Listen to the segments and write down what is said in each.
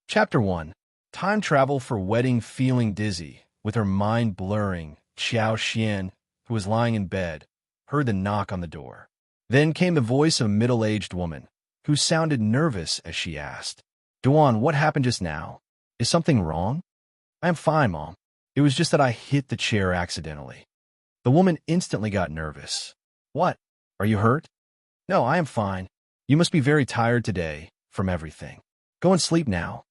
Chapter 1. Time travel for wedding. Feeling dizzy, with her mind blurring, Qiao, who was lying in bed, heard the knock on the door. Then came the voice of a middle-aged woman, who sounded nervous as she asked, "Duan, what happened just now? Is something wrong?" "I am fine, Mom. It was just that I hit the chair accidentally." The woman instantly got nervous. "What? Are you hurt?" "No, I am fine. You must be very tired today, from everything. Go and sleep now."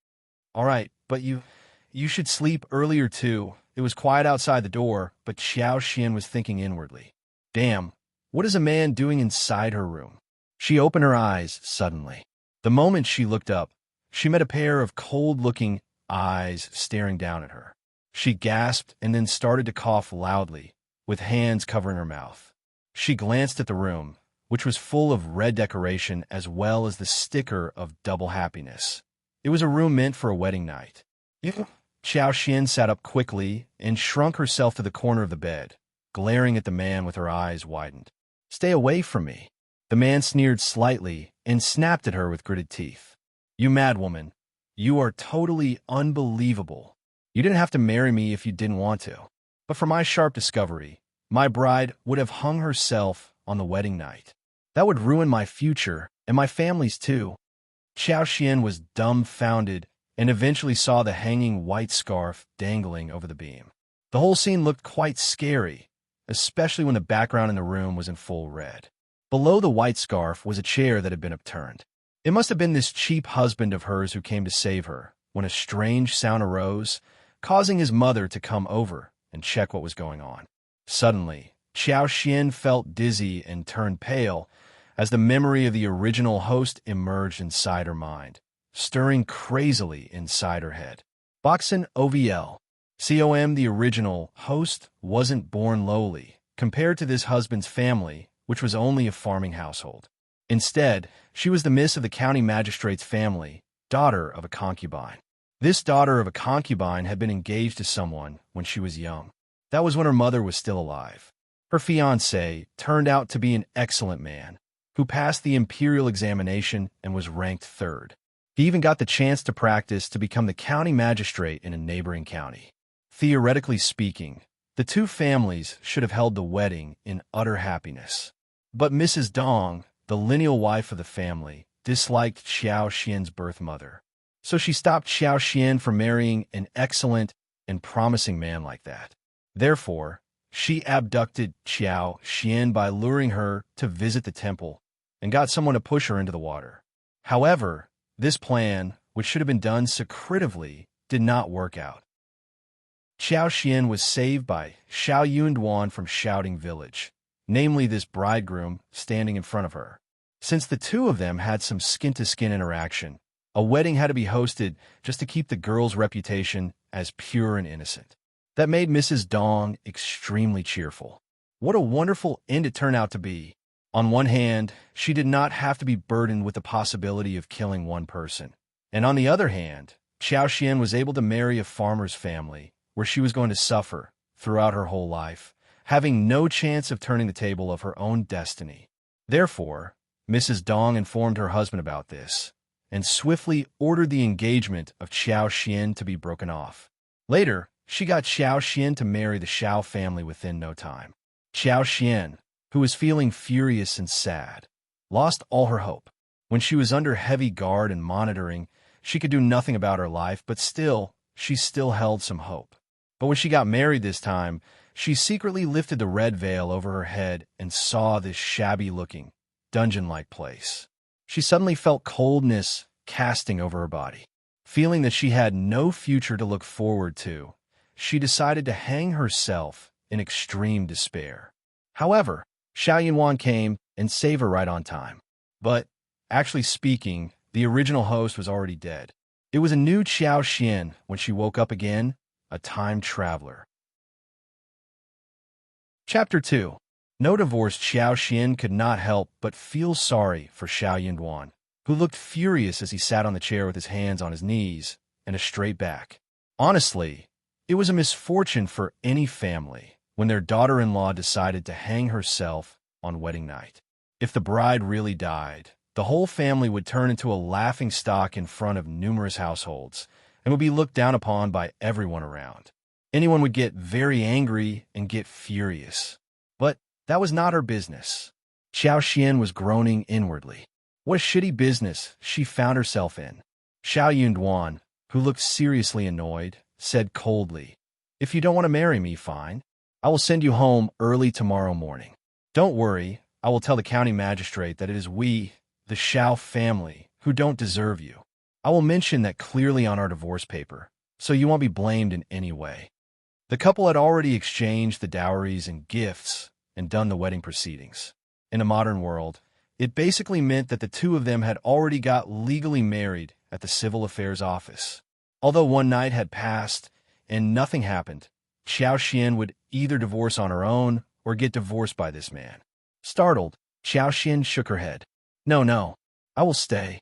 "All right, but you should sleep earlier too." It was quiet outside the door, but Qiao was thinking inwardly. Damn, what is a man doing inside her room? She opened her eyes suddenly. The moment she looked up, she met a pair of cold-looking eyes staring down at her. She gasped and then started to cough loudly, with hands covering her mouth. She glanced at the room, which was full of red decoration as well as the sticker of double happiness. It was a room meant for a wedding night. Qiao sat up quickly and shrunk herself to the corner of the bed, glaring at the man with her eyes widened. "Stay away from me." The man sneered slightly and snapped at her with gritted teeth. "You mad woman. You are totally unbelievable. You didn't have to marry me if you didn't want to. But for my sharp discovery, my bride would have hung herself on the wedding night. That would ruin my future and my family's too." Qiao was dumbfounded and eventually saw the hanging white scarf dangling over the beam. The whole scene looked quite scary, especially when the background in the room was in full red. Below the white scarf was a chair that had been upturned. It must have been this cheap husband of hers who came to save her when a strange sound arose, causing his mother to come over and check what was going on. Suddenly, Qiao felt dizzy and turned pale as the memory of the original host emerged inside her mind, stirring crazily inside her head. Boxen OVL. The original host wasn't born lowly compared to this husband's family, which was only a farming household. Instead, she was the miss of the county magistrate's family, daughter of a concubine. This daughter of a concubine had been engaged to someone when she was young. That was when her mother was still alive. Her fiancé turned out to be an excellent man, who passed the imperial examination and was ranked third. He even got the chance to practice to become the county magistrate in a neighboring county. Theoretically speaking, the two families should have held the wedding in utter happiness. But Mrs. Dong, the lineal wife of the family, disliked Qiao's birth mother. So she stopped Qiao from marrying an excellent and promising man like that. Therefore, she abducted Qiao by luring her to visit the temple and got someone to push her into the water. However, this plan, which should have been done secretively, did not work out. Qiao was saved by Shao Yunduan from Shouting Village, namely this bridegroom standing in front of her. Since the two of them had some skin-to-skin interaction, a wedding had to be hosted just to keep the girl's reputation as pure and innocent. That made Mrs. Dong extremely cheerful. What a wonderful end it turned out to be. On one hand, she did not have to be burdened with the possibility of killing one person. And on the other hand, Qiao was able to marry a farmer's family, where she was going to suffer throughout her whole life, having no chance of turning the table of her own destiny. Therefore, Mrs. Dong informed her husband about this, and swiftly ordered the engagement of Qiao to be broken off. Later, she got Qiao to marry the Shao family within no time. Qiao, who was feeling furious and sad, lost all her hope. When she was under heavy guard and monitoring, she could do nothing about her life, but she still held some hope. But when she got married this time, she secretly lifted the red veil over her head and saw this shabby-looking, dungeon-like place. She suddenly felt coldness casting over her body. Feeling that she had no future to look forward to, she decided to hang herself in extreme despair. However, Shao Yunduan came and saved her right on time. But, actually speaking, the original host was already dead. It was a new Qiao when she woke up again, a time traveler. Chapter 2. No divorced Qiao could not help but feel sorry for Shao Yunduan, who looked furious as he sat on the chair with his hands on his knees and a straight back. Honestly, it was a misfortune for any family when their daughter-in-law decided to hang herself on wedding night. If the bride really died, The whole family would turn into a laughingstock in front of numerous households and would be looked down upon by everyone around. Anyone would get very angry and get furious. But that was not her business. Qiao was groaning inwardly. What a shitty business she found herself in. Yunduan, who looked seriously annoyed, said coldly, "If you don't want to marry me, fine. I will send you home early tomorrow morning. Don't worry, I will tell the county magistrate that it is we, the Shao family, who don't deserve you. I will mention that clearly on our divorce paper, so you won't be blamed in any way." The couple had already exchanged the dowries and gifts and done the wedding proceedings. In a modern world, it basically meant that the two of them had already got legally married at the Civil Affairs Office. Although one night had passed and nothing happened, Qiao would either divorce on her own or get divorced by this man. Startled, Qiao shook her head. No, I will stay.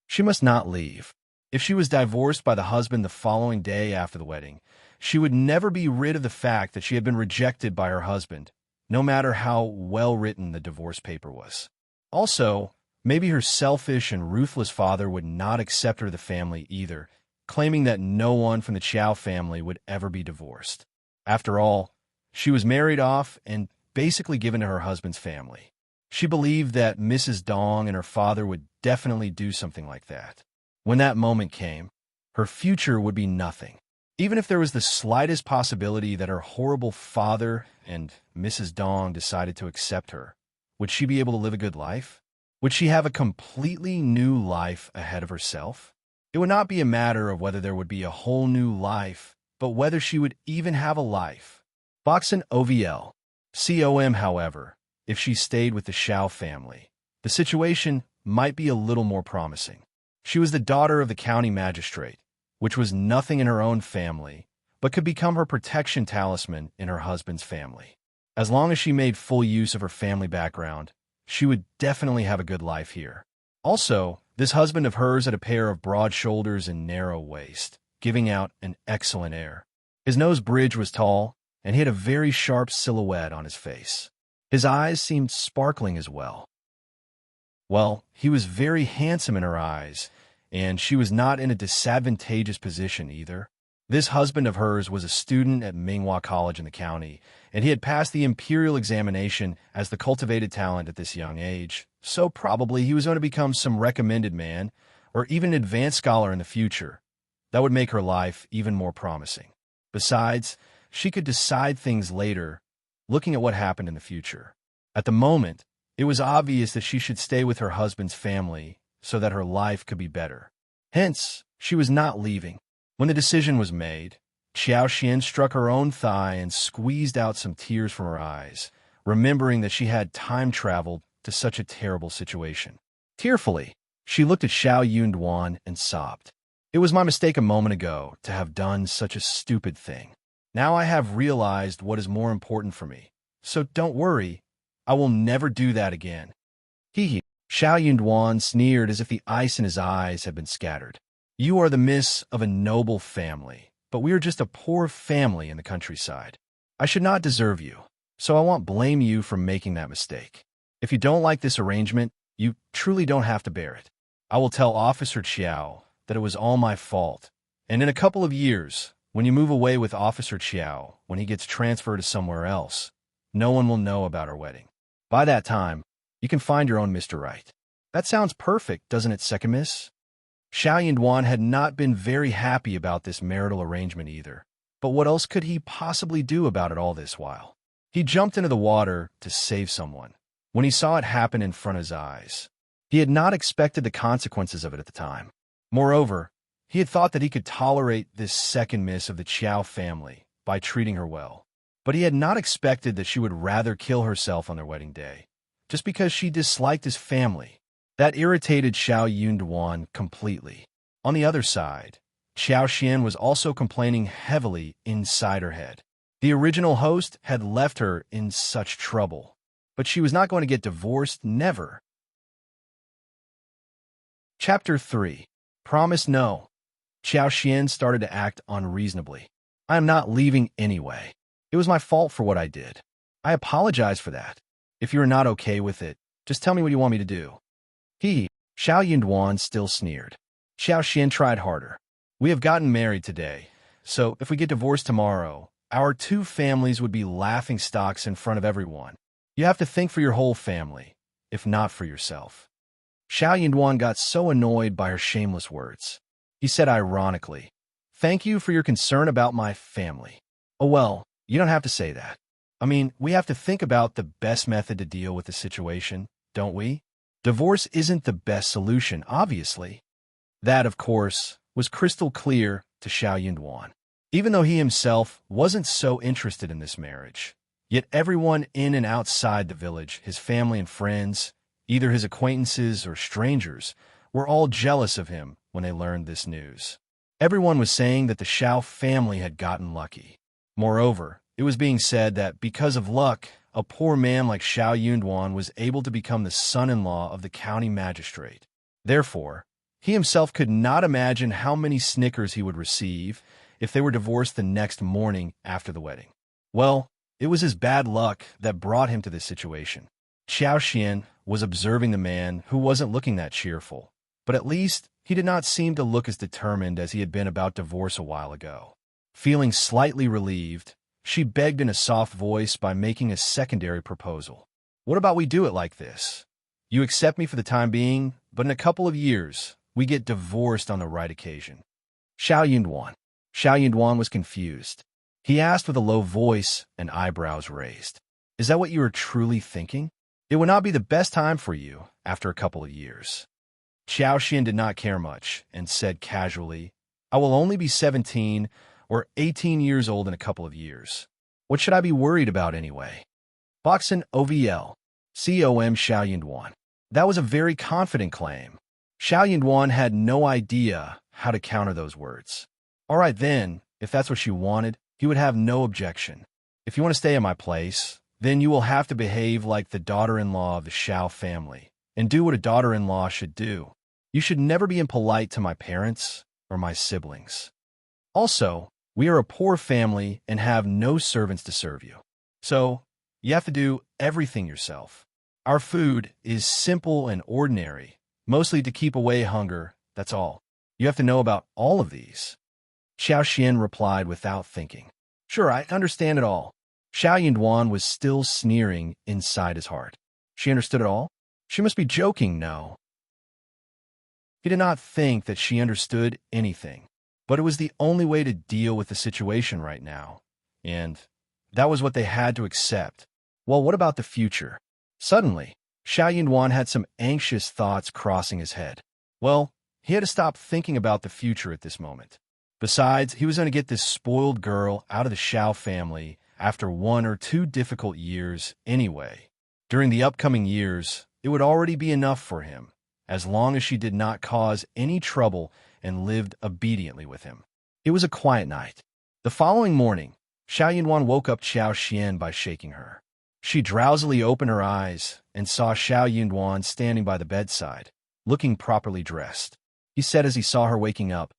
She must not leave. If she was divorced by the husband the following day after the wedding, she would never be rid of the fact that she had been rejected by her husband, no matter how well-written the divorce paper was. Also, maybe her selfish and ruthless father would not accept her to the family either, claiming that no one from the Qiao family would ever be divorced. After all, she was married off and basically given to her husband's family. She believed that Mrs. Dong and her father would definitely do something like that. When that moment came, her future would be nothing. Even if there was the slightest possibility that her horrible father and Mrs. Dong decided to accept her, would she be able to live a good life? Would she have a completely new life ahead of herself? It would not be a matter of whether there would be a whole new life, but whether she would even have a life. Boxen OVL. COM, however, if she stayed with the Shao family, the situation might be a little more promising. She was the daughter of the county magistrate, which was nothing in her own family, but could become her protection talisman in her husband's family. As long as she made full use of her family background, she would definitely have a good life here. Also, this husband of hers had a pair of broad shoulders and narrow waist, giving out an excellent air. His nose bridge was tall, and he had a very sharp silhouette on his face. His eyes seemed sparkling as well. Well, he was very handsome in her eyes, and she was not in a disadvantageous position either. This husband of hers was a student at Minghua College in the county, and he had passed the imperial examination as the cultivated talent at this young age, so probably he was going to become some recommended man, or even an advanced scholar in the future. That would make her life even more promising. Besides, she could decide things later, looking at what happened in the future. At the moment, it was obvious that she should stay with her husband's family so that her life could be better. Hence, she was not leaving. When the decision was made, Qiao struck her own thigh and squeezed out some tears from her eyes, remembering that she had time traveled to such a terrible situation. Tearfully, she looked at Shao Yunduan and sobbed. "It was my mistake a moment ago to have done such a stupid thing. Now I have realized what is more important for me. So don't worry, I will never do that again." Hee. Shao Yunduan sneered as if the ice in his eyes had been scattered. "You are the miss of a noble family, but we are just a poor family in the countryside. I should not deserve you, so I won't blame you for making that mistake. If you don't like this arrangement, you truly don't have to bear it. I will tell Officer Qiao that it was all my fault, and in a couple of years, when you move away with Officer Qiao, when he gets transferred to somewhere else, no one will know about our wedding. By that time, you can find your own Mr. Right." That sounds perfect, doesn't it, second miss? Shao Yunduan had not been very happy about this marital arrangement either, but what else could he possibly do about it all this while? He jumped into the water to save someone. When he saw it happen in front of his eyes, he had not expected the consequences of it at the time. Moreover, he had thought that he could tolerate this second miss of the Qiao family by treating her well, but he had not expected that she would rather kill herself on their wedding day, just because she disliked his family. That irritated Shao Yunduan completely. On the other side, Qiao was also complaining heavily inside her head. The original host had left her in such trouble, but she was not going to get divorced, never. Chapter 3. Promise No. Qiao started to act unreasonably. "I am not leaving anyway. It was my fault for what I did. I apologize for that. If you are not okay with it, just tell me what you want me to do." Shao Yunduan still sneered. Xiao Xian tried harder. We have gotten married today, so if we get divorced tomorrow, our two families would be laughing stocks in front of everyone. You have to think for your whole family, if not for yourself. Shao Yunduan got so annoyed by her shameless words. He said ironically, "Thank you for your concern about my family." Oh well, you don't have to say that. I mean, we have to think about the best method to deal with the situation, don't we? Divorce isn't the best solution, obviously. That, of course, was crystal clear to Shao Yunduan. Even though he himself wasn't so interested in this marriage, yet everyone in and outside the village, his family and friends, either his acquaintances or strangers, were all jealous of him when they learned this news. Everyone was saying that the Shao family had gotten lucky. Moreover, it was being said that because of luck, a poor man like Shao Yunduan was able to become the son-in-law of the county magistrate. Therefore, he himself could not imagine how many snickers he would receive if they were divorced the next morning after the wedding. Well, it was his bad luck that brought him to this situation. Qiao Xian was observing the man who wasn't looking that cheerful, but at least he did not seem to look as determined as he had been about divorce a while ago. Feeling slightly relieved, she begged in a soft voice by making a secondary proposal. What about we do it like this? You accept me for the time being, but in a couple of years, we get divorced on the right occasion. Shao Yunduan was confused. He asked with a low voice and eyebrows raised. Is that what you are truly thinking? It would not be the best time for you after a couple of years. Qiao Xian did not care much and said casually, I will only be 17 or 18 years old in a couple of years. What should I be worried about anyway? Boxen OVL. COM Shao Yunduan. That was a very confident claim. Shao Yunduan had no idea how to counter those words. All right then, if that's what she wanted, he would have no objection. If you want to stay at my place, then you will have to behave like the daughter-in-law of the Shao family and do what a daughter-in-law should do. You should never be impolite to my parents or my siblings. Also, we are a poor family and have no servants to serve you. So, you have to do everything yourself. Our food is simple and ordinary, mostly to keep away hunger, that's all. You have to know about all of these. Xiao Xian replied without thinking. Sure, I understand it all. Shao Yunduan was still sneering inside his heart. She understood it all? She must be joking, no. He did not think that she understood anything, but it was the only way to deal with the situation right now, and that was what they had to accept. Well, what about the future? Suddenly, Shao Yunduan had some anxious thoughts crossing his head. Well, he had to stop thinking about the future at this moment. Besides, he was going to get this spoiled girl out of the Shao family after 1 or 2 difficult years anyway. During the upcoming years, it would already be enough for him, as long as she did not cause any trouble and lived obediently with him. It was a quiet night. The following morning, Shao Yunduan woke up Qiao Xian by shaking her. She drowsily opened her eyes and saw Shao Yunduan standing by the bedside, looking properly dressed. He said as he saw her waking up,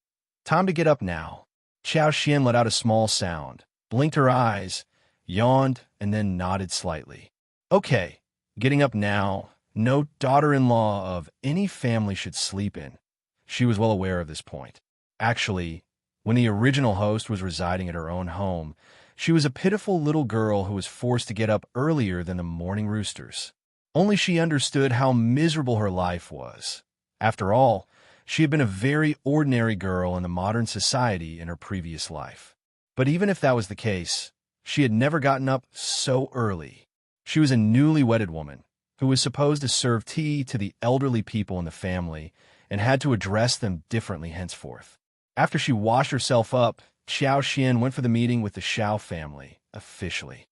Time to get up now. Qiao Xian let out a small sound, blinked her eyes, yawned, and then nodded slightly. Okay, getting up now. No daughter-in-law of any family should sleep in. She was well aware of this point. Actually, when the original host was residing at her own home, she was a pitiful little girl who was forced to get up earlier than the morning roosters. Only she understood how miserable her life was. After all, she had been a very ordinary girl in the modern society in her previous life. But even if that was the case, she had never gotten up so early. She was a newly wedded woman who was supposed to serve tea to the elderly people in the family and had to address them differently henceforth. After she washed herself up, Qiao Xian went for the meeting with the Shao family, officially.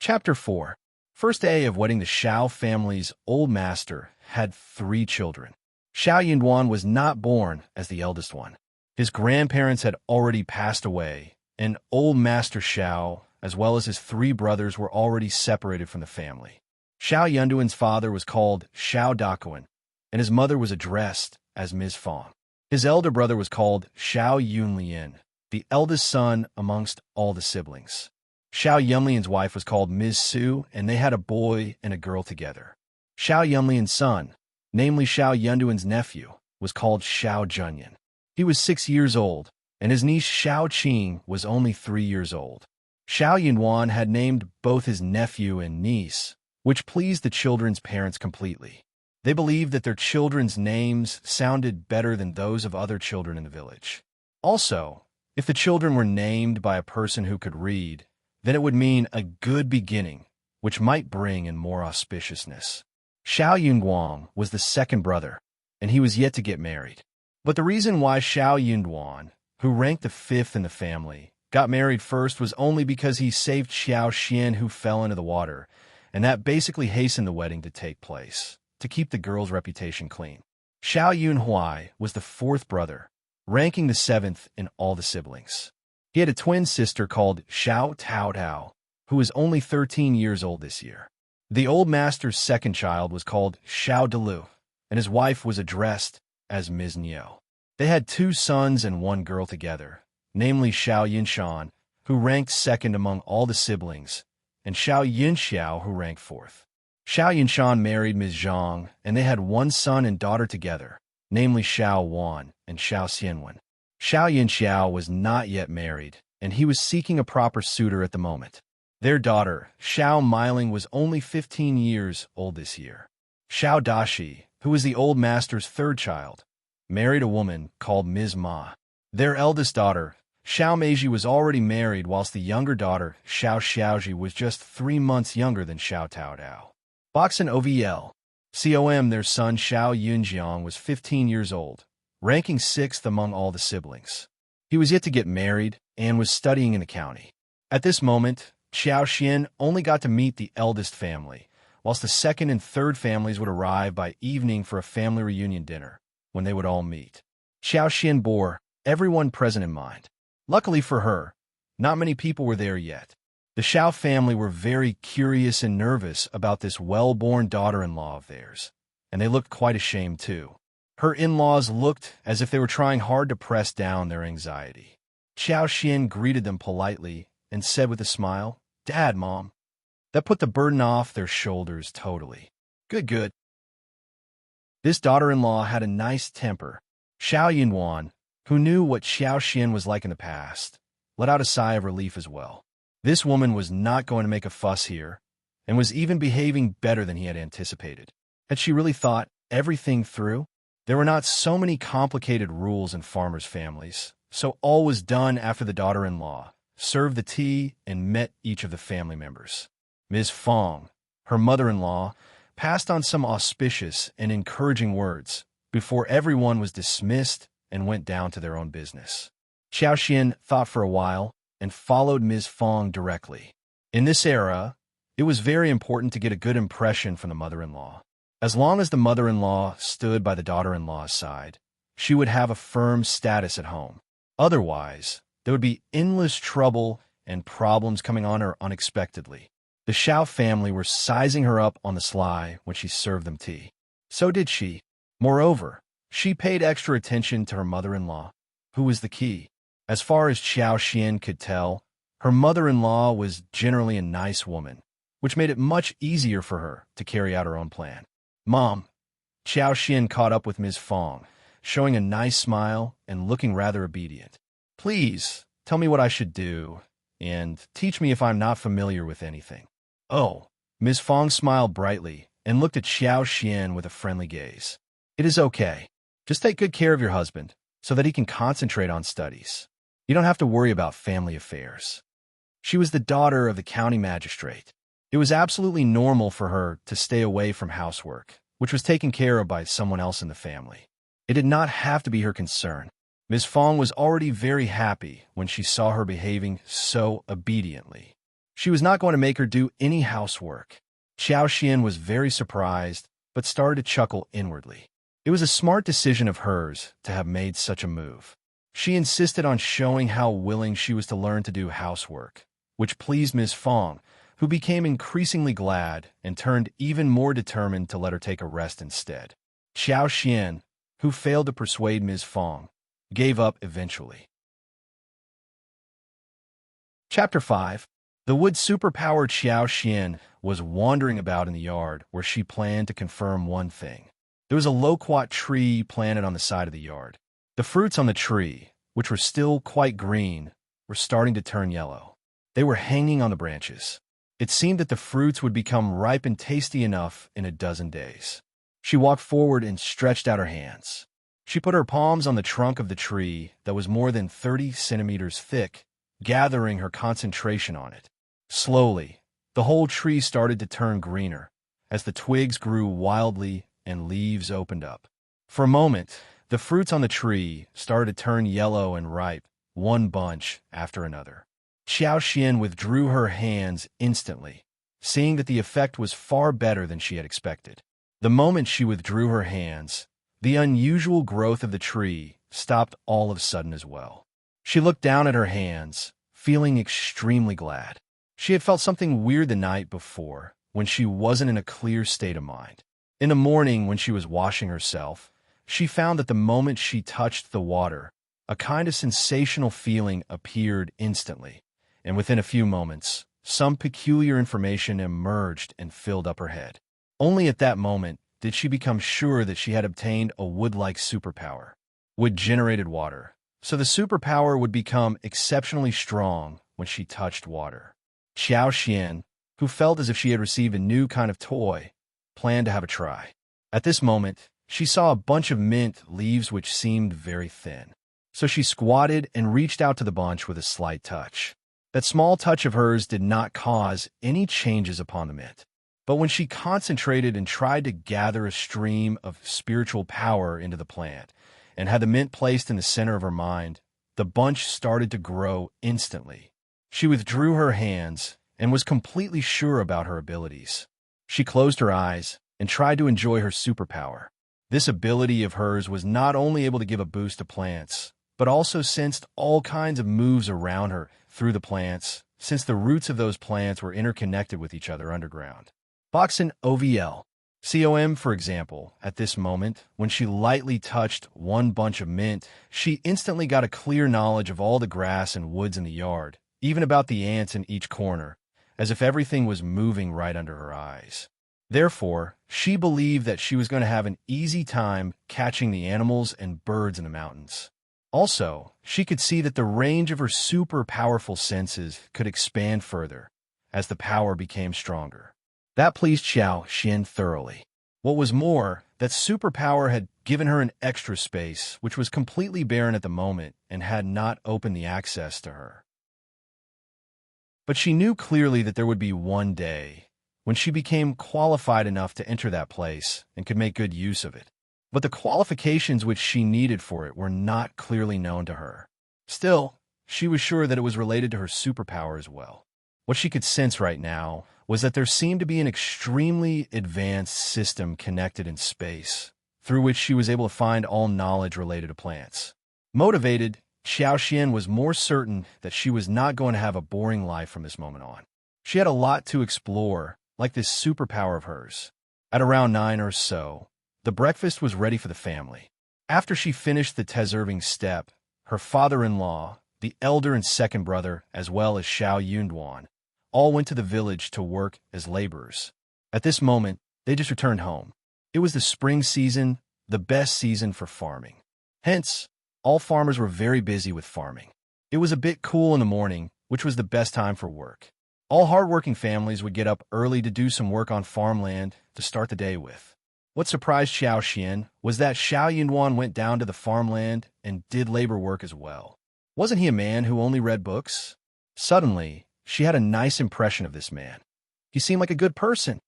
Chapter 4. First day of wedding. The Shao family's old master had 3 children. Shao Yunduan was not born as the eldest one. His grandparents had already passed away, and old Master Shao, as well as his 3 brothers, were already separated from the family. Shao Yunduan's father was called Shao Dakuan, and his mother was addressed as Ms. Fang. His elder brother was called Shao Yunlian, the eldest son amongst all the siblings. Shao Yunlian's wife was called Ms. Su, and they had a boy and a girl together. Shao Yunlian's son, namely Shao Yunduan's nephew, was called Shao Junyan. He was 6 years old, and his niece Shao Qing was only 3 years old. Shao Yunduan had named both his nephew and niece, which pleased the children's parents completely. They believed that their children's names sounded better than those of other children in the village. Also, if the children were named by a person who could read, then it would mean a good beginning, which might bring in more auspiciousness. Shao Yunduan was the second brother, and he was yet to get married. But the reason why Shao Yunduan, who ranked the fifth in the family, got married first was only because he saved Qiao Xian, who fell into the water, and that basically hastened the wedding to take place, to keep the girl's reputation clean. Shao Yunhui was the fourth brother, ranking the seventh in all the siblings. He had a twin sister called Shao Taotao, who was only 13 years old this year. The old master's second child was called Shao Delu, and his wife was addressed as Ms. Niu. They had 2 sons and 1 girl together, namely Shao Yinshan, who ranked second among all the siblings, and Shao Yinxiao, who ranked fourth. Shao Yinshan married Ms. Zhang, and they had 1 son and daughter together, namely Shao Wan and Shao Xianwen. Shao Yinxiao was not yet married, and he was seeking a proper suitor at the moment. Their daughter, Shao Miling, was only 15 years old this year. Shao Dashi, who was the old master's third child, married a woman called Ms. Ma. Their eldest daughter, Shao Meiji, was already married, whilst the younger daughter, Shao Xiaoji, was just 3 months younger than Shao Taodao. Box and OVL. COM, their son Shao Yunjiang, was 15 years old, ranking 6th among all the siblings. He was yet to get married and was studying in the county. At this moment, Qiao Xian only got to meet the eldest family, whilst the second and third families would arrive by evening for a family reunion dinner, when they would all meet. Qiao Xian bore everyone present in mind. Luckily for her, not many people were there yet. The Shao family were very curious and nervous about this well-born daughter-in-law of theirs, and they looked quite ashamed too. Her in-laws looked as if they were trying hard to press down their anxiety. Qiao Xian greeted them politely and said with a smile, "Dad, Mom." That put the burden off their shoulders totally. Good. This daughter-in-law had a nice temper. Shao Yunduan, who knew what Qiao Xian was like in the past, let out a sigh of relief as well. This woman was not going to make a fuss here, and was even behaving better than he had anticipated. Had she really thought everything through? There were not so many complicated rules in farmers' families, so all was done after the daughter-in-law served the tea and met each of the family members. Ms. Fang, her mother-in-law, passed on some auspicious and encouraging words before everyone was dismissed and went down to their own business. Qiao Xian thought for a while and followed Ms. Fang directly. In this era, it was very important to get a good impression from the mother-in-law. As long as the mother-in-law stood by the daughter-in-law's side, she would have a firm status at home. Otherwise, there would be endless trouble and problems coming on her unexpectedly. The Shao family were sizing her up on the sly when she served them tea. So did she. Moreover, she paid extra attention to her mother-in-law, who was the key. As far as Qiao Xian could tell, her mother-in-law was generally a nice woman, which made it much easier for her to carry out her own plan. "Mom." Qiao Xian caught up with Ms. Fang, showing a nice smile and looking rather obedient. "Please, tell me what I should do, and teach me if I'm not familiar with anything." "Oh." Ms. Fang smiled brightly and looked at Qiao Xian with a friendly gaze. "It is okay. Just take good care of your husband, so that he can concentrate on studies. You don't have to worry about family affairs." She was the daughter of the county magistrate. It was absolutely normal for her to stay away from housework, which was taken care of by someone else in the family. It did not have to be her concern. Ms. Fang was already very happy when she saw her behaving so obediently. She was not going to make her do any housework. Qiao Xian was very surprised, but started to chuckle inwardly. It was a smart decision of hers to have made such a move. She insisted on showing how willing she was to learn to do housework, which pleased Ms. Fang, who became increasingly glad and turned even more determined to let her take a rest instead. Qiao Xian, who failed to persuade Ms. Fang, gave up eventually. Chapter 5. The wood superpower Qiao was wandering about in the yard where she planned to confirm one thing. There was a loquat tree planted on the side of the yard. The fruits on the tree, which were still quite green, were starting to turn yellow. They were hanging on the branches. It seemed that the fruits would become ripe and tasty enough in a dozen days. She walked forward and stretched out her hands. She put her palms on the trunk of the tree that was more than 30 centimeters thick, gathering her concentration on it. Slowly, the whole tree started to turn greener as the twigs grew wildly and leaves opened up. For a moment, the fruits on the tree started to turn yellow and ripe, one bunch after another. Qiao withdrew her hands instantly, seeing that the effect was far better than she had expected. The moment she withdrew her hands, the unusual growth of the tree stopped all of a sudden as well. She looked down at her hands, feeling extremely glad. She had felt something weird the night before, when she wasn't in a clear state of mind. In the morning, when she was washing herself, she found that the moment she touched the water, a kind of sensational feeling appeared instantly, and within a few moments, some peculiar information emerged and filled up her head. Only at that moment did she become sure that she had obtained a wood-like superpower. Wood-generated water, so the superpower would become exceptionally strong when she touched water. Qiao, who felt as if she had received a new kind of toy, planned to have a try. At this moment, she saw a bunch of mint leaves which seemed very thin. So she squatted and reached out to the bunch with a slight touch. That small touch of hers did not cause any changes upon the mint. But when she concentrated and tried to gather a stream of spiritual power into the plant, and had the mint placed in the center of her mind, the bunch started to grow instantly. She withdrew her hands and was completely sure about her abilities. She closed her eyes and tried to enjoy her superpower. This ability of hers was not only able to give a boost to plants, but also sensed all kinds of moves around her through the plants, since the roots of those plants were interconnected with each other underground. Boxin OVL. COM, for example, at this moment, when she lightly touched one bunch of mint, she instantly got a clear knowledge of all the grass and woods in the yard, even about the ants in each corner, as if everything was moving right under her eyes. Therefore, she believed that she was going to have an easy time catching the animals and birds in the mountains. Also, she could see that the range of her super powerful senses could expand further as the power became stronger. That pleased Qiao thoroughly. What was more, that superpower had given her an extra space, which was completely barren at the moment and had not opened the access to her. But she knew clearly that there would be one day when she became qualified enough to enter that place and could make good use of it. But the qualifications which she needed for it were not clearly known to her. Still, she was sure that it was related to her superpower as well. What she could sense right now was that there seemed to be an extremely advanced system connected in space, through which she was able to find all knowledge related to plants. Motivated, Qiao was more certain that she was not going to have a boring life from this moment on. She had a lot to explore, like this superpower of hers. At around 9 or so, the breakfast was ready for the family. After she finished the deserving step, her father-in-law, the elder and second brother, as well as Shao Yunduan, all went to the village to work as laborers. At this moment, they just returned home. It was the spring season, the best season for farming. Hence, all farmers were very busy with farming. It was a bit cool in the morning, which was the best time for work. All hardworking families would get up early to do some work on farmland to start the day with. What surprised Qiao was that Shao Yunduan went down to the farmland and did labor work as well. Wasn't he a man who only read books? Suddenly, she had a nice impression of this man. He seemed like a good person.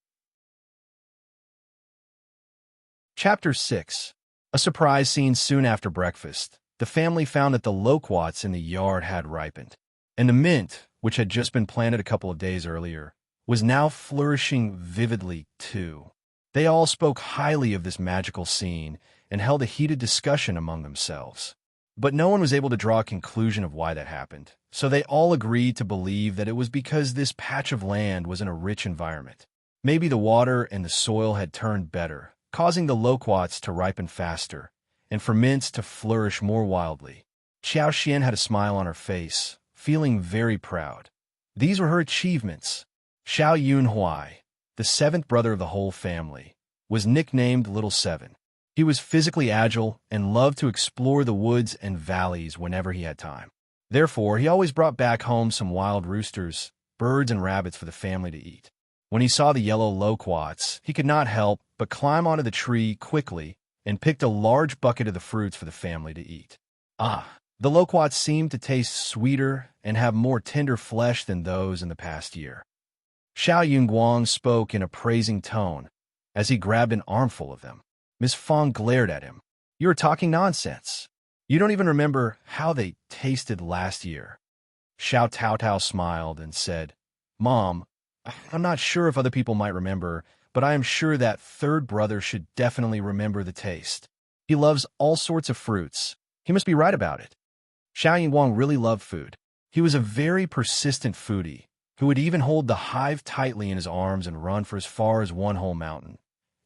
Chapter 6. A surprise scene soon after breakfast. The family found that the loquats in the yard had ripened, and the mint, which had just been planted a couple of days earlier, was now flourishing vividly too. They all spoke highly of this magical scene and held a heated discussion among themselves. But no one was able to draw a conclusion of why that happened, so they all agreed to believe that it was because this patch of land was in a rich environment. Maybe the water and the soil had turned better, causing the loquats to ripen faster, and for mints to flourish more wildly. Qiao had a smile on her face, feeling very proud. These were her achievements. Shao Yunhuai, the seventh brother of the whole family, was nicknamed Little Seven. He was physically agile and loved to explore the woods and valleys whenever he had time. Therefore, he always brought back home some wild roosters, birds, and rabbits for the family to eat. When he saw the yellow loquats, he could not help but climb onto the tree quickly and picked a large bucket of the fruits for the family to eat. The loquats seemed to taste sweeter and have more tender flesh than those in the past year. Shao Yunguang spoke in a praising tone as he grabbed an armful of them. Miss Fang glared at him. "You are talking nonsense. You don't even remember how they tasted last year." Shao Taotao smiled and said, "Mom, I'm not sure if other people might remember, but I am sure that third brother should definitely remember the taste. He loves all sorts of fruits. He must be right about it." Shao Yunguang really loved food. He was a very persistent foodie who would even hold the hive tightly in his arms and run for as far as one whole mountain,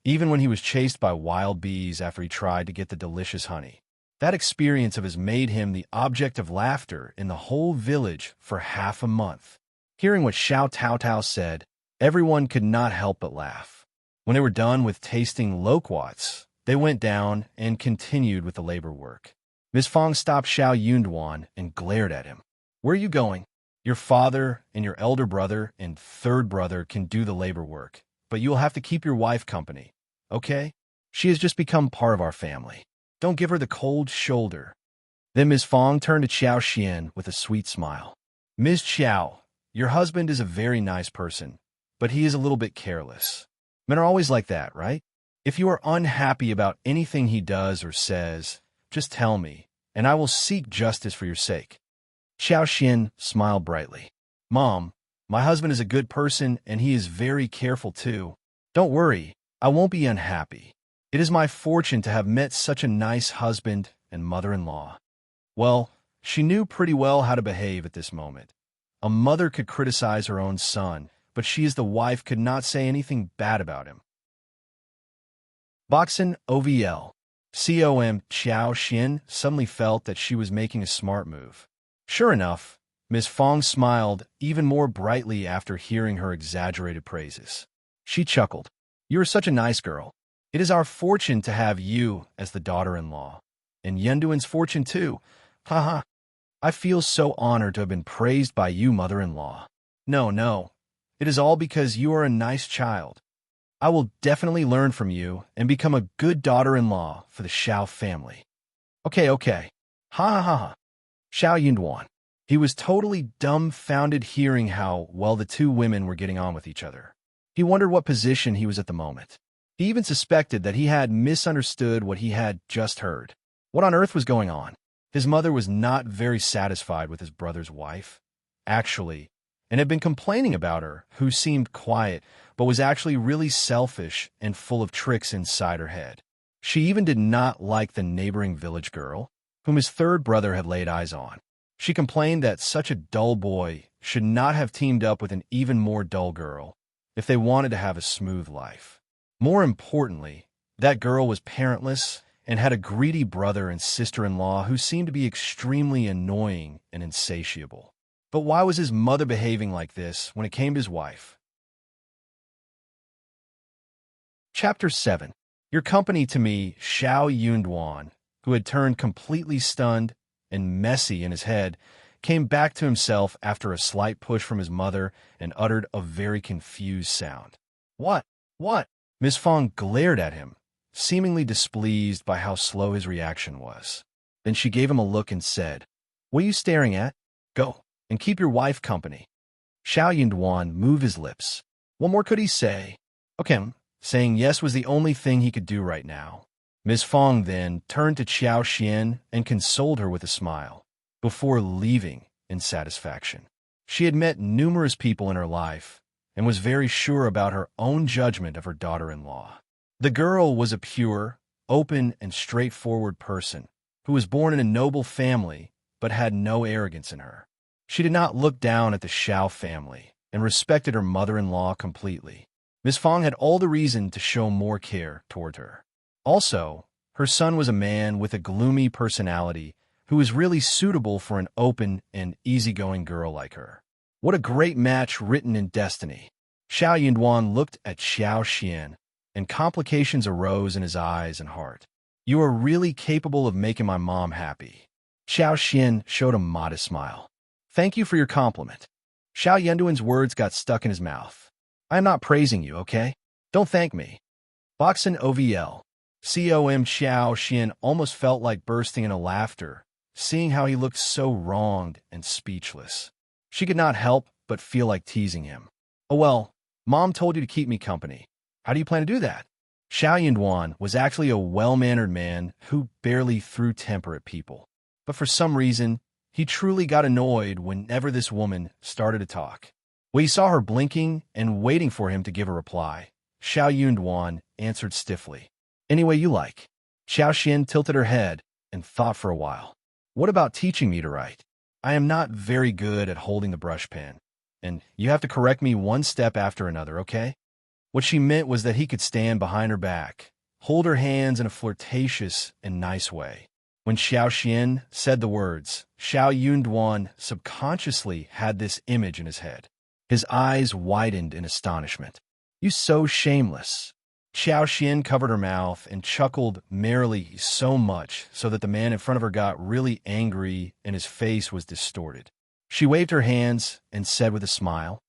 even when he was chased by wild bees after he tried to get the delicious honey. That experience of his made him the object of laughter in the whole village for half a month. Hearing what Shao Taotao said, everyone could not help but laugh. When they were done with tasting loquats, they went down and continued with the labor work. Miss Fang stopped Shao Yunduan and glared at him. "Where are you going? Your father and your elder brother and third brother can do the labor work, but you will have to keep your wife company, okay? She has just become part of our family. Don't give her the cold shoulder." Then Miss Fang turned to Qiao Xian with a sweet smile. "Ms. Qiao, your husband is a very nice person, but he is a little bit careless. Men are always like that, right? If you are unhappy about anything he does or says, just tell me, and I will seek justice for your sake." Qiao Xian smiled brightly. "Mom, my husband is a good person and he is very careful too. Don't worry, I won't be unhappy. It is my fortune to have met such a nice husband and mother-in-law." Well, she knew pretty well how to behave at this moment. A mother could criticize her own son, but she as the wife could not say anything bad about him. Boxin OVL. COM Qiao Xian suddenly felt that she was making a smart move. Sure enough, Miss Fang smiled even more brightly after hearing her exaggerated praises. She chuckled. "You are such a nice girl. It is our fortune to have you as the daughter-in-law. And Yunduan's fortune too. Haha. I feel so honored to have been praised by you, mother-in-law. No. It is all because you are a nice child. I will definitely learn from you and become a good daughter-in-law for the Shao family." Okay. Ha. Shao Yunduan. He was totally dumbfounded hearing how well the two women were getting on with each other. He wondered what position he was at the moment. He even suspected that he had misunderstood what he had just heard. What on earth was going on? His mother was not very satisfied with his brother's wife, actually, and had been complaining about her, who seemed quiet, but was actually really selfish and full of tricks inside her head. She even did not like the neighboring village girl, whom his third brother had laid eyes on. She complained that such a dull boy should not have teamed up with an even more dull girl if they wanted to have a smooth life. More importantly, that girl was parentless and had a greedy brother and sister-in-law who seemed to be extremely annoying and insatiable. But why was his mother behaving like this when it came to his wife? Chapter 7. Your company to me, Shao Yunduan, who had turned completely stunned and messy in his head, came back to himself after a slight push from his mother and uttered a very confused sound. What? Miss Fang glared at him, seemingly displeased by how slow his reaction was. Then she gave him a look and said, "What are you staring at? Go, and keep your wife company." Shao Yunduan moved his lips. What more could he say? Okay, saying yes was the only thing he could do right now. Miss Fang then turned to Qiao Xian and consoled her with a smile, before leaving in satisfaction. She had met numerous people in her life and was very sure about her own judgment of her daughter-in-law. The girl was a pure, open, and straightforward person who was born in a noble family but had no arrogance in her. She did not look down at the Shao family and respected her mother-in-law completely. Miss Fang had all the reason to show more care toward her. Also, her son was a man with a gloomy personality who was really suitable for an open and easygoing girl like her. What a great match written in destiny. Shao Yunduan looked at Xiao Xian, and complications arose in his eyes and heart. You are really capable of making my mom happy. Xiao Xian showed a modest smile. Thank you for your compliment. Shao Yunduan's words got stuck in his mouth. I am not praising you, okay? Don't thank me. Boxin OVL. COM Xiao Xian almost felt like bursting into laughter, seeing how he looked so wronged and speechless. She could not help but feel like teasing him. Oh well, Mom told you to keep me company. How do you plan to do that? Shao Yunduan was actually a well-mannered man who barely threw temper at people. But for some reason, he truly got annoyed whenever this woman started to talk. When he saw her blinking and waiting for him to give a reply, Shao Yunduan answered stiffly. Any way you like. Xiao Xian tilted her head and thought for a while. What about teaching me to write? I am not very good at holding the brush pen, and you have to correct me one step after another, okay? What she meant was that he could stand behind her back, hold her hands in a flirtatious and nice way. When Xiao Xian said the words, Shao Yunduan subconsciously had this image in his head. His eyes widened in astonishment. You so shameless. Xiao Xian covered her mouth and chuckled merrily so much so that the man in front of her got really angry and his face was distorted. She waved her hands and said with a smile,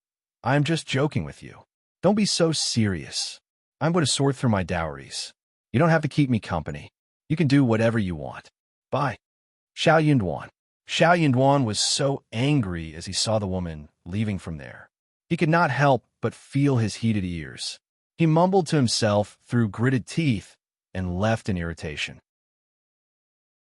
I am just joking with you. Don't be so serious. I'm going to sort through my dowries. You don't have to keep me company. You can do whatever you want. Bye. Shao Yunduan. Shao Yunduan was so angry as he saw the woman leaving from there. He could not help but feel his heated ears. He mumbled to himself through gritted teeth and left in irritation.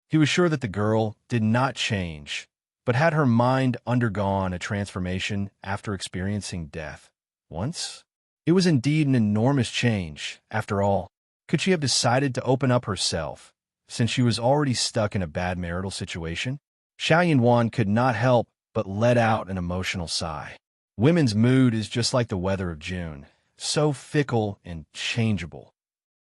He was sure that the girl did not change, but had her mind undergone a transformation after experiencing death once? It was indeed an enormous change. After all, could she have decided to open up herself, since she was already stuck in a bad marital situation? Shao Yunduan could not help but let out an emotional sigh. Women's mood is just like the weather of June, so fickle and changeable.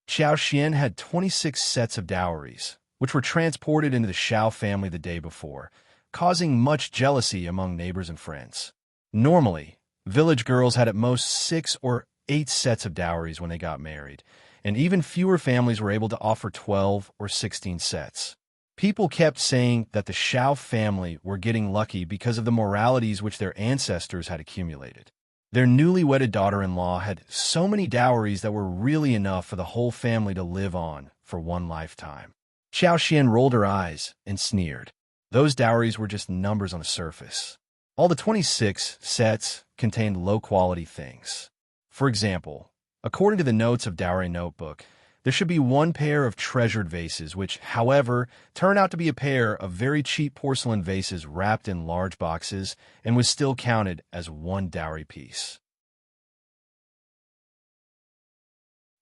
Xiao Xian had 26 sets of dowries, which were transported into the Shao family the day before, causing much jealousy among neighbors and friends. Normally, village girls had at most 6 or 8 sets of dowries when they got married, and even fewer families were able to offer 12 or 16 sets. People kept saying that the Shao family were getting lucky because of the moralities which their ancestors had accumulated. Their newly wedded daughter-in-law had so many dowries that were really enough for the whole family to live on for one lifetime. Xiao Xian rolled her eyes and sneered. Those dowries were just numbers on the surface. All the 26 sets contained low-quality things. For example, according to the notes of Dowry Notebook, there should be 1 pair of treasured vases, which, however, turned out to be a pair of very cheap porcelain vases wrapped in large boxes and was still counted as 1 dowry piece.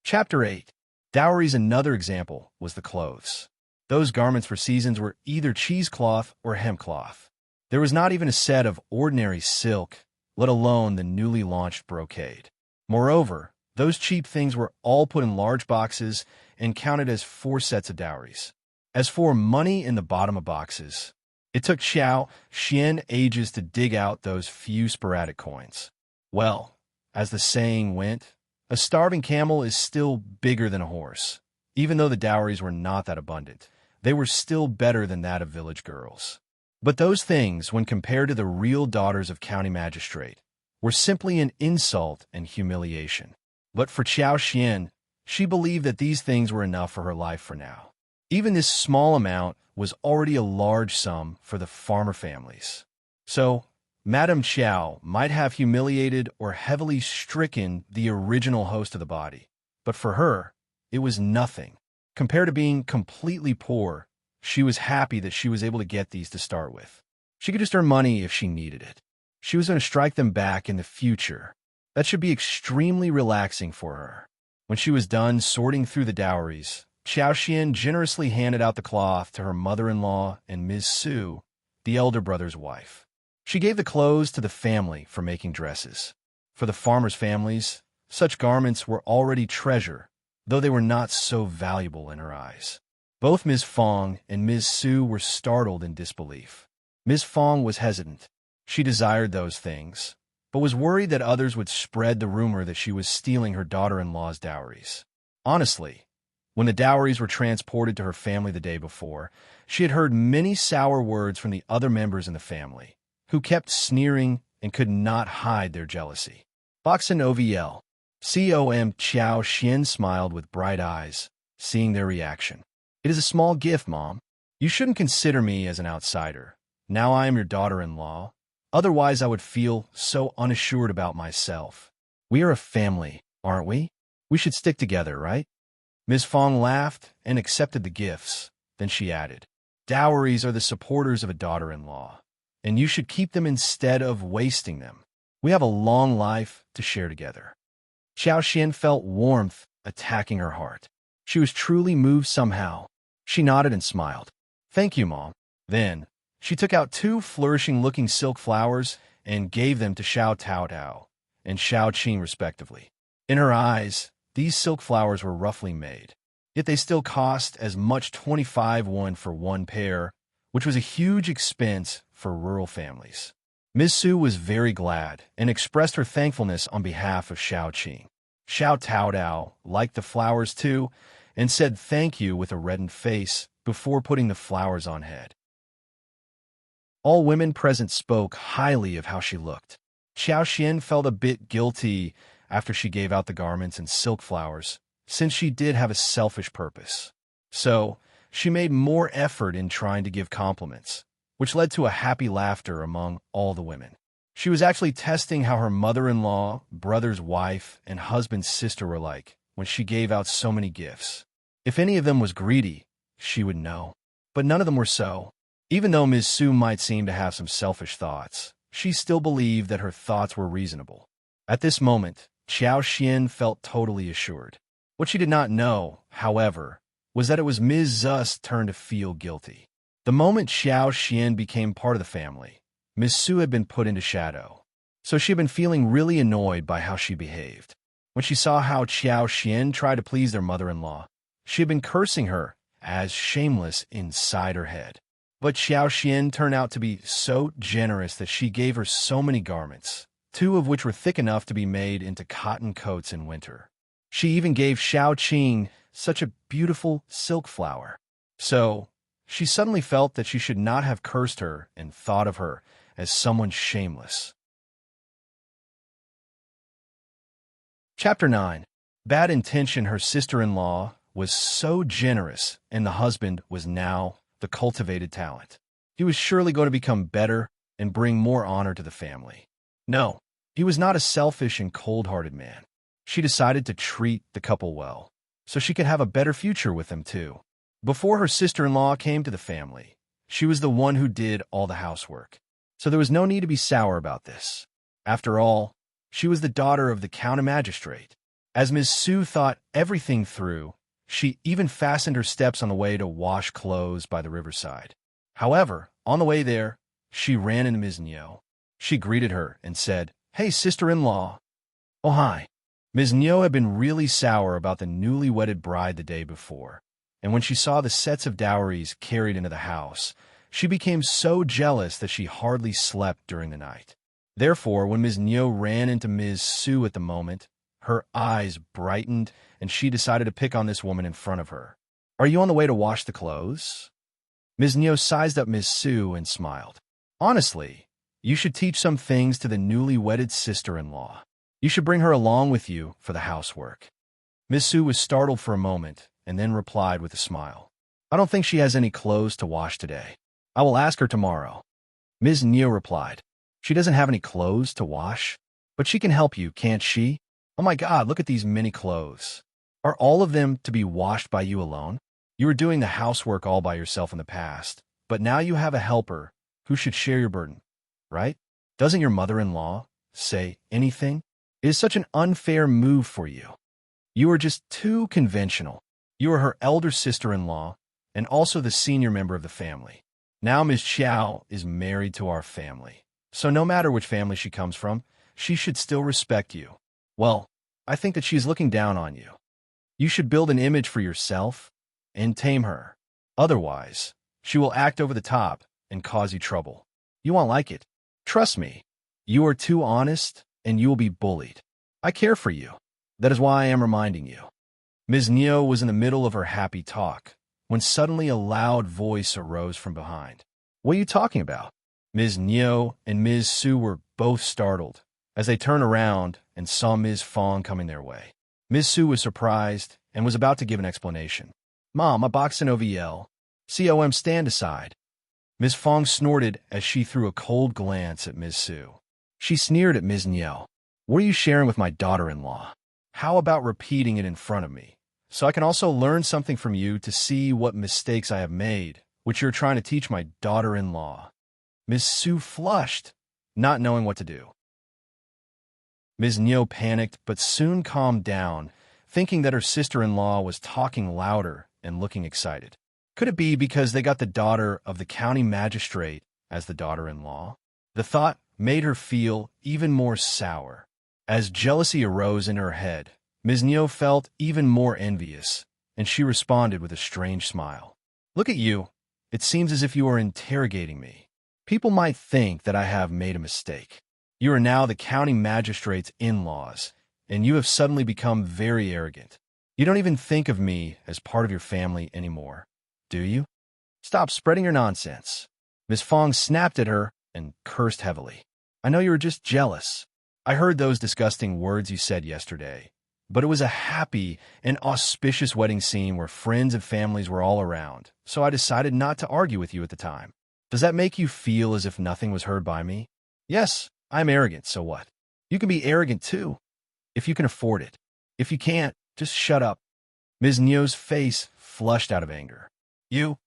Chapter 8. Dowries. Another example was the clothes. Those garments for seasons were either cheesecloth or hemcloth. There was not even a set of ordinary silk, let alone the newly launched brocade. Moreover, those cheap things were all put in large boxes and counted as 4 sets of dowries. As for money in the bottom of boxes, it took Xiao Xian ages to dig out those few sporadic coins. Well, as the saying went, a starving camel is still bigger than a horse. Even though the dowries were not that abundant, they were still better than that of village girls. But those things, when compared to the real daughters of county magistrate, were simply an insult and humiliation. But for Xiao Xian, she believed that these things were enough for her life for now. Even this small amount was already a large sum for the farmer families. So, Madame Qiao might have humiliated or heavily stricken the original host of the body, but for her, it was nothing. Compared to being completely poor, she was happy that she was able to get these to start with. She could just earn money if she needed it. She was going to strike them back in the future. That should be extremely relaxing for her. When she was done sorting through the dowries, Xiao Xian generously handed out the cloth to her mother-in-law and Ms. Su, the elder brother's wife. She gave the clothes to the family for making dresses. For the farmers' families, such garments were already treasure, though they were not so valuable in her eyes. Both Ms. Fang and Ms. Su were startled in disbelief. Ms. Fang was hesitant. She desired those things, but was worried that others would spread the rumor that she was stealing her daughter-in-law's dowries. Honestly, when the dowries were transported to her family the day before, she had heard many sour words from the other members in the family, who kept sneering and could not hide their jealousy. Boxin OVL. COM Qiao Xian smiled with bright eyes, seeing their reaction. It is a small gift, Mom. You shouldn't consider me as an outsider. Now I am your daughter-in-law. Otherwise, I would feel so unassured about myself. We are a family, aren't we? We should stick together, right? Ms. Fang laughed and accepted the gifts. Then she added, dowries are the supporters of a daughter-in-law, and you should keep them instead of wasting them. We have a long life to share together. Xiao Xian felt warmth attacking her heart. She was truly moved somehow. She nodded and smiled. Thank you, Mom. Then, she took out 2 flourishing-looking silk flowers and gave them to Shao Tao and Shao Qing respectively. In her eyes, these silk flowers were roughly made, yet they still cost as much 25 won for one pair, which was a huge expense for rural families. Ms. Su was very glad and expressed her thankfulness on behalf of Shao Qing. Shao Tao liked the flowers too and said thank you with a reddened face before putting the flowers on head. All women present spoke highly of how she looked. Xiao Xian felt a bit guilty after she gave out the garments and silk flowers, since she did have a selfish purpose. So, she made more effort in trying to give compliments, which led to a happy laughter among all the women. She was actually testing how her mother-in-law, brother's wife, and husband's sister were like when she gave out so many gifts. If any of them was greedy, she would know. But none of them were so. Even though Ms. Su might seem to have some selfish thoughts, she still believed that her thoughts were reasonable. At this moment, Xiao Xian felt totally assured. What she did not know, however, was that it was Ms. Zu's turn to feel guilty. The moment Xiao Xian became part of the family, Ms. Su had been put into shadow, so she had been feeling really annoyed by how she behaved. When she saw how Xiao Xian tried to please their mother-in-law, she had been cursing her as shameless inside her head. But Xiao Xian turned out to be so generous that she gave her so many garments, 2 of which were thick enough to be made into cotton coats in winter. She even gave Shao Qing such a beautiful silk flower. So, she suddenly felt that she should not have cursed her and thought of her as someone shameless. Chapter 9. Bad Intention. Her sister-in-law was so generous, and the husband was now the cultivated talent. He was surely going to become better and bring more honor to the family. No, he was not a selfish and cold-hearted man. She decided to treat the couple well, so she could have a better future with them too. Before her sister-in-law came to the family, she was the one who did all the housework, so there was no need to be sour about this. After all, she was the daughter of the counter-magistrate. As Ms. Su thought everything through, she even fastened her steps on the way to wash clothes by the riverside. However, on the way there, she ran into Ms. Niu. She greeted her and said, "Hey, sister-in-law." "Oh, hi." Ms. Niu had been really sour about the newly wedded bride the day before, and when she saw the sets of dowries carried into the house, she became so jealous that she hardly slept during the night. Therefore, when Ms. Niu ran into Ms. Su at the moment, her eyes brightened, and she decided to pick on this woman in front of her. "Are you on the way to wash the clothes?" Ms. Niu sized up Ms. Su and smiled. "Honestly, you should teach some things to the newly wedded sister-in-law. You should bring her along with you for the housework." Ms. Su was startled for a moment, and then replied with a smile, "I don't think she has any clothes to wash today. I will ask her tomorrow." Ms. Niu replied, "She doesn't have any clothes to wash, but she can help you, can't she? Oh my God, look at these many clothes. Are all of them to be washed by you alone? You were doing the housework all by yourself in the past, but now you have a helper who should share your burden, right? Doesn't your mother-in-law say anything? It is such an unfair move for you. You are just too conventional. You are her elder sister-in-law and also the senior member of the family. Now Ms. Qiao is married to our family, so no matter which family she comes from, she should still respect you. Well, I think that she is looking down on you. You should build an image for yourself and tame her. Otherwise, she will act over the top and cause you trouble. You won't like it. Trust me, you are too honest, and you will be bullied. I care for you. That is why I am reminding you. Ms. Neo was in the middle of her happy talk, when suddenly a loud voice arose from behind. What are you talking about? Ms. Neo and Ms. Su were both startled as they turned around and saw Ms. Fang coming their way. Ms. Su was surprised and was about to give an explanation. Mom, a box in OVL. COM, stand aside. Ms. Fang snorted as she threw a cold glance at Ms. Su. She sneered at Ms. Neo. What are you sharing with my daughter-in-law? How about repeating it in front of me, so I can also learn something from you to see what mistakes I have made, which you're trying to teach my daughter-in-law. Ms. Su flushed, not knowing what to do. Ms. Neo panicked but soon calmed down, thinking that her sister-in-law was talking louder and looking excited. Could it be because they got the daughter of the county magistrate as the daughter-in-law? The thought made her feel even more sour. As jealousy arose in her head, Ms. Neo felt even more envious, and she responded with a strange smile. Look at you. It seems as if you are interrogating me. People might think that I have made a mistake. You are now the county magistrate's in-laws, and you have suddenly become very arrogant. You don't even think of me as part of your family anymore, do you? Stop spreading your nonsense. Ms. Fang snapped at her and cursed heavily. I know you were just jealous. I heard those disgusting words you said yesterday, but it was a happy and auspicious wedding scene where friends and families were all around, so I decided not to argue with you at the time. Does that make you feel as if nothing was heard by me? Yes, I'm arrogant, so what? You can be arrogant too, if you can afford it. If you can't, just shut up. Ms. Neo's face flushed out of anger. You?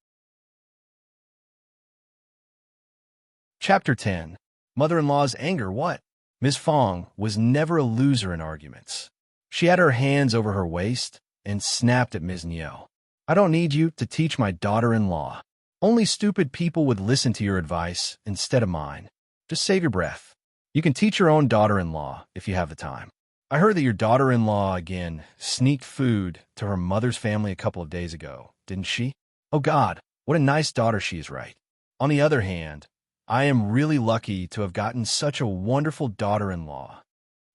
Chapter 10. Mother-in-law's anger, what? Ms. Fang was never a loser in arguments. She had her hands over her waist and snapped at Ms. Neo. I don't need you to teach my daughter-in-law. Only stupid people would listen to your advice instead of mine. Just save your breath. You can teach your own daughter-in-law if you have the time. I heard that your daughter-in-law again sneaked food to her mother's family a couple of days ago, didn't she? Oh God, what a nice daughter she is, right? On the other hand, I am really lucky to have gotten such a wonderful daughter-in-law.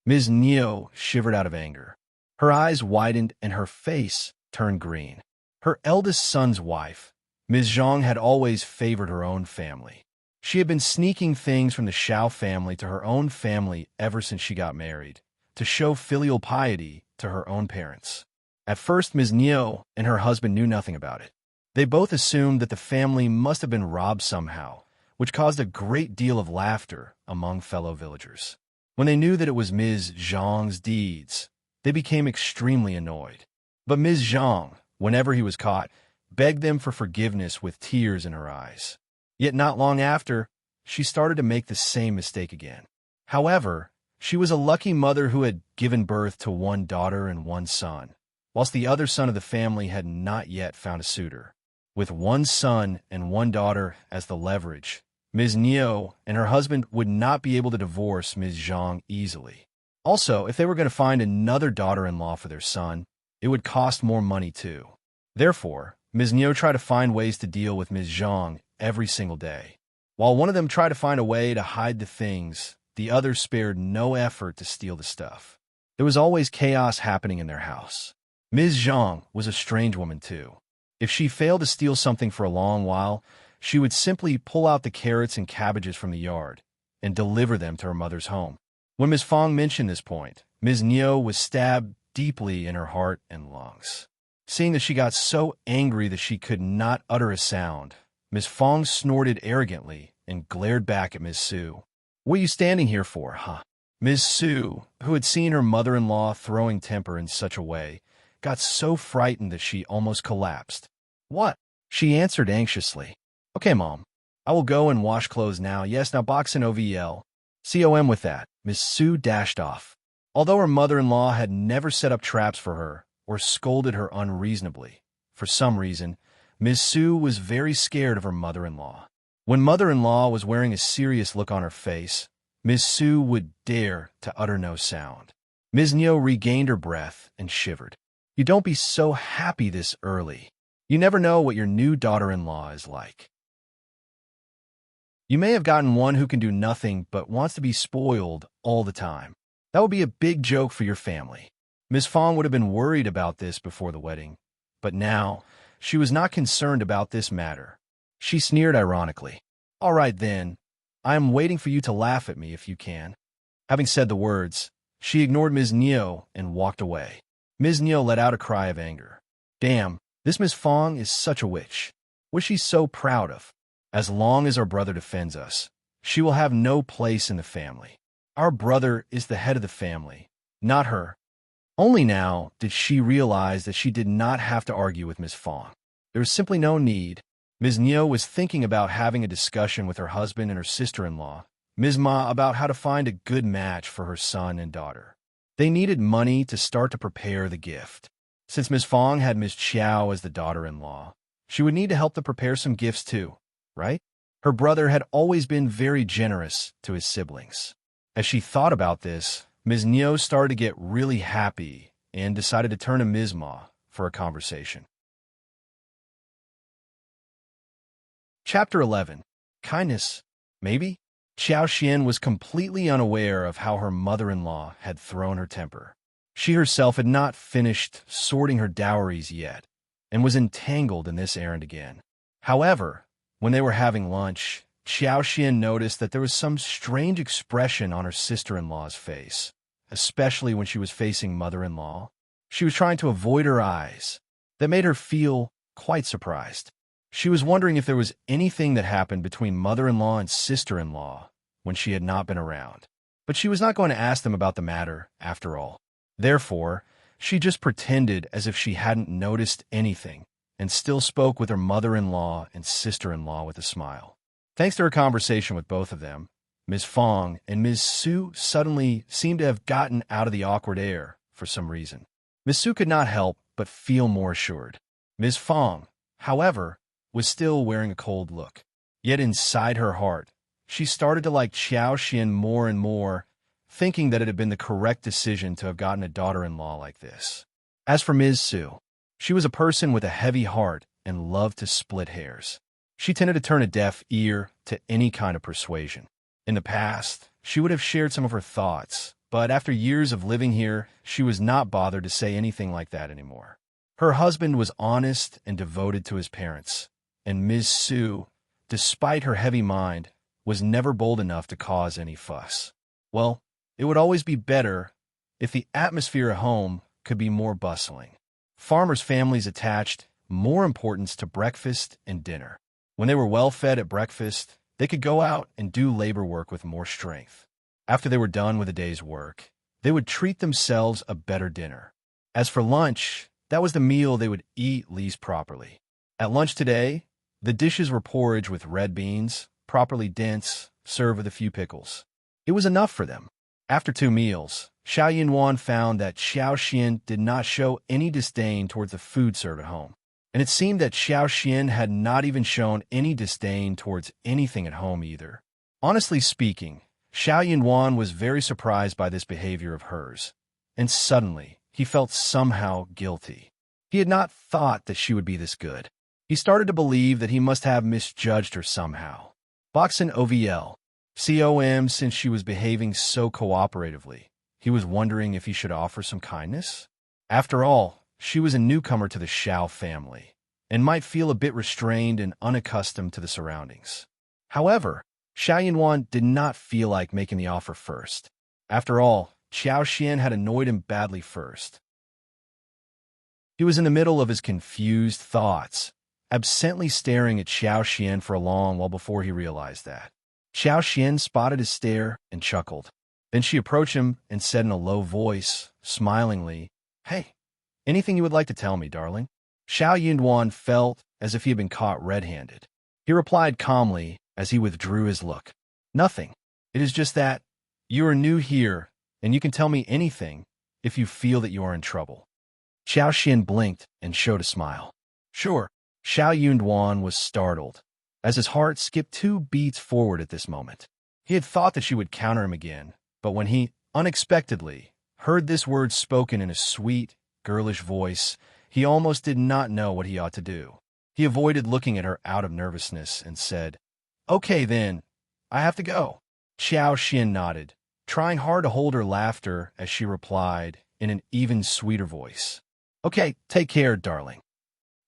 Ms. Neo shivered out of anger. Her eyes widened and her face turned green. Her eldest son's wife, Ms. Zhang, had always favored her own family. She had been sneaking things from the Shao family to her own family ever since she got married, to show filial piety to her own parents. At first, Ms. Neo and her husband knew nothing about it. They both assumed that the family must have been robbed somehow, which caused a great deal of laughter among fellow villagers. When they knew that it was Ms. Zhang's deeds, they became extremely annoyed. But Ms. Zhang, whenever he was caught, begged them for forgiveness with tears in her eyes. Yet not long after, she started to make the same mistake again. However, she was a lucky mother who had given birth to one daughter and one son, whilst the other son of the family had not yet found a suitor. With one son and one daughter as the leverage, Ms. Neo and her husband would not be able to divorce Ms. Zhang easily. Also, if they were going to find another daughter-in-law for their son, it would cost more money too. Therefore, Ms. Neo tried to find ways to deal with Ms. Zhang every single day. While one of them tried to find a way to hide the things, the other spared no effort to steal the stuff. There was always chaos happening in their house. Ms. Zhang was a strange woman too. If she failed to steal something for a long while, she would simply pull out the carrots and cabbages from the yard and deliver them to her mother's home. When Ms. Fang mentioned this point, Ms. Neo was stabbed deeply in her heart and lungs. Seeing that she got so angry that she could not utter a sound, Ms. Fang snorted arrogantly and glared back at Ms. Su. What are you standing here for, huh? Ms. Su, who had seen her mother-in-law throwing temper in such a way, got so frightened that she almost collapsed. What? She answered anxiously. Okay, Mom. I will go and wash clothes now. Yes, now box in OVL. COM with that. Ms. Su dashed off. Although her mother-in-law had never set up traps for her or scolded her unreasonably, for some reason, Ms. Su was very scared of her mother-in-law. When mother-in-law was wearing a serious look on her face, Ms. Su would dare to utter no sound. Ms. Neo regained her breath and shivered. You don't be so happy this early. You never know what your new daughter-in-law is like. You may have gotten one who can do nothing but wants to be spoiled all the time. That would be a big joke for your family. Ms. Fang would have been worried about this before the wedding, but now she was not concerned about this matter. She sneered ironically. All right then, I am waiting for you to laugh at me if you can. Having said the words, she ignored Ms. Neo and walked away. Ms. Neo let out a cry of anger. Damn, this Ms. Fang is such a witch. What she's so proud of. As long as our brother defends us, she will have no place in the family. Our brother is the head of the family, not her. Only now did she realize that she did not have to argue with Ms. Fang. There was simply no need. Ms. Neo was thinking about having a discussion with her husband and her sister-in-law, Ms. Ma, about how to find a good match for her son and daughter. They needed money to start to prepare the gift. Since Ms. Fang had Ms. Qiao as the daughter-in-law, she would need to help to prepare some gifts too, right? Her brother had always been very generous to his siblings. As she thought about this, Ms. Neo started to get really happy and decided to turn to Ms. Ma for a conversation. Chapter 11. Kindness. Maybe? Qiao Xian was completely unaware of how her mother-in-law had thrown her temper. She herself had not finished sorting her dowries yet, and was entangled in this errand again. However, when they were having lunch, Qiao Xian noticed that there was some strange expression on her sister-in-law's face, especially when she was facing mother-in-law. She was trying to avoid her eyes. That made her feel quite surprised. She was wondering if there was anything that happened between mother-in-law and sister-in-law when she had not been around. But she was not going to ask them about the matter, after all. Therefore, she just pretended as if she hadn't noticed anything, and still spoke with her mother-in-law and sister-in-law with a smile. Thanks to her conversation with both of them, Ms. Fang and Ms. Su suddenly seemed to have gotten out of the awkward air for some reason. Ms. Su could not help but feel more assured. Ms. Fang, however, was still wearing a cold look. Yet inside her heart, she started to like Qiao Xian more and more, thinking that it had been the correct decision to have gotten a daughter-in-law like this. As for Ms. Su, she was a person with a heavy heart and loved to split hairs. She tended to turn a deaf ear to any kind of persuasion. In the past, she would have shared some of her thoughts, but after years of living here, she was not bothered to say anything like that anymore. Her husband was honest and devoted to his parents, and Ms. Su, despite her heavy mind, was never bold enough to cause any fuss. Well, it would always be better if the atmosphere at home could be more bustling. Farmers' families attached more importance to breakfast and dinner. When they were well fed at breakfast, they could go out and do labor work with more strength. After they were done with a day's work, they would treat themselves a better dinner. As for lunch, that was the meal they would eat least properly. At lunch today, the dishes were porridge with red beans, properly dense, served with a few pickles. It was enough for them. After 2 meals, Yunduan found that Qiao Xian did not show any disdain towards the food served at home. And it seemed that Qiao Xian had not even shown any disdain towards anything at home either. Honestly speaking, Yunduan was very surprised by this behavior of hers, and suddenly he felt somehow guilty. He had not thought that she would be this good. He started to believe that he must have misjudged her somehow. Boxin OVL. COM, since she was behaving so cooperatively, he was wondering if he should offer some kindness. After all, she was a newcomer to the Shao family, and might feel a bit restrained and unaccustomed to the surroundings. However, Yunduan did not feel like making the offer first. After all, Qiao Xian had annoyed him badly first. He was in the middle of his confused thoughts, absently staring at Qiao Xian for a long while before he realized that. Qiao Xian spotted his stare and chuckled. Then she approached him and said in a low voice, smilingly, "Hey, anything you would like to tell me, darling?" Yunduan felt as if he had been caught red-handed. He replied calmly as he withdrew his look. "Nothing. It is just that you are new here, and you can tell me anything if you feel that you are in trouble." Qiao Xian blinked and showed a smile. "Sure." Yunduan was startled, as his heart skipped 2 beats forward at this moment. He had thought that she would counter him again, but when he, unexpectedly, heard this word spoken in a sweet, girlish voice, he almost did not know what he ought to do. He avoided looking at her out of nervousness and said, "Okay then, I have to go. Qiao Xian nodded, trying hard to hold her laughter as she replied in an even sweeter voice. Okay, take care, darling.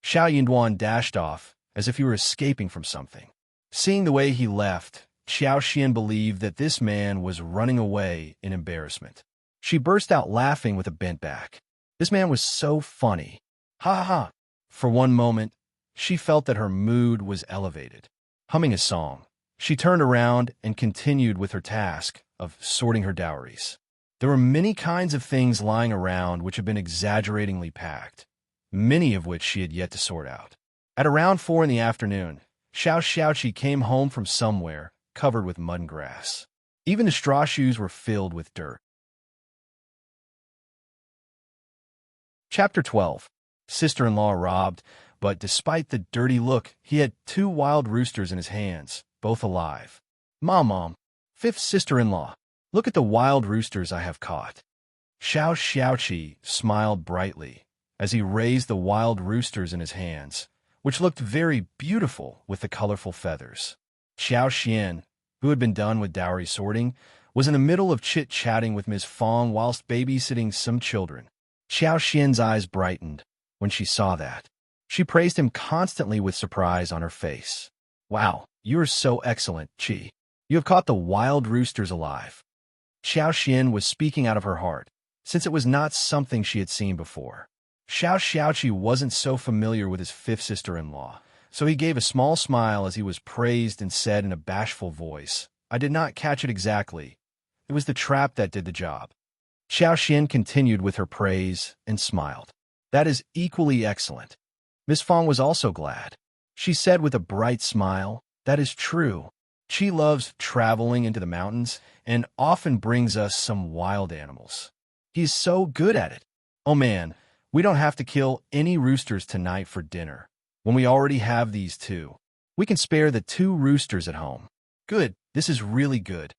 Shao Yunduan dashed off as if he were escaping from something. Seeing the way he left, Qiao Xian believed that this man was running away in embarrassment. She burst out laughing with a bent back. This man was so funny. Ha ha ha. For one moment, she felt that her mood was elevated. Humming a song, she turned around and continued with her task of sorting her dowries. There were many kinds of things lying around which had been exaggeratingly packed, many of which she had yet to sort out. At around 4 in the afternoon, Shao Xiaoqi came home from somewhere covered with mud and grass. Even the straw shoes were filled with dirt. Chapter 12. Sister-in-law robbed, but despite the dirty look, he had 2 wild roosters in his hands, both alive. Mom, 5th sister-in-law, look at the wild roosters I have caught. Shao Xiaoqi smiled brightly as he raised the wild roosters in his hands, which looked very beautiful with the colorful feathers. Xiao Xian, who had been done with dowry sorting, was in the middle of chit-chatting with Ms. Fang whilst babysitting some children. Xiao Xian's eyes brightened when she saw that. She praised him constantly with surprise on her face. Wow, you are so excellent, Qi. You have caught the wild roosters alive. Xiao Xian was speaking out of her heart, since it was not something she had seen before. Shao Xiaoqi wasn't so familiar with his 5th sister-in-law, so he gave a small smile as he was praised and said in a bashful voice, I did not catch it exactly. It was the trap that did the job. Xiao Xian continued with her praise and smiled. That is equally excellent. Miss Fang was also glad. She said with a bright smile, that is true. She loves traveling into the mountains and often brings us some wild animals. He's so good at it. Oh man, we don't have to kill any roosters tonight for dinner, when we already have these 2. We can spare the 2 roosters at home. Good, this is really good.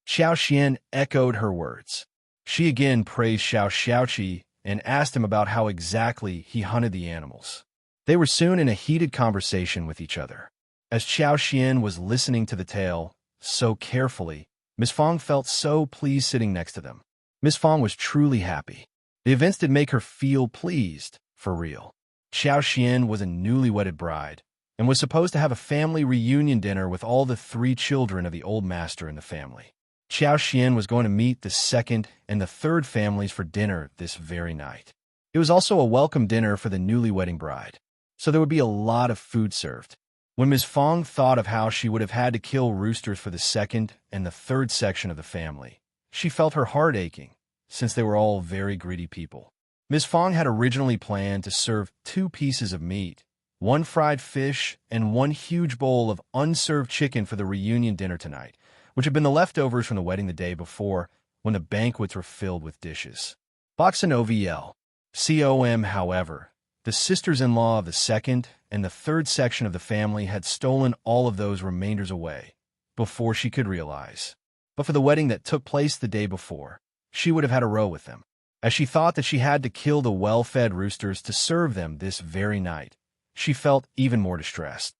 Xiao Xian echoed her words. She again praised Shao Xiaoqi and asked him about how exactly he hunted the animals. They were soon in a heated conversation with each other. As Xiao Xian was listening to the tale so carefully, Miss Fang felt so pleased sitting next to them. Miss Fang was truly happy. The events did make her feel pleased, for real. Xiao Xian was a newly wedded bride and was supposed to have a family reunion dinner with all the 3 children of the old master in the family. Xiao Xian was going to meet the 2nd and the 3rd families for dinner this very night. It was also a welcome dinner for the newly wedding bride, so there would be a lot of food served. When Ms. Fang thought of how she would have had to kill roosters for the 2nd and the 3rd section of the family, she felt her heart aching, since they were all very greedy people. Ms. Fang had originally planned to serve 2 pieces of meat, 1 fried fish, and 1 huge bowl of unserved chicken for the reunion dinner tonight, which had been the leftovers from the wedding the day before, when the banquets were filled with dishes. Boxin OVL. COM, however, the sisters-in-law of the 2nd and the 3rd section of the family had stolen all of those remainders away before she could realize. But for the wedding that took place the day before, she would have had a row with them. As she thought that she had to kill the well-fed roosters to serve them this very night, she felt even more distressed.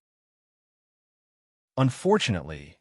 Unfortunately,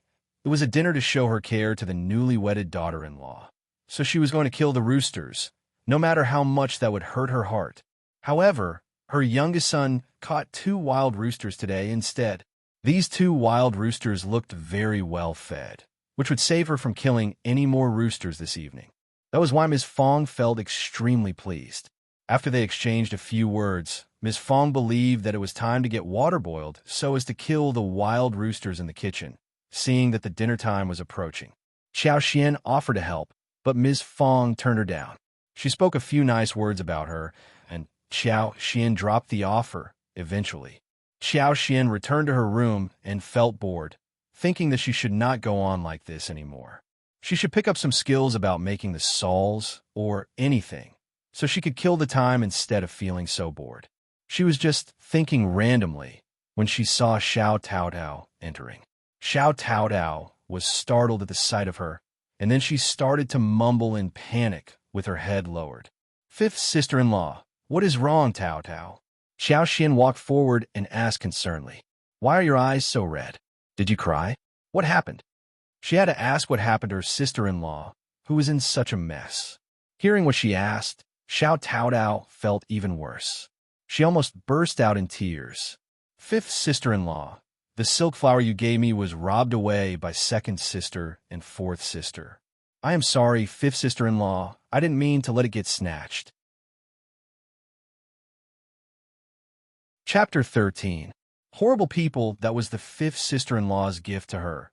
it was a dinner to show her care to the newly wedded daughter-in-law, so she was going to kill the roosters, no matter how much that would hurt her heart. However, her youngest son caught 2 wild roosters today instead. These 2 wild roosters looked very well fed, which would save her from killing any more roosters this evening. That was why Ms. Fang felt extremely pleased. After they exchanged a few words, Ms. Fang believed that it was time to get water boiled so as to kill the wild roosters in the kitchen, seeing that the dinner time was approaching. Xiao Xian offered to help, but Ms. Fang turned her down. She spoke a few nice words about her, and Xiao Xian dropped the offer eventually. Xiao Xian returned to her room and felt bored, thinking that she should not go on like this anymore. She should pick up some skills about making the sauls or anything, so she could kill the time instead of feeling so bored. She was just thinking randomly when she saw Shao Taotao entering. Shao Taotao was startled at the sight of her, and then she started to mumble in panic with her head lowered. 5th sister-in-law, what is wrong, Taotao? Xiao Xian walked forward and asked concernedly, why are your eyes so red? Did you cry? What happened? She had to ask what happened to her sister-in-law, who was in such a mess. Hearing what she asked, Xiao Taodao felt even worse. She almost burst out in tears. Fifth sister-in-law, the silk flower you gave me was robbed away by second sister and fourth sister. I am sorry, fifth sister-in-law. I didn't mean to let it get snatched. Chapter 13. Horrible people. That was the fifth sister-in-law's gift to her,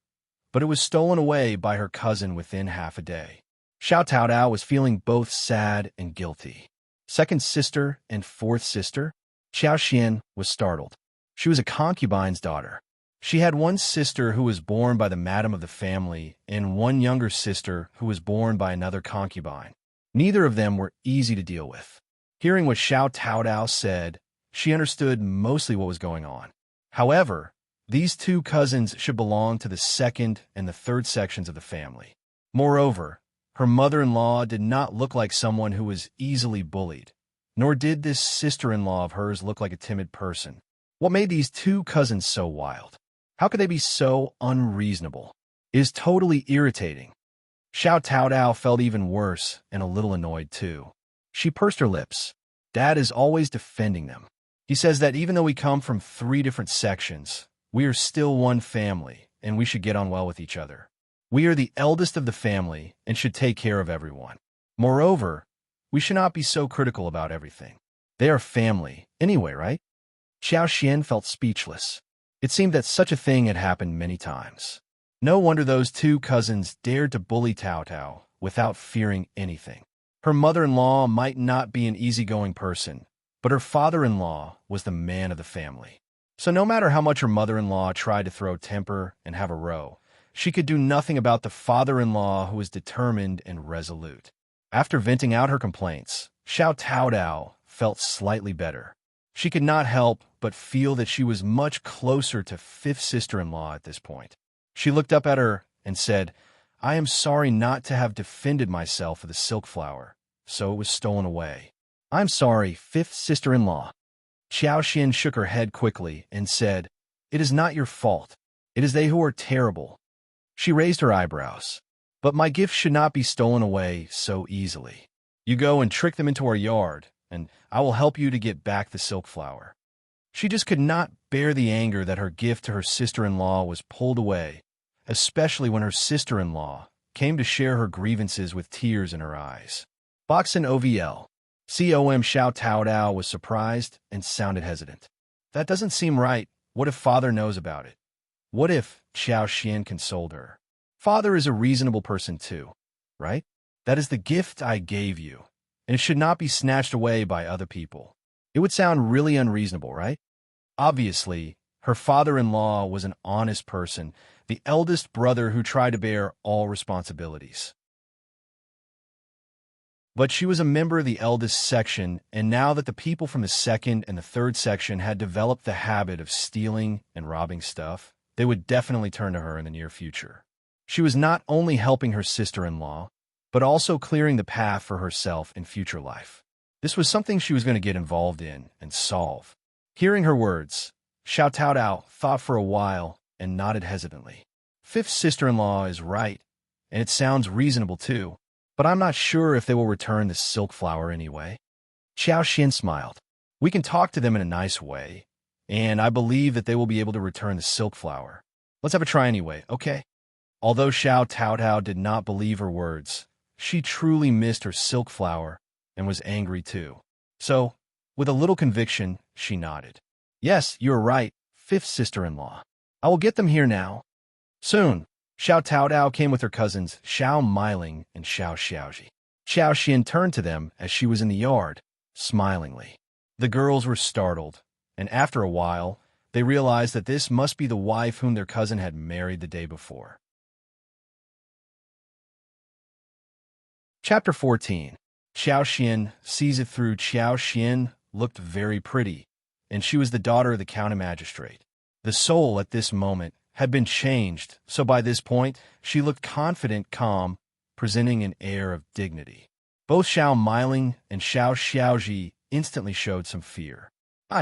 but it was stolen away by her cousin within half a day. Xiao Taodao was feeling both sad and guilty. Second sister and fourth sister? Qiao Xian was startled. She was a concubine's daughter. She had one sister who was born by the madam of the family and one younger sister who was born by another concubine. Neither of them were easy to deal with. Hearing what Xiao Taodao said, she understood mostly what was going on. However, these two cousins should belong to the second and the third sections of the family. Moreover, her mother-in-law did not look like someone who was easily bullied, nor did this sister-in-law of hers look like a timid person. What made these two cousins so wild? How could they be so unreasonable? It is totally irritating. Xiao Taodao felt even worse and a little annoyed too. She pursed her lips. Dad is always defending them. He says that even though we come from 3 different sections, we are still one family and we should get on well with each other. We are the eldest of the family and should take care of everyone. Moreover, we should not be so critical about everything. They are family anyway, right? Qiao Xian felt speechless. It seemed that such a thing had happened many times. No wonder those two cousins dared to bully Tao Tao without fearing anything. Her mother-in-law might not be an easygoing person, but her father-in-law was the man of the family. So no matter how much her mother-in-law tried to throw temper and have a row, she could do nothing about the father-in-law who was determined and resolute. After venting out her complaints, Xiao Taodao felt slightly better. She could not help but feel that she was much closer to fifth sister-in-law at this point. She looked up at her and said, I am sorry not to have defended myself for the silk flower, so it was stolen away. I'm sorry, fifth sister-in-law. Qiao Xian shook her head quickly and said, It is not your fault. It is they who are terrible. She raised her eyebrows. But my gift should not be stolen away so easily. You go and trick them into our yard, and I will help you to get back the silk flower. She just could not bear the anger that her gift to her sister-in-law was pulled away, especially when her sister-in-law came to share her grievances with tears in her eyes. Boxin OVL. COM Xiao Taodao was surprised and sounded hesitant. That doesn't seem right. What if Father knows about it? What if Qiao Xian consoled her? Father is a reasonable person too, right? That is the gift I gave you, and it should not be snatched away by other people. It would sound really unreasonable, right? Obviously, her father-in-law was an honest person, the eldest brother who tried to bear all responsibilities. But she was a member of the eldest section, and now that the people from the second and the third section had developed the habit of stealing and robbing stuff, they would definitely turn to her in the near future. She was not only helping her sister-in-law, but also clearing the path for herself in future life. This was something she was going to get involved in and solve. Hearing her words, Xiao Taodao thought for a while and nodded hesitantly. Fifth sister-in-law is right, and it sounds reasonable too, but I'm not sure if they will return the silk flower anyway. Qiao Xian smiled. We can talk to them in a nice way, and I believe that they will be able to return the silk flower. Let's have a try anyway, okay? Although Xiao Taodao did not believe her words, she truly missed her silk flower and was angry too. So, with a little conviction, she nodded. Yes, you're right, fifth sister-in-law. I will get them here now. Soon, Xiao Taodao came with her cousins Shao Miling and Shao Xiaoji. Qiao Xian turned to them as she was in the yard, smilingly. The girls were startled, and after a while, they realized that this must be the wife whom their cousin had married the day before. Chapter 14. Qiao Xian sees it through. Qiao Xian looked very pretty, and she was the daughter of the county magistrate. The soul at this moment had been changed, so by this point, she looked confident, calm, presenting an air of dignity. Both Shao Miling and Shao Xiaoji instantly showed some fear.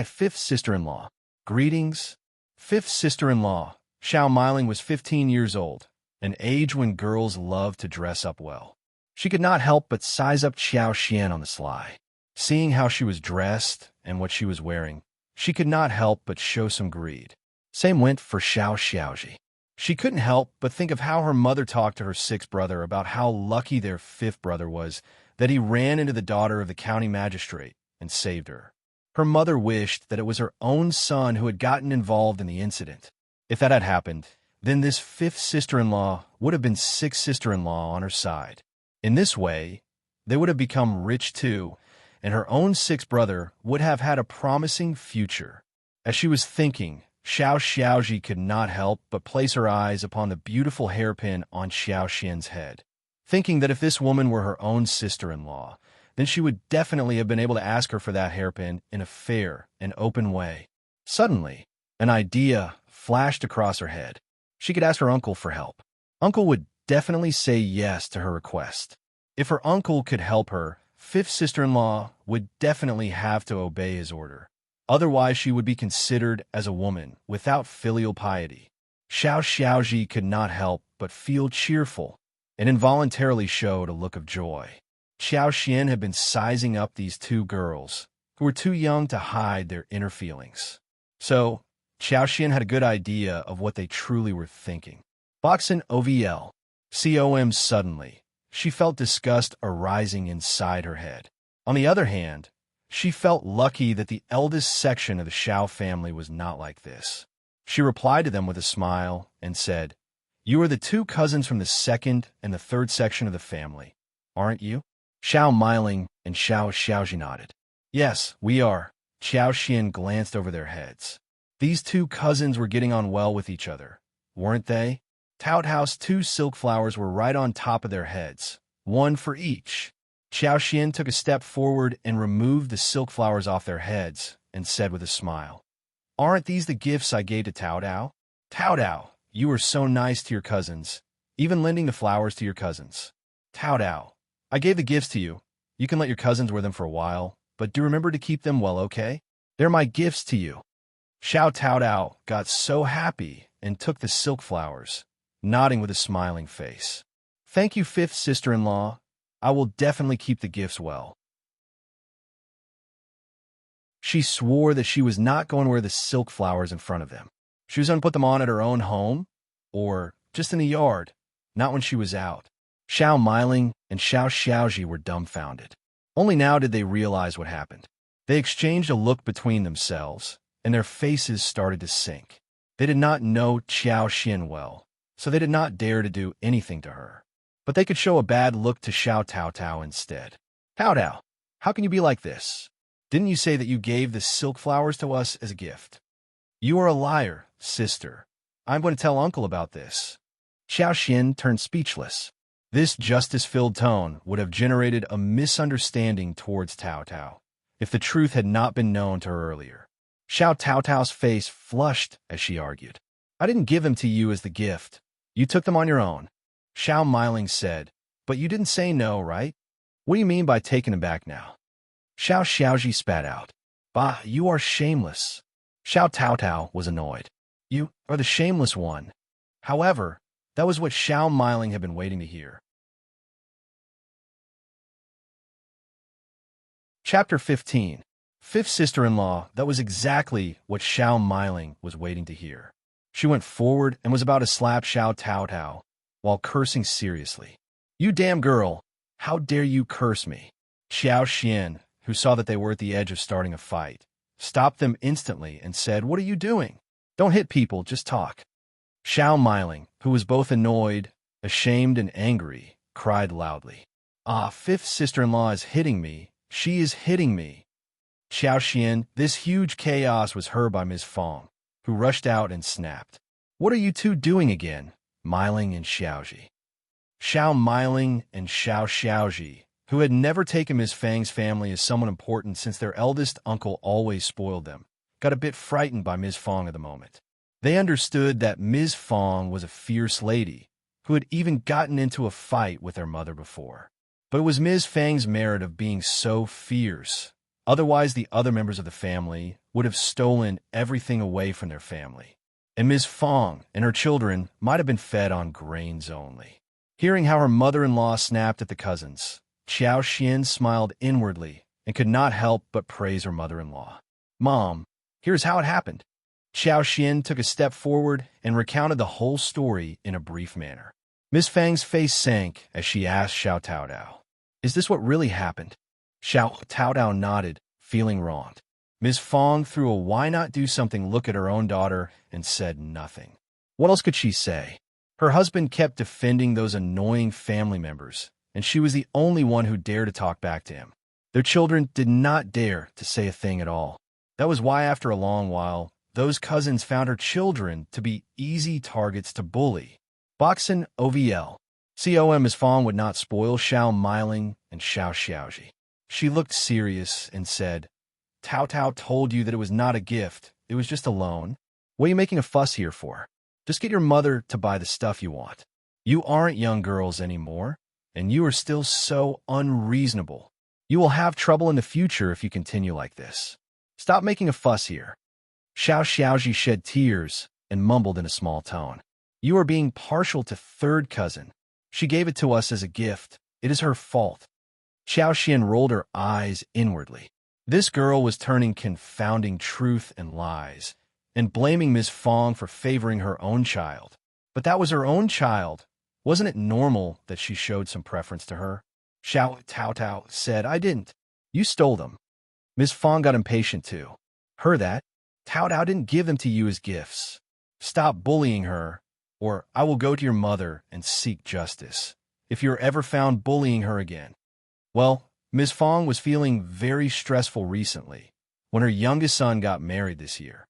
Fifth sister-in-law. Greetings. Fifth sister-in-law. Shao Miling was 15 years old, an age when girls love to dress up well. She could not help but size up Qiao Xian on the sly. Seeing how she was dressed and what she was wearing, she could not help but show some greed. Same went for Shao Xiaoji. She couldn't help but think of how her mother talked to her sixth brother about how lucky their fifth brother was that he ran into the daughter of the county magistrate and saved her. Her mother wished that it was her own son who had gotten involved in the incident. If that had happened, then this fifth sister-in-law would have been sixth sister-in-law on her side. In this way, they would have become rich too, and her own sixth brother would have had a promising future. As she was thinking, Shao Xiaoji could not help but place her eyes upon the beautiful hairpin on Qiao Xian's head, thinking that if this woman were her own sister-in-law, then she would definitely have been able to ask her for that hairpin in a fair and open way. Suddenly, an idea flashed across her head. She could ask her uncle for help. Uncle would definitely say yes to her request. If her uncle could help her, fifth sister-in-law would definitely have to obey his order. Otherwise, she would be considered as a woman without filial piety. Shao Xiaoji could not help but feel cheerful and involuntarily showed a look of joy. Qiao Xian had been sizing up these two girls, who were too young to hide their inner feelings. So, Qiao Xian had a good idea of what they truly were thinking. Boxin OVL. COM suddenly, she felt disgust arising inside her head. On the other hand, she felt lucky that the eldest section of the Shao family was not like this. She replied to them with a smile and said, "You are the two cousins from the second and the third section of the family, aren't you?" Shao Miling and Shao Xiaoji nodded. "Yes, we are." Qiao Xian glanced over their heads. These two cousins were getting on well with each other, weren't they? Tout House, two silk flowers were right on top of their heads, one for each. Qiao Xian took a step forward and removed the silk flowers off their heads and said with a smile, "Aren't these the gifts I gave to Tao Tao? Tao Tao, you were so nice to your cousins, even lending the flowers to your cousins. Tao Tao, I gave the gifts to you. You can let your cousins wear them for a while, but do remember to keep them well, okay? They're my gifts to you." Shao Tao Tao got so happy and took the silk flowers, nodding with a smiling face. "Thank you, fifth sister-in-law. I will definitely keep the gifts well." She swore that she was not going to wear the silk flowers in front of them. She was going to put them on at her own home, or just in the yard, not when she was out. Shao Miling and Shao Xiaoji were dumbfounded. Only now did they realize what happened. They exchanged a look between themselves, and their faces started to sink. They did not know Qiao Xian well, so they did not dare to do anything to her. But they could show a bad look to Shao Tao Tao instead. "Tao Tao, how can you be like this? Didn't you say that you gave the silk flowers to us as a gift?" "You are a liar, sister. I'm going to tell uncle about this." Qiao Xian turned speechless. This justice-filled tone would have generated a misunderstanding towards Tao Tao if the truth had not been known to her earlier. Shao Tao Tao's face flushed as she argued. "I didn't give them to you as the gift. You took them on your own." Shao Miling said, "But you didn't say no, right? What do you mean by taking them back now?" Shao Xiaoji spat out. "Bah, you are shameless." Shao Tao Tao was annoyed. "You are the shameless one." However, that was what Shao Miling had been waiting to hear. Chapter 15. Fifth sister-in-law. That was exactly what Shao Miling was waiting to hear. She went forward and was about to slap Shao Tao Tao, while cursing seriously. "You damn girl! How dare you curse me?" Qiao Xian, who saw that they were at the edge of starting a fight, stopped them instantly and said, "What are you doing? Don't hit people, just talk." Shao Miling, who was both annoyed, ashamed, and angry, cried loudly, "Ah, fifth sister-in-law is hitting me. She is hitting me." Qiao Xian, this huge chaos was heard by Ms. Fang, who rushed out and snapped, "What are you two doing again, Miling and Xiaoji?" Shao Miling and Shao Xiaoji, who had never taken Ms. Fang's family as someone important since their eldest uncle always spoiled them, got a bit frightened by Ms. Fang at the moment. They understood that Ms. Fang was a fierce lady who had even gotten into a fight with their mother before. But it was Ms. Fang's merit of being so fierce. Otherwise, the other members of the family would have stolen everything away from their family. and Ms. Fang and her children might have been fed on grains only. Hearing how her mother-in-law snapped at the cousins, Qiao Xian smiled inwardly and could not help but praise her mother-in-law. "Mom, here's how it happened." Qiao Xian took a step forward and recounted the whole story in a brief manner. Ms. Fang's face sank as she asked Xiao Taodao, "Is this what really happened?" Xiao Taodao nodded, feeling wronged. Ms. Fang threw a why not do something look at her own daughter and said nothing. What else could she say? Her husband kept defending those annoying family members, and she was the only one who dared to talk back to him. Their children did not dare to say a thing at all. That was why after a long while, those cousins found her children to be easy targets to bully. Boxin OVL. COM Ms. Fang would not spoil Shao Miling and Shao Xiaoji. She looked serious and said, "Tao Tao told you that it was not a gift, it was just a loan. What are you making a fuss here for? Just get your mother to buy the stuff you want. You aren't young girls anymore, and you are still so unreasonable. You will have trouble in the future if you continue like this. Stop making a fuss here." Shao Xiaoji shed tears and mumbled in a small tone, "You are being partial to third cousin. She gave it to us as a gift. It is her fault." Qiao Xian rolled her eyes inwardly. This girl was turning confounding truth and lies, and blaming Ms. Fang for favoring her own child. But that was her own child. Wasn't it normal that she showed some preference to her? Shao Taotao said, "I didn't. You stole them." Ms. Fang got impatient too. "Her that? Taotao didn't give them to you as gifts. Stop bullying her, or I will go to your mother and seek justice, if you're ever found bullying her again." Well, Ms. Fang was feeling very stressful recently, when her youngest son got married this year.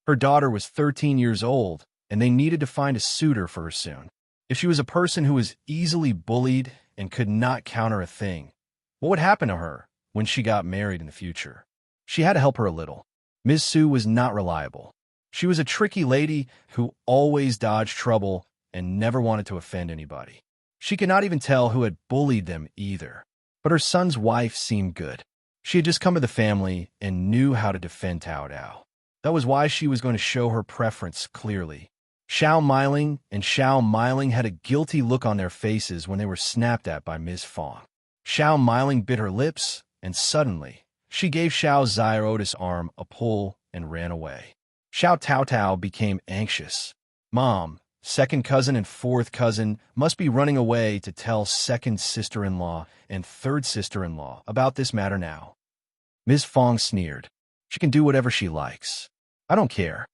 Her daughter was 13 years old, and they needed to find a suitor for her soon. If she was a person who was easily bullied and could not counter a thing, what would happen to her when she got married in the future? She had to help her a little. Ms. Su was not reliable. She was a tricky lady who always dodged trouble and never wanted to offend anybody. She could not even tell who had bullied them either. But her son's wife seemed good. She had just come to the family and knew how to defend Tao Dao. That was why she was going to show her preference clearly. Shao Miling and Shao Miling had a guilty look on their faces when they were snapped at by Ms. Fang. Shao Miling bit her lips, and suddenly, she gave Shao Xiaota's arm a pull and ran away. Shao Taotao became anxious. Mom, second cousin and fourth cousin must be running away to tell second sister-in-law and third sister-in-law about this matter now. Ms. Fang sneered. She can do whatever she likes. I don't care.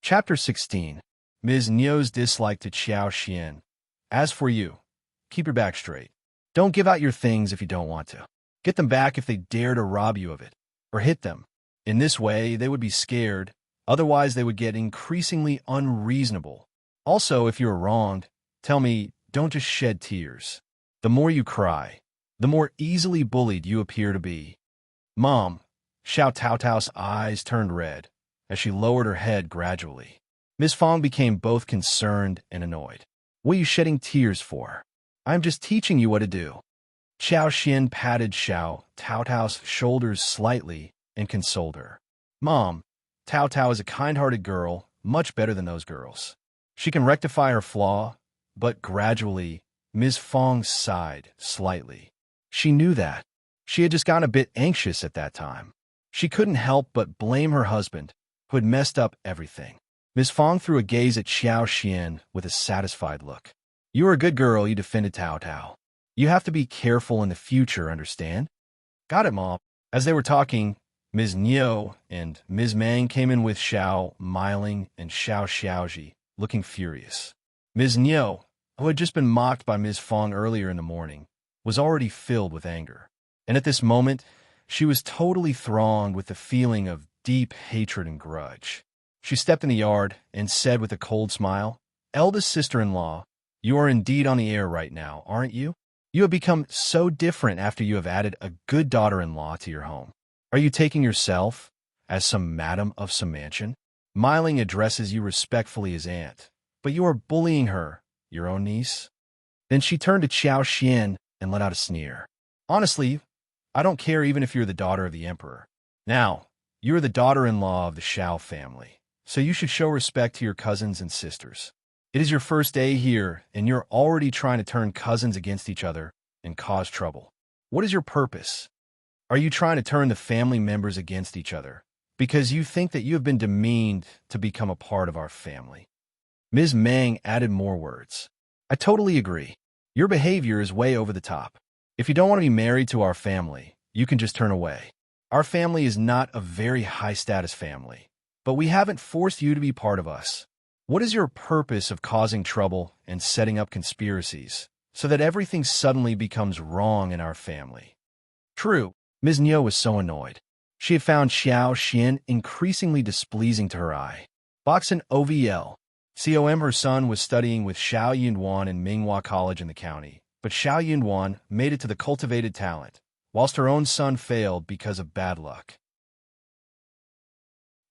Chapter 16. Ms. Niu's dislike to Qiao Xian. As for you, keep your back straight. Don't give out your things if you don't want to. Get them back if they dare to rob you of it, or hit them. In this way, they would be scared. Otherwise, they would get increasingly unreasonable. Also, if you are wronged, tell me, don't just shed tears. The more you cry, the more easily bullied you appear to be. Mom, Xiao Taotao's eyes turned red as she lowered her head gradually. Ms. Fang became both concerned and annoyed. What are you shedding tears for? I'm just teaching you what to do. Qiao Xian patted Xiao Taotao's shoulders slightly and consoled her. Mom, Tao Tao is a kind-hearted girl, much better than those girls. She can rectify her flaw, but gradually, Ms. Fang sighed slightly. She knew that. She had just gotten a bit anxious at that time. She couldn't help but blame her husband, who had messed up everything. Ms. Fang threw a gaze at Qiao Xian with a satisfied look. You are a good girl, you defended Tao Tao. You have to be careful in the future, understand? Got it, Mom. As they were talking, Ms. Niu and Ms. Mang came in with Shao Miling and Shao Xiaoji, looking furious. Ms. Niu, who had just been mocked by Ms. Fang earlier in the morning, was already filled with anger. And at this moment, she was totally thronged with the feeling of deep hatred and grudge. She stepped in the yard and said with a cold smile, Eldest sister-in-law, you are indeed on the air right now, aren't you? You have become so different after you have added a good daughter-in-law to your home. Are you taking yourself as some madam of some mansion? Miling addresses you respectfully as aunt, but you are bullying her, your own niece. Then she turned to Qiao Xian and let out a sneer. Honestly, I don't care even if you're the daughter of the emperor. Now, you're the daughter-in-law of the Shao family, so you should show respect to your cousins and sisters. It is your first day here, and you're already trying to turn cousins against each other and cause trouble. What is your purpose? Are you trying to turn the family members against each other because you think that you have been demeaned to become a part of our family? Ms. Meng added more words. I totally agree. Your behavior is way over the top. If you don't want to be married to our family, you can just turn away. Our family is not a very high-status family, but we haven't forced you to be part of us. What is your purpose of causing trouble and setting up conspiracies so that everything suddenly becomes wrong in our family? True, Ms. Niu was so annoyed. She had found Xiao Xian increasingly displeasing to her eye. Boxing OVL. COM her son was studying with Shao Yunduan in Minghua College in the county, but Shao Yunduan made it to the cultivated talent, whilst her own son failed because of bad luck.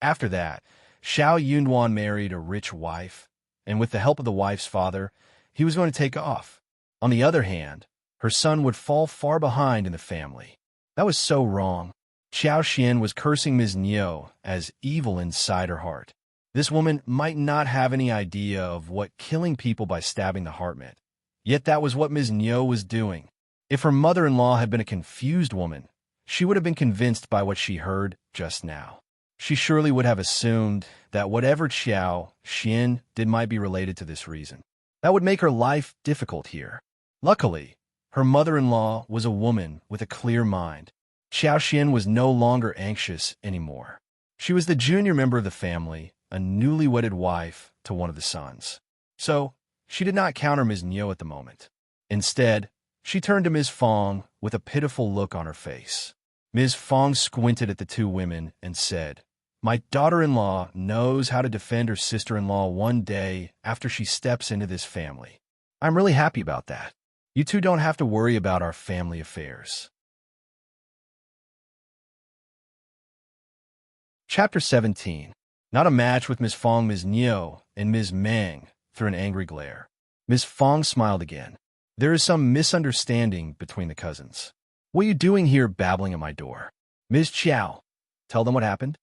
After that, Shao Yunduan married a rich wife, and with the help of the wife's father, he was going to take off. On the other hand, her son would fall far behind in the family. That was so wrong. Qiao Xian was cursing Ms. Niu as evil inside her heart. This woman might not have any idea of what killing people by stabbing the heart meant, yet that was what Ms. Niu was doing. If her mother-in-law had been a confused woman, she would have been convinced by what she heard just now. She surely would have assumed that whatever Qiao Xian did might be related to this reason. That would make her life difficult here. Luckily, her mother-in-law was a woman with a clear mind. Qiao Xian was no longer anxious anymore. She was the junior member of the family, a newly wedded wife to one of the sons. So, she did not counter Ms. Niu at the moment. Instead, she turned to Ms. Fang with a pitiful look on her face. Ms. Fang squinted at the two women and said, "My daughter-in-law knows how to defend her sister-in-law one day after she steps into this family. I'm really happy about that. You two don't have to worry about our family affairs." Chapter 17. Not a match with Ms. Fang. Ms. Niu and Ms. Meng threw an angry glare. Ms. Fang smiled again. There is some misunderstanding between the cousins. What are you doing here babbling at my door? Ms. Qiao, tell them what happened.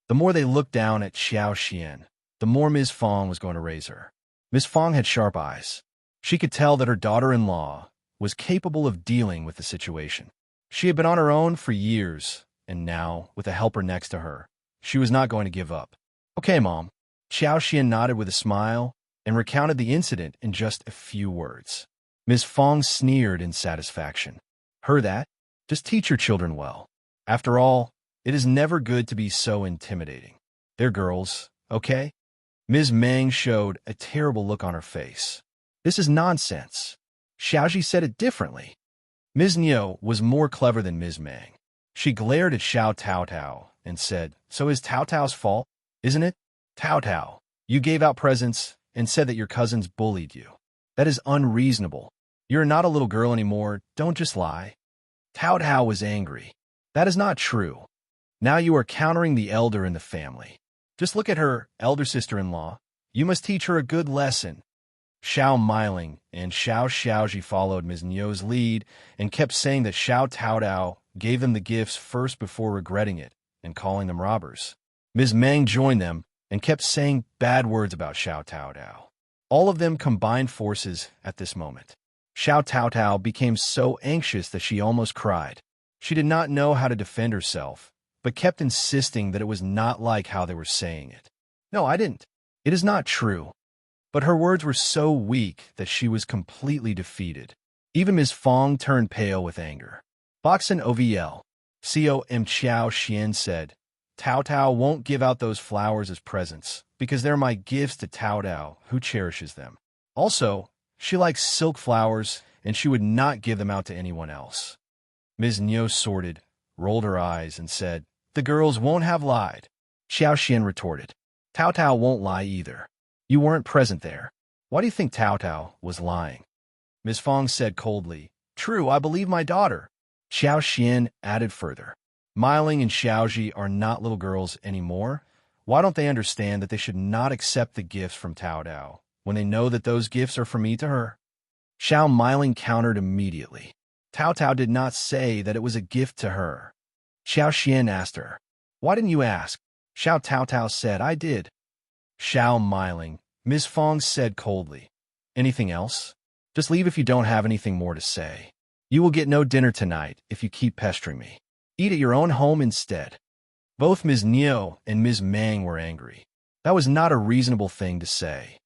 The more they looked down at Xiao Xian, the more Ms. Fang was going to raise her. Ms. Fang had sharp eyes. She could tell that her daughter-in-law was capable of dealing with the situation. She had been on her own for years, and now, with a helper next to her, she was not going to give up. Okay, Mom. Xiao Xian nodded with a smile and recounted the incident in just a few words. Ms. Fang sneered in satisfaction. Her that? Just teach your children well. After all, it is never good to be so intimidating. They're girls, okay? Ms. Meng showed a terrible look on her face. This is nonsense. Xiaoji said it differently. Ms. Niu was more clever than Ms. Meng. She glared at Xiao Taotao and said, "So is Taotao's fault, isn't it? Taotao, you gave out presents and said that your cousins bullied you. That is unreasonable. You're not a little girl anymore, don't just lie." Taotao was angry. That is not true. Now you are countering the elder in the family. Just look at her, elder sister-in-law. You must teach her a good lesson. Shao Miling and Shao Xiaoji followed Ms. Niu's lead and kept saying that Shao Taotao gave them the gifts first before regretting it and calling them robbers. Ms. Meng joined them and kept saying bad words about Shao Taotao. All of them combined forces at this moment. Shao Taotao became so anxious that she almost cried. She did not know how to defend herself, but kept insisting that it was not like how they were saying it. No, I didn't. It is not true. But her words were so weak that she was completely defeated. Even Ms. Fang turned pale with anger. Boxing OVL. COM Qiao Xian said, Taotao won't give out those flowers as presents because they're my gifts to Taotao, who cherishes them. Also, she likes silk flowers, and she would not give them out to anyone else. Ms. Niu sorted, rolled her eyes, and said, "The girls won't have lied." Xiao Xian retorted, "Taotao won't lie either. You weren't present there. Why do you think Taotao was lying?" Ms. Fang said coldly, "True, I believe my daughter." Xiao Xian added further, "Miling and Xiaoji are not little girls anymore. Why don't they understand that they should not accept the gifts from Taotao when they know that those gifts are from me to her?" Xiao Miling countered immediately. Tao Tao did not say that it was a gift to her. Xiao Xian asked her, "Why didn't you ask?" Xiao Tao Tao said, "I did." Shao smiling, Ms. Fang said coldly, "Anything else? Just leave if you don't have anything more to say. You will get no dinner tonight if you keep pestering me. Eat at your own home instead." Both Ms. Niu and Ms. Meng were angry. That was not a reasonable thing to say.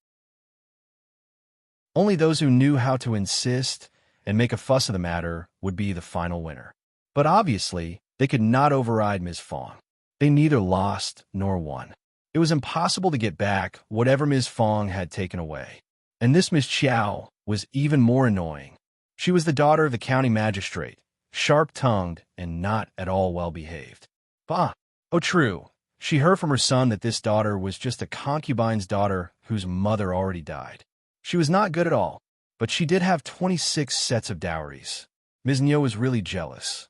Only those who knew how to insist and make a fuss of the matter would be the final winner. But obviously, they could not override Ms. Fang. They neither lost nor won. It was impossible to get back whatever Ms. Fang had taken away. And this Miss Qiao was even more annoying. She was the daughter of the county magistrate, sharp-tongued and not at all well-behaved. Bah! Oh, true. She heard from her son that this daughter was just a concubine's daughter whose mother already died. She was not good at all, but she did have 26 sets of dowries. Ms. Niu was really jealous.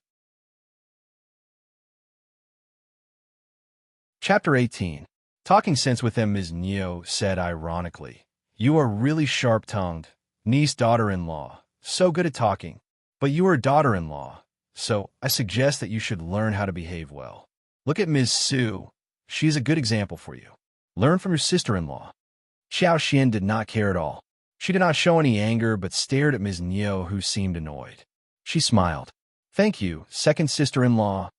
Chapter 18. Talking sense with him, Ms. Niu said ironically, "You are really sharp-tongued, niece daughter-in-law, so good at talking. But you are a daughter-in-law, so I suggest that you should learn how to behave well. Look at Ms. Su. She is a good example for you. Learn from your sister-in-law." Xiao Xian did not care at all. She did not show any anger but stared at Ms. Niu, who seemed annoyed. She smiled. "Thank you, second sister-in-law."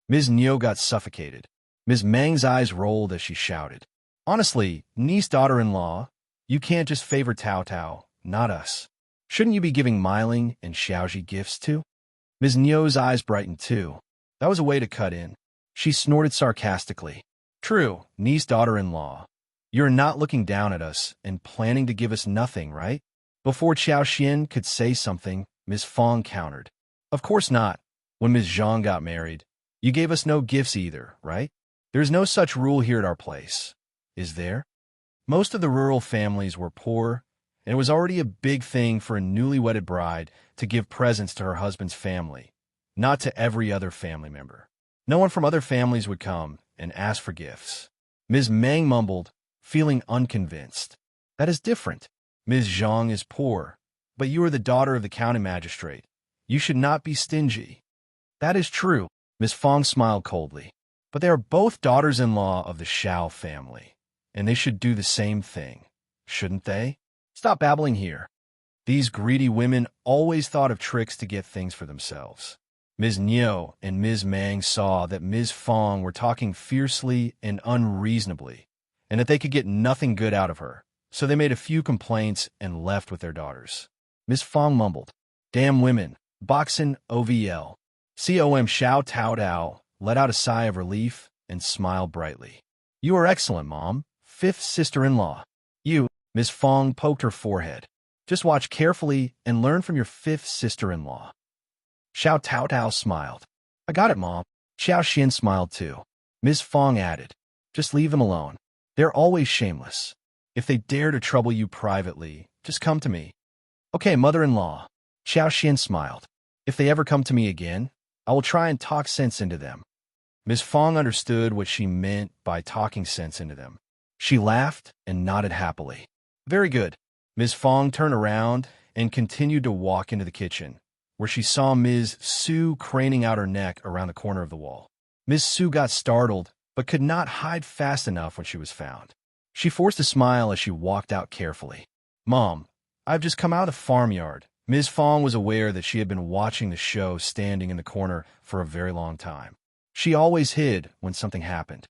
Ms. Niu got suffocated. Ms. Meng's eyes rolled as she shouted, "Honestly, niece daughter-in-law, you can't just favor Tao Tao, not us. Shouldn't you be giving Miling and Xiaoji gifts too?" Ms. Niu's eyes brightened too. That was a way to cut in. She snorted sarcastically. "True, niece daughter-in-law. You're not looking down at us and planning to give us nothing, right?" Before Xiao Xian could say something, Ms. Fang countered. "Of course not. When Ms. Zhang got married, you gave us no gifts either, right? There's no such rule here at our place, is there?" Most of the rural families were poor, and it was already a big thing for a newly wedded bride to give presents to her husband's family, not to every other family member. No one from other families would come and ask for gifts. Ms. Meng mumbled, feeling unconvinced. "That is different. Ms. Zhang is poor, but you are the daughter of the county magistrate. You should not be stingy." "That is true." Ms. Fang smiled coldly. "But they are both daughters-in-law of the Shao family, and they should do the same thing, shouldn't they? Stop babbling here." These greedy women always thought of tricks to get things for themselves. Ms. Niu and Ms. Meng saw that Ms. Fang were talking fiercely and unreasonably, and that they could get nothing good out of her, so they made a few complaints and left with their daughters. Ms. Fang mumbled, "Damn women, boxin' OVL." COM Shao Tao Tao let out a sigh of relief and smiled brightly. "You are excellent, Mom. Fifth sister-in-law." "You," Ms. Fang poked her forehead. "Just watch carefully and learn from your fifth sister-in-law." Shao Tao Tao smiled. "I got it, Mom." Xiao Xian smiled too. Ms. Fang added, "Just leave them alone. They're always shameless. If they dare to trouble you privately, just come to me." "Okay, mother-in-law." Xiao Xian smiled. "If they ever come to me again, I will try and talk sense into them." Ms. Fang understood what she meant by talking sense into them. She laughed and nodded happily. "Very good." Ms. Fang turned around and continued to walk into the kitchen, where she saw Ms. Su craning out her neck around the corner of the wall. Ms. Su got startled, but could not hide fast enough when she was found. She forced a smile as she walked out carefully. "Mom, I've just come out of the farmyard." Ms. Fang was aware that she had been watching the show standing in the corner for a very long time. She always hid when something happened.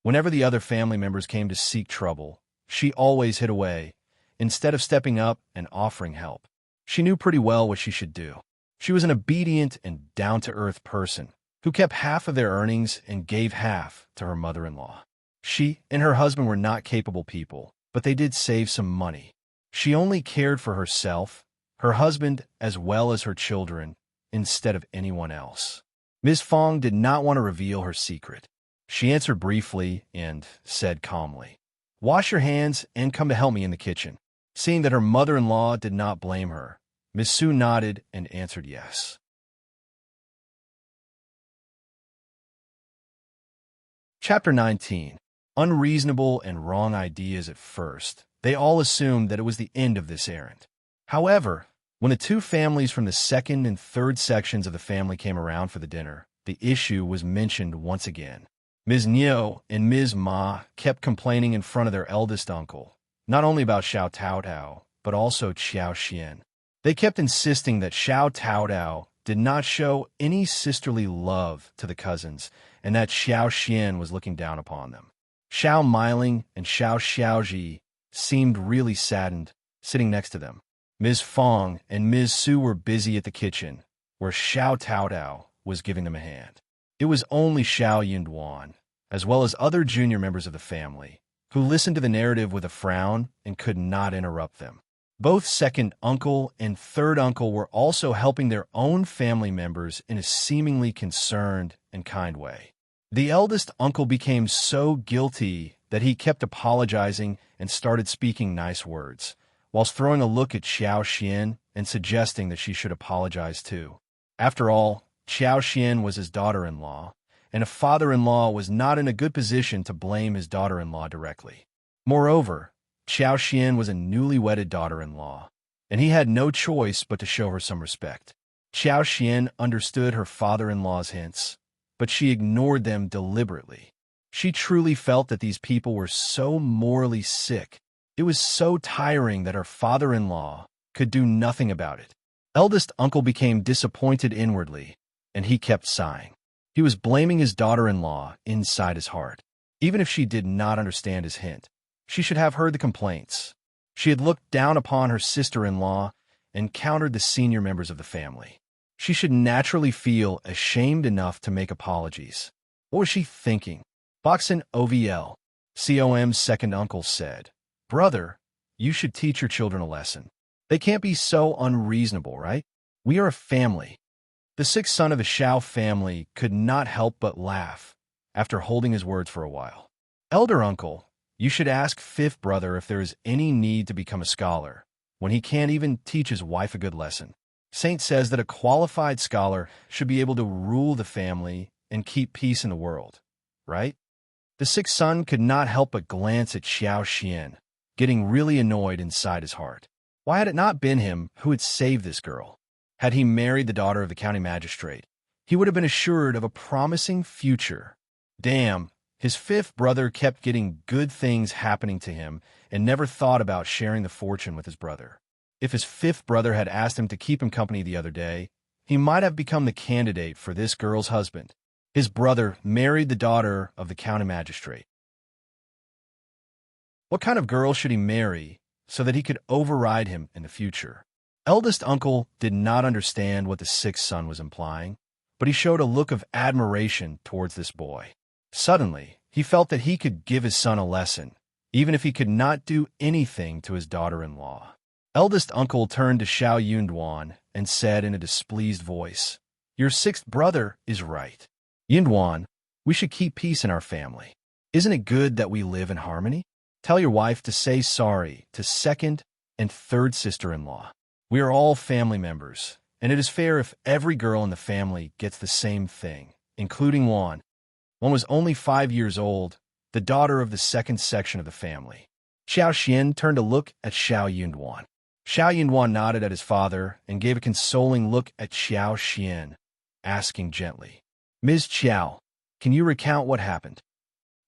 Whenever the other family members came to seek trouble, she always hid away, instead of stepping up and offering help. She knew pretty well what she should do. She was an obedient and down-to-earth person who kept half of their earnings and gave half to her mother-in-law. She and her husband were not capable people, but they did save some money. She only cared for herself, her husband, as well as her children, instead of anyone else. Ms. Fang did not want to reveal her secret. She answered briefly and said calmly, "Wash your hands and come to help me in the kitchen." Seeing that her mother-in-law did not blame her, Ms. Su nodded and answered yes. Chapter 19. Unreasonable and wrong ideas at first. They all assumed that it was the end of this errand. However, When the two families from the second and third sections of the family came around for the dinner, the issue was mentioned once again. Ms. Niu and Ms. Ma kept complaining in front of their eldest uncle, not only about Shao Taotao, but also Qiao Xian. They kept insisting that Shao Taotao did not show any sisterly love to the cousins, and that Xiao Xian was looking down upon them. Shao Miling and Shao Xiaoji seemed really saddened, sitting next to them. Ms. Fang and Ms. Su were busy at the kitchen, where Shao Taotao was giving them a hand. It was only Shao Yunduan, as well as other junior members of the family, who listened to the narrative with a frown and could not interrupt them. Both second uncle and third uncle were also helping their own family members in a seemingly concerned and kind way. The eldest uncle became so guilty that he kept apologizing and started speaking nice words, whilst throwing a look at Xiao Xian and suggesting that she should apologize too. After all, Xiao Xian was his daughter-in-law, and a father-in-law was not in a good position to blame his daughter-in-law directly. Moreover, Xiao Xian was a newly wedded daughter-in-law, and he had no choice but to show her some respect. Xiao Xian understood her father-in-law's hints, but she ignored them deliberately. She truly felt that these people were so morally sick. It was so tiring that her father-in-law could do nothing about it. Eldest uncle became disappointed inwardly, and he kept sighing. He was blaming his daughter-in-law inside his heart. Even if she did not understand his hint, she should have heard the complaints. She had looked down upon her sister-in-law and countered the senior members of the family. She should naturally feel ashamed enough to make apologies. What was she thinking? Boxin OVL, COM's second uncle said, "Brother, you should teach your children a lesson. They can't be so unreasonable, right? We are a family." The sixth son of the Shao family could not help but laugh after holding his words for a while. "Elder uncle, you should ask fifth brother if there is any need to become a scholar, when he can't even teach his wife a good lesson. Saint says that a qualified scholar should be able to rule the family and keep peace in the world, right?" The sixth son could not help but glance at Xiao Xian, getting really annoyed inside his heart. Why had it not been him who had saved this girl? Had he married the daughter of the county magistrate, he would have been assured of a promising future. Damn, his fifth brother kept getting good things happening to him and never thought about sharing the fortune with his brother. If his fifth brother had asked him to keep him company the other day, he might have become the candidate for this girl's husband. His brother married the daughter of the county magistrate. What kind of girl should he marry so that he could override him in the future? Eldest uncle did not understand what the sixth son was implying, but he showed a look of admiration towards this boy. Suddenly, he felt that he could give his son a lesson, even if he could not do anything to his daughter-in-law. Eldest uncle turned to Shao Yunduan and said in a displeased voice, "Your sixth brother is right. Yunduan, we should keep peace in our family. Isn't it good that we live in harmony? Tell your wife to say sorry to second and third sister-in-law. We are all family members, and it is fair if every girl in the family gets the same thing, including Juan." One was only 5 years old, the daughter of the second section of the family. Xiao Xian turned to look at Shao Yunduan. Shao Yunduan nodded at his father and gave a consoling look at Xiao Xian, asking gently, "Ms. Qiao, can you recount what happened?"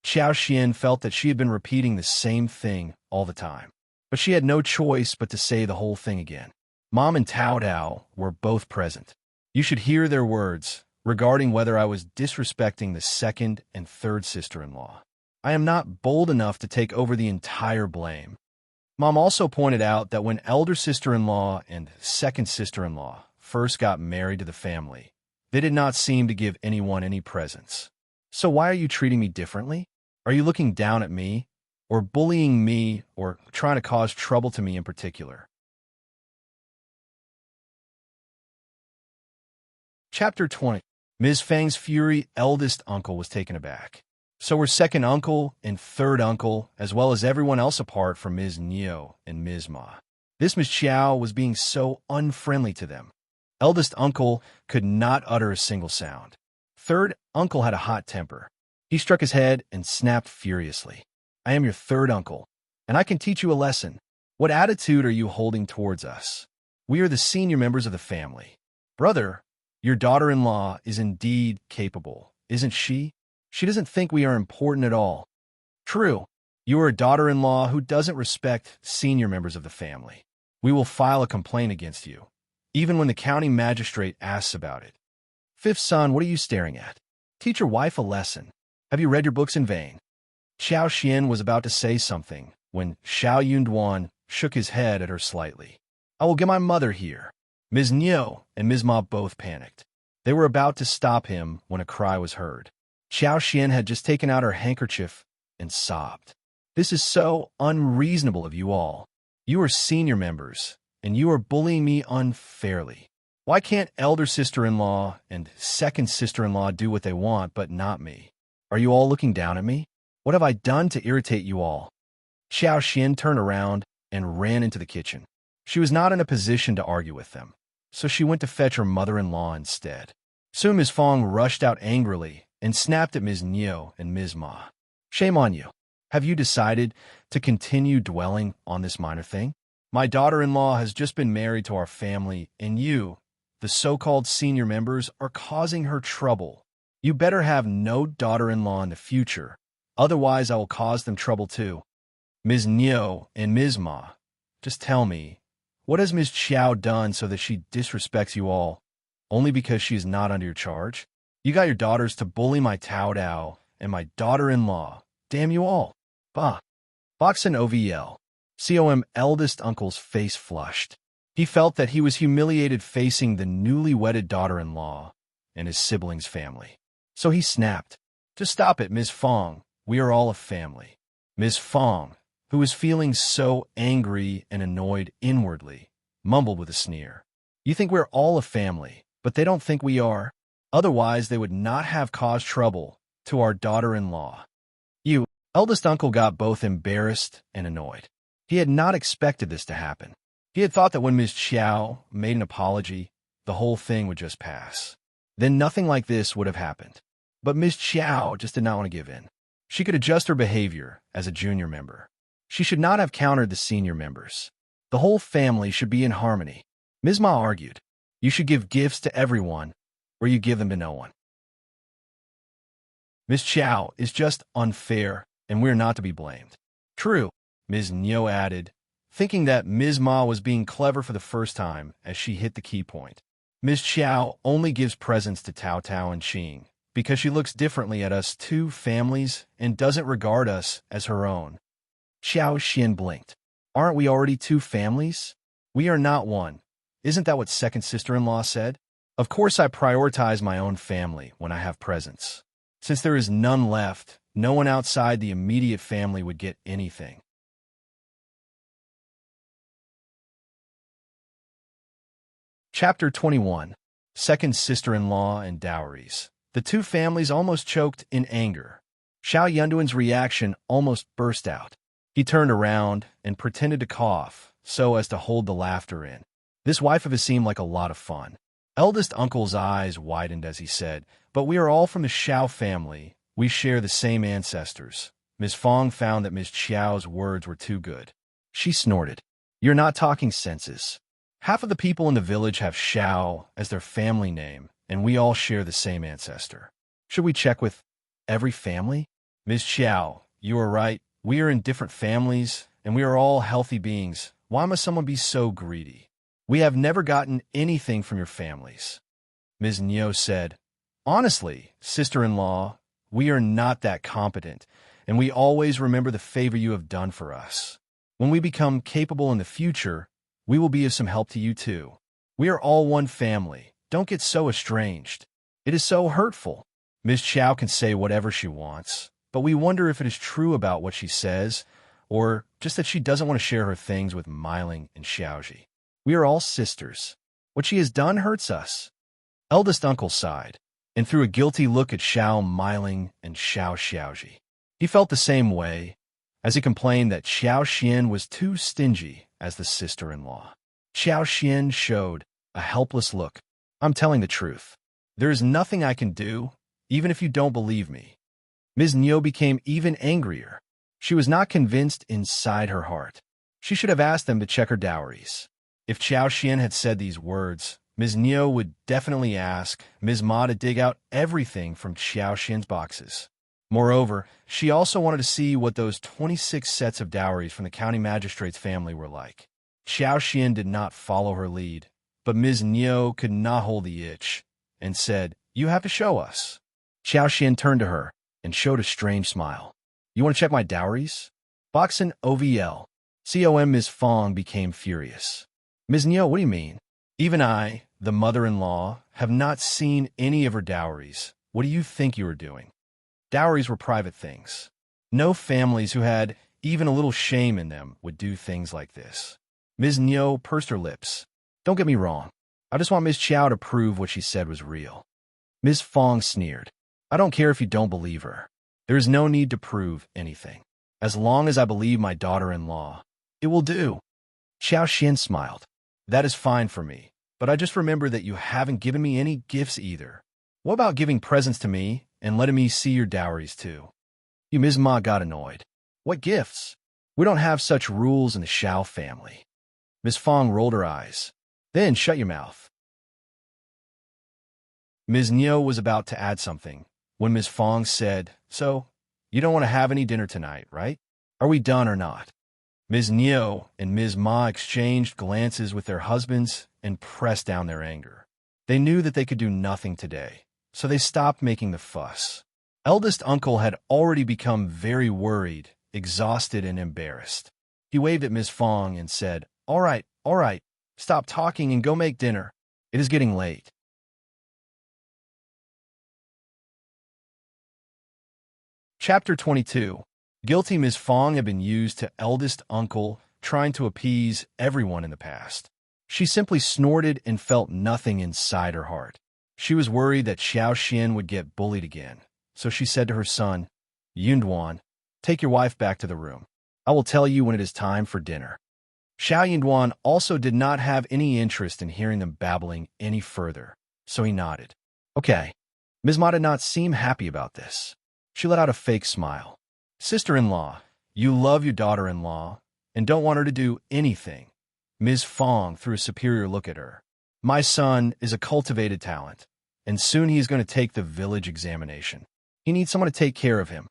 Xiao Xian felt that she had been repeating the same thing all the time, but she had no choice but to say the whole thing again. Mom and Taotao were both present. You should hear their words regarding whether I was disrespecting the second and third sister-in-law. I am not bold enough to take over the entire blame. Mom also pointed out that when elder sister-in-law and second sister-in-law first got married to the family, they did not seem to give anyone any presents. So why are you treating me differently? Are you looking down at me, or bullying me, or trying to cause trouble to me in particular? Chapter 20. Ms. Fang's fury eldest uncle was taken aback. So were second uncle and third uncle, as well as everyone else apart from Ms. Niu and Ms. Ma. This Ms. Qiao was being so unfriendly to them. Eldest uncle could not utter a single sound. Third uncle had a hot temper. He struck his head and snapped furiously. "I am your third uncle, and I can teach you a lesson. What attitude are you holding towards us? We are the senior members of the family. Brother, your daughter-in-law is indeed capable, isn't she? She doesn't think we are important at all. True. You are a daughter-in-law who doesn't respect senior members of the family. We will file a complaint against you, even when the county magistrate asks about it. Fifth son, what are you staring at? Teach your wife a lesson. Have you read your books in vain? Qiao Xian was about to say something when Shao Yunduan shook his head at her slightly. I will get my mother here. Ms. Niu and Ms. Ma both panicked. They were about to stop him when a cry was heard. Qiao Xian had just taken out her handkerchief and sobbed. This is so unreasonable of you all. You are senior members, and you are bullying me unfairly. Why can't elder sister-in-law and second sister-in-law do what they want, but not me? Are you all looking down at me? What have I done to irritate you all? Qiao Xian turned around and ran into the kitchen. She was not in a position to argue with them, so she went to fetch her mother-in-law instead. Soon Ms. Fang rushed out angrily and snapped at Ms. Niu and Ms. Ma. Shame on you. Have you decided to continue dwelling on this minor thing? My daughter-in-law has just been married to our family, and you, the so-called senior members, are causing her trouble. You better have no daughter-in-law in the future, otherwise I will cause them trouble too. Ms. Niu and Ms. Ma, just tell me, what has Ms. Qiao done so that she disrespects you all, only because she is not under your charge? You got your daughters to bully my Tao Dao and my daughter-in-law. Damn you all. Bah. Boxen OVL. COM eldest uncle's face flushed. He felt that he was humiliated facing the newly wedded daughter-in-law and his siblings' family. So he snapped. Just stop it, Ms. Fang. We are all a family. Ms. Fang, who was feeling so angry and annoyed inwardly, mumbled with a sneer. You think we're all a family, but they don't think we are. Otherwise, they would not have caused trouble to our daughter-in-law. You, eldest uncle, got both embarrassed and annoyed. He had not expected this to happen. He had thought that when Ms. Qiao made an apology, the whole thing would just pass. Then nothing like this would have happened. But Ms. Qiao just did not want to give in. She could adjust her behavior as a junior member. She should not have countered the senior members. The whole family should be in harmony. Ms. Ma argued, you should give gifts to everyone, or you give them to no one. Ms. Qiao is just unfair, and we're not to be blamed. True, Ms. Niu added, thinking that Ms. Ma was being clever for the first time as she hit the key point. Ms. Qiao only gives presents to Tao Tao and Qing because she looks differently at us two families and doesn't regard us as her own. Qiao Xian blinked. Aren't we already two families? We are not one. Isn't that what second sister-in-law said? Of course I prioritize my own family when I have presents. Since there is none left, no one outside the immediate family would get anything. Chapter 21. Second sister-in-law and dowries. The two families almost choked in anger. Shao Yunduan's reaction almost burst out. He turned around and pretended to cough so as to hold the laughter in. This wife of his seemed like a lot of fun. Eldest uncle's eyes widened as he said, but we are all from the Shao family. We share the same ancestors. Ms. Fang found that Ms. Qiao's words were too good. She snorted. You're not talking senses. Half of the people in the village have Shao as their family name, and we all share the same ancestor. Should we check with every family? Ms. Qiao, you are right. We are in different families, and we are all healthy beings. Why must someone be so greedy? We have never gotten anything from your families. Ms. Niu said, honestly, sister-in-law, we are not that competent, and we always remember the favor you have done for us. When we become capable in the future, we will be of some help to you too. We are all one family. Don't get so estranged. It is so hurtful. Ms. Qiao can say whatever she wants, but we wonder if it is true about what she says, or just that she doesn't want to share her things with Meiling and Xiaoji. We are all sisters. What she has done hurts us. Eldest uncle sighed, and threw a guilty look at Shao Meiling and Shao Xiaoji. He felt the same way, as he complained that Qiao Xian was too stingy as the sister-in-law. Qiao Xian showed a helpless look. I'm telling the truth. There is nothing I can do, even if you don't believe me. Ms. Niu became even angrier. She was not convinced inside her heart. She should have asked them to check her dowries. If Qiao Xian had said these words, Ms. Neo would definitely ask Ms. Ma to dig out everything from Qiao Xian's boxes. Moreover, she also wanted to see what those 26 sets of dowries from the county magistrate's family were like. Qiao Xian did not follow her lead, but Ms. Neo could not hold the itch and said, "You have to show us." Qiao Xian turned to her and showed a strange smile. "You want to check my dowries?" Boxin OVL. COM Ms. Fang became furious. "Ms. Neo, what do you mean? Even I, the mother-in-law, have not seen any of her dowries. What do you think you are doing?" Dowries were private things. No families who had even a little shame in them would do things like this. Ms. Neo pursed her lips. "Don't get me wrong. I just want Ms. Qiao to prove what she said was real." Ms. Fang sneered. "I don't care if you don't believe her. There is no need to prove anything. As long as I believe my daughter-in-law, it will do." Qiao Xian smiled. "That is fine for me, but I just remember that you haven't given me any gifts either. What about giving presents to me and letting me see your dowries too?" Ms. Ma got annoyed. "What gifts? We don't have such rules in the Shao family." Ms. Fang rolled her eyes. "Then shut your mouth." Ms. Neo was about to add something when Ms. Fang said, "So, you don't want to have any dinner tonight, right? Are we done or not?" Ms. Neo and Ms. Ma exchanged glances with their husbands and pressed down their anger. They knew that they could do nothing today, so they stopped making the fuss. Eldest uncle had already become very worried, exhausted, and embarrassed. He waved at Ms. Fang and said, all right, stop talking and go make dinner. It is getting late." Chapter 22. Guilty Ms. Fang had been used to eldest uncle trying to appease everyone in the past. She simply snorted and felt nothing inside her heart. She was worried that Qiao Xian would get bullied again, so she said to her son, "Yunduan, take your wife back to the room. I will tell you when it is time for dinner." Shao Yunduan also did not have any interest in hearing them babbling any further, so he nodded. "Okay." Ms. Ma did not seem happy about this. She let out a fake smile. "Sister-in-law, you love your daughter-in-law and don't want her to do anything." Ms. Fang threw a superior look at her. "My son is a cultivated talent, and soon he is going to take the village examination. He needs someone to take care of him."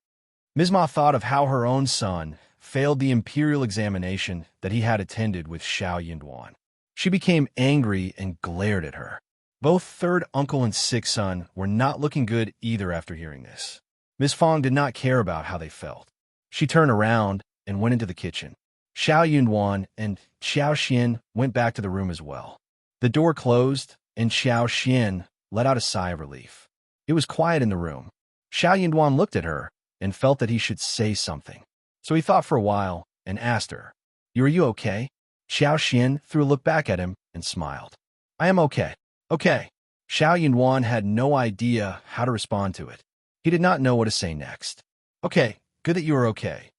Ms. Ma thought of how her own son failed the imperial examination that he had attended with Shao Yunduan. She became angry and glared at her. Both third uncle and sixth son were not looking good either after hearing this. Ms. Fang did not care about how they felt. She turned around and went into the kitchen. Shao Yunduan and Qiao Xian went back to the room as well. The door closed, and Qiao Xian let out a sigh of relief. It was quiet in the room. Shao Yunduan looked at her and felt that he should say something. So he thought for a while and asked her, Are you okay?" Qiao Xian threw a look back at him and smiled. "I am okay." "Okay." Shao Yunduan had no idea how to respond to it. He did not know what to say next. "Okay, good that you are okay."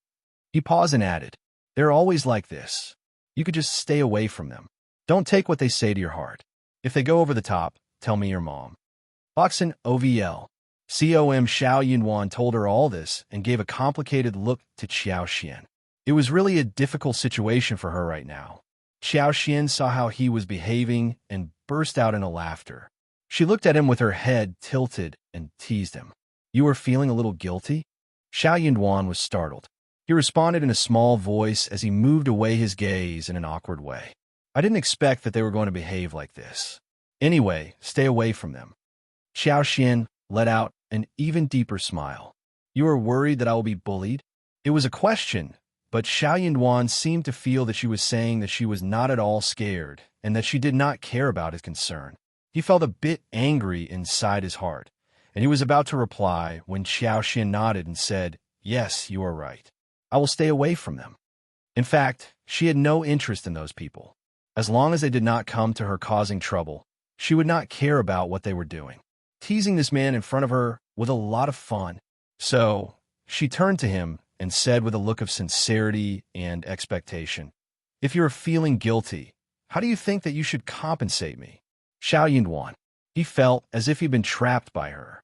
He paused and added, "They're always like this. You could just stay away from them. Don't take what they say to your heart. If they go over the top, tell me your mom." Boxin OVL. COM Shao Yunduan told her all this and gave a complicated look to Qiao Xian. It was really a difficult situation for her right now. Qiao Xian saw how he was behaving and burst out into laughter. She looked at him with her head tilted and teased him. "You are feeling a little guilty?" Shao Yunduan was startled. He responded in a small voice as he moved away his gaze in an awkward way. "I didn't expect that they were going to behave like this. Anyway, stay away from them." Qiao Xian let out an even deeper smile. "You are worried that I will be bullied?" It was a question, but Shao Yunduan seemed to feel that she was saying that she was not at all scared and that she did not care about his concern. He felt a bit angry inside his heart, and he was about to reply when Qiao Xian nodded and said, "Yes, you are right. I will stay away from them." In fact, she had no interest in those people. As long as they did not come to her causing trouble, she would not care about what they were doing. Teasing this man in front of her was a lot of fun. So she turned to him and said with a look of sincerity and expectation, "If you are feeling guilty, how do you think that you should compensate me?" Shao Yunduan. He felt as if he'd been trapped by her.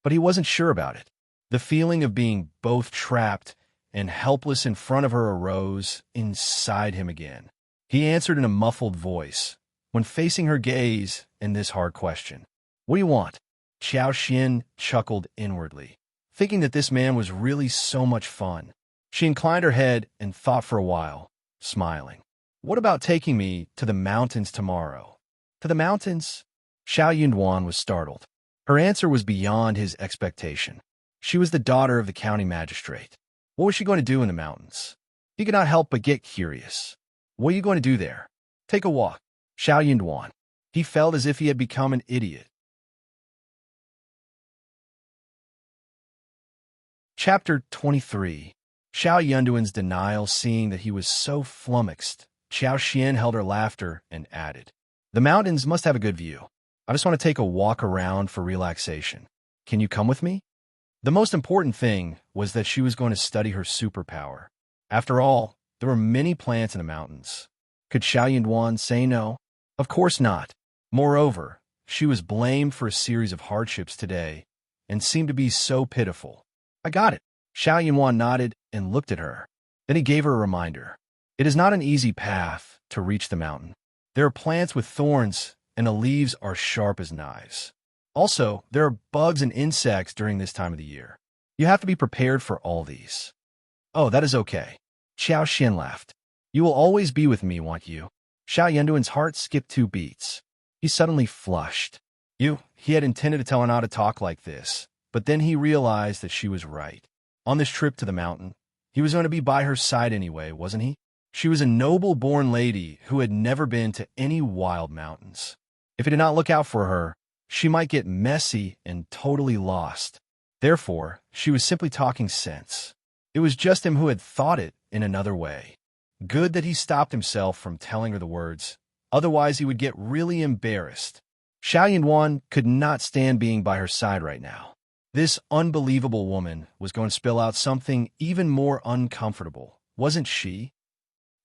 But he wasn't sure about it. The feeling of being both trapped and helpless in front of her arose inside him again. He answered in a muffled voice, when facing her gaze in this hard question. What do you want? Qiao Xian chuckled inwardly, thinking that this man was really so much fun. She inclined her head and thought for a while, smiling. What about taking me to the mountains tomorrow? To the mountains? Shao Yunduan was startled. Her answer was beyond his expectation. She was the daughter of the county magistrate. What was she going to do in the mountains? He could not help but get curious. What are you going to do there? Take a walk. Shao Yunduan. He felt as if he had become an idiot. Chapter 23. Shao Yunduan's denial, seeing that he was so flummoxed. Qiao Xian held her laughter and added, The mountains must have a good view. I just want to take a walk around for relaxation. Can you come with me? The most important thing was that she was going to study her superpower. After all, there were many plants in the mountains. Could Shao Yunduan say no? Of course not. Moreover, she was blamed for a series of hardships today and seemed to be so pitiful. I got it. Shao Yunduan nodded and looked at her. Then he gave her a reminder. It is not an easy path to reach the mountain. There are plants with thorns, and the leaves are sharp as knives. Also, there are bugs and insects during this time of the year. You have to be prepared for all these. Oh, that is okay. Qiao Xian laughed. You will always be with me, won't you? Shao Yunduan's heart skipped 2 beats. He suddenly flushed. He had intended to tell her not to talk like this, but then he realized that she was right. On this trip to the mountain, he was going to be by her side anyway, wasn't he? She was a noble-born lady who had never been to any wild mountains. If he did not look out for her, she might get messy and totally lost. Therefore, she was simply talking sense. It was just him who had thought it in another way. Good that he stopped himself from telling her the words, otherwise he would get really embarrassed. Shao Yunduan could not stand being by her side right now. This unbelievable woman was going to spill out something even more uncomfortable, wasn't she?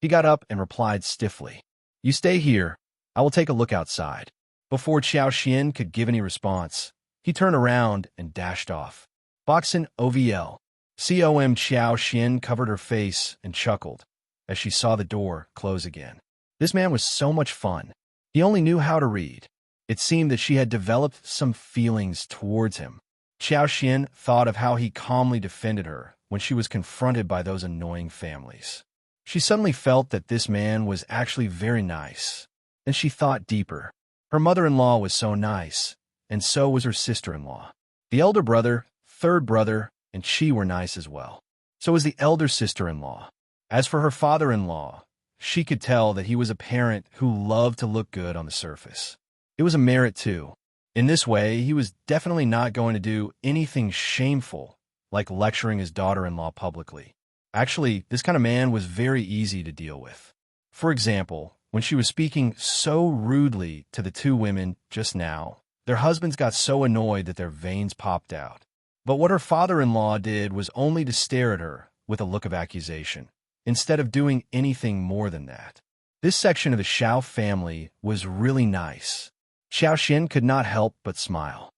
He got up and replied stiffly, You stay here. I will take a look outside. Before Qiao Xian could give any response, he turned around and dashed off. Boxin OVL. COM Qiao Xian covered her face and chuckled as she saw the door close again. This man was so much fun. He only knew how to read. It seemed that she had developed some feelings towards him. Qiao Xian thought of how he calmly defended her when she was confronted by those annoying families. She suddenly felt that this man was actually very nice, and she thought deeper. Her mother-in-law was so nice, and so was her sister-in-law. The elder brother, third brother, and she were nice as well. So was the elder sister-in-law. As for her father-in-law, she could tell that he was a parent who loved to look good on the surface. It was a merit, too. In this way, he was definitely not going to do anything shameful, like lecturing his daughter-in-law publicly. Actually, this kind of man was very easy to deal with. For example, when she was speaking so rudely to the 2 women just now, their husbands got so annoyed that their veins popped out. But what her father-in-law did was only to stare at her with a look of accusation, instead of doing anything more than that. This section of the Shao family was really nice. Qiao Xian could not help but smile.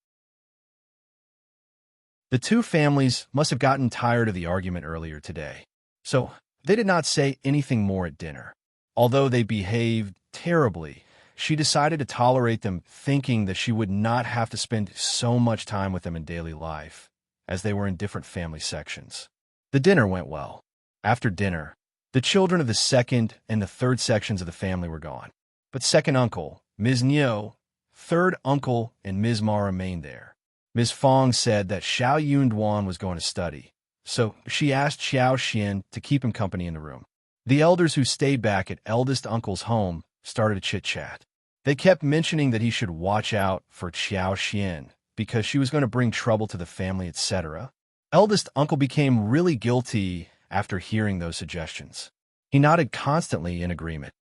The 2 families must have gotten tired of the argument earlier today, so they did not say anything more at dinner. Although they behaved terribly, she decided to tolerate them, thinking that she would not have to spend so much time with them in daily life, as they were in different family sections. The dinner went well. After dinner, the children of the 2nd and the 3rd sections of the family were gone. But second uncle, Ms. Niu, third uncle, and Ms. Ma remained there. Ms. Fang said that Shao Yunduan was going to study, so she asked Qiao Xian to keep him company in the room. The elders who stayed back at eldest uncle's home started a chit-chat. They kept mentioning that he should watch out for Qiao Xian because she was going to bring trouble to the family, etc. Eldest uncle became really guilty after hearing those suggestions. He nodded constantly in agreement.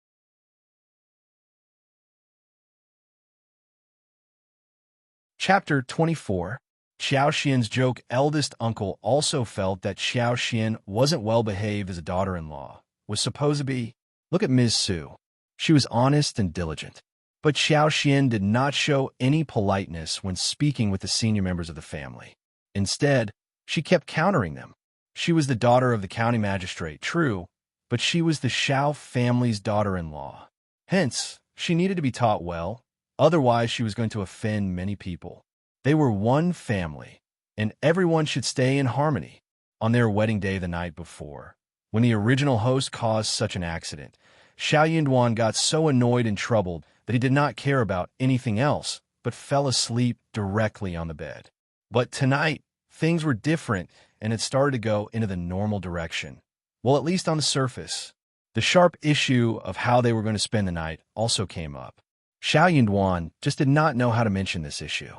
Chapter 24. Qiao Xian's joke. Eldest uncle also felt that Qiao Xian wasn't well-behaved as a daughter-in-law, was supposed to be. Look at Ms. Su. She was honest and diligent. But Qiao Xian did not show any politeness when speaking with the senior members of the family. Instead, she kept countering them. She was the daughter of the county magistrate, true, but she was the Shao family's daughter-in-law. Hence, she needed to be taught well, otherwise she was going to offend many people. They were one family, and everyone should stay in harmony. On their wedding day the night before, when the original host caused such an accident, Shao Yunduan got so annoyed and troubled that he did not care about anything else, but fell asleep directly on the bed. But tonight, things were different, and it started to go into the normal direction. Well, at least on the surface. The sharp issue of how they were going to spend the night also came up. Shao Yunduan just did not know how to mention this issue.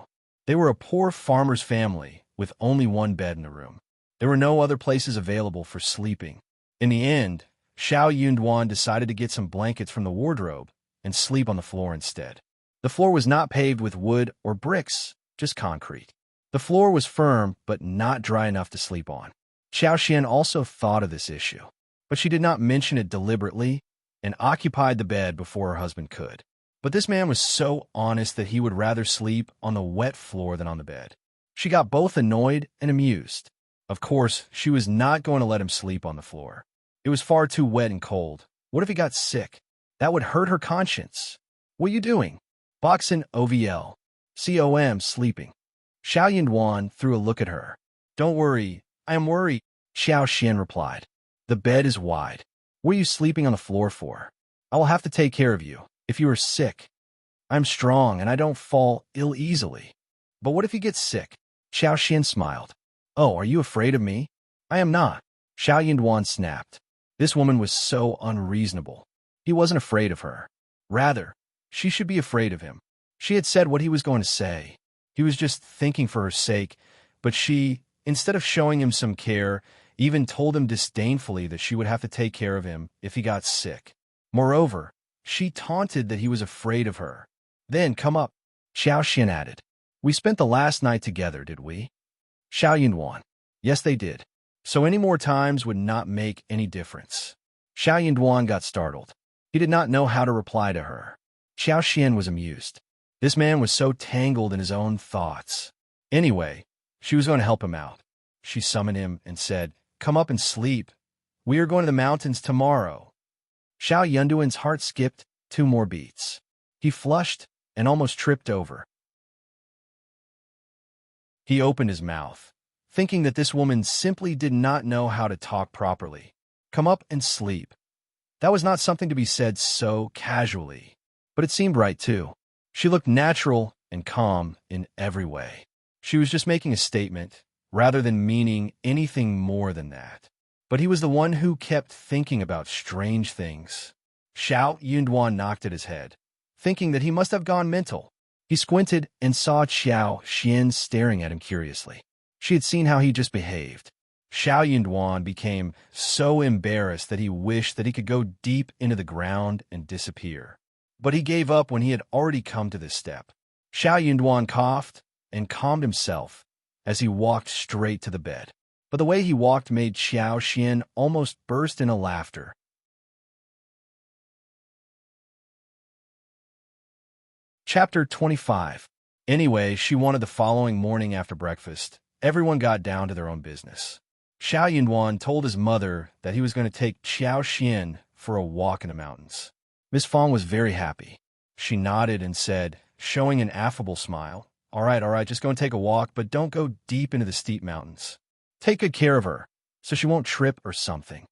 They were a poor farmer's family with only one bed in the room. There were no other places available for sleeping. In the end, Shao Yunduan decided to get some blankets from the wardrobe and sleep on the floor instead. The floor was not paved with wood or bricks, just concrete. The floor was firm but not dry enough to sleep on. Xiao Xian also thought of this issue, but she did not mention it deliberately and occupied the bed before her husband could. But this man was so honest that he would rather sleep on the wet floor than on the bed. She got both annoyed and amused. Of course, she was not going to let him sleep on the floor. It was far too wet and cold. What if he got sick? That would hurt her conscience. What are you doing? Boxin OVL. COM sleeping. Xiao Yunduan threw a look at her. Don't worry, I am worried, Xiao Xian replied. The bed is wide. What are you sleeping on the floor for? I will have to take care of you. If you are sick, I'm strong and I don't fall ill easily. But what if he gets sick? Xiao Xian smiled. Oh, are you afraid of me? I am not. Xiao Yunduan snapped. This woman was so unreasonable. He wasn't afraid of her. Rather, she should be afraid of him. She had said what he was going to say. He was just thinking for her sake, but she, instead of showing him some care, even told him disdainfully that she would have to take care of him if he got sick. Moreover, she taunted that he was afraid of her. Then, come up, Xiao Xian added. We spent the last night together, did we? Xiao Yunduan. Yes, they did. So any more times would not make any difference. Xiao Yunduan got startled. He did not know how to reply to her. Xiao Xian was amused. This man was so tangled in his own thoughts. Anyway, she was going to help him out. She summoned him and said, Come up and sleep. We are going to the mountains tomorrow. Xiao Yunduan's heart skipped 2 more beats. He flushed and almost tripped over. He opened his mouth, thinking that this woman simply did not know how to talk properly. Come up and sleep. That was not something to be said so casually, but it seemed right too. She looked natural and calm in every way. She was just making a statement, rather than meaning anything more than that. But he was the one who kept thinking about strange things. Shao Yunduan knocked at his head, thinking that he must have gone mental. He squinted and saw Xiao Xian staring at him curiously. She had seen how he just behaved. Xiao Yunduan became so embarrassed that he wished that he could go deep into the ground and disappear. But he gave up when he had already come to this step. Xiao Yunduan coughed and calmed himself as he walked straight to the bed. But the way he walked made Xiao Xian almost burst into laughter. Chapter 25. Anyway, she wanted the following morning after breakfast. Everyone got down to their own business. Xiao Yunduan told his mother that he was going to take Xiao Xian for a walk in the mountains. Miss Fang was very happy. She nodded and said, showing an affable smile, all right, just go and take a walk, but don't go deep into the steep mountains. Take good care of her, so she won't trip or something.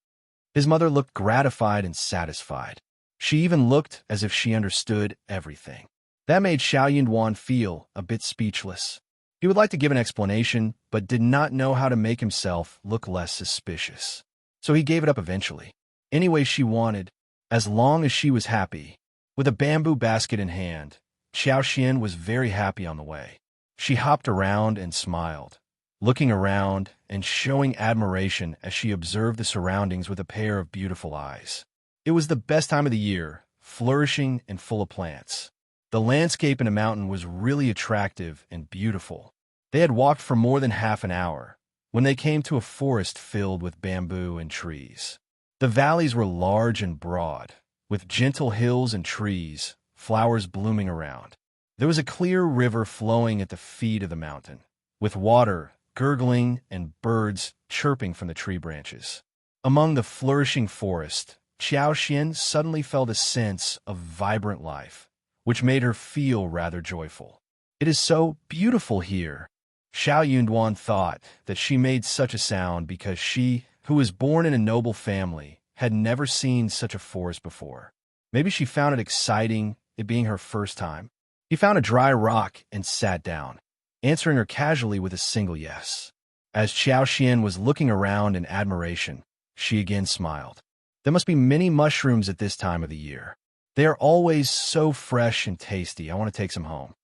His mother looked gratified and satisfied. She even looked as if she understood everything. That made Xiao Yunduan feel a bit speechless. He would like to give an explanation, but did not know how to make himself look less suspicious. So he gave it up eventually. Any way she wanted, as long as she was happy. With a bamboo basket in hand, Xiao Xian was very happy on the way. She hopped around and smiled, looking around and showing admiration as she observed the surroundings with a pair of beautiful eyes. It was the best time of the year, flourishing and full of plants. The landscape in the mountain was really attractive and beautiful. They had walked for more than half an hour when they came to a forest filled with bamboo and trees. The valleys were large and broad, with gentle hills and trees, flowers blooming around. There was a clear river flowing at the feet of the mountain, with water gurgling and birds chirping from the tree branches. Among the flourishing forest, Qiao suddenly felt a sense of vibrant life, which made her feel rather joyful. It is so beautiful here. Yunduan thought that she made such a sound because she, who was born in a noble family, had never seen such a forest before. Maybe she found it exciting, it being her first time. He found a dry rock and sat down, answering her casually with a single yes. As Qiao was looking around in admiration, she again smiled. There must be many mushrooms at this time of the year. They are always so fresh and tasty. I want to take some home.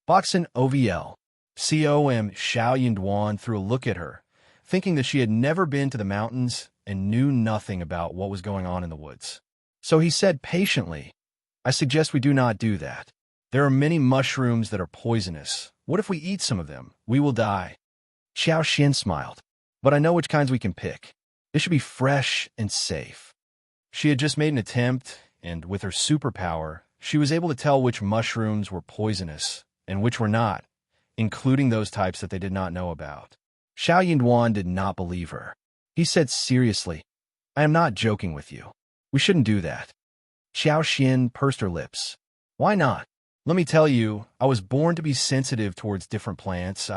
Boxin OVL. Shao Yunduan threw a look at her, thinking that she had never been to the mountains and knew nothing about what was going on in the woods. So he said patiently, I suggest we do not do that. There are many mushrooms that are poisonous. What if we eat some of them? We will die. Qiao smiled. But I know which kinds we can pick. They should be fresh and safe. She had just made an attempt, and with her superpower, she was able to tell which mushrooms were poisonous and which were not, including those types that they did not know about. Shao Yunduan did not believe her. He said seriously, I am not joking with you. We shouldn't do that. Qiao pursed her lips. Why not? Let me tell you, I was born to be sensitive towards different plants.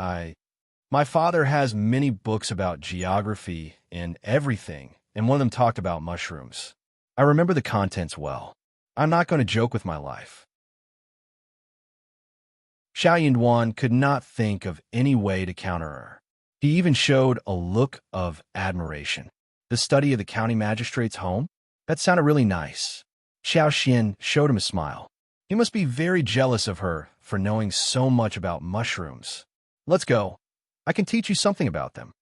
My father has many books about geography and everything, and one of them talked about mushrooms. I remember the contents well. I'm not going to joke with my life. Shao Yunduan could not think of any way to counter her. He even showed a look of admiration. The study of the county magistrate's home? That sounded really nice. Qiao showed him a smile. He must be very jealous of her for knowing so much about mushrooms. Let's go. I can teach you something about them.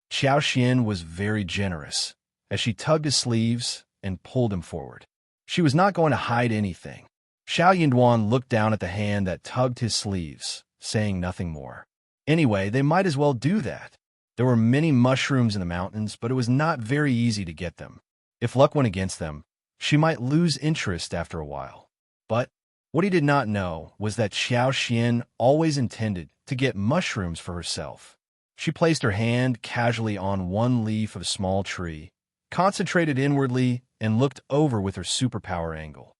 Qiao was very generous as she tugged his sleeves and pulled him forward. She was not going to hide anything. Shao Yunduan looked down at the hand that tugged his sleeves, saying nothing more. Anyway, they might as well do that. There were many mushrooms in the mountains, but it was not very easy to get them. If luck went against them, she might lose interest after a while. But what he did not know was that Qiao always intended to get mushrooms for herself. She placed her hand casually on one leaf of a small tree, concentrated inwardly, and looked over with her superpower angle.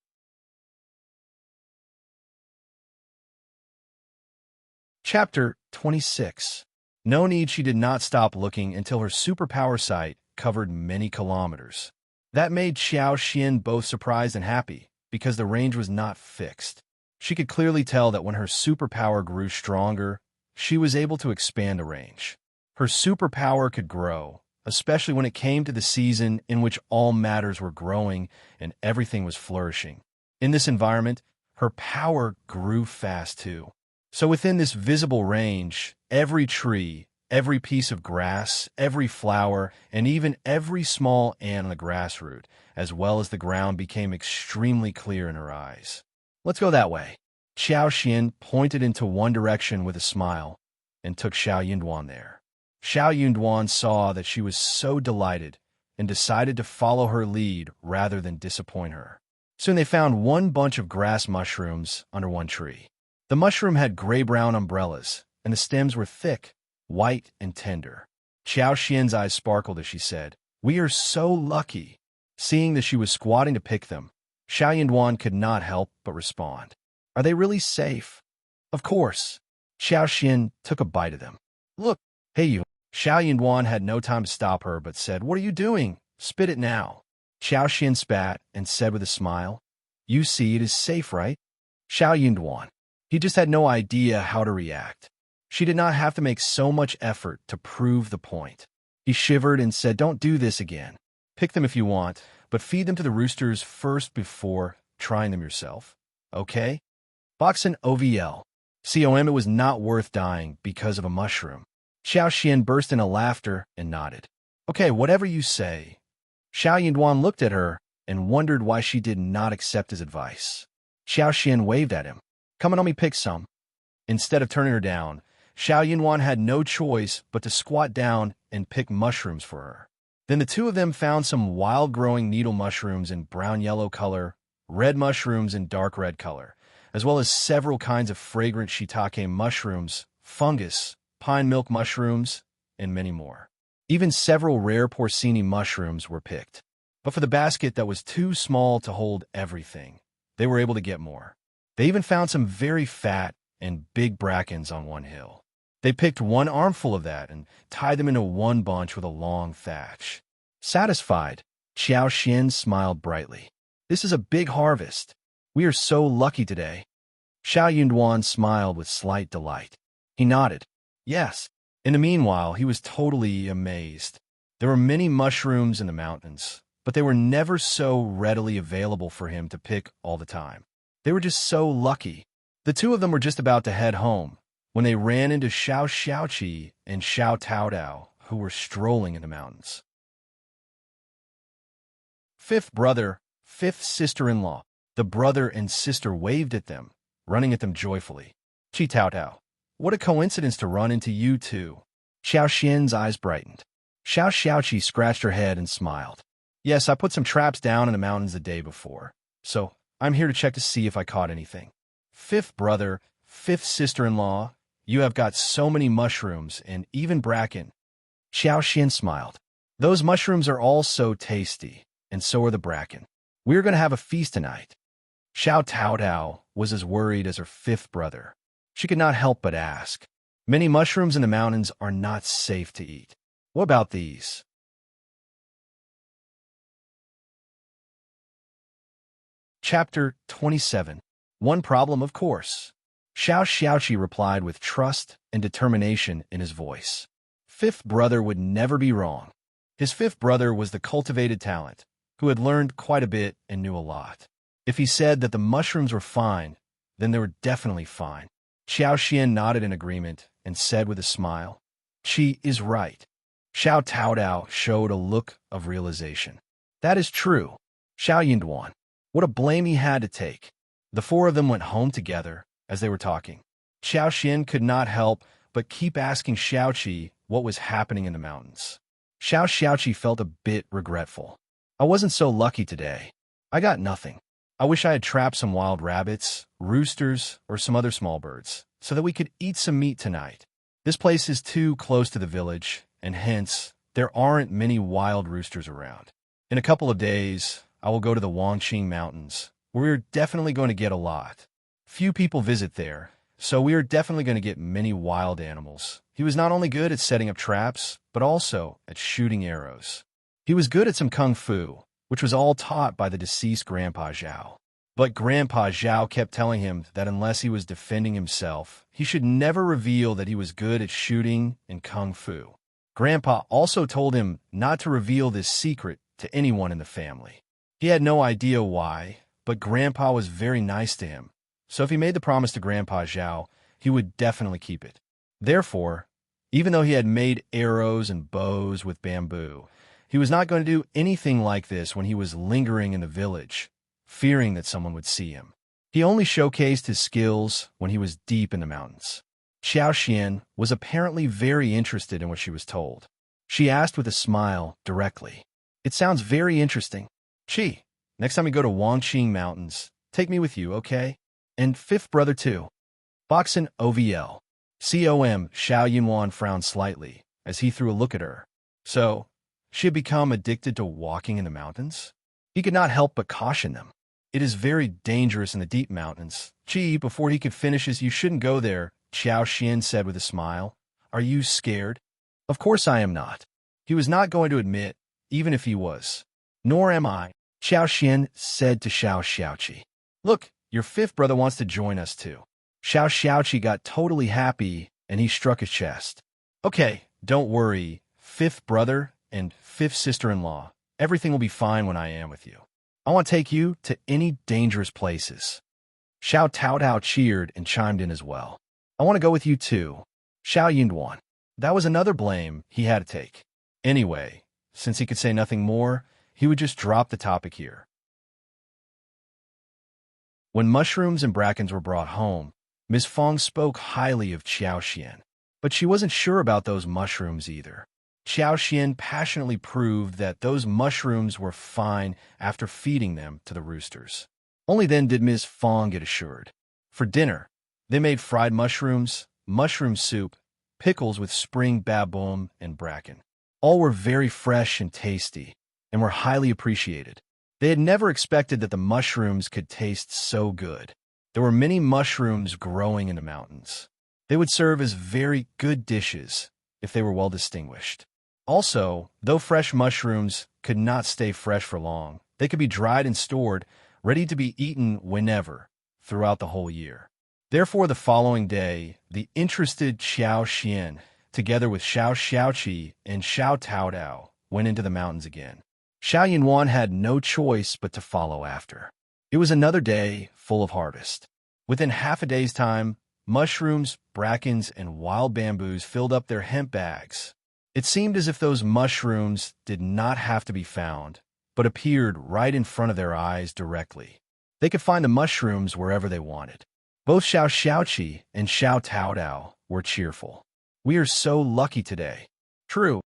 Chapter 26. No need, she did not stop looking until her superpower sight covered many kilometers. That made Qiao both surprised and happy, because the range was not fixed. She could clearly tell that when her superpower grew stronger, she was able to expand the range. Her superpower could grow, especially when it came to the season in which all matters were growing and everything was flourishing. In this environment, her power grew fast too. So within this visible range, every tree, every piece of grass, every flower, and even every small ant on the grass root, as well as the ground, became extremely clear in her eyes. Let's go that way. Qiao pointed into one direction with a smile and took Shao Yunduan there. Shao Yunduan saw that she was so delighted and decided to follow her lead rather than disappoint her. Soon they found one bunch of grass mushrooms under one tree. The mushroom had gray-brown umbrellas, and the stems were thick, white, and tender. Qiao eyes sparkled as she said, We are so lucky. Seeing that she was squatting to pick them, Shao Yunduan could not help but respond. Are they really safe? Of course. Qiao took a bite of them. Look, hey you. Shao Yunduan had no time to stop her but said, What are you doing? Spit it now. Qiao spat and said with a smile, You see, it is safe, right? Shao Yunduan. He just had no idea how to react. She did not have to make so much effort to prove the point. He shivered and said, Don't do this again. Pick them if you want, but feed them to the roosters first before trying them yourself. Okay? Boxin OVL. COM, it was not worth dying because of a mushroom. Qiao burst into laughter and nodded. Okay, whatever you say. Shao Yunduan looked at her and wondered why she did not accept his advice. Qiao waved at him. Come and help me pick some. Instead of turning her down, Shao Yunduan had no choice but to squat down and pick mushrooms for her. Then the two of them found some wild-growing needle mushrooms in brown-yellow color, red mushrooms in dark red color, as well as several kinds of fragrant shiitake mushrooms, fungus, pine milk mushrooms, and many more. Even several rare porcini mushrooms were picked. But for the basket that was too small to hold everything, they were able to get more. They even found some very fat and big brackens on one hill. They picked one armful of that and tied them into one bunch with a long thatch. Satisfied, Qiao Xian smiled brightly. This is a big harvest. We are so lucky today. Shao Yunduan smiled with slight delight. He nodded. Yes. In the meanwhile, he was totally amazed. There were many mushrooms in the mountains, but they were never so readily available for him to pick all the time. They were just so lucky. The two of them were just about to head home when they ran into Shao Xiaoqi and Shao Taodao, who were strolling in the mountains. Fifth brother, fifth sister-in-law. The brother and sister waved at them, running at them joyfully. Qi Taodao, what a coincidence to run into you two. Xiao Xian's eyes brightened. Shao Xiaoqi scratched her head and smiled. Yes, I put some traps down in the mountains the day before, so I'm here to check to see if I caught anything. Fifth brother, fifth sister-in-law, you have got so many mushrooms and even bracken. Xiao Xian smiled. Those mushrooms are all so tasty, and so are the bracken. We're going to have a feast tonight. Shao Taodao was as worried as her fifth brother. She could not help but ask. Many mushrooms in the mountains are not safe to eat. What about these? Chapter 27. One problem, of course. Shao Xiaoqi replied with trust and determination in his voice. Fifth brother would never be wrong. His fifth brother was the cultivated talent, who had learned quite a bit and knew a lot. If he said that the mushrooms were fine, then they were definitely fine. Xiao Xian nodded in agreement and said with a smile, Qi is right. Shao Taodao showed a look of realization. That is true. Shao Yunduan. What a blame he had to take. The four of them went home together as they were talking. Xiao Xian could not help but keep asking Xiaoqi what was happening in the mountains. Shao Xiaoqi felt a bit regretful. I wasn't so lucky today. I got nothing. I wish I had trapped some wild rabbits, roosters, or some other small birds, so that we could eat some meat tonight. This place is too close to the village, and hence, there aren't many wild roosters around. In a couple of days, I will go to the Wangqing Mountains, where we are definitely going to get a lot. Few people visit there, so we are definitely going to get many wild animals. He was not only good at setting up traps, but also at shooting arrows. He was good at some kung fu, which was all taught by the deceased Grandpa Zhao. But Grandpa Zhao kept telling him that unless he was defending himself, he should never reveal that he was good at shooting and kung fu. Grandpa also told him not to reveal this secret to anyone in the family. He had no idea why, but Grandpa was very nice to him, so if he made the promise to Grandpa Zhao, he would definitely keep it. Therefore, even though he had made arrows and bows with bamboo, he was not going to do anything like this when he was lingering in the village, fearing that someone would see him. He only showcased his skills when he was deep in the mountains. Xiao Xian was apparently very interested in what she was told. She asked with a smile directly. It sounds very interesting. Qi, next time we go to Wangqing Mountains, take me with you, okay? And fifth brother too. Boxin OVL. COM Shao Yunwan frowned slightly as he threw a look at her. So, she had become addicted to walking in the mountains? He could not help but caution them. It is very dangerous in the deep mountains. Qi, before he could finish his, you shouldn't go there, Qiao Xian said with a smile. Are you scared? Of course I am not. He was not going to admit, even if he was. Nor am I, Qiao Xian said to Shao Xiaoqi. Look, your fifth brother wants to join us too. Shao Xiaoqi got totally happy and he struck his chest. Okay, don't worry, fifth brother and fifth sister-in-law. Everything will be fine when I am with you. I want to take you to any dangerous places. Shao Taodao cheered and chimed in as well. I want to go with you too. Shao Yunduan. That was another blame he had to take. Anyway, since he could say nothing more, he would just drop the topic here. When mushrooms and brackens were brought home, Ms. Fang spoke highly of Qiao Xian, but she wasn't sure about those mushrooms either. Qiao Xian passionately proved that those mushrooms were fine after feeding them to the roosters. Only then did Ms. Fang get assured. For dinner, they made fried mushrooms, mushroom soup, pickles with spring baboon and bracken. All were very fresh and tasty, and were highly appreciated. They had never expected that the mushrooms could taste so good. There were many mushrooms growing in the mountains. They would serve as very good dishes if they were well distinguished. Also, though fresh mushrooms could not stay fresh for long, they could be dried and stored, ready to be eaten whenever, throughout the whole year. Therefore, the following day, the interested Qiao Xian, together with Shao Xiaoqi and Shao Taodao, went into the mountains again. Shao Yunduan had no choice but to follow after. It was another day full of harvest. Within half a day's time, mushrooms, brackens, and wild bamboos filled up their hemp bags. It seemed as if those mushrooms did not have to be found, but appeared right in front of their eyes directly. They could find the mushrooms wherever they wanted. Both Shao Xiaoqi and Shao Taodao were cheerful. "We are so lucky today." True.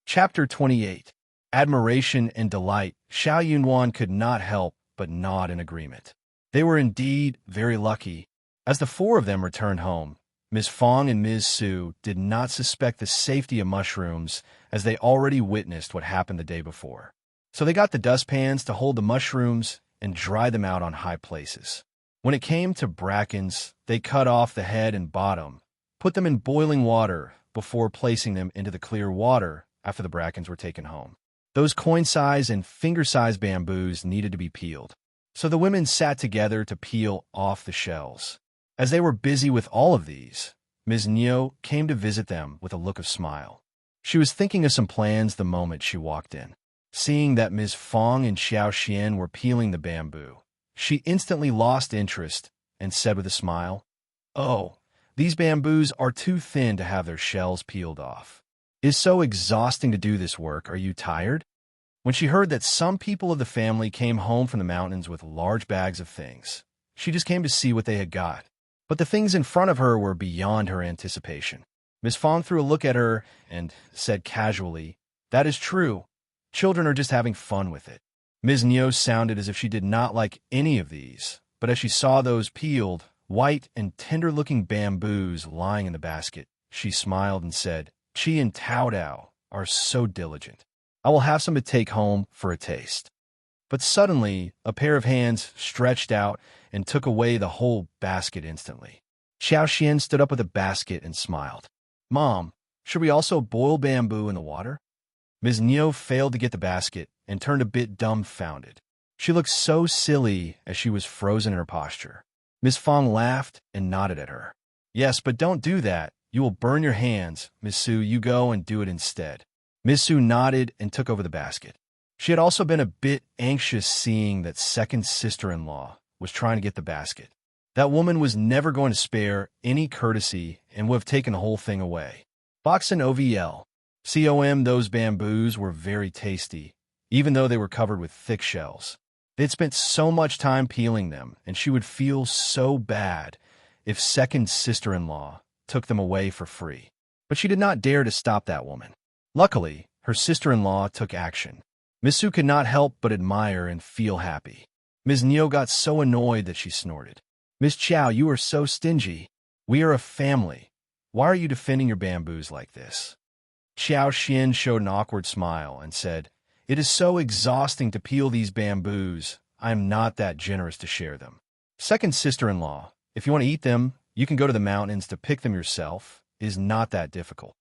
Chapter 28. Admiration and delight. Shao Yunduan could not help but nod in agreement. They were indeed very lucky. As the four of them returned home, Ms. Fang and Ms. Su did not suspect the safety of mushrooms, as they already witnessed what happened the day before. So they got the dustpans to hold the mushrooms and dry them out on high places. When it came to brackens, they cut off the head and bottom, put them in boiling water before placing them into the clear water after the brackens were taken home. Those coin-size and finger-size bamboos needed to be peeled. So the women sat together to peel off the shells. As they were busy with all of these, Ms. Niu came to visit them with a look of smile. She was thinking of some plans the moment she walked in. Seeing that Ms. Fang and Xiao Xian were peeling the bamboo, she instantly lost interest and said with a smile, "Oh, these bamboos are too thin to have their shells peeled off. It's so exhausting to do this work. Are you tired?" When she heard that some people of the family came home from the mountains with large bags of things, she just came to see what they had got. But the things in front of her were beyond her anticipation. Miss Fang threw a look at her and said casually, "That is true. Children are just having fun with it." Ms. Niu sounded as if she did not like any of these, but as she saw those peeled, white and tender-looking bamboos lying in the basket, she smiled and said, "Qi and Taodao are so diligent. I will have some to take home for a taste." But suddenly, a pair of hands stretched out and took away the whole basket instantly. Xiao Xian stood up with a basket and smiled. "Mom, should we also boil bamboo in the water?" Ms. Niu failed to get the basket and turned a bit dumbfounded. She looked so silly as she was frozen in her posture. Ms. Fang laughed and nodded at her. "Yes, but don't do that. You will burn your hands. Miss Su, you go and do it instead." Miss Su nodded and took over the basket. She had also been a bit anxious seeing that second sister-in-law was trying to get the basket. That woman was never going to spare any courtesy and would have taken the whole thing away. Box and OVL. Those bamboos were very tasty, even though they were covered with thick shells. They had spent so much time peeling them, and she would feel so bad if second sister-in-law took them away for free. But she did not dare to stop that woman. Luckily, her sister-in-law took action. Miss Su could not help but admire and feel happy. Ms. Niu got so annoyed that she snorted. "Miss Qiao, you are so stingy. We are a family. Why are you defending your bamboos like this?" Xiao Xian showed an awkward smile and said, "It is so exhausting to peel these bamboos. I am not that generous to share them. Second sister-in-law, if you want to eat them, you can go to the mountains to pick them yourself. It is not that difficult."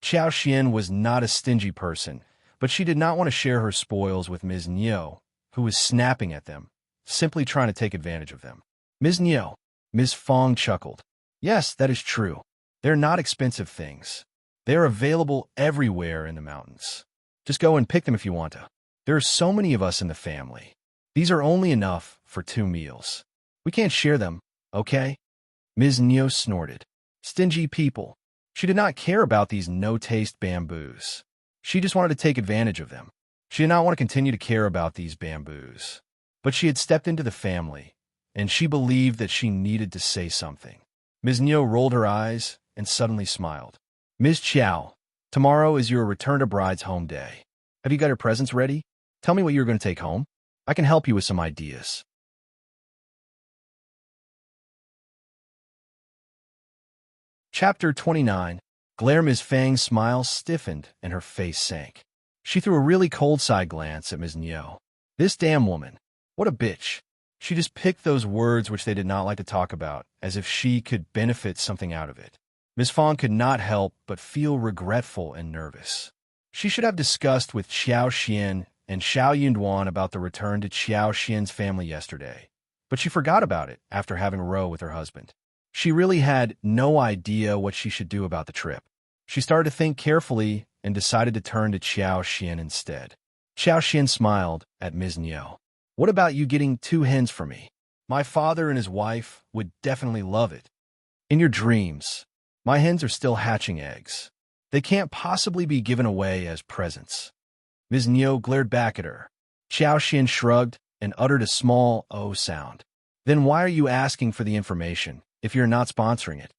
Xiao Xian was not a stingy person, but she did not want to share her spoils with Ms. Niu, who was snapping at them, simply trying to take advantage of them. "Ms. Niu," Ms. Fang chuckled. "Yes, that is true. They're not expensive things. They're available everywhere in the mountains. Just go and pick them if you want to. There are so many of us in the family. These are only enough for 2 meals. We can't share them, okay?" Ms. Niu snorted. Stingy people. She did not care about these no-taste bamboos. She just wanted to take advantage of them. She did not want to continue to care about these bamboos. But she had stepped into the family, and she believed that she needed to say something. Ms. Niu rolled her eyes and suddenly smiled. "Ms. Qiao, tomorrow is your return to bride's home day. Have you got your presents ready? Tell me what you're going to take home. I can help you with some ideas." Chapter 29. Glare. Ms. Fang's smile stiffened and her face sank. She threw a really cold side glance at Ms. Niu. This damn woman. What a bitch. She just picked those words which they did not like to talk about, as if she could benefit something out of it. Ms. Fang could not help but feel regretful and nervous. She should have discussed with Qiao Xian and Shao Yunduan about the return to Qiao Xian's family yesterday, but she forgot about it after having a row with her husband. She really had no idea what she should do about the trip. She started to think carefully and decided to turn to Qiao Xian instead. Qiao Xian smiled at Ms. Niu. What about you getting 2 hens for me? My father and his wife would definitely love it. In your dreams. My hens are still hatching eggs. They can't possibly be given away as presents. Ms. Niu glared back at her. Qiao Xian shrugged and uttered a small "oh" sound. Then why are you asking for the information if you're not sponsoring it?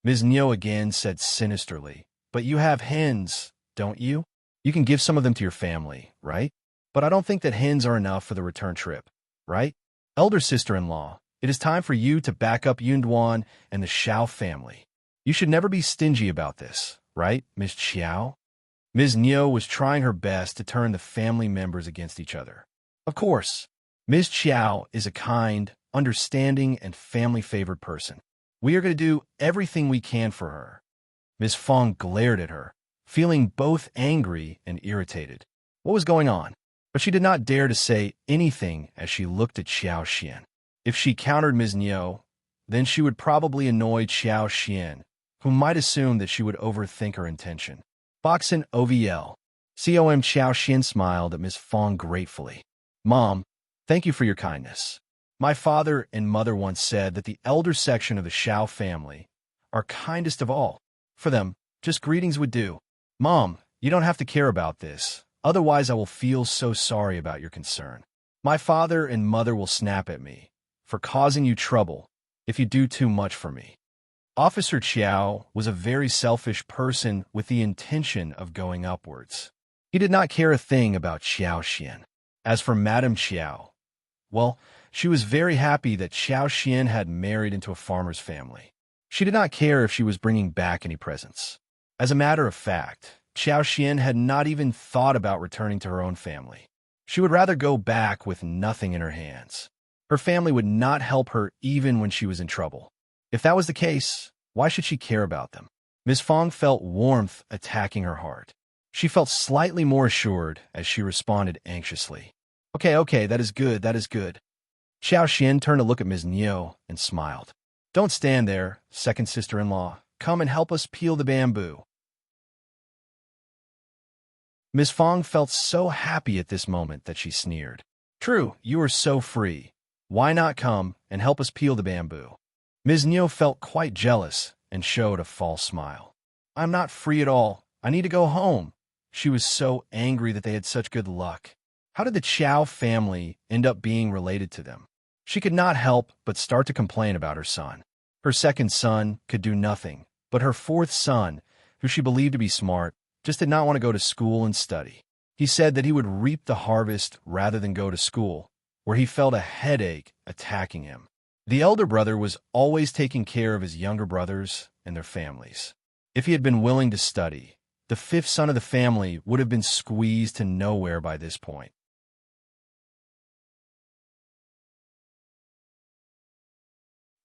Ms. Niu again said sinisterly, but you have hens, don't you? You can give some of them to your family, right? But I don't think that hens are enough for the return trip, right? Elder sister-in-law, it is time for you to back up Yunduan and the Shao family. You should never be stingy about this, right, Miss Qiao? Ms. Niu was trying her best to turn the family members against each other. Of course, Ms. Qiao is a kind, understanding, and family-favored person. We are going to do everything we can for her. Ms. Fang glared at her, feeling both angry and irritated. What was going on? But she did not dare to say anything as she looked at Qiao Xian. If she countered Ms. Niu, then she would probably annoy Qiao Xian, who might assume that she would overthink her intention. Boxin OVL. COM. Qiao Xian smiled at Ms. Fang gratefully. Mom, thank you for your kindness. My father and mother once said that the elder section of the Shao family are kindest of all. For them, just greetings would do. Mom, you don't have to care about this. Otherwise, I will feel so sorry about your concern. My father and mother will snap at me for causing you trouble if you do too much for me. Officer Qiao was a very selfish person with the intention of going upwards. He did not care a thing about Qiao Xian. As for Madame Qiao, well, she was very happy that Qiao Xian had married into a farmer's family. She did not care if she was bringing back any presents. As a matter of fact, Qiao Xian had not even thought about returning to her own family. She would rather go back with nothing in her hands. Her family would not help her even when she was in trouble. If that was the case, why should she care about them? Ms. Fang felt warmth attacking her heart. She felt slightly more assured as she responded anxiously. Okay, that is good, that is good. Qiao Xian turned to look at Ms. Niu and smiled. Don't stand there, second sister-in-law. Come and help us peel the bamboo. Ms. Fang felt so happy at this moment that she sneered. True, you are so free. Why not come and help us peel the bamboo? Ms. Niu felt quite jealous and showed a false smile. I'm not free at all. I need to go home. She was so angry that they had such good luck. How did the Qiao family end up being related to them? She could not help but start to complain about her son. Her second son could do nothing, but her fourth son, who she believed to be smart, just did not want to go to school and study. He said that he would reap the harvest rather than go to school, where he felt a headache attacking him. The elder brother was always taking care of his younger brothers and their families. If he had been willing to study, the fifth son of the family would have been squeezed to nowhere by this point.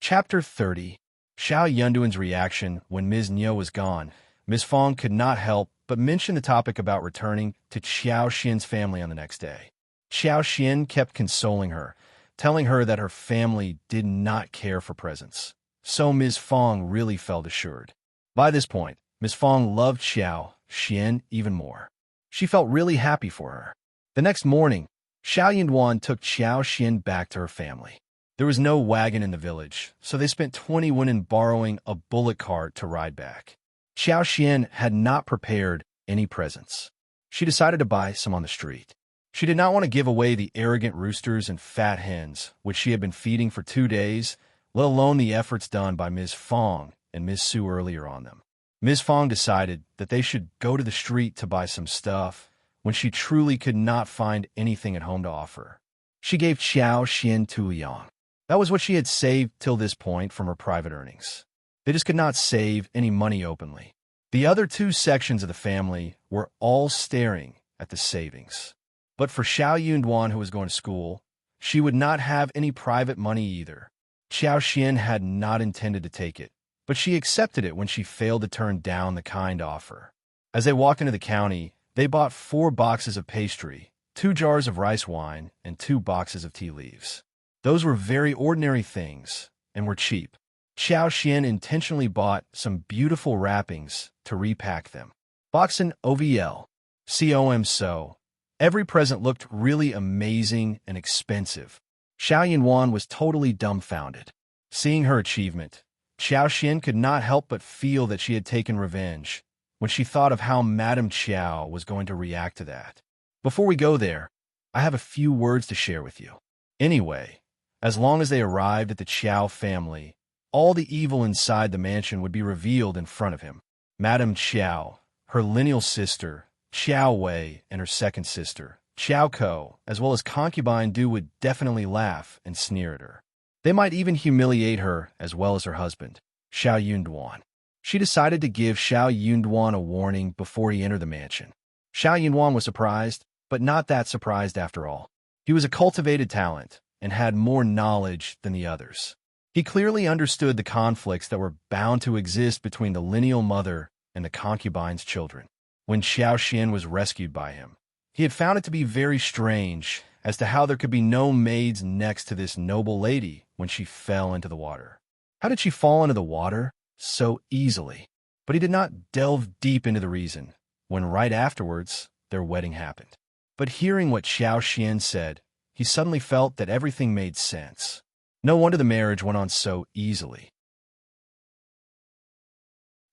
Chapter 30. Shao Yunduan's reaction when Ms. Niu was gone. Ms. Fang could not help but mention the topic about returning to Qiao Xian's family on the next day. Qiao Xian kept consoling her, telling her that her family did not care for presents. So Ms. Fang really felt assured. By this point, Ms. Fang loved Qiao Xian even more. She felt really happy for her. The next morning, Shao Yunduan took Qiao Xian back to her family. There was no wagon in the village, so they spent 20 won borrowing a bullock cart to ride back. Qiao Xian had not prepared any presents. She decided to buy some on the street. She did not want to give away the arrogant roosters and fat hens, which she had been feeding for 2 days, let alone the efforts done by Ms. Fang and Ms. Su earlier on them. Ms. Fang decided that they should go to the street to buy some stuff when she truly could not find anything at home to offer. She gave Qiao Xian 2 yang. That was what she had saved till this point from her private earnings. They just could not save any money openly. The other two sections of the family were all staring at the savings. But for Xiao Yunduan, who was going to school, she would not have any private money either. Qiao Xian had not intended to take it, but she accepted it when she failed to turn down the kind offer. As they walked into the county, they bought 4 boxes of pastry, 2 jars of rice wine, and 2 boxes of tea leaves. Those were very ordinary things and were cheap. Qiao Xian intentionally bought some beautiful wrappings to repack them. Boxen OVL. COM so. Every present looked really amazing and expensive. Xiao Yunduan was totally dumbfounded. Seeing her achievement, Qiao Xian could not help but feel that she had taken revenge when she thought of how Madame Qiao was going to react to that. Before we go there, I have a few words to share with you. Anyway, as long as they arrived at the Qiao family, all the evil inside the mansion would be revealed in front of him. Madame Qiao, her lineal sister, Qiao Wei, and her second sister, Qiao Ko, as well as concubine Du, would definitely laugh and sneer at her. They might even humiliate her as well as her husband, Xiao Yunduan. She decided to give Xiao Yunduan a warning before he entered the mansion. Xiao Yunduan was surprised, but not that surprised after all. He was a cultivated talent and had more knowledge than the others. He clearly understood the conflicts that were bound to exist between the lineal mother and the concubine's children. When Xiao Xian was rescued by him, he had found it to be very strange as to how there could be no maids next to this noble lady when she fell into the water. How did she fall into the water so easily? But he did not delve deep into the reason, when right afterwards, their wedding happened. But hearing what Xiao Xian said, he suddenly felt that everything made sense. No wonder the marriage went on so easily.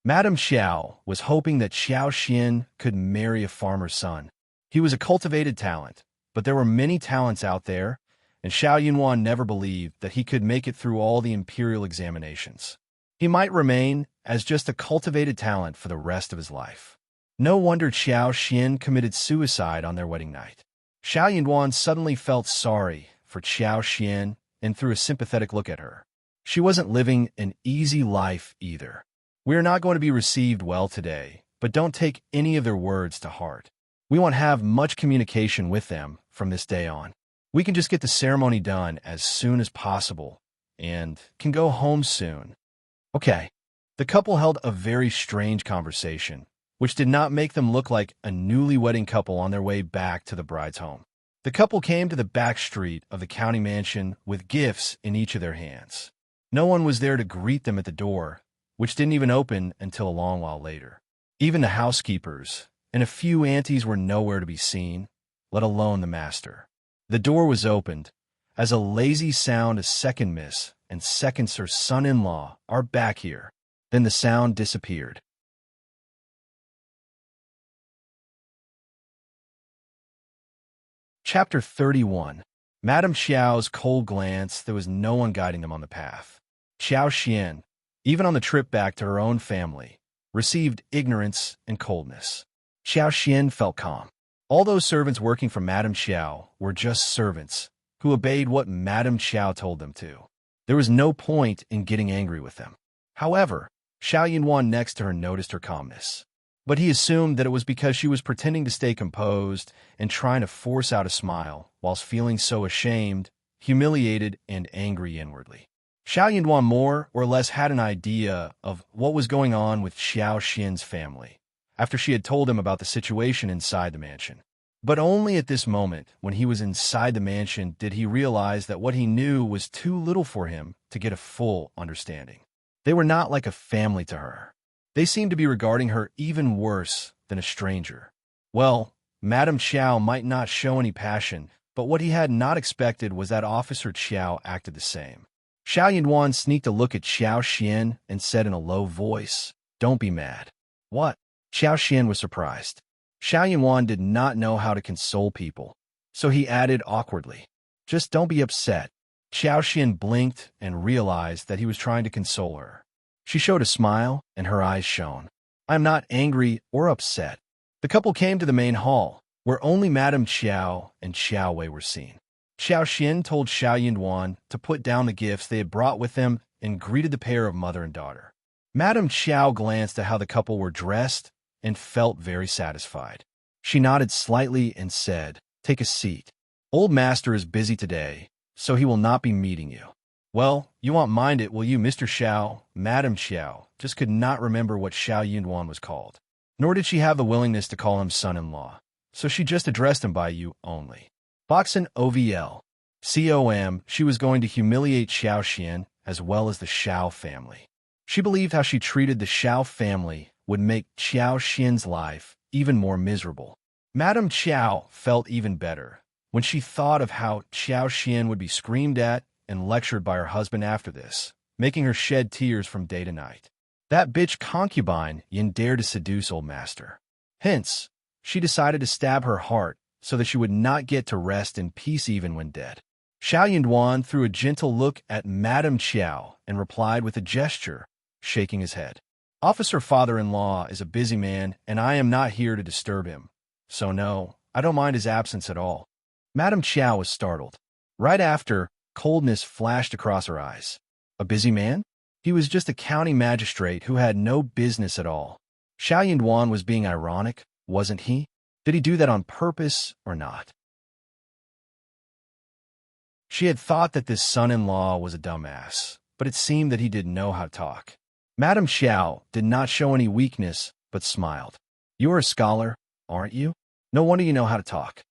Madame Qiao was hoping that Xiao Xian could marry a farmer's son. He was a cultivated talent, but there were many talents out there, and Xiao Yunduan never believed that he could make it through all the imperial examinations. He might remain as just a cultivated talent for the rest of his life. No wonder Xiao Xian committed suicide on their wedding night. Xiao Yunduan suddenly felt sorry for Xiao Xian and threw a sympathetic look at her. She wasn't living an easy life either. We are not going to be received well today, but don't take any of their words to heart. We won't have much communication with them from this day on. We can just get the ceremony done as soon as possible and can go home soon. Okay. The couple held a very strange conversation, which did not make them look like a newly wedding couple on their way back to the bride's home. The couple came to the back street of the county mansion with gifts in each of their hands. No one was there to greet them at the door, which didn't even open until a long while later. Even the housekeepers and a few aunties were nowhere to be seen, let alone the master. The door was opened, as a lazy sound of second miss and second sir son-in-law are back here. Then the sound disappeared. Chapter 31. Madame Qiao's cold glance, there was no one guiding them on the path. Qiao Xian, even on the trip back to her own family, received ignorance and coldness. Qiao Xian felt calm. All those servants working for Madame Qiao were just servants who obeyed what Madame Qiao told them to. There was no point in getting angry with them. However, Xiao Yunduan next to her noticed her calmness. But he assumed that it was because she was pretending to stay composed and trying to force out a smile whilst feeling so ashamed, humiliated, and angry inwardly. Xiao Yunduan more or less had an idea of what was going on with Xiao Xian's family after she had told him about the situation inside the mansion. But only at this moment, when he was inside the mansion, did he realize that what he knew was too little for him to get a full understanding. They were not like a family to her. They seemed to be regarding her even worse than a stranger. Well, Madame Qiao might not show any passion, but what he had not expected was that Officer Qiao acted the same. Xiao Yunduan sneaked a look at Xiao Xian and said in a low voice, "Don't be mad." What? Xiao Xian was surprised. Xiao Yunduan did not know how to console people, so he added awkwardly, "Just don't be upset." Xiao Xian blinked and realized that he was trying to console her. She showed a smile, and her eyes shone. "I am not angry or upset." The couple came to the main hall, where only Madame Qiao and Qiao Wei were seen. Xiao Xian told Xiao Yunduan to put down the gifts they had brought with them and greeted the pair of mother and daughter. Madame Qiao glanced at how the couple were dressed and felt very satisfied. She nodded slightly and said, "Take a seat. Old master is busy today, so he will not be meeting you." "Well, you won't mind it, will you, Mr. Shao?" Madame Qiao just could not remember what Shao Yunduan was called. Nor did she have the willingness to call him son-in-law, so she just addressed him by you only. Boxin OVL. COM, she was going to humiliate Shao Xian as well as the Shao family. She believed how she treated the Shao family would make Qiao Xian's life even more miserable. Madame Qiao felt even better when she thought of how Qiao Xian would be screamed at and lectured by her husband after this, making her shed tears from day to night. That bitch concubine Yin dared to seduce old master. Hence, she decided to stab her heart so that she would not get to rest in peace even when dead. Shao Yunduan threw a gentle look at Madame Qiao and replied with a gesture, shaking his head. "Officer father-in-law is a busy man, and I am not here to disturb him. So no, I don't mind his absence at all." Madame Qiao was startled. Right after, coldness flashed across her eyes. A busy man? He was just a county magistrate who had no business at all. Shao Yunduan was being ironic, wasn't he? Did he do that on purpose or not? She had thought that this son-in-law was a dumbass, but it seemed that he didn't know how to talk. Madame Qiao did not show any weakness, but smiled. "You are a scholar, aren't you? No wonder you know how to talk."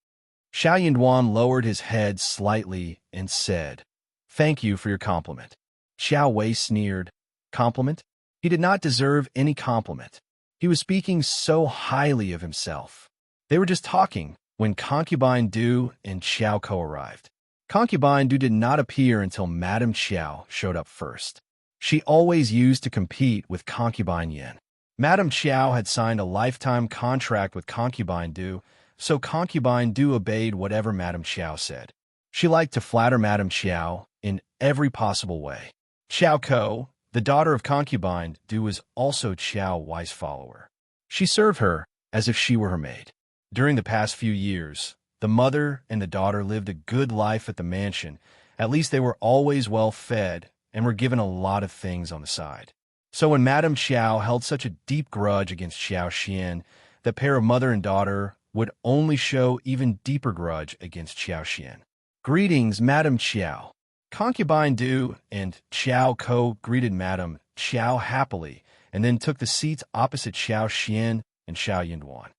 Shao Yunduan lowered his head slightly and said, "Thank you for your compliment." Qiao Wei sneered. Compliment? He did not deserve any compliment. He was speaking so highly of himself. They were just talking when Concubine Du and Qiao Ko arrived. Concubine Du did not appear until Madame Qiao showed up first. She always used to compete with Concubine Yin. Madame Qiao had signed a lifetime contract with Concubine Du, so Concubine Du obeyed whatever Madame Qiao said. She liked to flatter Madame Qiao in every possible way. Qiao Ko, the daughter of Concubine Du, was also Qiao Wei's follower. She served her as if she were her maid. During the past few years, the mother and the daughter lived a good life at the mansion. At least they were always well fed and were given a lot of things on the side. So when Madame Qiao held such a deep grudge against Qiao Xian, the pair of mother and daughter would only show even deeper grudge against Qiao Xian. "Greetings, Madame Qiao." Concubine Du and Qiao Ko greeted Madame Qiao happily and then took the seats opposite Qiao Xian and Shao Yunduan.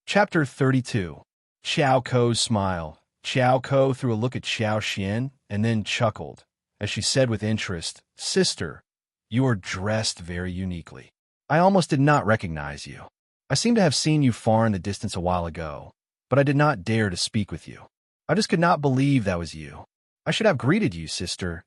Chapter 32. Qiao Ko's smile. Qiao Ko threw a look at Qiao Xian and then chuckled as she said with interest, "Sister, you are dressed very uniquely. I almost did not recognize you. I seem to have seen you far in the distance a while ago, but I did not dare to speak with you. I just could not believe that was you. I should have greeted you, sister."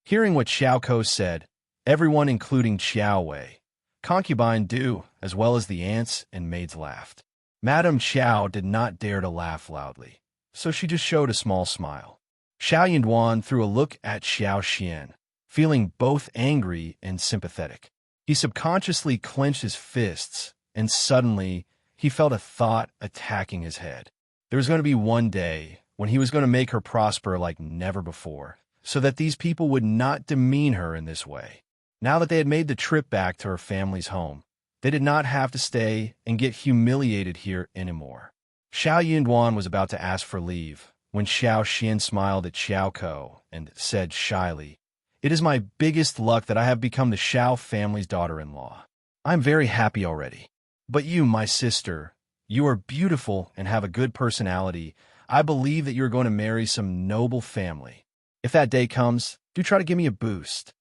Hearing what Qiao Ko said, everyone including Qiao Wei, Concubine Du, as well as the aunts and maids laughed. Madame Qiao did not dare to laugh loudly, so she just showed a small smile. Shao Yunduan threw a look at Qiao Xian, feeling both angry and sympathetic. He subconsciously clenched his fists, and suddenly he felt a thought attacking his head. There was going to be one day when he was going to make her prosper like never before, so that these people would not demean her in this way. Now that they had made the trip back to her family's home, they did not have to stay and get humiliated here anymore. Shao Yunduan was about to ask for leave when Shao Xian smiled at Qiao Ko and said shyly, "It is my biggest luck that I have become the Shao family's daughter-in-law. I'm very happy already. But you, my sister, you are beautiful and have a good personality. I believe that you're going to marry some noble family. If that day comes, do try to give me a boost."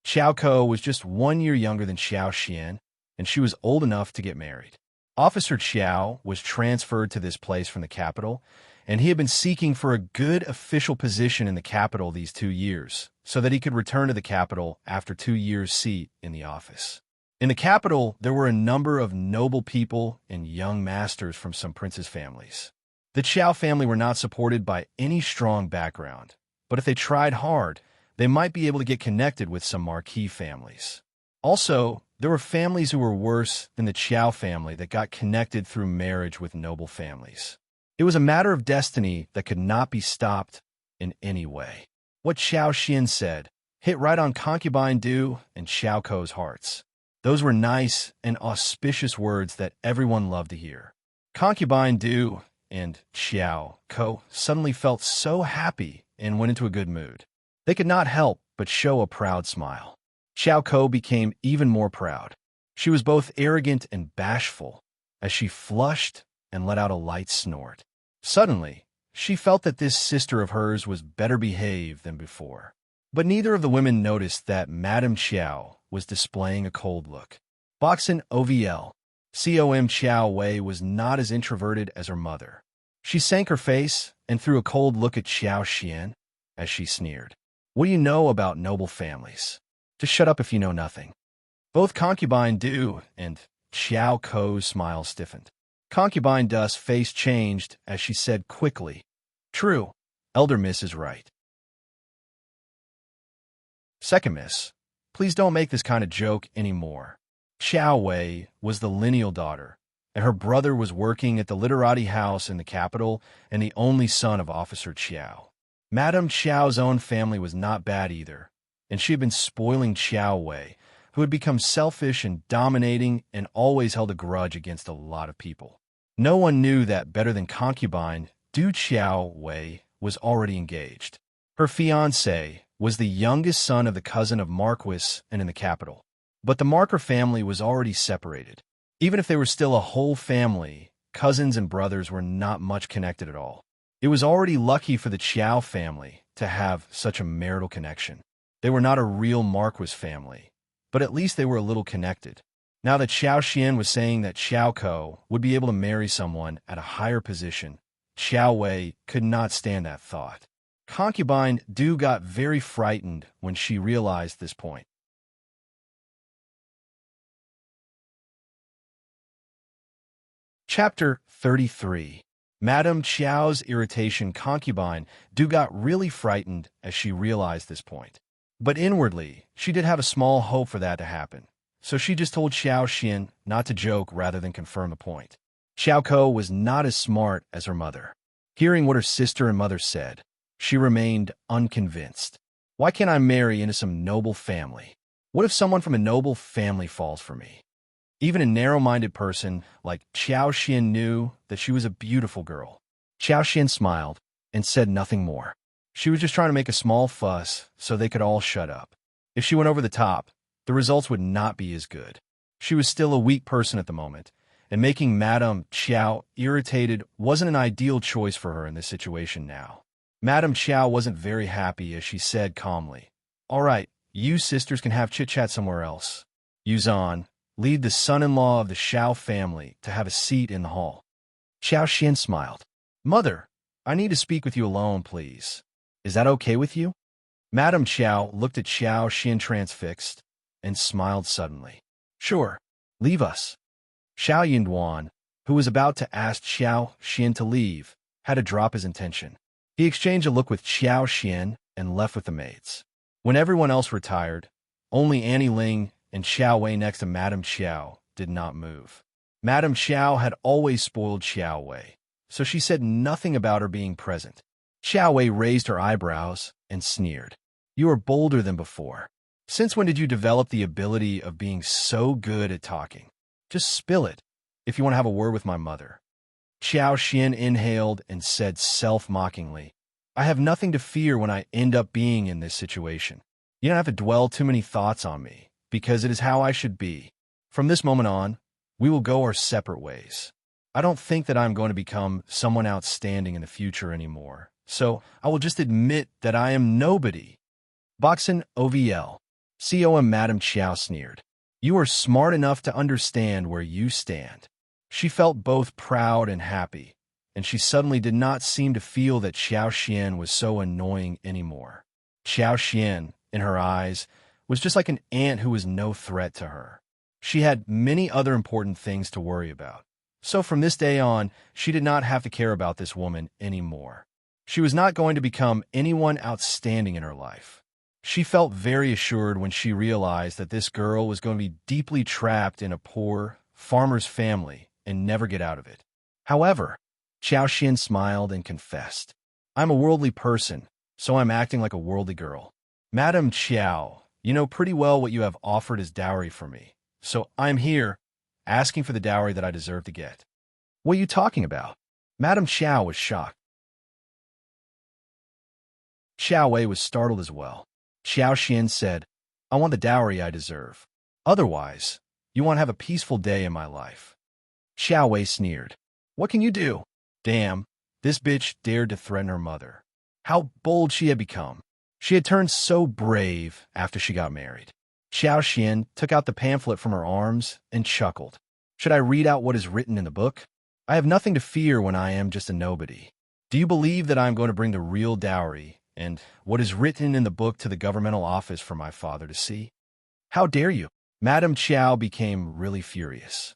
Qiao Ko was just 1 year younger than Shao Xian, and she was old enough to get married. Officer Qiao was transferred to this place from the capital, and he had been seeking for a good official position in the capital these 2 years, so that he could return to the capital after 2 years' seat in the office. In the capital, there were a number of noble people and young masters from some princes' families. The Qiao family were not supported by any strong background, but if they tried hard, they might be able to get connected with some marquee families. Also, there were families who were worse than the Qiao family that got connected through marriage with noble families. It was a matter of destiny that could not be stopped in any way. What Xiao Xian said hit right on Concubine Du and Xiao Ko's hearts. Those were nice and auspicious words that everyone loved to hear. Concubine Du and Xiao Ko suddenly felt so happy and went into a good mood. They could not help but show a proud smile. Xiao Ko became even more proud. She was both arrogant and bashful as she flushed and let out a light snort. Suddenly, she felt that this sister of hers was better behaved than before. But neither of the women noticed that Madame Qiao was displaying a cold look. Boxin OVL, COM Qiao Wei was not as introverted as her mother. She sank her face and threw a cold look at Xiao Xian as she sneered. What do you know about noble families? Just shut up if you know nothing. Both Concubine Du and Xiao Ko's smile stiffened. Concubine Du's face changed as she said quickly, "True, Elder Miss is right." Second Miss, please don't make this kind of joke anymore. Qiao Wei was the lineal daughter, and her brother was working at the literati house in the capital and the only son of Officer Qiao. Madame Qiao's own family was not bad either, and she had been spoiling Qiao Wei, who had become selfish and dominating and always held a grudge against a lot of people. No one knew that better than Concubine Du. Qiao Wei was already engaged. Her fiancé was the youngest son of the cousin of Marquis and in the capital. But the Marker family was already separated. Even if they were still a whole family, cousins and brothers were not much connected at all. It was already lucky for the Qiao family to have such a marital connection. They were not a real Marquis family, but at least they were a little connected. Now that Xiao Xian was saying that Xiao Ko would be able to marry someone at a higher position, Qiao Wei could not stand that thought. Concubine Du got very frightened when she realized this point. Chapter 33. Madame Qiao's irritation. Concubine Du got really frightened as she realized this point. But inwardly, she did have a small hope for that to happen, so she just told Xiao Xian not to joke rather than confirm the point. Xiao Ko was not as smart as her mother. Hearing what her sister and mother said, she remained unconvinced. Why can't I marry into some noble family? What if someone from a noble family falls for me? Even a narrow-minded person like Xiao Xian knew that she was a beautiful girl. Xiao Xian smiled and said nothing more. She was just trying to make a small fuss so they could all shut up. If she went over the top, the results would not be as good. She was still a weak person at the moment, and making Madame Qiao irritated wasn't an ideal choice for her in this situation now. Madame Qiao wasn't very happy as she said calmly, "All right, you sisters can have chit-chat somewhere else. Yuzan, lead the son-in-law of the Shao family to have a seat in the hall." Xiao Xian smiled. "Mother, I need to speak with you alone, please. Is that okay with you?" Madame Qiao looked at Xiao Xian transfixed and smiled suddenly. "Sure, leave us." Shao Yunduan, who was about to ask Xiao Xian to leave, had to drop his intention. He exchanged a look with Xiao Xian and left with the maids. When everyone else retired, only Annie Ling and Xiao Wei next to Madame Qiao did not move. Madame Qiao had always spoiled Xiao Wei, so she said nothing about her being present. Xiao Wei raised her eyebrows and sneered. "You are bolder than before. Since when did you develop the ability of being so good at talking? Just spill it, if you want to have a word with my mother." Xiao Xian inhaled and said self-mockingly, "I have nothing to fear when I end up being in this situation. You don't have to dwell too many thoughts on me, because it is how I should be. From this moment on, we will go our separate ways. I don't think that I'm going to become someone outstanding in the future anymore, so I will just admit that I am nobody." Boxin OVL. COM Madame Qiao sneered. "You are smart enough to understand where you stand." She felt both proud and happy, and she suddenly did not seem to feel that Xiao Xian was so annoying anymore. Xiao Xian, in her eyes, was just like an ant who was no threat to her. She had many other important things to worry about, so from this day on, she did not have to care about this woman anymore. She was not going to become anyone outstanding in her life. She felt very assured when she realized that this girl was going to be deeply trapped in a poor farmer's family and never get out of it. However, Xiao Xian smiled and confessed, "I'm a worldly person, so I'm acting like a worldly girl. Madam Qiao, you know pretty well what you have offered as dowry for me, so I'm here, asking for the dowry that I deserve to get. What are you talking about? Madam Qiao was shocked. Xiao Wei was startled as well. Xiao Xian said, I want the dowry I deserve. Otherwise, you won't have a peaceful day in my life. Xiao Wei sneered. What can you do? Damn, this bitch dared to threaten her mother. How bold she had become. She had turned so brave after she got married. Xiao Xian took out the pamphlet from her arms and chuckled. Should I read out what is written in the book? I have nothing to fear when I am just a nobody. Do you believe that I am going to bring the real dowry and what is written in the book to the governmental office for my father to see? How dare you? Madame Qiao became really furious.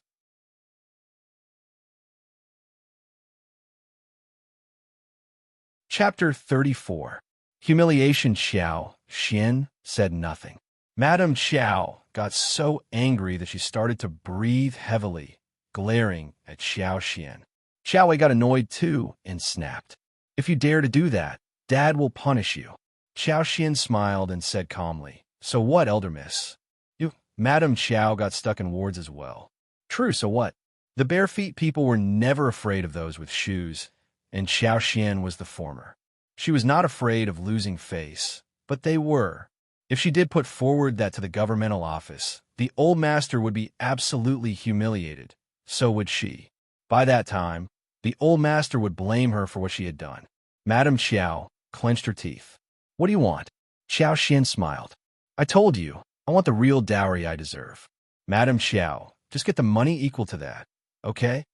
Chapter 34. Humiliation. Xiao Xian said nothing. Madame Qiao got so angry that she started to breathe heavily, glaring at Xiao Xian. Xiao Wei got annoyed too and snapped. If you dare to do that, Dad will punish you. Xiao Xian smiled and said calmly, So what, elder miss? You. Madame Qiao got stuck in words as well. True, so what? The bare feet people were never afraid of those with shoes, and Xiao Xian was the former. She was not afraid of losing face, but they were. If she did put forward that to the governmental office, the old master would be absolutely humiliated. So would she. By that time, the old master would blame her for what she had done. Madame Qiao clenched her teeth. What do you want? Xiao Xian smiled. I told you, I want the real dowry I deserve. Madame Qiao, just get the money equal to that, okay?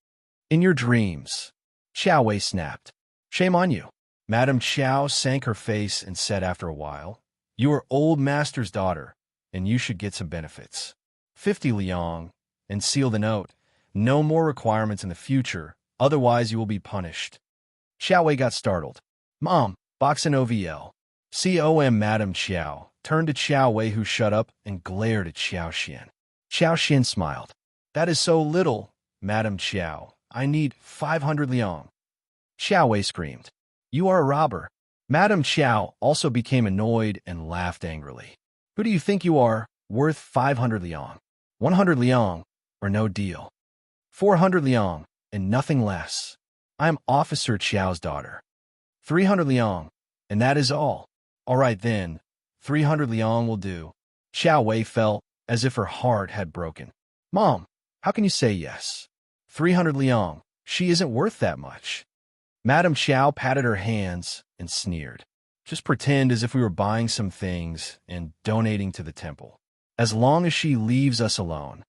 In your dreams. Xiao Wei snapped. Shame on you. Madame Qiao sank her face and said after a while, You are old master's daughter, and you should get some benefits. 50 liang, and seal the note. No more requirements in the future, otherwise you will be punished. Xiao Wei got startled. Mom, box an OVL. COM. Madame Qiao turned to Xiao Wei, who shut up and glared at Xiao Xian. Xiao Xian smiled. That is so little, Madame Qiao. I need 500 liang. Xiao Wei screamed. You are a robber. Madame Qiao also became annoyed and laughed angrily. Who do you think you are, worth 500 liang? 100 liang, or no deal. 400 liang, and nothing less. I am Officer Qiao's daughter. 300 liang, and that is all. All right then, 300 liang will do. Xiao Wei felt as if her heart had broken. Mom, how can you say yes? 300 liang, she isn't worth that much. Madame Qiao patted her hands and sneered. Just pretend as if we were buying some things and donating to the temple. As long as she leaves us alone.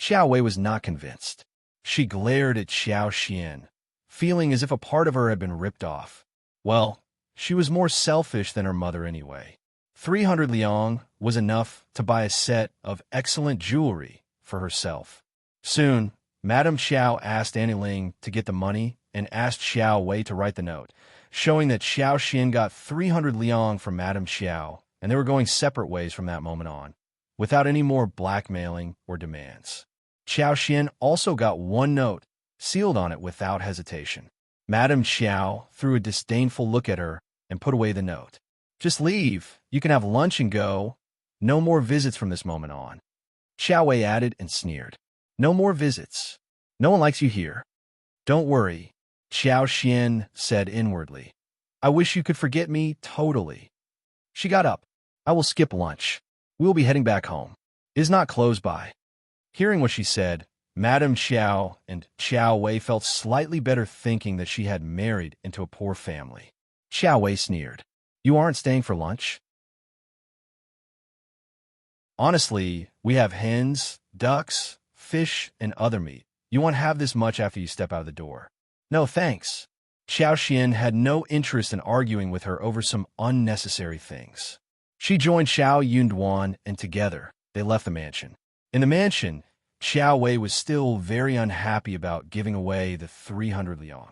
Xiao Wei was not convinced. She glared at Xiao Xian, feeling as if a part of her had been ripped off. Well, she was more selfish than her mother anyway. 300 liang was enough to buy a set of excellent jewelry for herself. Soon, Madame Qiao asked Annie Ling to get the money and asked Xiao Wei to write the note, showing that Xiao Xian got 300 liang from Madame Qiao, and they were going separate ways from that moment on, without any more blackmailing or demands. Xiao Xian also got one note, sealed on it without hesitation. Madame Qiao threw a disdainful look at her and put away the note. Just leave. You can have lunch and go. No more visits from this moment on. Xiao Wei added and sneered. No more visits. No one likes you here. Don't worry, Xiao Xian said inwardly. I wish you could forget me totally. She got up. I will skip lunch. We will be heading back home. It is not close by. Hearing what she said, Madame Qiao and Xiao Wei felt slightly better, thinking that she had married into a poor family. Xiao Wei sneered. You aren't staying for lunch? Honestly, we have hens, ducks, fish, and other meat. You won't have this much after you step out of the door. No, thanks. Xiao Xian had no interest in arguing with her over some unnecessary things. She joined Shao Yunduan, and together, they left the mansion. In the mansion, Xiao Wei was still very unhappy about giving away the 300 liang.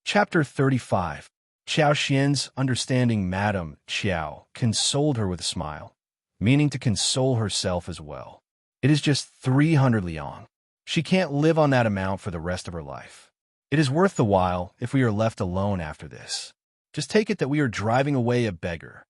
Chapter 35. Xiao Xian's understanding Madame Qiao consoled her with a smile, meaning to console herself as well. It is just 300 liang. She can't live on that amount for the rest of her life. It is worth the while if we are left alone after this. Just take it that we are driving away a beggar."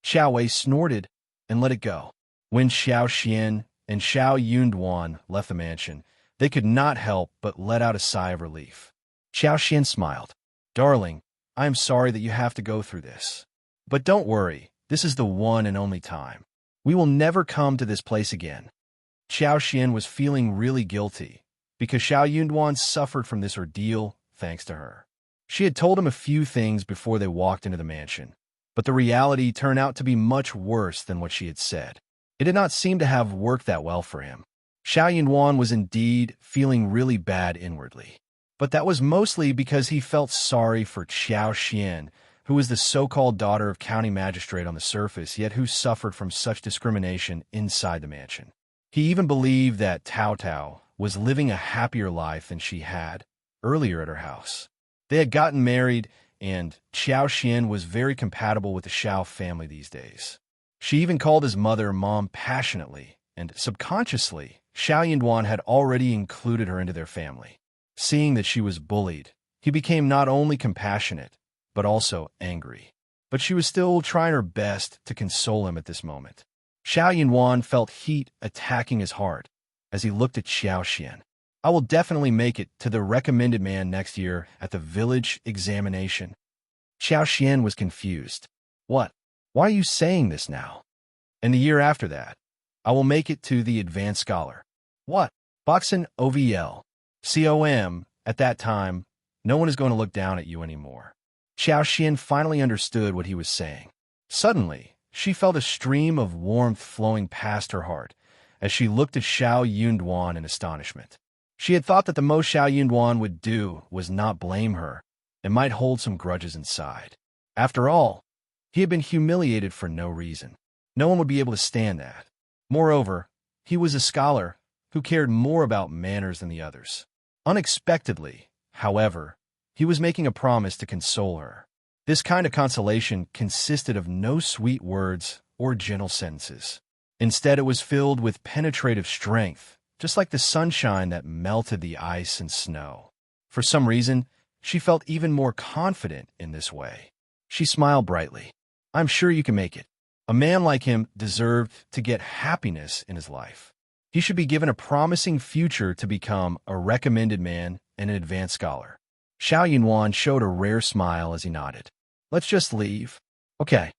Qiao snorted and let it go. When Shao Xian and Shao Yunduan left the mansion, they could not help but let out a sigh of relief. Shao Xian smiled. "Darling, I am sorry that you have to go through this. But don't worry, this is the one and only time. We will never come to this place again." Shao Xian was feeling really guilty because Shao Yunduan suffered from this ordeal thanks to her. She had told him a few things before they walked into the mansion, but the reality turned out to be much worse than what she had said. It did not seem to have worked that well for him. Shao Yunduan was indeed feeling really bad inwardly, but that was mostly because he felt sorry for Shao Xian, who was the so-called daughter of county magistrate on the surface, yet who suffered from such discrimination inside the mansion. He even believed that Tao Tao was living a happier life than she had earlier at her house. They had gotten married, and Shao Xian was very compatible with the Shao family these days. She even called his mother Mom passionately, and subconsciously, Shao Yunduan had already included her into their family. Seeing that she was bullied, he became not only compassionate, but also angry. But she was still trying her best to console him at this moment. Shao Yunduan felt heat attacking his heart as he looked at Shao Xian. "I will definitely make it to the recommended man next year at the village examination." Shao Xian was confused. "What? Why are you saying this now?" "And the year after that, I will make it to the advanced scholar." "What? Boxing OVL. COM, at that time, no one is going to look down at you anymore." Shao Xian finally understood what he was saying. Suddenly, she felt a stream of warmth flowing past her heart as she looked at Shao Yunduan in astonishment. She had thought that the most Shao Yunduan would do was not blame her and might hold some grudges inside. After all, he had been humiliated for no reason. No one would be able to stand that. Moreover, he was a scholar who cared more about manners than the others. Unexpectedly, however, he was making a promise to console her. This kind of consolation consisted of no sweet words or gentle sentences. Instead, it was filled with penetrative strength, just like the sunshine that melted the ice and snow. For some reason, she felt even more confident in this way. She smiled brightly. "I'm sure you can make it. A man like him deserved to get happiness in his life. He should be given a promising future to become a recommended man and an advanced scholar." Shao Yunduan showed a rare smile as he nodded. "Let's just leave." "Okay."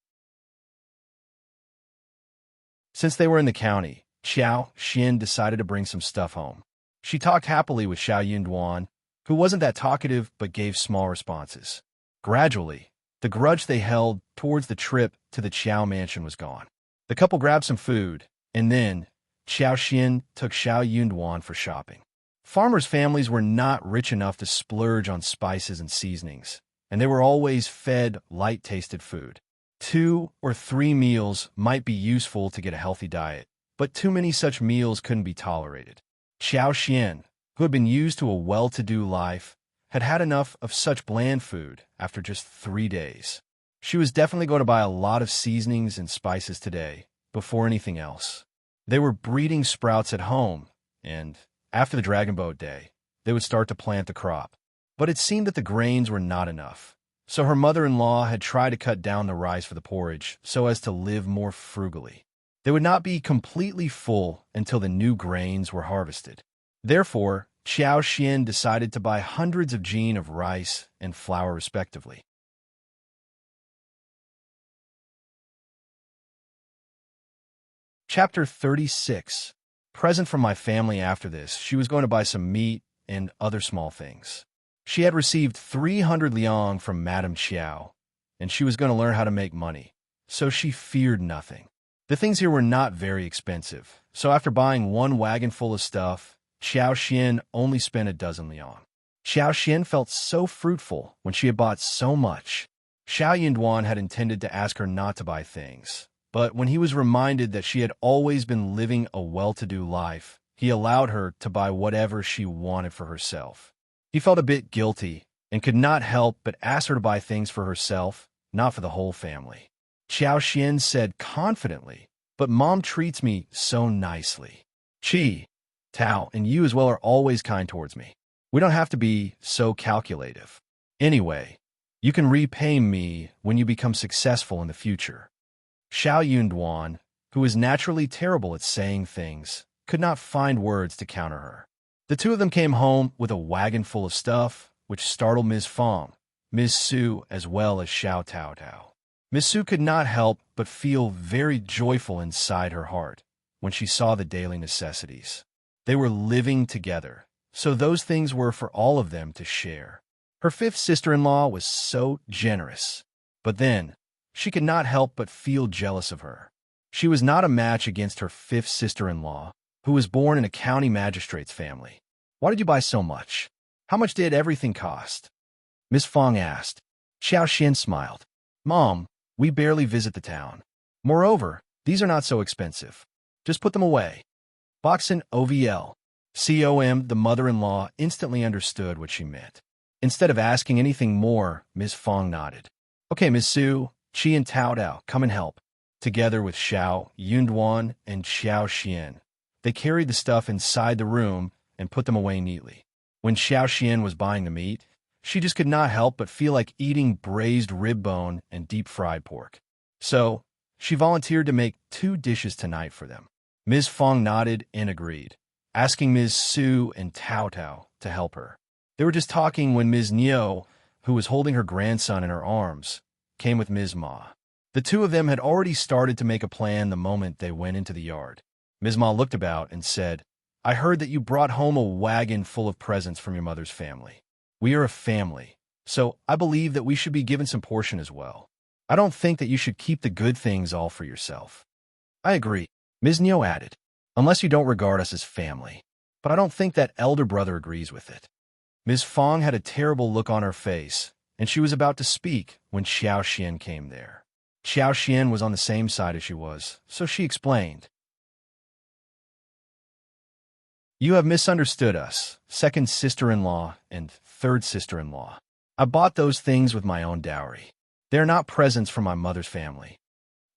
Since they were in the county, Shao Xian decided to bring some stuff home. She talked happily with Shao Yunduan, who wasn't that talkative but gave small responses. Gradually, the grudge they held towards the trip to the Qiao mansion was gone. The couple grabbed some food, and then Shao Xian took Shao Yunduan for shopping. Farmers' families were not rich enough to splurge on spices and seasonings, and they were always fed light-tasted food. 2 or 3 meals might be useful to get a healthy diet, but too many such meals couldn't be tolerated. Shao Xian, who had been used to a well-to-do life, had had enough of such bland food after just 3 days. She was definitely going to buy a lot of seasonings and spices today, before anything else. They were breeding sprouts at home, and after the Dragon Boat Day, they would start to plant the crop. But it seemed that the grains were not enough, so her mother-in-law had tried to cut down the rice for the porridge so as to live more frugally. They would not be completely full until the new grains were harvested. Therefore, Shao Xian decided to buy hundreds of jin of rice and flour respectively. Chapter 36. Present from my family. After this, she was going to buy some meat and other small things. She had received 300 liang from Madame Qiao, and she was going to learn how to make money, so she feared nothing. The things here were not very expensive, so after buying 1 wagon full of stuff, Shao Xian only spent a dozen liang. Shao Xian felt so fruitful when she had bought so much. Shao Yunduan had intended to ask her not to buy things, but when he was reminded that she had always been living a well-to-do life, he allowed her to buy whatever she wanted for herself. He felt a bit guilty and could not help but ask her to buy things for herself, not for the whole family. Shao Xian said confidently, "But Mom treats me so nicely." "Chi, Tao, and you as well are always kind towards me. We don't have to be so calculative. Anyway, you can repay me when you become successful in the future. Shao Yunduan, who is naturally terrible at saying things, could not find words to counter her. The two of them came home with a wagon full of stuff, which startled Ms. Fang, Ms. Su, as well as Shao Tao Tao. Ms. Su could not help but feel very joyful inside her heart when she saw the daily necessities. They were living together, so those things were for all of them to share. Her fifth sister-in-law was so generous, but then she could not help but feel jealous of her. She was not a match against her fifth sister-in-law, who was born in a county magistrate's family. Why did you buy so much? How much did everything cost? Miss Fang asked. Xiao Xian smiled. Mom, we barely visit the town. Moreover, these are not so expensive. Just put them away. Boxin OVL. COM, the mother-in-law, instantly understood what she meant. Instead of asking anything more, Miss Fang nodded. Okay, Miss Su, Qi and Tao Tao, come and help. Together with Shao, Yunduan, and Xiao Xian, they carried the stuff inside the room and put them away neatly. When Xiao Xian was buying the meat, she just could not help but feel like eating braised rib bone and deep-fried pork. So, she volunteered to make 2 dishes tonight for them. Ms. Fang nodded and agreed, asking Ms. Su and Tao Tao to help her. They were just talking when Ms. Niu, who was holding her grandson in her arms, came with Ms. Ma. The two of them had already started to make a plan the moment they went into the yard. Ms. Ma looked about and said, I heard that you brought home a wagon full of presents from your mother's family. We are a family, so I believe that we should be given some portion as well. I don't think that you should keep the good things all for yourself. I agree, Ms. Niu added, unless you don't regard us as family. But I don't think that elder brother agrees with it. Ms. Fang had a terrible look on her face, and she was about to speak when Xiao Xian came there. Xiao Xian was on the same side as she was, so she explained. You have misunderstood us, second sister-in-law and third sister-in-law. I bought those things with my own dowry. They are not presents from my mother's family.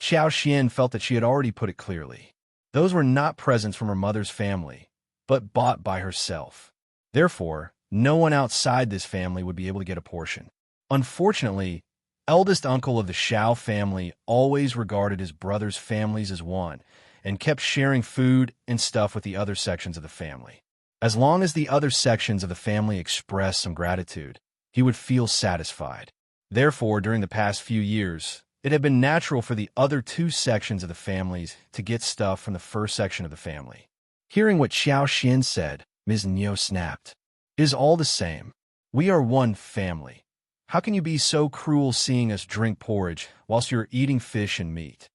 Xiao Xian felt that she had already put it clearly. Those were not presents from her mother's family, but bought by herself. Therefore, no one outside this family would be able to get a portion. Unfortunately, eldest uncle of the Shao family always regarded his brother's families as one, and kept sharing food and stuff with the other sections of the family. As long as the other sections of the family expressed some gratitude, he would feel satisfied. Therefore, during the past few years, it had been natural for the other 2 sections of the families to get stuff from the first section of the family. Hearing what Xiao Xian said, Ms. Niu snapped. It is all the same. We are one family. How can you be so cruel seeing us drink porridge whilst you are eating fish and meat?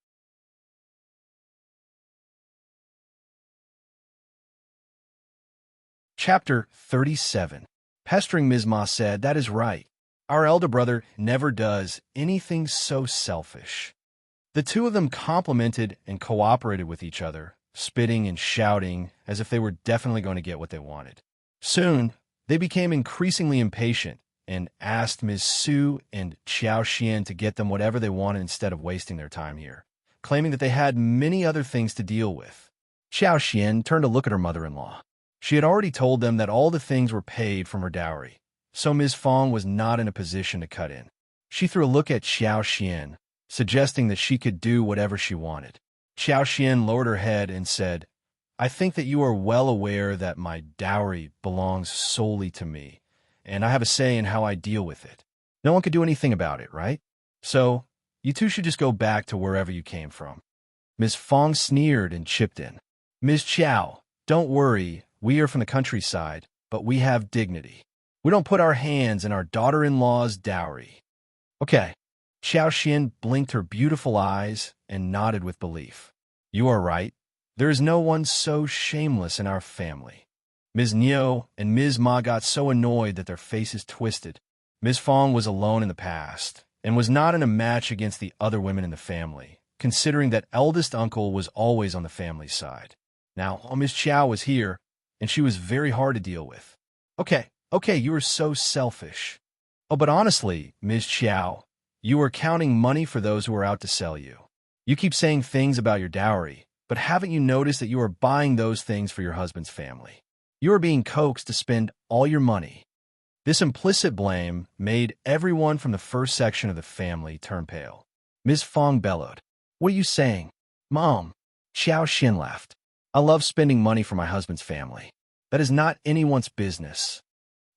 Chapter 37. Pestering Ms. Ma said, that is right. Our elder brother never does anything so selfish. The two of them complimented and cooperated with each other, spitting and shouting as if they were definitely going to get what they wanted. Soon, they became increasingly impatient and asked Ms. Su and Xiao Xian to get them whatever they wanted instead of wasting their time here, claiming that they had many other things to deal with. Xiao Xian turned to look at her mother-in-law. She had already told them that all the things were paid from her dowry, so Ms. Fang was not in a position to cut in. She threw a look at Xiao Xian, suggesting that she could do whatever she wanted. Xiao Xian lowered her head and said, I think that you are well aware that my dowry belongs solely to me, and I have a say in how I deal with it. No one could do anything about it, right? So, you two should just go back to wherever you came from. Ms. Fang sneered and chipped in. Ms. Qiao, don't worry. We are from the countryside, but we have dignity. We don't put our hands in our daughter-in-law's dowry. Okay. Xiao Xian blinked her beautiful eyes and nodded with belief. You are right. There is no one so shameless in our family. Ms. Niu and Ms. Ma got so annoyed that their faces twisted. Ms. Fang was alone in the past and was not in a match against the other women in the family, considering that eldest uncle was always on the family side. Now, Ms. Qiao was here, and she was very hard to deal with. Okay, you are so selfish. Oh, but honestly, Ms. Qiao, you are counting money for those who are out to sell you. You keep saying things about your dowry, But haven't you noticed that you are buying those things for your husband's family? You are being coaxed to spend all your money. This implicit blame made everyone from the first section of the family turn pale. Ms. Fang bellowed. What are you saying? Mom. Qiao Xin laughed. I love spending money for my husband's family. That is not anyone's business.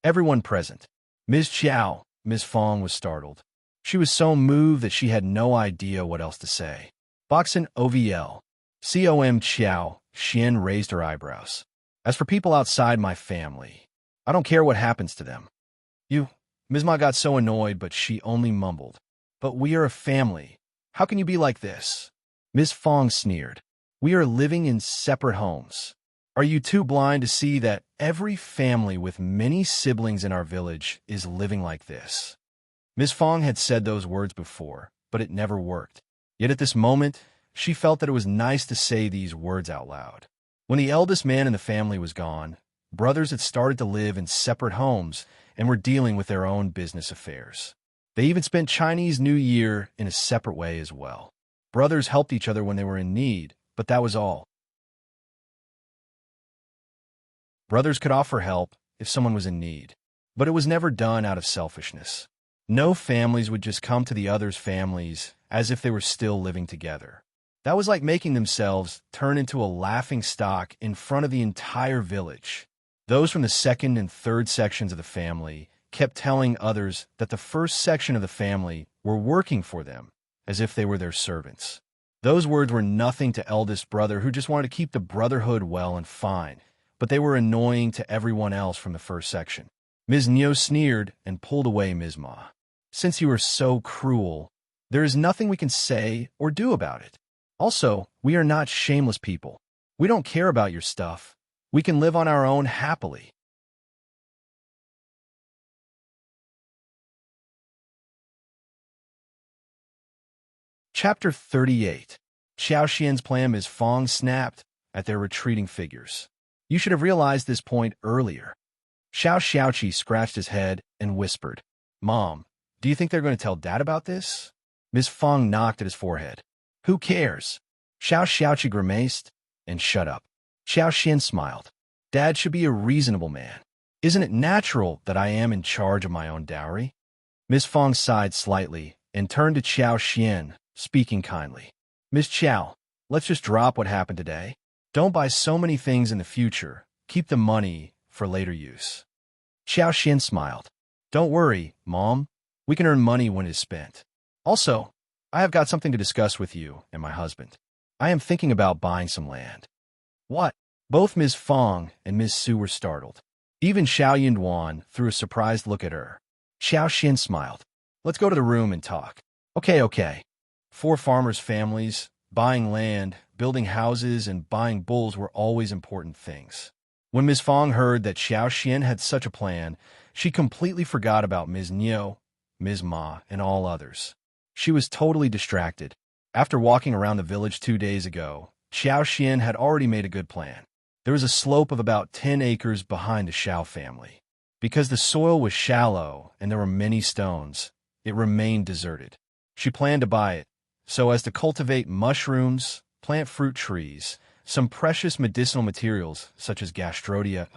Everyone present. Ms. Qiao, Ms. Fang was startled. She was so moved that she had no idea what else to say. Boxin OVL. Com Qiao Xin raised her eyebrows. As for people outside my family, I don't care what happens to them. Ms. Ma got so annoyed, but she only mumbled. But we are a family. How can you be like this? Ms. Fang sneered. We are living in separate homes. Are you too blind to see that every family with many siblings in our village is living like this? Ms. Fang had said those words before, but it never worked. Yet at this moment, she felt that it was nice to say these words out loud. When the eldest man in the family was gone, brothers had started to live in separate homes and were dealing with their own business affairs. They even spent Chinese New Year in a separate way as well. Brothers helped each other when they were in need, but that was all. Brothers could offer help if someone was in need, but it was never done out of selfishness. No families would just come to the other's families as if they were still living together. That was like making themselves turn into a laughing stock in front of the entire village. Those from the second and third sections of the family kept telling others that the first section of the family were working for them, as if they were their servants. Those words were nothing to eldest brother, who just wanted to keep the brotherhood well and fine, but they were annoying to everyone else from the first section. Ms. Neo sneered and pulled away Ms. Ma. Since you are so cruel, there is nothing we can say or do about it. Also, we are not shameless people. We don't care about your stuff. We can live on our own happily. Chapter 38. Xiao Xian's plan. Ms. Fang snapped at their retreating figures. You should have realized this point earlier. Shao Xiaoqi scratched his head and whispered, Mom, do you think they're going to tell Dad about this? Ms. Fang knocked at his forehead. Who cares? Shao Xiaoqi grimaced and shut up. Xiao Xian smiled. Dad should be a reasonable man. Isn't it natural that I am in charge of my own dowry? Ms. Fang sighed slightly and turned to Xiao Xian, speaking kindly. Miss Qiao, let's just drop what happened today. Don't buy so many things in the future. Keep the money for later use. Xiao Xian smiled. Don't worry, Mom. We can earn money when it is spent. Also, I have got something to discuss with you and my husband. I am thinking about buying some land. What? Both Ms. Fang and Ms. Su were startled. Even Shao Yunduan threw a surprised look at her. Xiao Xian smiled. Let's go to the room and talk. Okay. 4 farmers' families, buying land, building houses, and buying bulls were always important things. When Ms. Fang heard that Xiao Xian had such a plan, she completely forgot about Ms. Neo, Ms. Ma, and all others. She was totally distracted. After walking around the village 2 days ago, Xiao Xian had already made a good plan. There was a slope of about 10 acres behind the Shao family. Because the soil was shallow and there were many stones, it remained deserted. She planned to buy it so as to cultivate mushrooms, plant fruit trees, some precious medicinal materials such as Gastrodia,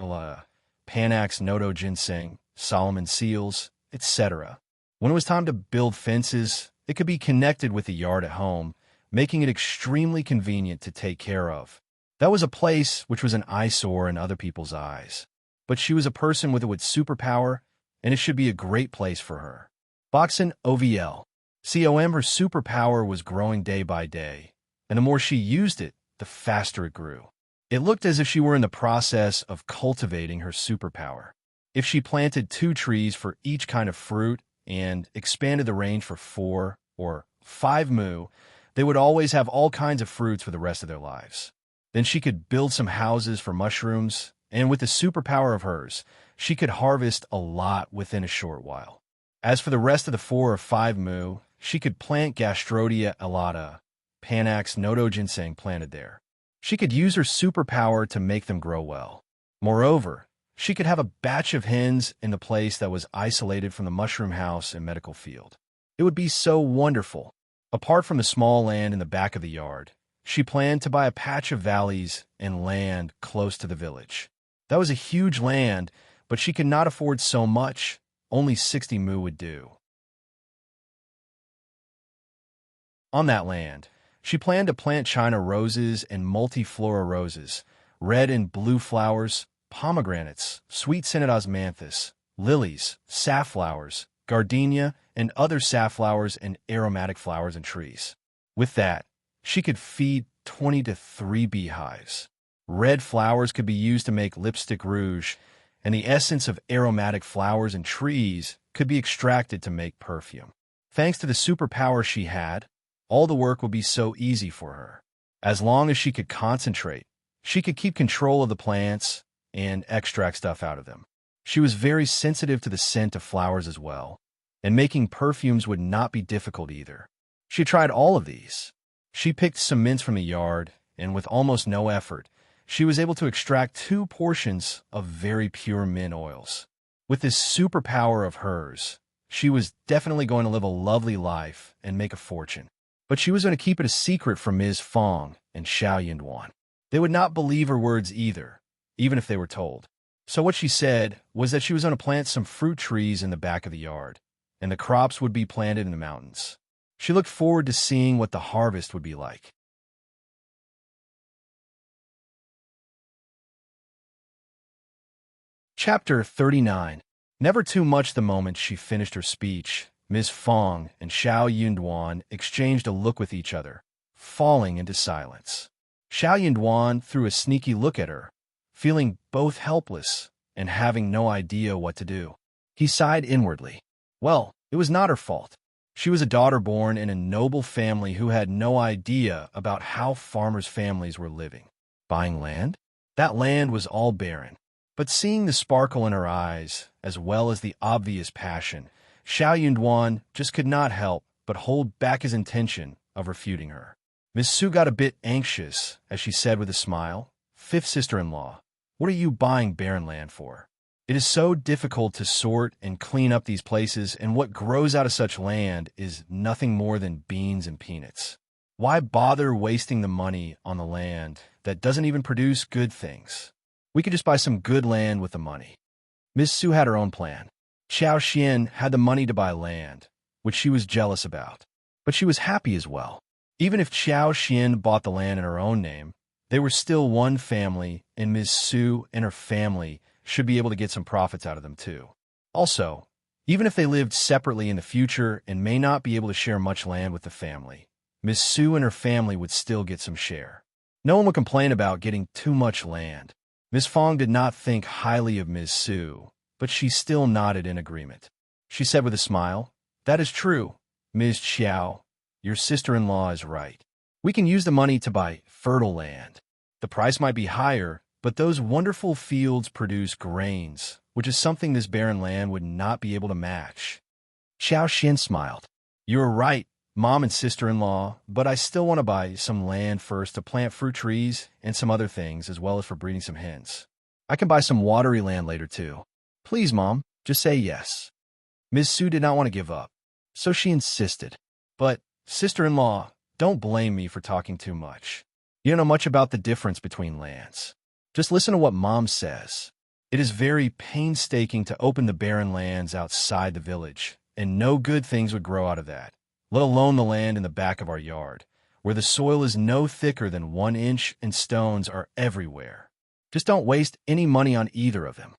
Panax nodo ginseng, Solomon seals, etc. When it was time to build fences, it could be connected with the yard at home, making it extremely convenient to take care of. That was a place which was an eyesore in other people's eyes. But she was a person with superpower, and it should be a great place for her. Boxin OVL. Her superpower was growing day by day, and the more she used it, the faster it grew. It looked as if she were in the process of cultivating her superpower. If she planted 2 trees for each kind of fruit and expanded the range for 4 or 5 mu, they would always have all kinds of fruits for the rest of their lives. Then she could build some houses for mushrooms, and with the superpower of hers, she could harvest a lot within a short while. As for the rest of the 4 or 5 mu, she could plant Gastrodia elata, Panax nodo ginseng planted there. She could use her superpower to make them grow well. Moreover, she could have a batch of hens in the place that was isolated from the mushroom house and medical field. It would be so wonderful. Apart from the small land in the back of the yard, she planned to buy a patch of valleys and land close to the village. That was a huge land, but she could not afford so much. Only 60 mu would do. On that land, she planned to plant China roses and multiflora roses, red and blue flowers, pomegranates, sweet-scented osmanthus, lilies, safflowers, gardenia, and other safflowers and aromatic flowers and trees. With that, she could feed 20 to 3 beehives. Red flowers could be used to make lipstick rouge, and the essence of aromatic flowers and trees could be extracted to make perfume. Thanks to the superpower she had, all the work would be so easy for her. As long as she could concentrate, she could keep control of the plants and extract stuff out of them. She was very sensitive to the scent of flowers as well, and making perfumes would not be difficult either. She tried all of these. She picked some mints from the yard, and with almost no effort, she was able to extract 2 portions of very pure mint oils. With this superpower of hers, she was definitely going to live a lovely life and make a fortune. But she was going to keep it a secret from Ms. Fang and Shao Yunduan. They would not believe her words either, even if they were told. So what she said was that she was going to plant some fruit trees in the back of the yard, and the crops would be planted in the mountains. She looked forward to seeing what the harvest would be like. Chapter 39. Never too much the moment she finished her speech, Ms. Fang and Shao Yunduan exchanged a look with each other, falling into silence. Shao Yunduan threw a sneaky look at her, feeling both helpless and having no idea what to do. He sighed inwardly. Well, it was not her fault. She was a daughter born in a noble family who had no idea about how farmers' families were living. Buying land? That land was all barren. But seeing the sparkle in her eyes, as well as the obvious passion, Shao Yunduan just could not help but hold back his intention of refuting her. Miss Su got a bit anxious as she said with a smile, "Fifth sister-in-law, what are you buying barren land for? It is so difficult to sort and clean up these places, and what grows out of such land is nothing more than beans and peanuts. Why bother wasting the money on the land that doesn't even produce good things? We could just buy some good land with the money." Miss Su had her own plan. Qiao Xian had the money to buy land, which she was jealous about. But she was happy as well. Even if Qiao Xian bought the land in her own name, they were still one family, and Miss Su and her family should be able to get some profits out of them too. Also, even if they lived separately in the future and may not be able to share much land with the family, Miss Su and her family would still get some share. No one would complain about getting too much land. Miss Fang did not think highly of Miss Su, but she still nodded in agreement. She said with a smile, "That is true, Ms. Qiao. Your sister-in-law is right. We can use the money to buy fertile land. The price might be higher, but those wonderful fields produce grains, which is something this barren land would not be able to match." Qiao Xian smiled. "You're right, Mom and sister-in-law, but I still want to buy some land first to plant fruit trees and some other things, as well as for breeding some hens. I can buy some watery land later too. Please, Mom, just say yes." Ms. Su did not want to give up, so she insisted. "But, sister-in-law, don't blame me for talking too much. You don't know much about the difference between lands. Just listen to what Mom says. It is very painstaking to open the barren lands outside the village, and no good things would grow out of that, let alone the land in the back of our yard, where the soil is no thicker than 1 inch and stones are everywhere. Just don't waste any money on either of them."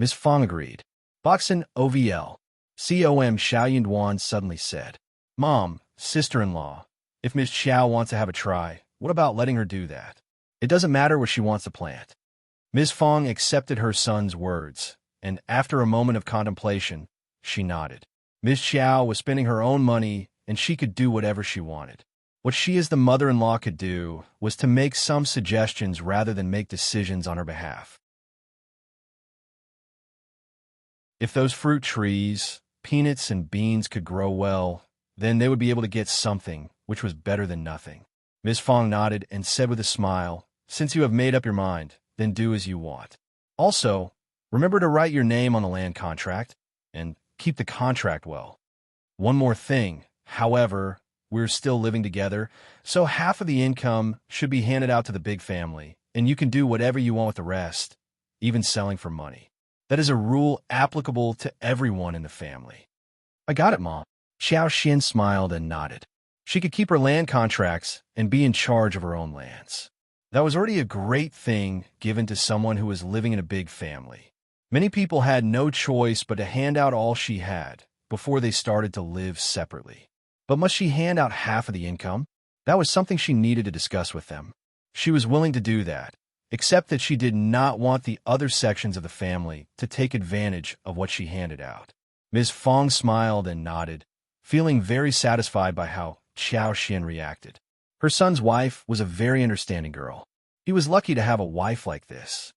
Miss Fang agreed. Boxin OVL. COM Shao Yunduan suddenly said, "Mom, sister-in-law, if Miss Qiao wants to have a try, what about letting her do that? It doesn't matter what she wants to plant." Miss Fang accepted her son's words, and after a moment of contemplation, she nodded. Miss Qiao was spending her own money, and she could do whatever she wanted. What she as the mother-in-law could do was to make some suggestions rather than make decisions on her behalf. If those fruit trees, peanuts and beans could grow well, then they would be able to get something, which was better than nothing. Miss Fang nodded and said with a smile, "Since you have made up your mind, then do as you want. Also, remember to write your name on the land contract, and keep the contract well. One more thing, however, we're still living together, so half of the income should be handed out to the big family, and you can do whatever you want with the rest, even selling for money. That is a rule applicable to everyone in the family." "I got it, Mom." Xiao Xian smiled and nodded. She could keep her land contracts and be in charge of her own lands. That was already a great thing given to someone who was living in a big family. Many people had no choice but to hand out all she had before they started to live separately. But must she hand out half of the income? That was something she needed to discuss with them. She was willing to do that, except that she did not want the other sections of the family to take advantage of what she handed out. Ms. Fang smiled and nodded, feeling very satisfied by how Qiao Xian reacted. Her son's wife was a very understanding girl. He was lucky to have a wife like this.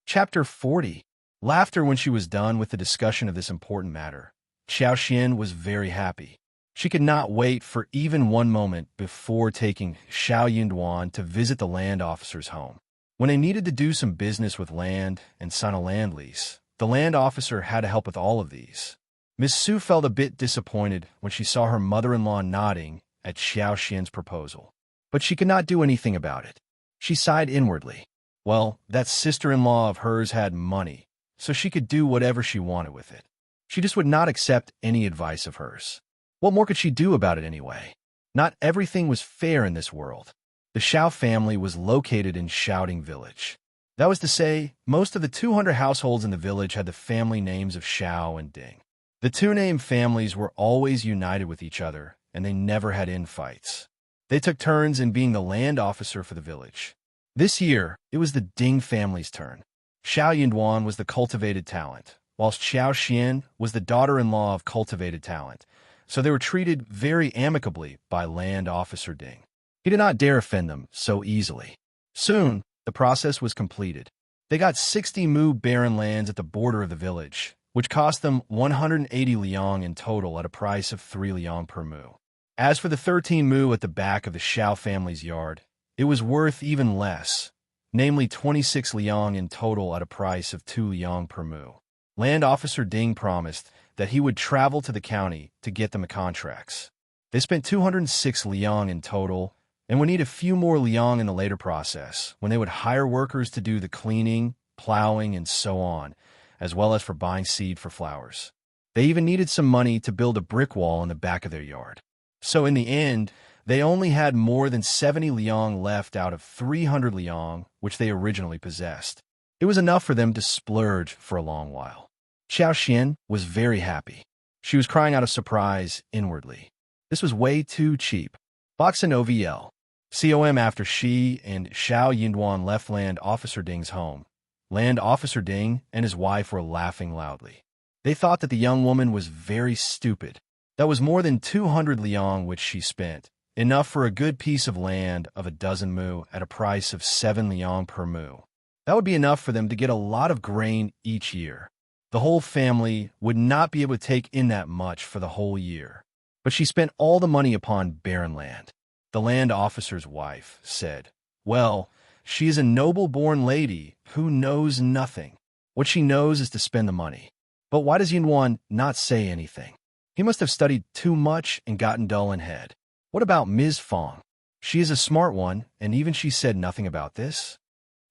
Chapter 40. Laughter. When she was done with the discussion of this important matter, Qiao Xian was very happy. She could not wait for even one moment before taking Shao Yunduan to visit the land officer's home. When they needed to do some business with land and sign a land lease, the land officer had to help with all of these. Miss Su felt a bit disappointed when she saw her mother-in-law nodding at Xiao Xian's proposal, but she could not do anything about it. She sighed inwardly. Well, that sister-in-law of hers had money, so she could do whatever she wanted with it. She just would not accept any advice of hers. What more could she do about it anyway? Not everything was fair in this world. The Shao family was located in Shouting Village. That was to say, most of the 200 households in the village had the family names of Shao and Ding. The two-name families were always united with each other, and they never had infights. They took turns in being the land officer for the village. This year, it was the Ding family's turn. Shao Yunduan was the cultivated talent, whilst Xiao Xian was the daughter-in-law of cultivated talent, so they were treated very amicably by land officer Ding. He did not dare offend them so easily. Soon, the process was completed. They got 60 mu barren lands at the border of the village, which cost them 180 liang in total at a price of 3 liang per mu. As for the 13 mu at the back of the Shao family's yard, it was worth even less, namely 26 liang in total at a price of 2 liang per mu. Land officer Ding promised that he would travel to the county to get them the contracts. They spent 206 liang in total, and would need a few more liang in the later process, when they would hire workers to do the cleaning, plowing, and so on, as well as for buying seed for flowers. They even needed some money to build a brick wall in the back of their yard. So in the end, they only had more than 70 liang left out of 300 liang, which they originally possessed. It was enough for them to splurge for a long while. Xiao Xian was very happy. She was crying out of surprise inwardly. This was way too cheap. Box and OVL. COM. After she and Shao Yunduan left Land Officer Ding's home, Land Officer Ding and his wife were laughing loudly. They thought that the young woman was very stupid. That was more than 200 liang which she spent, enough for a good piece of land of a dozen mu at a price of 7 liang per mu. That would be enough for them to get a lot of grain each year. The whole family would not be able to take in that much for the whole year. But she spent all the money upon barren land. The land officer's wife said, "Well, she is a noble-born lady who knows nothing. What she knows is to spend the money." But why does Yunduan not say anything? He must have studied too much and gotten dull in head. What about Ms. Fang? She is a smart one, and even she said nothing about this?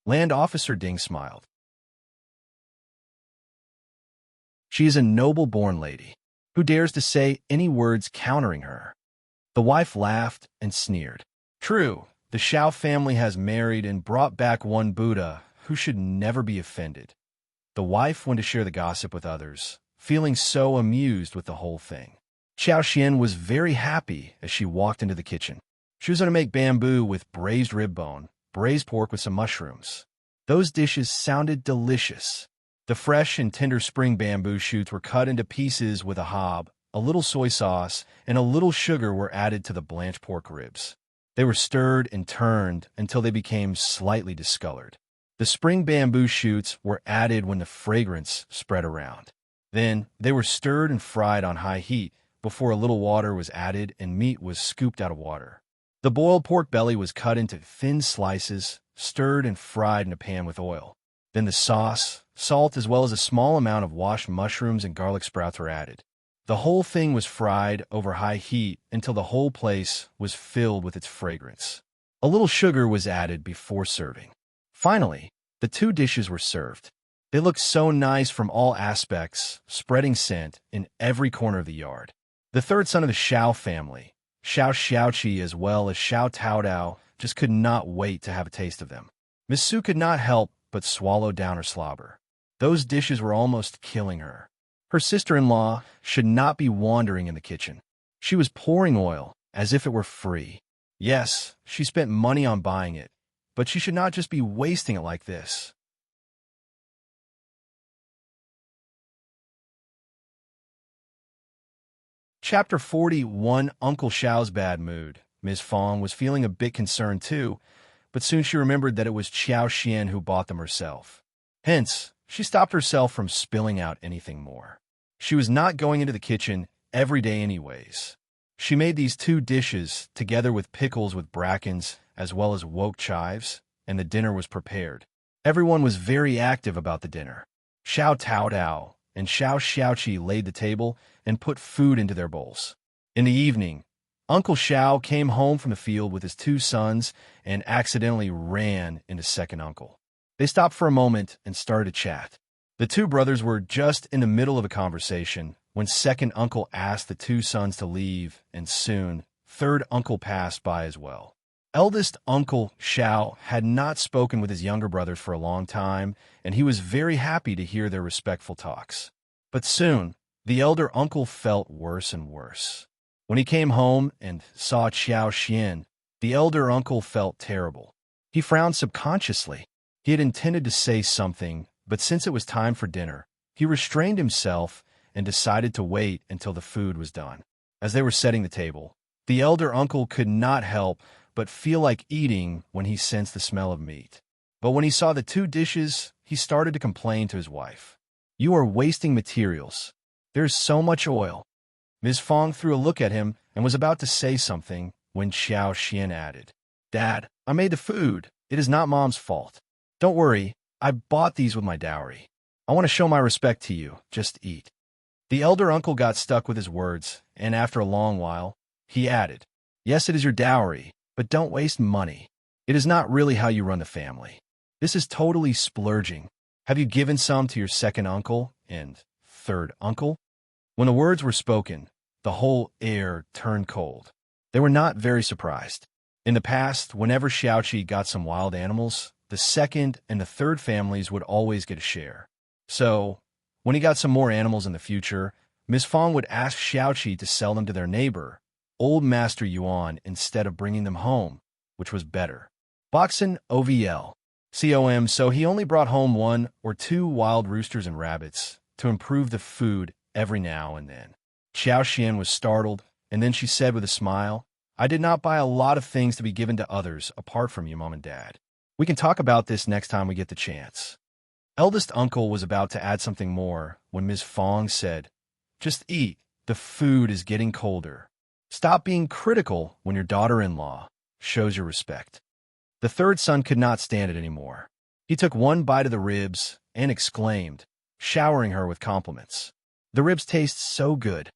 Land Officer Ding smiled. She is a noble-born lady. Who dares to say any words countering her? The wife laughed and sneered. True, the Shao family has married and brought back one Buddha who should never be offended. The wife went to share the gossip with others, feeling so amused with the whole thing. Xiao Xian was very happy as she walked into the kitchen. She was going to make bamboo with braised rib bone, braised pork with some mushrooms. Those dishes sounded delicious. The fresh and tender spring bamboo shoots were cut into pieces with a hob, a little soy sauce, and a little sugar were added to the blanched pork ribs. They were stirred and turned until they became slightly discolored. The spring bamboo shoots were added when the fragrance spread around. Then they were stirred and fried on high heat before a little water was added and meat was scooped out of water. The boiled pork belly was cut into thin slices, stirred and fried in a pan with oil. Then the sauce, salt, as well as a small amount of washed mushrooms and garlic sprouts were added. The whole thing was fried over high heat until the whole place was filled with its fragrance. A little sugar was added before serving. Finally, the two dishes were served. They looked so nice from all aspects, spreading scent in every corner of the yard. The third son of the Shao family, Shao Xiaoqi as well as Shao Taodao, just could not wait to have a taste of them. Miss Su could not help but swallow down her slobber. Those dishes were almost killing her. Her sister-in-law should not be wandering in the kitchen. She was pouring oil as if it were free. Yes, she spent money on buying it, but she should not just be wasting it like this. Chapter 41, Uncle Shao's Bad Mood. Ms. Fang was feeling a bit concerned too, but soon she remembered that it was Qiao Xian who bought them herself. Hence, she stopped herself from spilling out anything more. She was not going into the kitchen every day anyways. She made these two dishes together with pickles with brackens as well as woke chives, and the dinner was prepared. Everyone was very active about the dinner. Shao Taodao and Shao Xiaoqi laid the table and put food into their bowls. In the evening, Uncle Shao came home from the field with his two sons and accidentally ran into second uncle. They stopped for a moment and started to chat. The two brothers were just in the middle of a conversation when second uncle asked the two sons to leave, and soon third uncle passed by as well. Eldest uncle Shao had not spoken with his younger brothers for a long time, and he was very happy to hear their respectful talks. But soon, the elder uncle felt worse and worse. When he came home and saw Qiao Xian, the elder uncle felt terrible. He frowned subconsciously. He had intended to say something, but since it was time for dinner, he restrained himself and decided to wait until the food was done. As they were setting the table, the elder uncle could not help but feel like eating when he sensed the smell of meat. But when he saw the two dishes, he started to complain to his wife. "You are wasting materials. There's so much oil." Ms. Fang threw a look at him and was about to say something when Qiao Xian added, "Dad, I made the food. It is not Mom's fault. Don't worry, I bought these with my dowry. I want to show my respect to you. Just eat." The elder uncle got stuck with his words, and after a long while, he added, "Yes, it is your dowry, but don't waste money. It is not really how you run the family. This is totally splurging. Have you given some to your second uncle and third uncle?" When the words were spoken, the whole air turned cold. They were not very surprised. In the past, whenever Xiaoqi got some wild animals, the second and the third families would always get a share. So, when he got some more animals in the future, Miss Fang would ask Xiaoqi to sell them to their neighbor, Old Master Yuan, instead of bringing them home, which was better. Boxin OVL. COM, so he only brought home 1 or 2 wild roosters and rabbits to improve the food every now and then. Qiao Xian was startled, and then she said with a smile, "I did not buy a lot of things to be given to others apart from you, Mom and Dad. We can talk about this next time we get the chance." Eldest uncle was about to add something more when Ms. Fang said, "Just eat. The food is getting colder. Stop being critical when your daughter-in-law shows your respect." The third son could not stand it anymore. He took one bite of the ribs and exclaimed, showering her with compliments, "The ribs taste so good.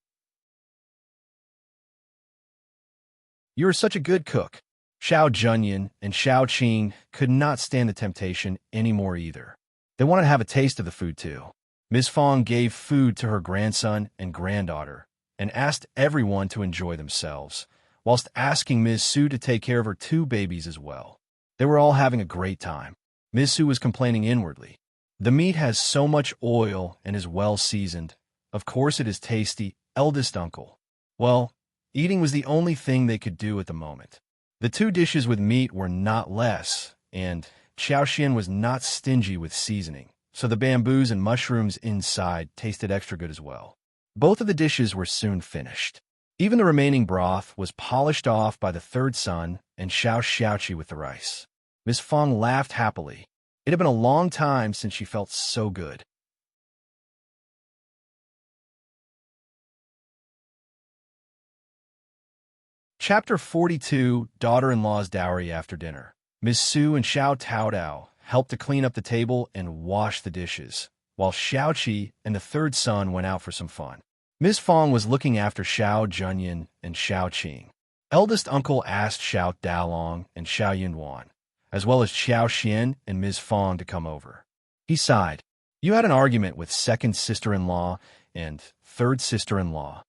You are such a good cook." Shao Junyan and Shao Qing could not stand the temptation anymore either. They wanted to have a taste of the food too. Ms. Fang gave food to her grandson and granddaughter and asked everyone to enjoy themselves, whilst asking Ms. Su to take care of her 2 babies as well. They were all having a great time. Ms. Su was complaining inwardly. "The meat has so much oil and is well seasoned. Of course it is tasty, eldest uncle." Well, eating was the only thing they could do at the moment. The 2 dishes with meat were not less, and Qiao Xian was not stingy with seasoning, so the bamboos and mushrooms inside tasted extra good as well. Both of the dishes were soon finished. Even the remaining broth was polished off by the third son and Shao Xiaoqi with the rice. Miss Fang laughed happily. It had been a long time since she felt so good. Chapter 42, Daughter-in-Law's Dowry. After dinner, Miss Su and Shao Taodao helped to clean up the table and wash the dishes, while Xiaoqi and the third son went out for some fun. Ms. Fang was looking after Shao Junyan and Shao Qing. Eldest uncle asked Shao Dalong and Shao Yunduan, as well as Qiao Xian and Ms. Fang to come over. He sighed. You had an argument with second sister-in-law and third sister-in-law.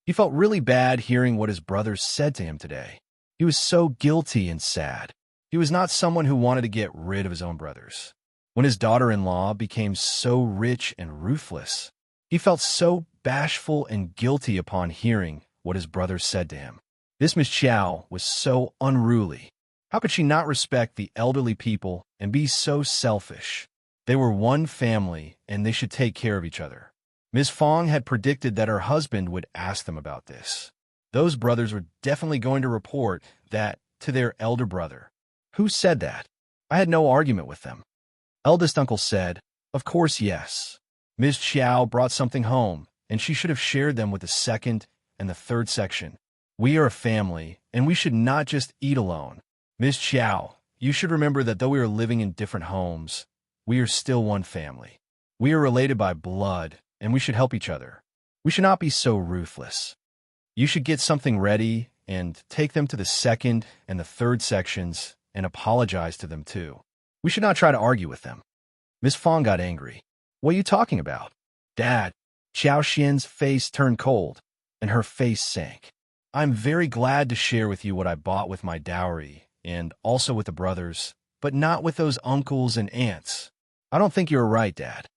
He felt really bad hearing what his brothers said to him today. He was so guilty and sad. He was not someone who wanted to get rid of his own brothers. When his daughter-in-law became so rich and ruthless, he felt so bashful and guilty upon hearing what his brothers said to him. This Miss Qiao was so unruly. How could she not respect the elderly people and be so selfish? They were one family, and they should take care of each other. Ms. Fang had predicted that her husband would ask them about this. Those brothers were definitely going to report that to their elder brother. Who said that? I had no argument with them. Eldest uncle said, of course, yes. Ms. Qiao brought something home, and she should have shared them with the second and the third section. We are a family, and we should not just eat alone. Ms. Qiao, you should remember that though we are living in different homes, we are still one family. We are related by blood, and we should help each other. We should not be so ruthless. You should get something ready and take them to the second and the third sections and apologize to them too. We should not try to argue with them. Miss Fang got angry. What are you talking about? Dad, Qiao Xian's face turned cold, and her face sank. I'm very glad to share with you what I bought with my dowry, and also with the brothers, but not with those uncles and aunts. I don't think you're right, Dad.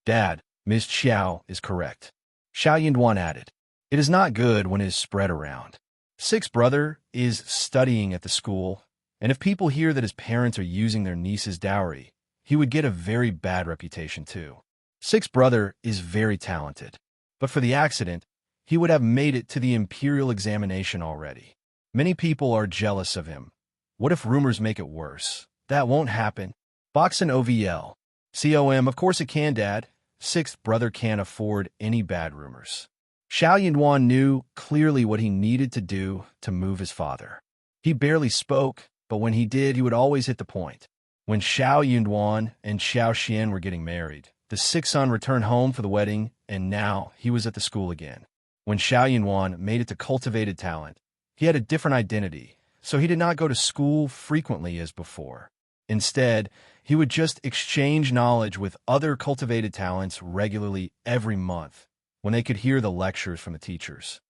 Dad, Ms. Qiao is correct. Shao Yunduan added, it is not good when it is spread around. Sixth brother is studying at the school, and if people hear that his parents are using their niece's dowry, he would get a very bad reputation too. Sixth brother is very talented, but for the accident, he would have made it to the imperial examination already. Many people are jealous of him. What if rumors make it worse? That won't happen. Box and OVL. COM, of course it can, Dad. Sixth brother can't afford any bad rumors. Shao Yunduan knew clearly what he needed to do to move his father. He barely spoke, but when he did, he would always hit the point. When Shao Yunduan and Xiao Xian were getting married, the sixth son returned home for the wedding, and now he was at the school again. When Shao Yunduan made it to cultivated talent, he had a different identity, so he did not go to school frequently as before. Instead, he would just exchange knowledge with other cultivated talents regularly every month, when they could hear the lectures from the teachers.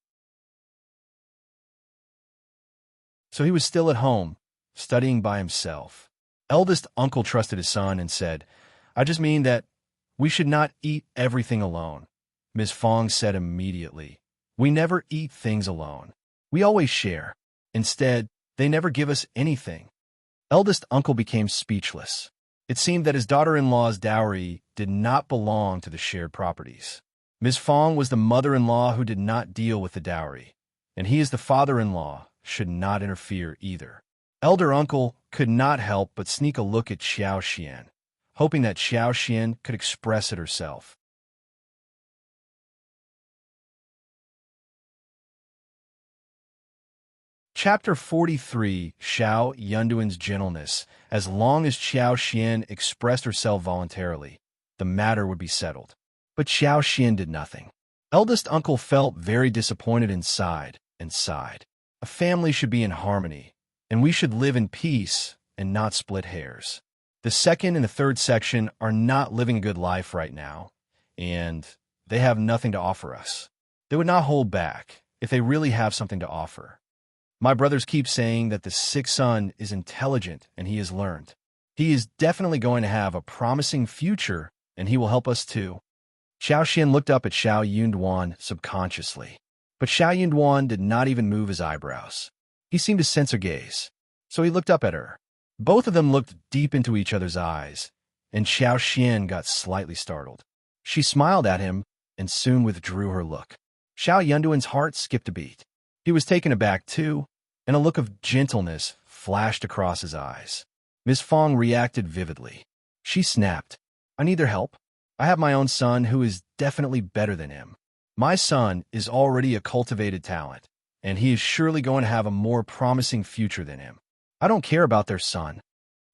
So he was still at home, studying by himself. Eldest uncle trusted his son and said, I just mean that we should not eat everything alone. Ms. Fang said immediately, we never eat things alone. We always share. Instead, they never give us anything. Eldest uncle became speechless. It seemed that his daughter-in-law's dowry did not belong to the shared properties. Ms. Fang was the mother-in-law who did not deal with the dowry, and he as the father-in-law should not interfere either. Elder uncle could not help but sneak a look at Xiao Xian, hoping that Xiao Xian could express it herself. Chapter 43, Shao Yunduan's Gentleness. As long as Xiao Xian expressed herself voluntarily, the matter would be settled. But Xiao Xian did nothing. Eldest uncle felt very disappointed inside and sighed. A family should be in harmony, and we should live in peace and not split hairs. The second and the third section are not living a good life right now, and they have nothing to offer us. They would not hold back if they really have something to offer. My brothers keep saying that the sixth son is intelligent and he has learned. He is definitely going to have a promising future, and he will help us too. Xiao Xian looked up at Shao Yunduan subconsciously, but Shao Yunduan did not even move his eyebrows. He seemed to sense her gaze, so he looked up at her. Both of them looked deep into each other's eyes, and Xiao Xian got slightly startled. She smiled at him and soon withdrew her look. Shao Yunduan's heart skipped a beat. He was taken aback too, and a look of gentleness flashed across his eyes. Ms. Fang reacted vividly. She snapped, I need their help. I have my own son who is definitely better than him. My son is already a cultivated talent, and he is surely going to have a more promising future than him. I don't care about their son.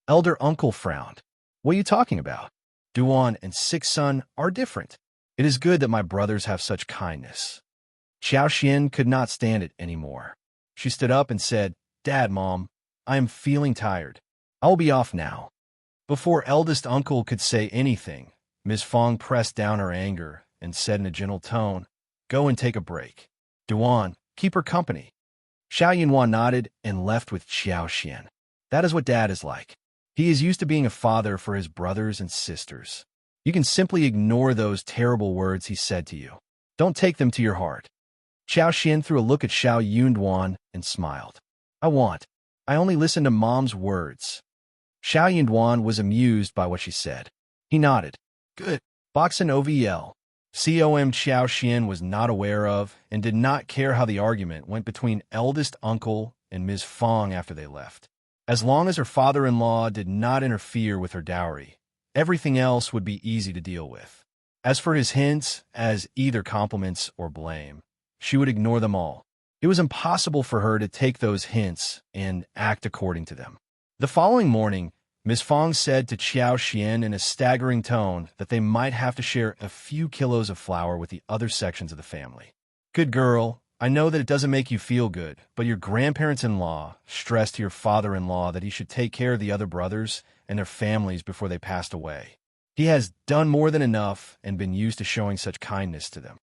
Elder uncle frowned. What are you talking about? Duan and sixth son are different. It is good that my brothers have such kindness. Xiao Xian could not stand it anymore. She stood up and said, Dad, Mom, I am feeling tired. I will be off now. Before eldest uncle could say anything, Ms. Fang pressed down her anger and said in a gentle tone, Go and take a break. Duan, keep her company. Shao Yunduan nodded and left with Xiao Xian. That is what Dad is like. He is used to being a father for his brothers and sisters. You can simply ignore those terrible words he said to you. Don't take them to your heart. Xiao Xian threw a look at Shao Yunduan and smiled. I only listen to Mom's words. Shao Yunduan was amused by what she said. He nodded. Good. Boxin OVL. Com Xiao Xian was not aware of and did not care how the argument went between eldest uncle and Ms. Fang after they left. As long as her father-in-law did not interfere with her dowry, everything else would be easy to deal with. As for his hints, as either compliments or blame, she would ignore them all. It was impossible for her to take those hints and act according to them. The following morning, Ms. Fang said to Xiao Xian in a staggering tone that they might have to share a few kilos of flour with the other sections of the family. Good girl, I know that it doesn't make you feel good, but your grandparents-in-law stressed to your father-in-law that he should take care of the other brothers and their families before they passed away. He has done more than enough and been used to showing such kindness to them.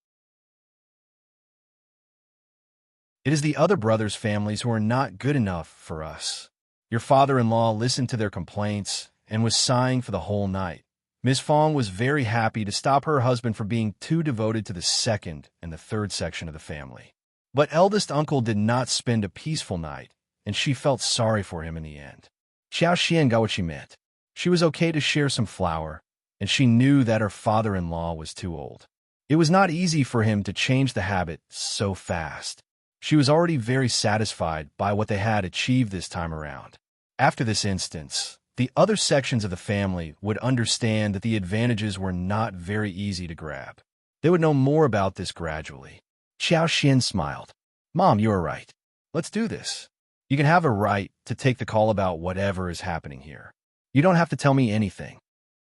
It is the other brothers' families who are not good enough for us. Your father-in-law listened to their complaints and was sighing for the whole night. Ms. Fang was very happy to stop her husband from being too devoted to the second and the third section of the family. But eldest uncle did not spend a peaceful night, and she felt sorry for him in the end. Xiao Xian got what she meant. She was okay to share some flour, and she knew that her father-in-law was too old. It was not easy for him to change the habit so fast. She was already very satisfied by what they had achieved this time around. After this instance, the other sections of the family would understand that the advantages were not very easy to grab. They would know more about this gradually. Xiao Xian smiled. Mom, you are right. Let's do this. You can have a right to take the call about whatever is happening here. You don't have to tell me anything.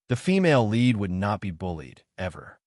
The female lead would not be bullied, ever.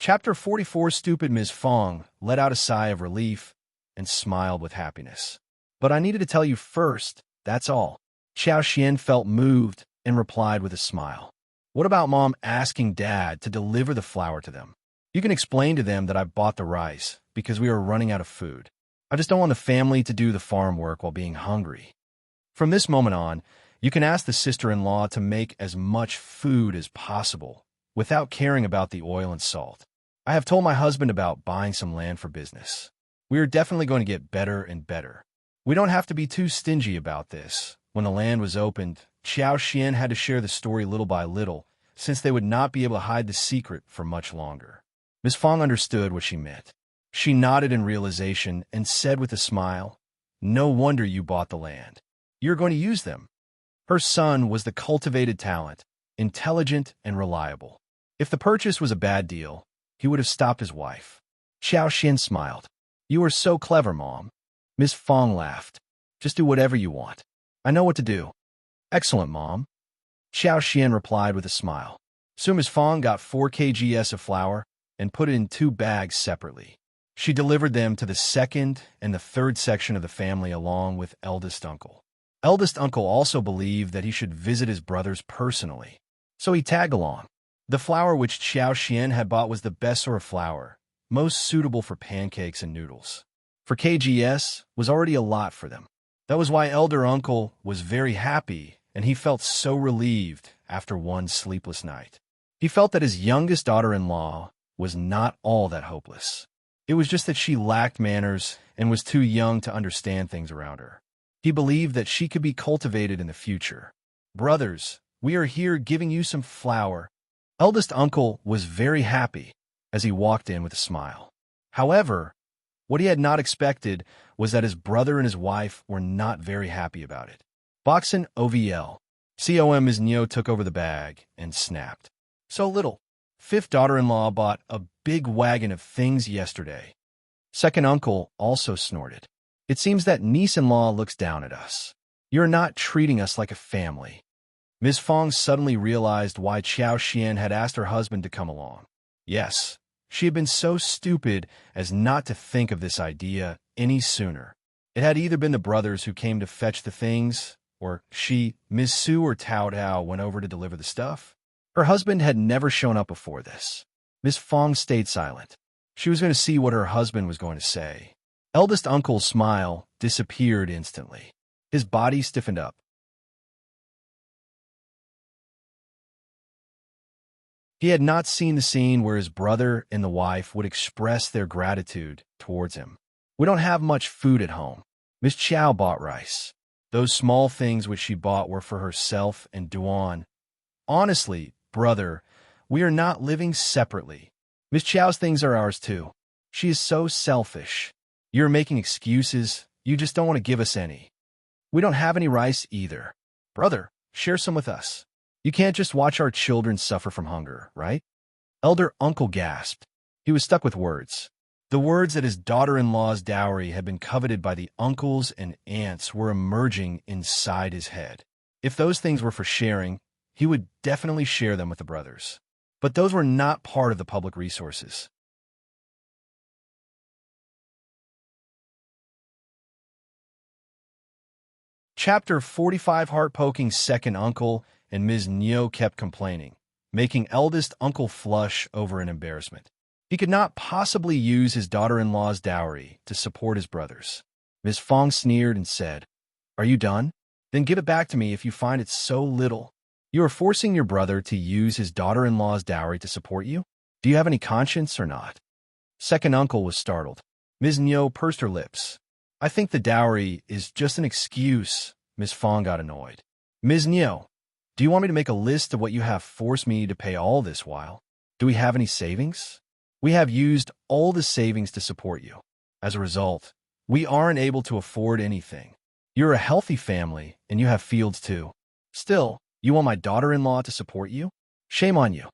Chapter 44. Stupid Ms. Fang let out a sigh of relief and smiled with happiness. But I needed to tell you first, that's all. Xiao Xian felt moved and replied with a smile. What about Mom asking Dad to deliver the flour to them? You can explain to them that I bought the rice because we are running out of food. I just don't want the family to do the farm work while being hungry. From this moment on, you can ask the sister-in-law to make as much food as possible without caring about the oil and salt. I have told my husband about buying some land for business. We are definitely going to get better and better. We don't have to be too stingy about this. When the land was opened, Xiao Xian had to share the story little by little, since they would not be able to hide the secret for much longer. Ms. Fang understood what she meant. She nodded in realization and said with a smile, No wonder you bought the land. You're going to use them. Her son was the cultivated talent, intelligent and reliable. If the purchase was a bad deal, he would have stopped his wife. Xiao Xian smiled. You are so clever, Mom. Ms. Fang laughed. Just do whatever you want. I know what to do. Excellent, Mom. Xiao Xian replied with a smile. So Ms. Fang got 4 kgs of flour and put it in 2 bags separately. She delivered them to the second and the third section of the family along with eldest uncle. Eldest uncle also believed that he should visit his brothers personally, so he tagged along. The flour which Xiao Xian had bought was the best sort of flour, most suitable for pancakes and noodles. For kgs was already a lot for them. That was why elder uncle was very happy, and he felt so relieved after one sleepless night. He felt that his youngest daughter-in-law was not all that hopeless. It was just that she lacked manners and was too young to understand things around her. He believed that she could be cultivated in the future. Brothers, we are here giving you some flour. Eldest uncle was very happy as he walked in with a smile. However, what he had not expected was that his brother and his wife were not very happy about it. Boxin OVL. Ms. Neo took over the bag and snapped. So little. Fifth daughter-in-law bought a big wagon of things yesterday. Second uncle also snorted. It seems that niece-in-law looks down at us. You're not treating us like a family. Ms. Fang suddenly realized why Qiao Xian had asked her husband to come along. Yes, she had been so stupid as not to think of this idea any sooner. It had either been the brothers who came to fetch the things, or she, Ms. Su or Tao Tao went over to deliver the stuff. Her husband had never shown up before this. Ms. Fang stayed silent. She was going to see what her husband was going to say. Eldest uncle's smile disappeared instantly. His body stiffened up. He had not seen the scene where his brother and the wife would express their gratitude towards him. We don't have much food at home. Miss Qiao bought rice. Those small things which she bought were for herself and Duan. Honestly, brother, we are not living separately. Miss Qiao's things are ours too. She is so selfish. You're making excuses. You just don't want to give us any. We don't have any rice either. Brother, share some with us. You can't just watch our children suffer from hunger, right? Elder uncle gasped. He was stuck with words. The words that his daughter-in-law's dowry had been coveted by the uncles and aunts were emerging inside his head. If those things were for sharing, he would definitely share them with the brothers. But those were not part of the public resources. Chapter 45. Heart-poking second uncle and Ms. Neo kept complaining, making eldest uncle flush over an embarrassment. He could not possibly use his daughter-in-law's dowry to support his brothers. Ms. Fang sneered and said, "Are you done? Then give it back to me if you find it so little. You are forcing your brother to use his daughter-in-law's dowry to support you? Do you have any conscience or not?" Second uncle was startled. Ms. Neo pursed her lips. "I think the dowry is just an excuse." Ms. Fang got annoyed. "Ms. Neo, do you want me to make a list of what you have forced me to pay all this while? Do we have any savings? We have used all the savings to support you. As a result, we aren't able to afford anything. You're a healthy family, and you have fields too. Still, you want my daughter-in-law to support you? Shame on you."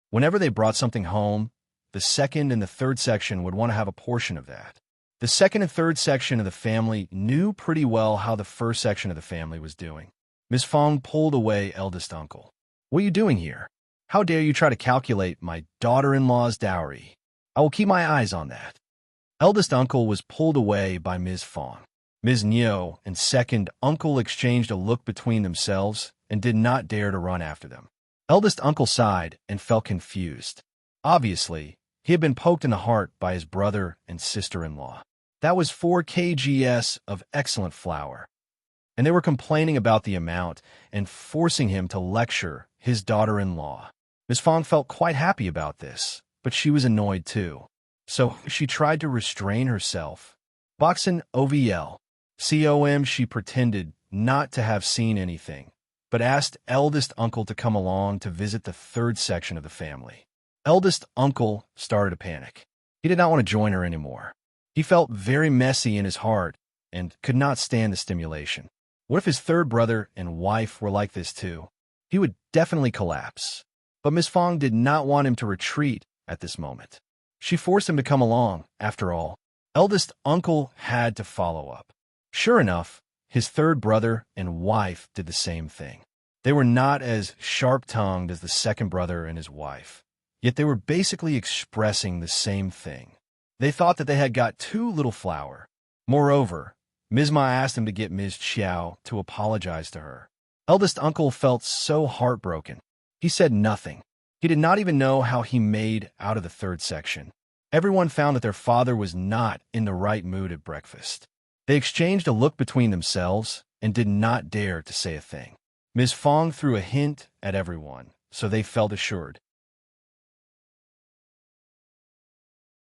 Whenever they brought something home, the second and the third section would want to have a portion of that. The second and third section of the family knew pretty well how the first section of the family was doing. Ms. Fang pulled away eldest uncle. "What are you doing here? How dare you try to calculate my daughter-in-law's dowry? I will keep my eyes on that." Eldest uncle was pulled away by Ms. Fang. Ms. Neo and second uncle exchanged a look between themselves and did not dare to run after them. Eldest uncle sighed and felt confused. Obviously, he had been poked in the heart by his brother and sister-in-law. That was 4 kgs of excellent flour. And they were complaining about the amount and forcing him to lecture his daughter-in-law. Ms. Fang felt quite happy about this, but she was annoyed too. So she tried to restrain herself. Boxin OVL. COM she pretended not to have seen anything, but asked eldest uncle to come along to visit the third section of the family. Eldest uncle started to panic. He did not want to join her anymore. He felt very messy in his heart and could not stand the stimulation. What if his third brother and wife were like this too? He would definitely collapse. But Miss Fang did not want him to retreat at this moment. She forced him to come along, after all. Eldest uncle had to follow up. Sure enough, his third brother and wife did the same thing. They were not as sharp-tongued as the second brother and his wife, yet they were basically expressing the same thing. They thought that they had got too little flour. Moreover, Ms. Ma asked him to get Ms. Qiao to apologize to her. Eldest uncle felt so heartbroken. He said nothing. He did not even know how he made out of the third section. Everyone found that their father was not in the right mood at breakfast. They exchanged a look between themselves and did not dare to say a thing. Ms. Fang threw a hint at everyone, so they felt assured.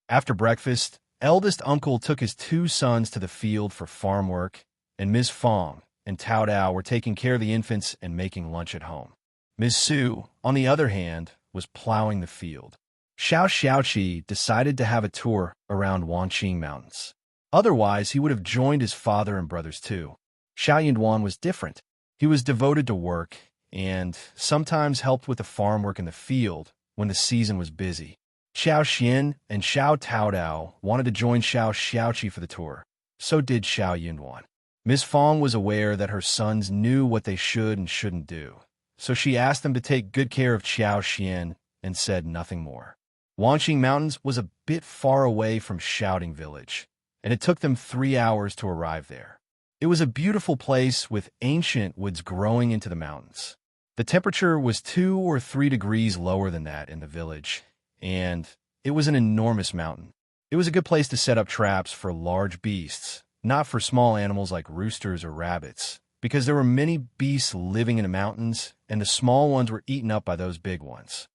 After breakfast, eldest uncle took his 2 sons to the field for farm work, and Ms. Fang and Tao Tao were taking care of the infants and making lunch at home. Ms. Su, on the other hand, was plowing the field. Shao Xiaoqi decided to have a tour around Wanqing Mountains. Otherwise, he would have joined his father and brothers too. Shao Yunduan was different. He was devoted to work and sometimes helped with the farm work in the field when the season was busy. Xiao Xian and Shao Tao Tao wanted to join Shao Xiaoqi for the tour. So did Shao Yunduan. Miss Fang was aware that her sons knew what they should and shouldn't do, so she asked them to take good care of Qiao Xian and said nothing more. Wanqing Mountains was a bit far away from Shouting Village, and it took them 3 hours to arrive there. It was a beautiful place with ancient woods growing into the mountains. The temperature was 2 or 3 degrees lower than that in the village, and it was an enormous mountain. It was a good place to set up traps for large beasts, not for small animals like roosters or rabbits, because there were many beasts living in the mountains, and the small ones were eaten up by those big ones.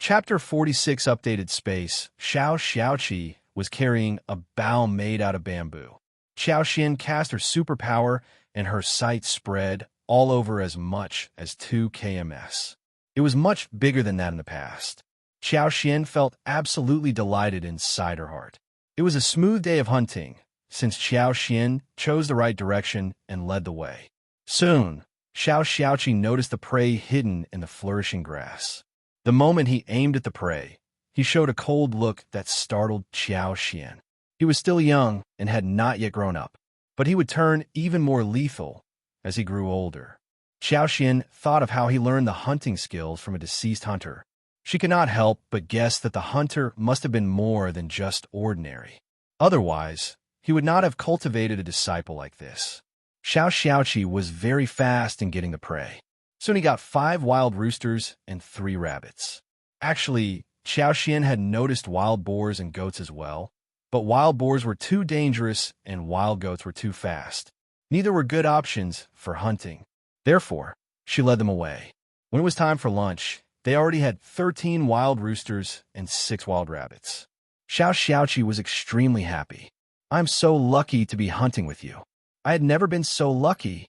Chapter 46 Updated Space. Shao Xiaoqi was carrying a bow made out of bamboo. Qiao Xin cast her superpower, and her sight spread all over as much as 2 kms. It was much bigger than that in the past. Qiao Xin felt absolutely delighted inside her heart. It was a smooth day of hunting, since Qiao Xin chose the right direction and led the way. Soon, Shao Xiaoqi noticed the prey hidden in the flourishing grass. The moment he aimed at the prey, he showed a cold look that startled Qiao Xian. He was still young and had not yet grown up, but he would turn even more lethal as he grew older. Qiao Xian thought of how he learned the hunting skills from a deceased hunter. She could not help but guess that the hunter must have been more than just ordinary. Otherwise, he would not have cultivated a disciple like this. Shao Xiaoqi was very fast in getting the prey. Soon he got 5 wild roosters and 3 rabbits. Actually, Qiao Xian had noticed wild boars and goats as well, but wild boars were too dangerous and wild goats were too fast. Neither were good options for hunting. Therefore, she led them away. When it was time for lunch, they already had 13 wild roosters and 6 wild rabbits. Shao Xiaoqi was extremely happy. "I'm so lucky to be hunting with you. I had never been so lucky."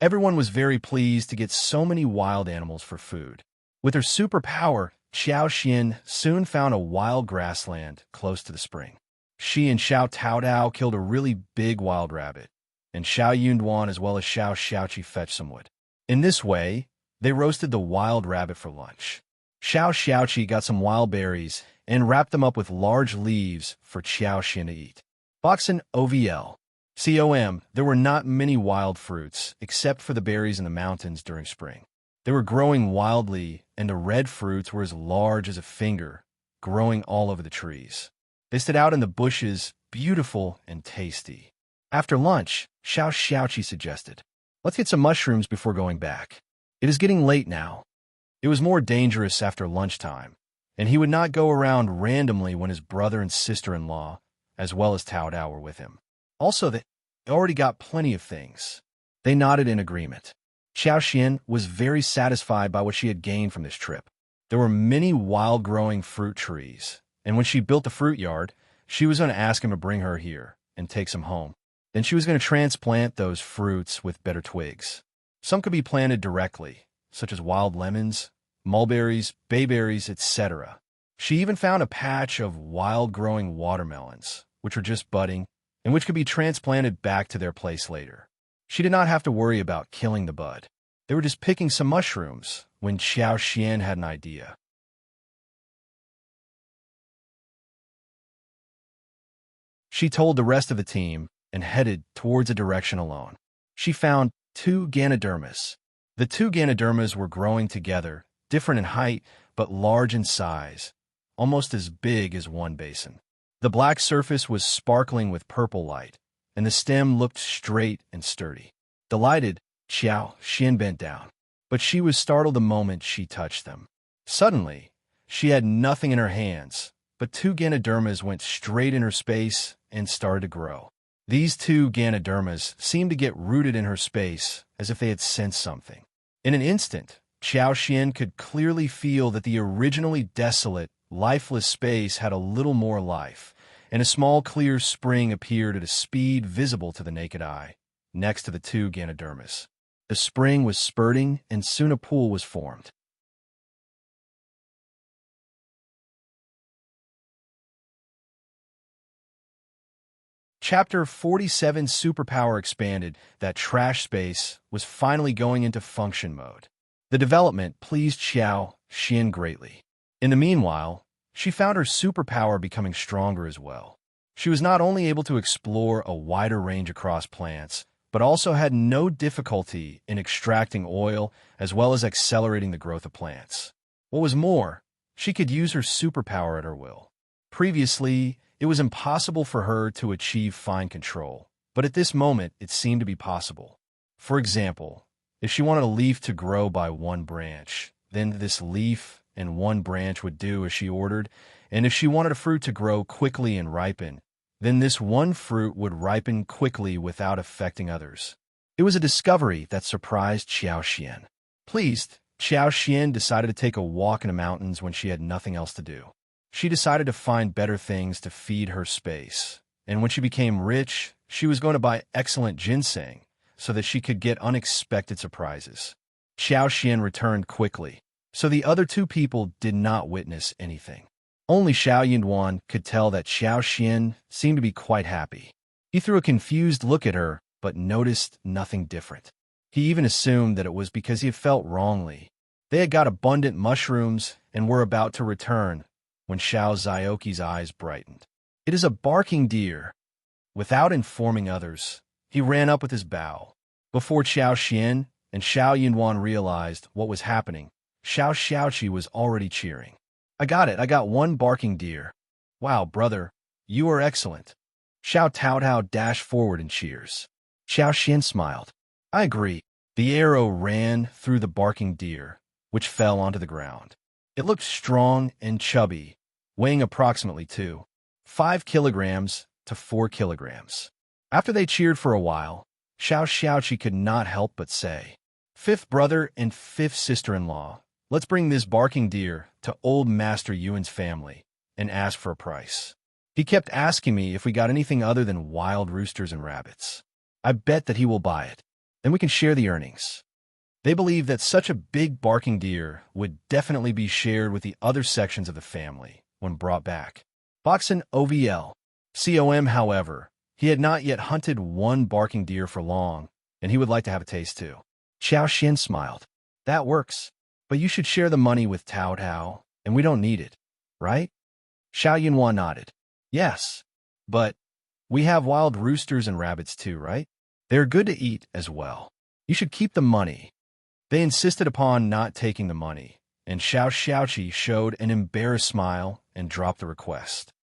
Everyone was very pleased to get so many wild animals for food. With her superpower, Qiao Xian soon found a wild grassland close to the spring. She and Shao Taodao killed a really big wild rabbit, and Shao Yunduan as well as Shao Xiaoqi fetched some wood. In this way, they roasted the wild rabbit for lunch. Shao Xiaoqi got some wild berries and wrapped them up with large leaves for Qiao Xian to eat. Boxin OVL. There were not many wild fruits, except for the berries in the mountains during spring. They were growing wildly, and the red fruits were as large as a finger, growing all over the trees. They stood out in the bushes, beautiful and tasty. After lunch, Shao Xiaoqi suggested, "Let's get some mushrooms before going back. It is getting late now." It was more dangerous after lunchtime, and he would not go around randomly when his brother and sister-in-law, as well as Tao Dao, were with him. Also, they already got plenty of things. They nodded in agreement. Qiao Xian was very satisfied by what she had gained from this trip. There were many wild-growing fruit trees, and when she built the fruit yard, she was going to ask him to bring her here and take some home. Then she was going to transplant those fruits with better twigs. Some could be planted directly, such as wild lemons, mulberries, bayberries, etc. She even found a patch of wild-growing watermelons, which were just budding, and which could be transplanted back to their place later. She did not have to worry about killing the bud. They were just picking some mushrooms when Qiao Xian had an idea. She told the rest of the team and headed towards a direction alone. She found 2 Ganodermas. The 2 Ganodermas were growing together, different in height, but large in size, almost as big as one basin. The black surface was sparkling with purple light, and the stem looked straight and sturdy. Delighted, Qiao Xian bent down, but she was startled the moment she touched them. Suddenly, she had nothing in her hands, but 2 Ganodermas went straight in her space and started to grow. These 2 Ganodermas seemed to get rooted in her space as if they had sensed something. In an instant, Qiao Xian could clearly feel that the originally desolate, lifeless space had a little more life, and a small clear spring appeared at a speed visible to the naked eye, next to the 2 Ganodermas. The spring was spurting, and soon a pool was formed. Chapter 47 Superpower expanded. That trash space was finally going into function mode. The development pleased Qiao Xian greatly. In the meanwhile, she found her superpower becoming stronger as well. She was not only able to explore a wider range across plants, but also had no difficulty in extracting oil as well as accelerating the growth of plants. What was more, she could use her superpower at her will. Previously, it was impossible for her to achieve fine control, but at this moment it seemed to be possible. For example, if she wanted a leaf to grow by one branch, then this leaf and one branch would do as she ordered, and if she wanted a fruit to grow quickly and ripen, then this one fruit would ripen quickly without affecting others. It was a discovery that surprised Qiao. Pleased, Qiao decided to take a walk in the mountains when she had nothing else to do. She decided to find better things to feed her space, and when she became rich, she was going to buy excellent ginseng so that she could get unexpected surprises. Qiao returned quickly, so the other two people did not witness anything. Only Yunduan could tell that Qiao seemed to be quite happy. He threw a confused look at her, but noticed nothing different. He even assumed that it was because he had felt wrongly. They had got abundant mushrooms and were about to return when Shao Zioki's eyes brightened. "It is a barking deer." Without informing others, he ran up with his bow. Before Qiao and Yunduan realized what was happening, Xiaoqi was already cheering. I got one barking deer." "Wow, brother, you are excellent." Shao Taotao dashed forward and cheers. Xiao smiled. "I agree." The arrow ran through the barking deer, which fell onto the ground. It looked strong and chubby, weighing approximately 2.5 kilograms to 4 kilograms. After they cheered for a while, Xiaoqi could not help but say, "Fifth brother and fifth sister-in-law, let's bring this barking deer to old Master Yuan's family and ask for a price. He kept asking me if we got anything other than wild roosters and rabbits. I bet that he will buy it. Then we can share the earnings." They believed that such a big barking deer would definitely be shared with the other sections of the family when brought back. Boxen OVL. However, he had not yet hunted one barking deer for long, and he would like to have a taste too. Qiao smiled. "That works. But you should share the money with Tao Tao, and we don't need it, right?" Shao Yunwan nodded. "Yes, but we have wild roosters and rabbits too, right? They're good to eat as well. You should keep the money." They insisted upon not taking the money, and Xiaoqi showed an embarrassed smile and dropped the request.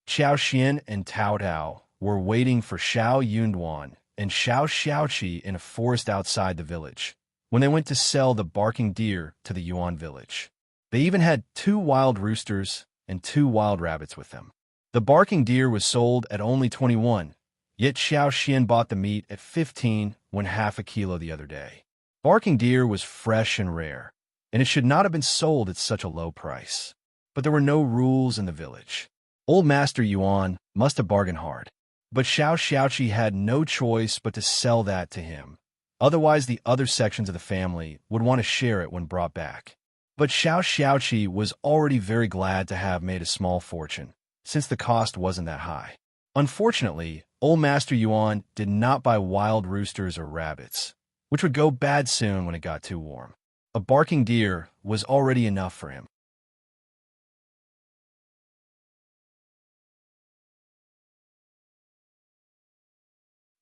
Qiao and Tao Tao were waiting for Shao Yunduan and Xiaoqi in a forest outside the village when they went to sell the barking deer to the Yuan village. They even had 2 wild roosters and 2 wild rabbits with them. The barking deer was sold at only 21, yet Xiao bought the meat at 15 when half a kilo the other day. Barking deer was fresh and rare, and it should not have been sold at such a low price. But there were no rules in the village. Old Master Yuan must have bargained hard. But Xiaoqi had no choice but to sell that to him. Otherwise, the other sections of the family would want to share it when brought back. But Xiaoqi was already very glad to have made a small fortune, since the cost wasn't that high. Unfortunately, old Master Yuan did not buy wild roosters or rabbits, which would go bad soon when it got too warm. A barking deer was already enough for him.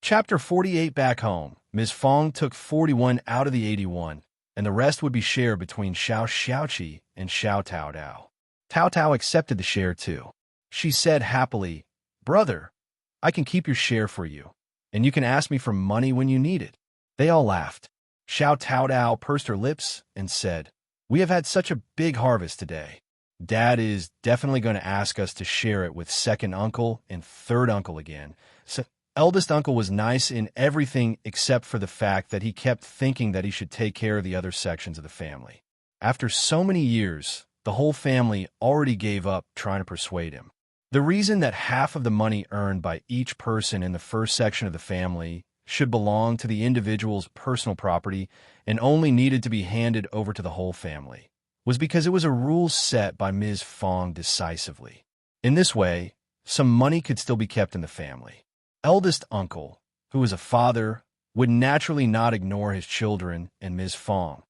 Chapter 48. Back home, Ms. Fang took 41 out of the 81, and the rest would be shared between Xiaoqi and Shao Taotao. Taotao accepted the share too. She said happily, "Brother, I can keep your share for you, and you can ask me for money when you need it." They all laughed. Shao Taotao pursed her lips and said, "We have had such a big harvest today. Dad is definitely going to ask us to share it with second uncle and third uncle again. So eldest uncle was nice in everything except for the fact that he kept thinking that he should take care of the other sections of the family. After so many years, the whole family already gave up trying to persuade him. The reason that half of the money earned by each person in the first section of the family should belong to the individual's personal property and only needed to be handed over to the whole family was because it was a rule set by Ms. Fang decisively. In this way, some money could still be kept in the family. Eldest uncle, who was a father, would naturally not ignore his children, and Ms. Fang,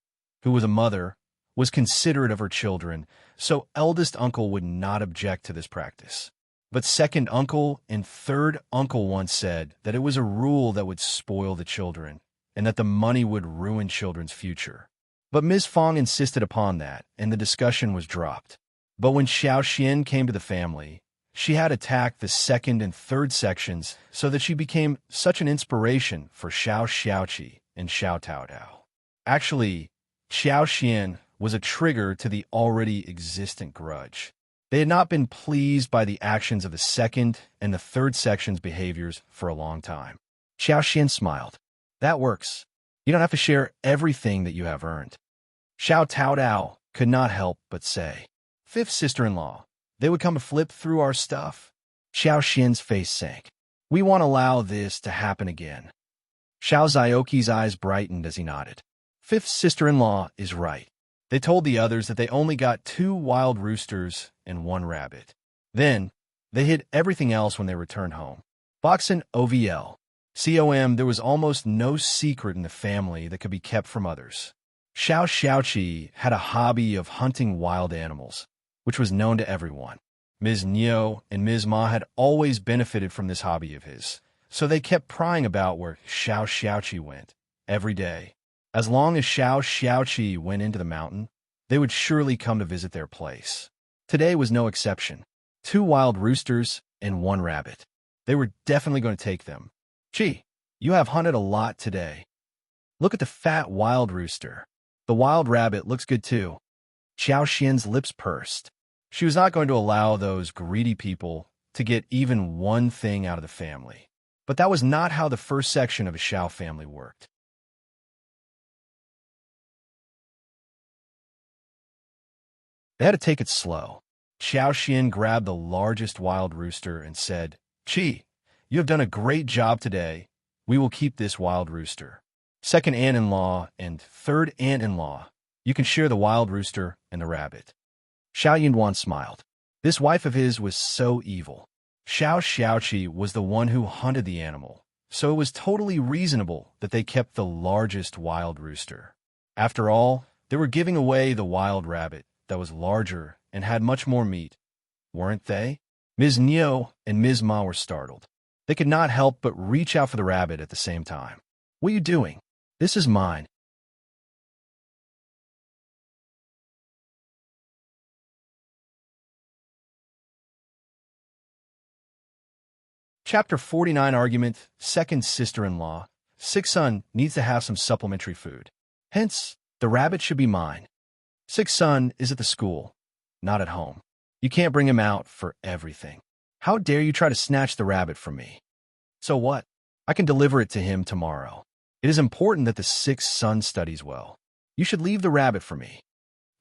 who was a mother, was considerate of her children, so eldest uncle would not object to this practice. But second uncle and third uncle once said that it was a rule that would spoil the children, and that the money would ruin children's future. But Ms. Fang insisted upon that, and the discussion was dropped. But when Shao Xian came to the family, she had attacked the second and third sections so that she became such an inspiration for Shao Xiaoqi and Shao Taodao. Actually, Shao Xian was a trigger to the already existent grudge. They had not been pleased by the actions of the second and the third section's behaviors for a long time. Shao Xian smiled. That works. You don't have to share everything that you have earned. Shao Taodao could not help but say, fifth sister-in-law, they would come to flip through our stuff. Shao Xian's face sank. We won't allow this to happen again. Shao Zioqi's eyes brightened as he nodded. Fifth sister-in-law is right. They told the others that they only got 2 wild roosters and 1 rabbit. Then, they hid everything else when they returned home. Boxing OVL. There was almost no secret in the family that could be kept from others. Shao Xiaoqi had a hobby of hunting wild animals, which was known to everyone. Ms. Niu and Ms. Ma had always benefited from this hobby of his, so they kept prying about where Shao Xiaoqi went every day. As long as Shao Xiaoqi went into the mountain, they would surely come to visit their place. Today was no exception. 2 wild roosters and 1 rabbit. They were definitely going to take them. Gee, you have hunted a lot today. Look at the fat wild rooster. The wild rabbit looks good too. Shao Xian's lips pursed. She was not going to allow those greedy people to get even one thing out of the family. But that was not how the first section of a Shao family worked. They had to take it slow. Shao Xian grabbed the largest wild rooster and said, Qi, you have done a great job today. We will keep this wild rooster. Second aunt-in-law and third aunt-in-law, you can share the wild rooster and the rabbit. Shao Yunduan smiled. This wife of his was so evil. Shao Xiaoqi was the one who hunted the animal, so it was totally reasonable that they kept the largest wild rooster. After all, they were giving away the wild rabbit that was larger and had much more meat, weren't they? Ms. Niu and Ms. Ma were startled. They could not help but reach out for the rabbit at the same time. What are you doing? This is mine. Chapter 49 Argument, Second Sister-in-Law. Sixth son needs to have some supplementary food. Hence, the rabbit should be mine. Sixth son is at the school, not at home. You can't bring him out for everything. How dare you try to snatch the rabbit from me? So what? I can deliver it to him tomorrow. It is important that the sixth son studies well. You should leave the rabbit for me.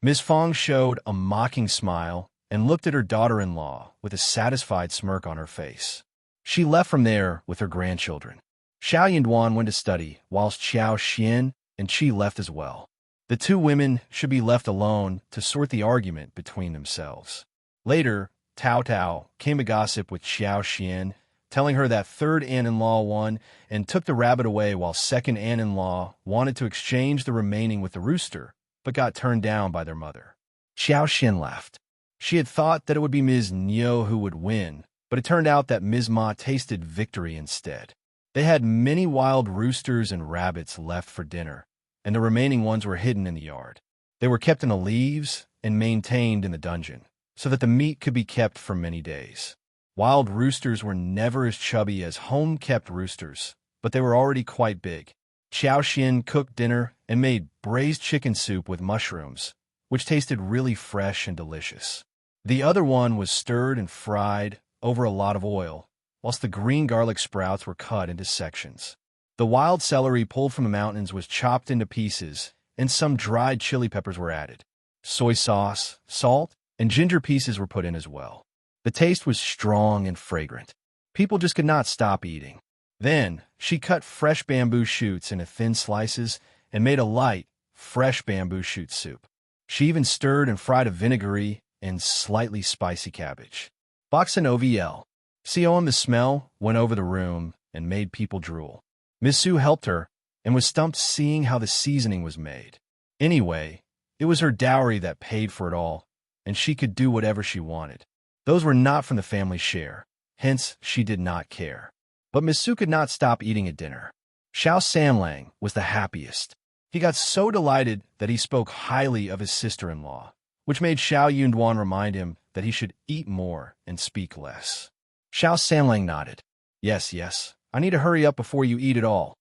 Ms. Fang showed a mocking smile and looked at her daughter-in-law with a satisfied smirk on her face. She left from there with her grandchildren. Shao Yunduan went to study, whilst Shao Xian and Qi left as well. The 2 women should be left alone to sort the argument between themselves. Later, Tao Tao came to gossip with Shao Xian, telling her that third aunt-in-law won and took the rabbit away while second aunt-in-law wanted to exchange the remaining with the rooster, but got turned down by their mother. Shao Xian laughed. She had thought that it would be Ms. Niu who would win, but it turned out that Ms. Ma tasted victory instead. They had many wild roosters and rabbits left for dinner, and the remaining ones were hidden in the yard. They were kept in the leaves and maintained in the dungeon, so that the meat could be kept for many days. Wild roosters were never as chubby as home-kept roosters, but they were already quite big. Qiao Xin cooked dinner and made braised chicken soup with mushrooms, which tasted really fresh and delicious. The other one was stirred and fried over a lot of oil, whilst the green garlic sprouts were cut into sections. The wild celery pulled from the mountains was chopped into pieces, and some dried chili peppers were added. Soy sauce, salt, and ginger pieces were put in as well. The taste was strong and fragrant. People just could not stop eating. Then, she cut fresh bamboo shoots into thin slices and made a light, fresh bamboo shoot soup. She even stirred and fried a vinegary and slightly spicy cabbage. Boxin OVL. The smell went over the room and made people drool. Miss Sue helped her, and was stumped seeing how the seasoning was made. Anyway, it was her dowry that paid for it all, and she could do whatever she wanted. Those were not from the family share, hence she did not care. But Miss Su could not stop eating at dinner. Shao Sanlang was the happiest. He got so delighted that he spoke highly of his sister-in-law, which made Shao Yunduan remind him that he should eat more and speak less. Shao Sanlang nodded. Yes, yes, I need to hurry up before you eat it all.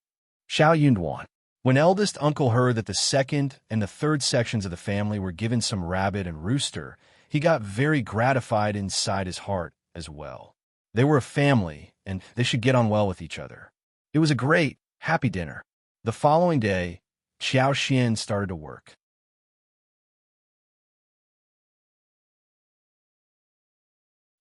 Shao Yunduan. When eldest uncle heard that the second and the third sections of the family were given some rabbit and rooster, he got very gratified inside his heart as well. They were a family, and they should get on well with each other. It was a great, happy dinner. The following day, Qiao Xian started to work.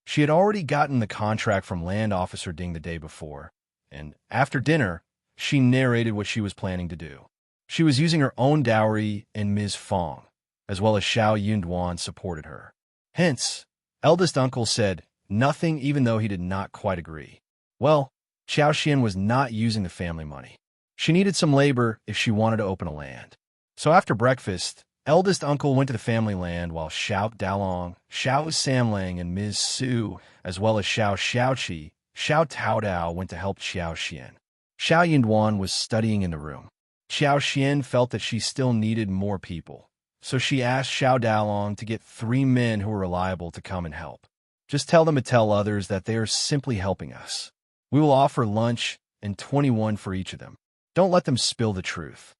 She had already gotten the contract from Land Officer Ding the day before, and after dinner, she narrated what she was planning to do. She was using her own dowry, and Ms. Fang, as well as Shao Yunduan, supported her. Hence, eldest uncle said nothing even though he did not quite agree. Well, Qiao Xian was not using the family money. She needed some labor if she wanted to open a land. So after breakfast, eldest uncle went to the family land while Shao Dalong, Shao Samlang, and Ms. Su, as well as Shao Xiaoqi, Shao Taodao went to help Qiao Xian. Shao Yunduan was studying in the room. Qiao Xian felt that she still needed more people, so she asked Shao Dalong to get 3 men who were reliable to come and help. Just tell them to tell others that they are simply helping us. We will offer lunch and 21 for each of them. Don't let them spill the truth.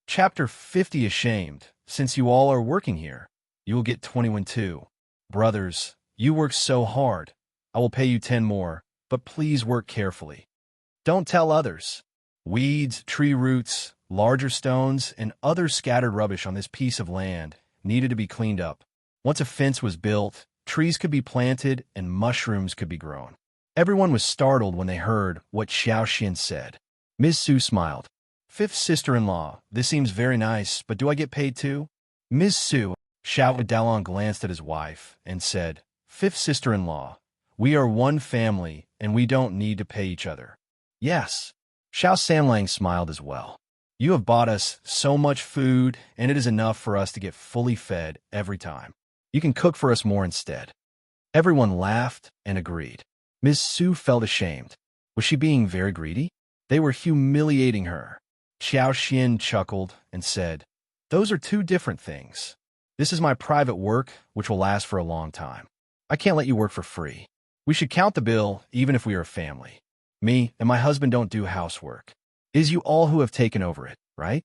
Chapter 50. Ashamed. Since you all are working here, you will get 21 too. Brothers, you work so hard. I will pay you 10 more, but please work carefully. Don't tell others. Weeds, tree roots, larger stones, and other scattered rubbish on this piece of land needed to be cleaned up. Once a fence was built, trees could be planted and mushrooms could be grown. Everyone was startled when they heard what Xiao Xian said. Ms. Su smiled. 5th sister-in-law, this seems very nice, but do I get paid too? Ms. Su, Shao Dalong glanced at his wife and said, 5th sister-in-law, we are one family and we don't need to pay each other. Yes. Shao Sanlang smiled as well. You have bought us so much food, and it is enough for us to get fully fed every time. You can cook for us more instead. Everyone laughed and agreed. Ms. Su felt ashamed. Was she being very greedy? They were humiliating her. Qiao Xian chuckled and said, those are 2 different things. This is my private work, which will last for a long time. I can't let you work for free. We should count the bill, even if we are a family. Me and my husband don't do housework. It is you all who have taken over it, right?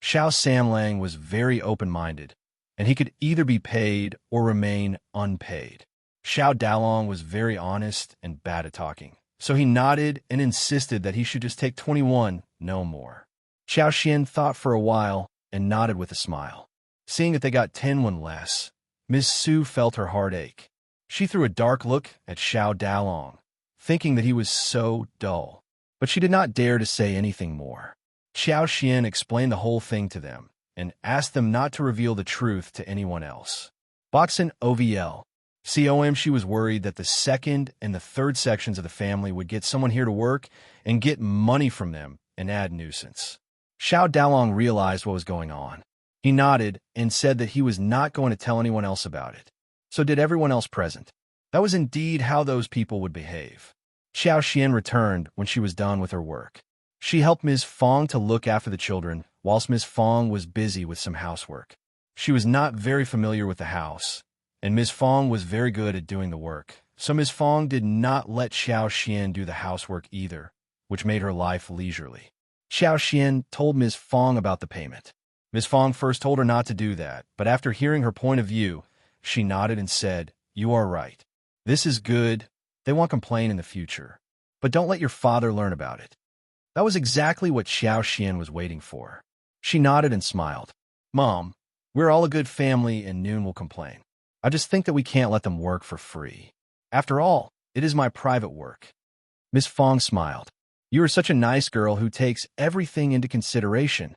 Shao Samlang was very open-minded, and he could either be paid or remain unpaid. Shao Dalong was very honest and bad at talking, so he nodded and insisted that he should just take 21, no more. Qiao Xian thought for a while and nodded with a smile. Seeing that they got 10 less, Ms. Su felt her heart ache. She threw a dark look at Shao Dalong, thinking that he was so dull, but she did not dare to say anything more. Qiao Xian explained the whole thing to them and asked them not to reveal the truth to anyone else. Boxen OVL. COM, she was worried that the second and the third sections of the family would get someone here to work and get money from them and add nuisance. Shao Dalong realized what was going on. He nodded and said that he was not going to tell anyone else about it. So did everyone else present. That was indeed how those people would behave. Qiao Xian returned when she was done with her work. She helped Ms. Fang to look after the children, whilst Ms. Fang was busy with some housework. She was not very familiar with the house, and Ms. Fang was very good at doing the work, so Ms. Fang did not let Xiao Xian do the housework either, which made her life leisurely. Xiao Xian told Ms. Fang about the payment. Ms. Fang first told her not to do that, but after hearing her point of view, she nodded and said, you are right. This is good. They won't complain in the future. But don't let your father learn about it. That was exactly what Xiao Xian was waiting for. She nodded and smiled. Mom, we're all a good family and Noon will complain. I just think that we can't let them work for free. After all, it is my private work. Miss Fang smiled. You are such a nice girl who takes everything into consideration.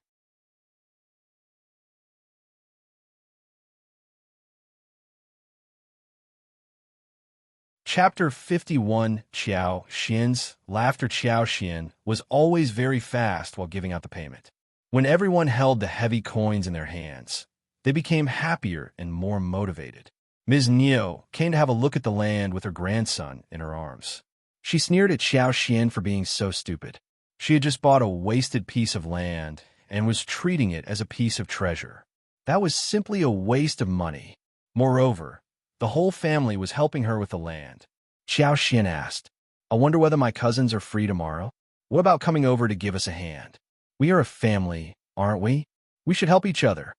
Chapter 51. Qiao Xian's laughter. Qiao Xian was always very fast while giving out the payment. When everyone held the heavy coins in their hands, they became happier and more motivated. Ms. Niu came to have a look at the land with her grandson in her arms. She sneered at Qiao Xian for being so stupid. She had just bought a wasted piece of land and was treating it as a piece of treasure. That was simply a waste of money. Moreover, the whole family was helping her with the land. Qiao Xian asked, "I wonder whether my cousins are free tomorrow? What about coming over to give us a hand? We are a family, aren't we? We should help each other."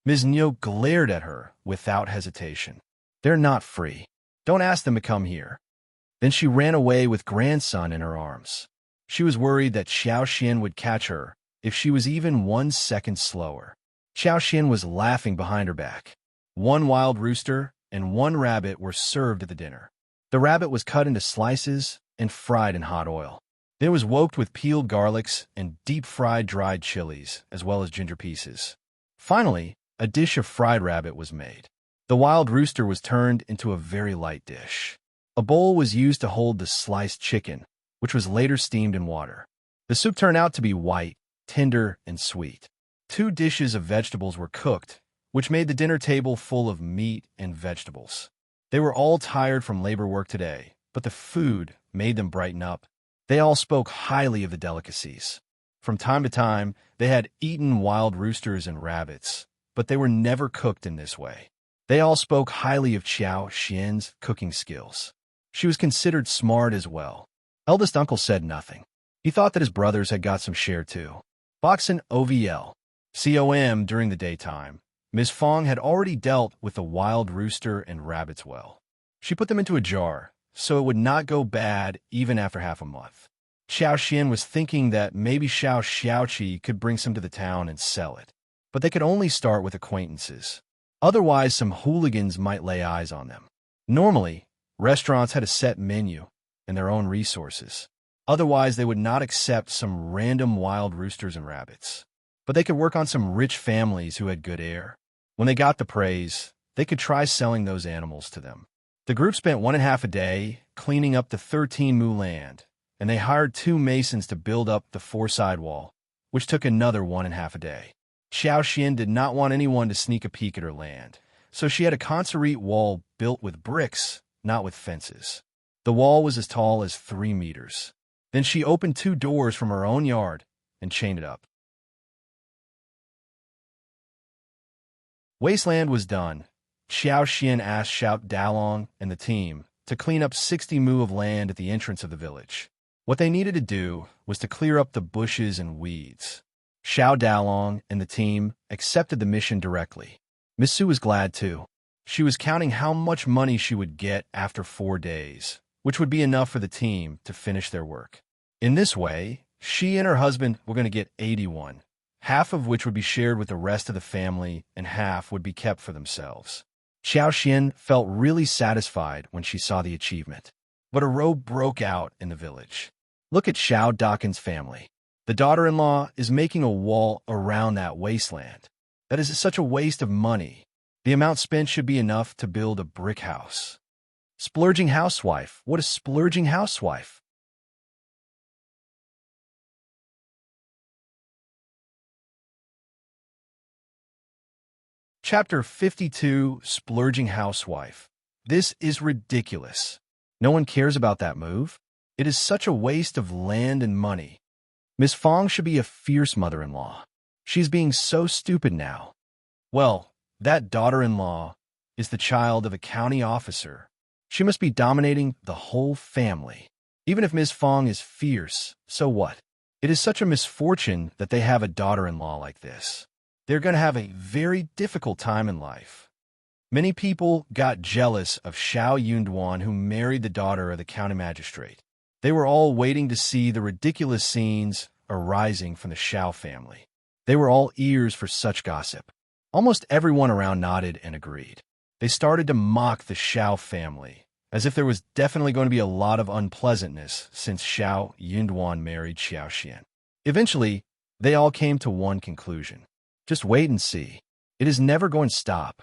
Ms. Niu glared at her without hesitation. "They're not free. Don't ask them to come here." Then she ran away with grandson in her arms. She was worried that Qiao Xian would catch her if she was even 1 second slower. Qiao Xian was laughing behind her back. 1 wild rooster and 1 rabbit were served at the dinner. The rabbit was cut into slices and fried in hot oil. It was woked with peeled garlics and deep-fried dried chilies, as well as ginger pieces. Finally, a dish of fried rabbit was made. The wild rooster was turned into a very light dish. A bowl was used to hold the sliced chicken, which was later steamed in water. The soup turned out to be white, tender, and sweet. 2 dishes of vegetables were cooked, which made the dinner table full of meat and vegetables. They were all tired from labor work today, but the food made them brighten up. They all spoke highly of the delicacies. From time to time, they had eaten wild roosters and rabbits, but they were never cooked in this way. They all spoke highly of Qiao Xian's cooking skills. She was considered smart as well. Eldest uncle said nothing. He thought that his brothers had got some share too. Boxen OVL. COM during the daytime. Ms. Fang had already dealt with the wild rooster and rabbits well. She put them into a jar, so it would not go bad even after half a month. Qiao Xian was thinking that maybe Shao Xiaoqi could bring some to the town and sell it. But they could only start with acquaintances. Otherwise, some hooligans might lay eyes on them. Normally, restaurants had a set menu and their own resources. Otherwise, they would not accept some random wild roosters and rabbits. But they could work on some rich families who had good air. When they got the praise, they could try selling those animals to them. The group spent 1.5 a day cleaning up the 13 mu land, and they hired 2 masons to build up the 4-side wall, which took another 1.5 a day. Qiao Xian did not want anyone to sneak a peek at her land, so she had a concrete wall built with bricks, not with fences. The wall was as tall as 3 meters. Then she opened 2 doors from her own yard and chained it up. Wasteland was done. Qiao Xian asked Shao Dalong and the team to clean up 60 mu of land at the entrance of the village. What they needed to do was to clear up the bushes and weeds. Shao Dalong and the team accepted the mission directly. Miss Su was glad too. She was counting how much money she would get after 4 days, which would be enough for the team to finish their work. In this way, she and her husband were going to get 81, half of which would be shared with the rest of the family and half would be kept for themselves. Qiao Xian felt really satisfied when she saw the achievement. But a row broke out in the village. Look at Shao Dakin's family. The daughter-in-law is making a wall around that wasteland. That is such a waste of money. The amount spent should be enough to build a brick house. Splurging housewife. What is splurging housewife? Chapter 52. Splurging housewife. This is ridiculous. No one cares about that move. It is such a waste of land and money. Miss Fang should be a fierce mother-in-law. She's being so stupid now. Well, that daughter-in-law is the child of a county officer. She must be dominating the whole family. Even if Miss Fang is fierce, so what? It is such a misfortune that they have a daughter-in-law like this. They're going to have a very difficult time in life. Many people got jealous of Shao Yunduan, who married the daughter of the county magistrate. They were all waiting to see the ridiculous scenes arising from the Shao family. They were all ears for such gossip. Almost everyone around nodded and agreed. They started to mock the Shao family, as if there was definitely going to be a lot of unpleasantness since Shao Yunduan married Qiao Xian. Eventually, they all came to one conclusion. Just wait and see. It is never going to stop.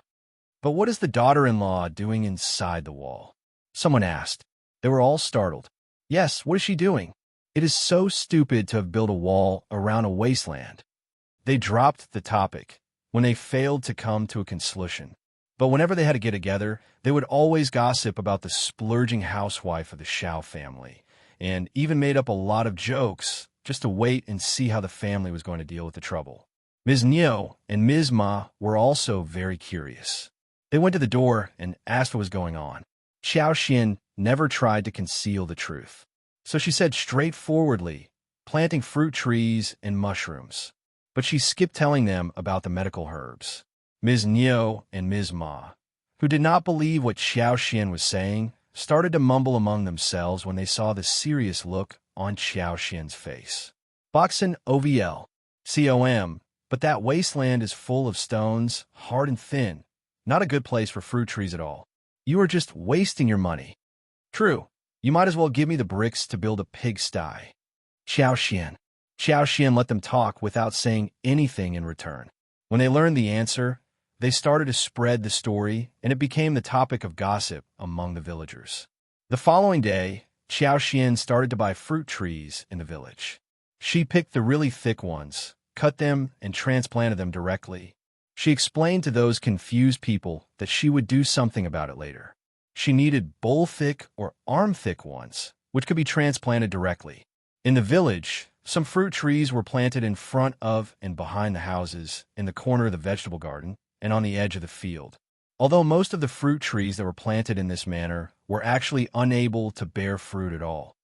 But what is the daughter-in-law doing inside the wall? Someone asked. They were all startled. Yes, what is she doing? It is so stupid to have built a wall around a wasteland. They dropped the topic when they failed to come to a conclusion. But whenever they had to get together, they would always gossip about the splurging housewife of the Shao family, and even made up a lot of jokes just to wait and see how the family was going to deal with the trouble. Ms. Niu and Ms. Ma were also very curious. They went to the door and asked what was going on. Xiao never tried to conceal the truth. So she said straightforwardly, planting fruit trees and mushrooms. But she skipped telling them about the medical herbs. Ms. Niu and Ms. Ma, who did not believe what Xiao was saying, started to mumble among themselves when they saw the serious look on Xiao's face. Boxin OVL, COM, but that wasteland is full of stones, hard and thin. Not a good place for fruit trees at all. You are just wasting your money. True, you might as well give me the bricks to build a pigsty. Xiao let them talk without saying anything in return. When they learned the answer, they started to spread the story, and it became the topic of gossip among the villagers. The following day, Xiao started to buy fruit trees in the village. She picked the really thick ones, cut them, and transplanted them directly. She explained to those confused people that she would do something about it later. She needed bowl-thick or arm-thick ones, which could be transplanted directly. In the village, some fruit trees were planted in front of and behind the houses, in the corner of the vegetable garden, and on the edge of the field. Although most of the fruit trees that were planted in this manner were actually unable to bear fruit at all.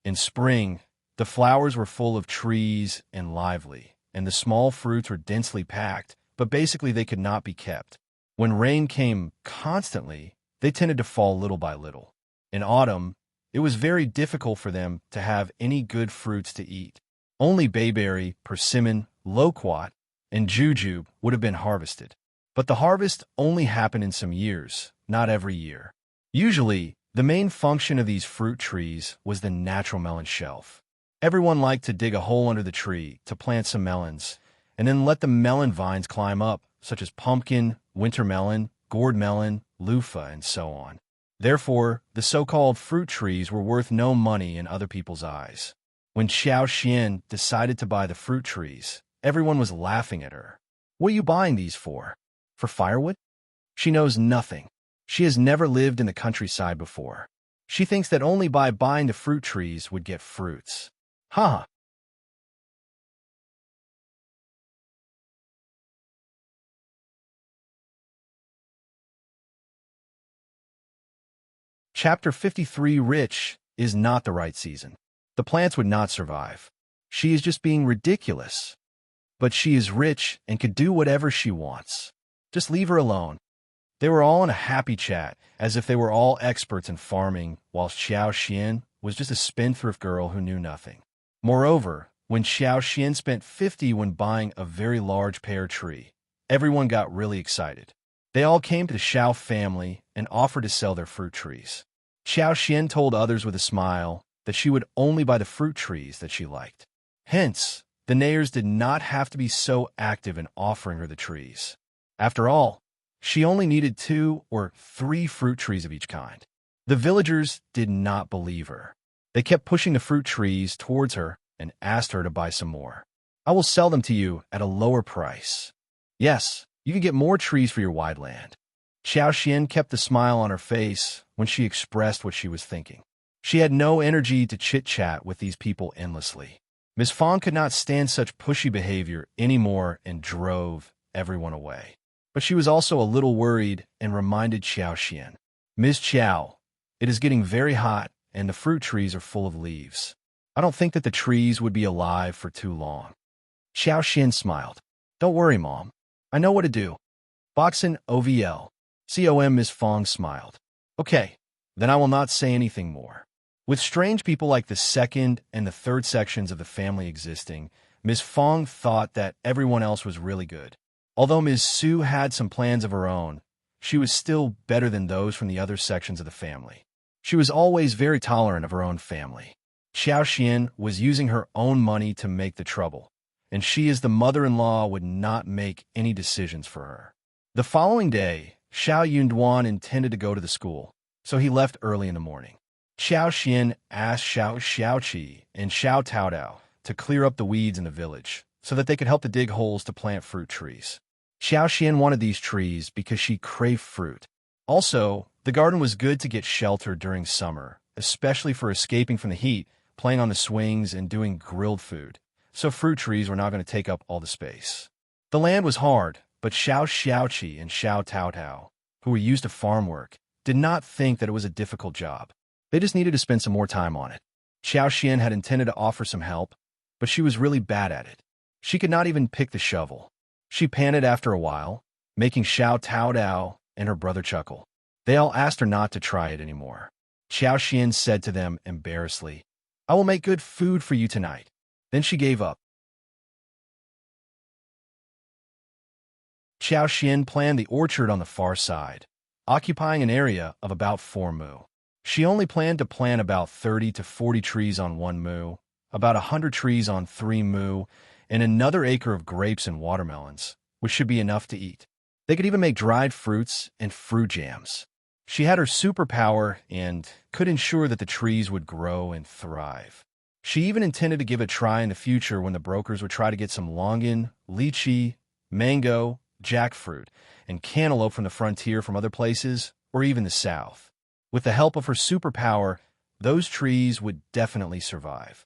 In spring, the flowers were full of trees and lively, and the small fruits were densely packed, but basically they could not be kept. When rain came constantly, they tended to fall little by little. In autumn, it was very difficult for them to have any good fruits to eat. Only bayberry, persimmon, loquat, and jujube would have been harvested. But the harvest only happened in some years, not every year. Usually, the main function of these fruit trees was the natural melon shelf. Everyone liked to dig a hole under the tree to plant some melons, and then let the melon vines climb up, such as pumpkin, winter melon, gourd melon, loofah, and so on. Therefore, the so-called fruit trees were worth no money in other people's eyes. When Xiao decided to buy the fruit trees, everyone was laughing at her. What are you buying these for? For firewood? She knows nothing. She has never lived in the countryside before. She thinks that only by buying the fruit trees would get fruits. Ha! Chapter 53 Rich is not the right season. The plants would not survive. She is just being ridiculous. But she is rich and could do whatever she wants. Just leave her alone. They were all in a happy chat, as if they were all experts in farming, whilst Xiao was just a spendthrift girl who knew nothing. Moreover, when Xiao spent 50 when buying a very large pear tree, everyone got really excited. They all came to the Shao family and offered to sell their fruit trees. Xiao told others with a smile that she would only buy the fruit trees that she liked. Hence, the neighbors did not have to be so active in offering her the trees. After all, she only needed 2 or 3 fruit trees of each kind. The villagers did not believe her. They kept pushing the fruit trees towards her and asked her to buy some more. I will sell them to you at a lower price. Yes, you can get more trees for your wide land. Xiao kept the smile on her face when she expressed what she was thinking. She had no energy to chit-chat with these people endlessly. Ms. Fang could not stand such pushy behavior anymore and drove everyone away. But she was also a little worried and reminded Xiao, Ms. Qiao, it is getting very hot and the fruit trees are full of leaves. I don't think that the trees would be alive for too long. Xiao smiled. Don't worry, Mom. I know what to do. Boxin OVL. COM Ms. Fang smiled. Okay, then I will not say anything more. With strange people like the second and the third sections of the family existing, Ms. Fang thought that everyone else was really good. Although Ms. Su had some plans of her own, she was still better than those from the other sections of the family. She was always very tolerant of her own family. Xiao was using her own money to make the trouble, and she as the mother-in-law would not make any decisions for her. The following day, Shao Yunduan intended to go to the school, so he left early in the morning. Qiao Xian asked Shao Xiaoqi and Shao Taodao to clear up the weeds in the village so that they could help to dig holes to plant fruit trees. Xiao Xian wanted these trees because she craved fruit. Also, the garden was good to get shelter during summer, especially for escaping from the heat, playing on the swings, and doing grilled food, so fruit trees were not going to take up all the space. The land was hard, but Shao Xiaoqi and Shao Taotao, who were used to farm work, did not think that it was a difficult job. They just needed to spend some more time on it. Xiao Xian had intended to offer some help, but she was really bad at it. She could not even pick the shovel. She panted after a while, making Shao Taodao and her brother chuckle. They all asked her not to try it anymore. Xiao Xian said to them embarrassedly, "I will make good food for you tonight." Then she gave up. Xiao Xian planned the orchard on the far side, occupying an area of about 4 mu. She only planned to plant about 30 to 40 trees on 1 mu, about 100 trees on 3 mu, and another acre of grapes and watermelons, which should be enough to eat. They could even make dried fruits and fruit jams. She had her superpower and could ensure that the trees would grow and thrive. She even intended to give it a try in the future when the brokers would try to get some longan, lychee, mango, jackfruit, and cantaloupe from the frontier from other places, or even the south. With the help of her superpower, those trees would definitely survive.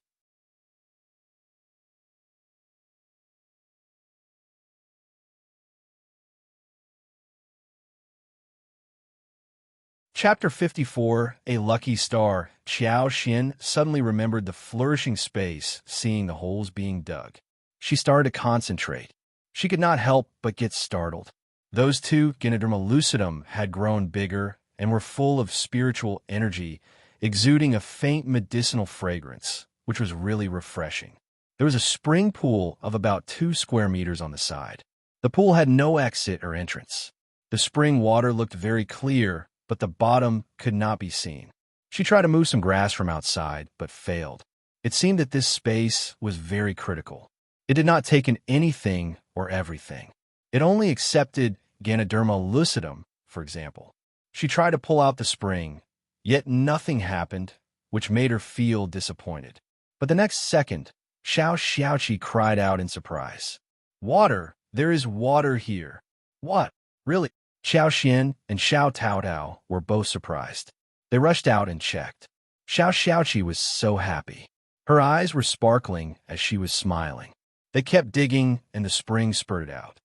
Chapter 54, A Lucky Star. Qiao Xin suddenly remembered the flourishing space, seeing the holes being dug. She started to concentrate. She could not help but get startled. Those two, Ganoderma lucidum, had grown bigger and were full of spiritual energy, exuding a faint medicinal fragrance, which was really refreshing. There was a spring pool of about 2 square meters on the side. The pool had no exit or entrance. The spring water looked very clear, but the bottom could not be seen. She tried to move some grass from outside, but failed. It seemed that this space was very critical. It did not take in anything or everything. It only accepted Ganoderma lucidum, for example. She tried to pull out the spring, yet nothing happened, which made her feel disappointed. But the next second, Shao Xiaoqi cried out in surprise. "Water! There is water here!" "What? Really?" Xiao Xian and Shao Taodao were both surprised. They rushed out and checked. Shao Xiaoqi was so happy. Her eyes were sparkling as she was smiling. They kept digging, and the spring spurted out.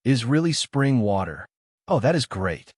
It is really spring water. Oh, that is great."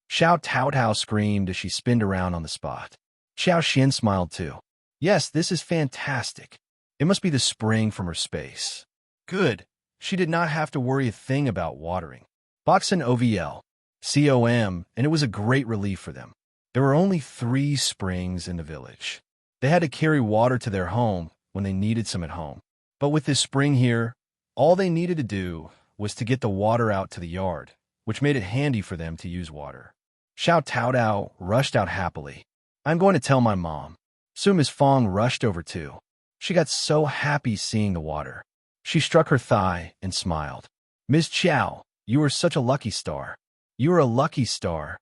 Shao Taodao screamed as she spinned around on the spot. Xiao Xian smiled too. "Yes, this is fantastic. It must be the spring from her space." Good. She did not have to worry a thing about watering. Boxen OVL, COM, and it was a great relief for them. There were only 3 springs in the village. They had to carry water to their home when they needed some at home. But with this spring here, all they needed to do was to get the water out to the yard, which made it handy for them to use water. Shao Taodao rushed out happily. "I'm going to tell my mom." Soon Miss Fang rushed over too. She got so happy seeing the water. She struck her thigh and smiled. "Miss Qiao, you are such a lucky star. You are a lucky star."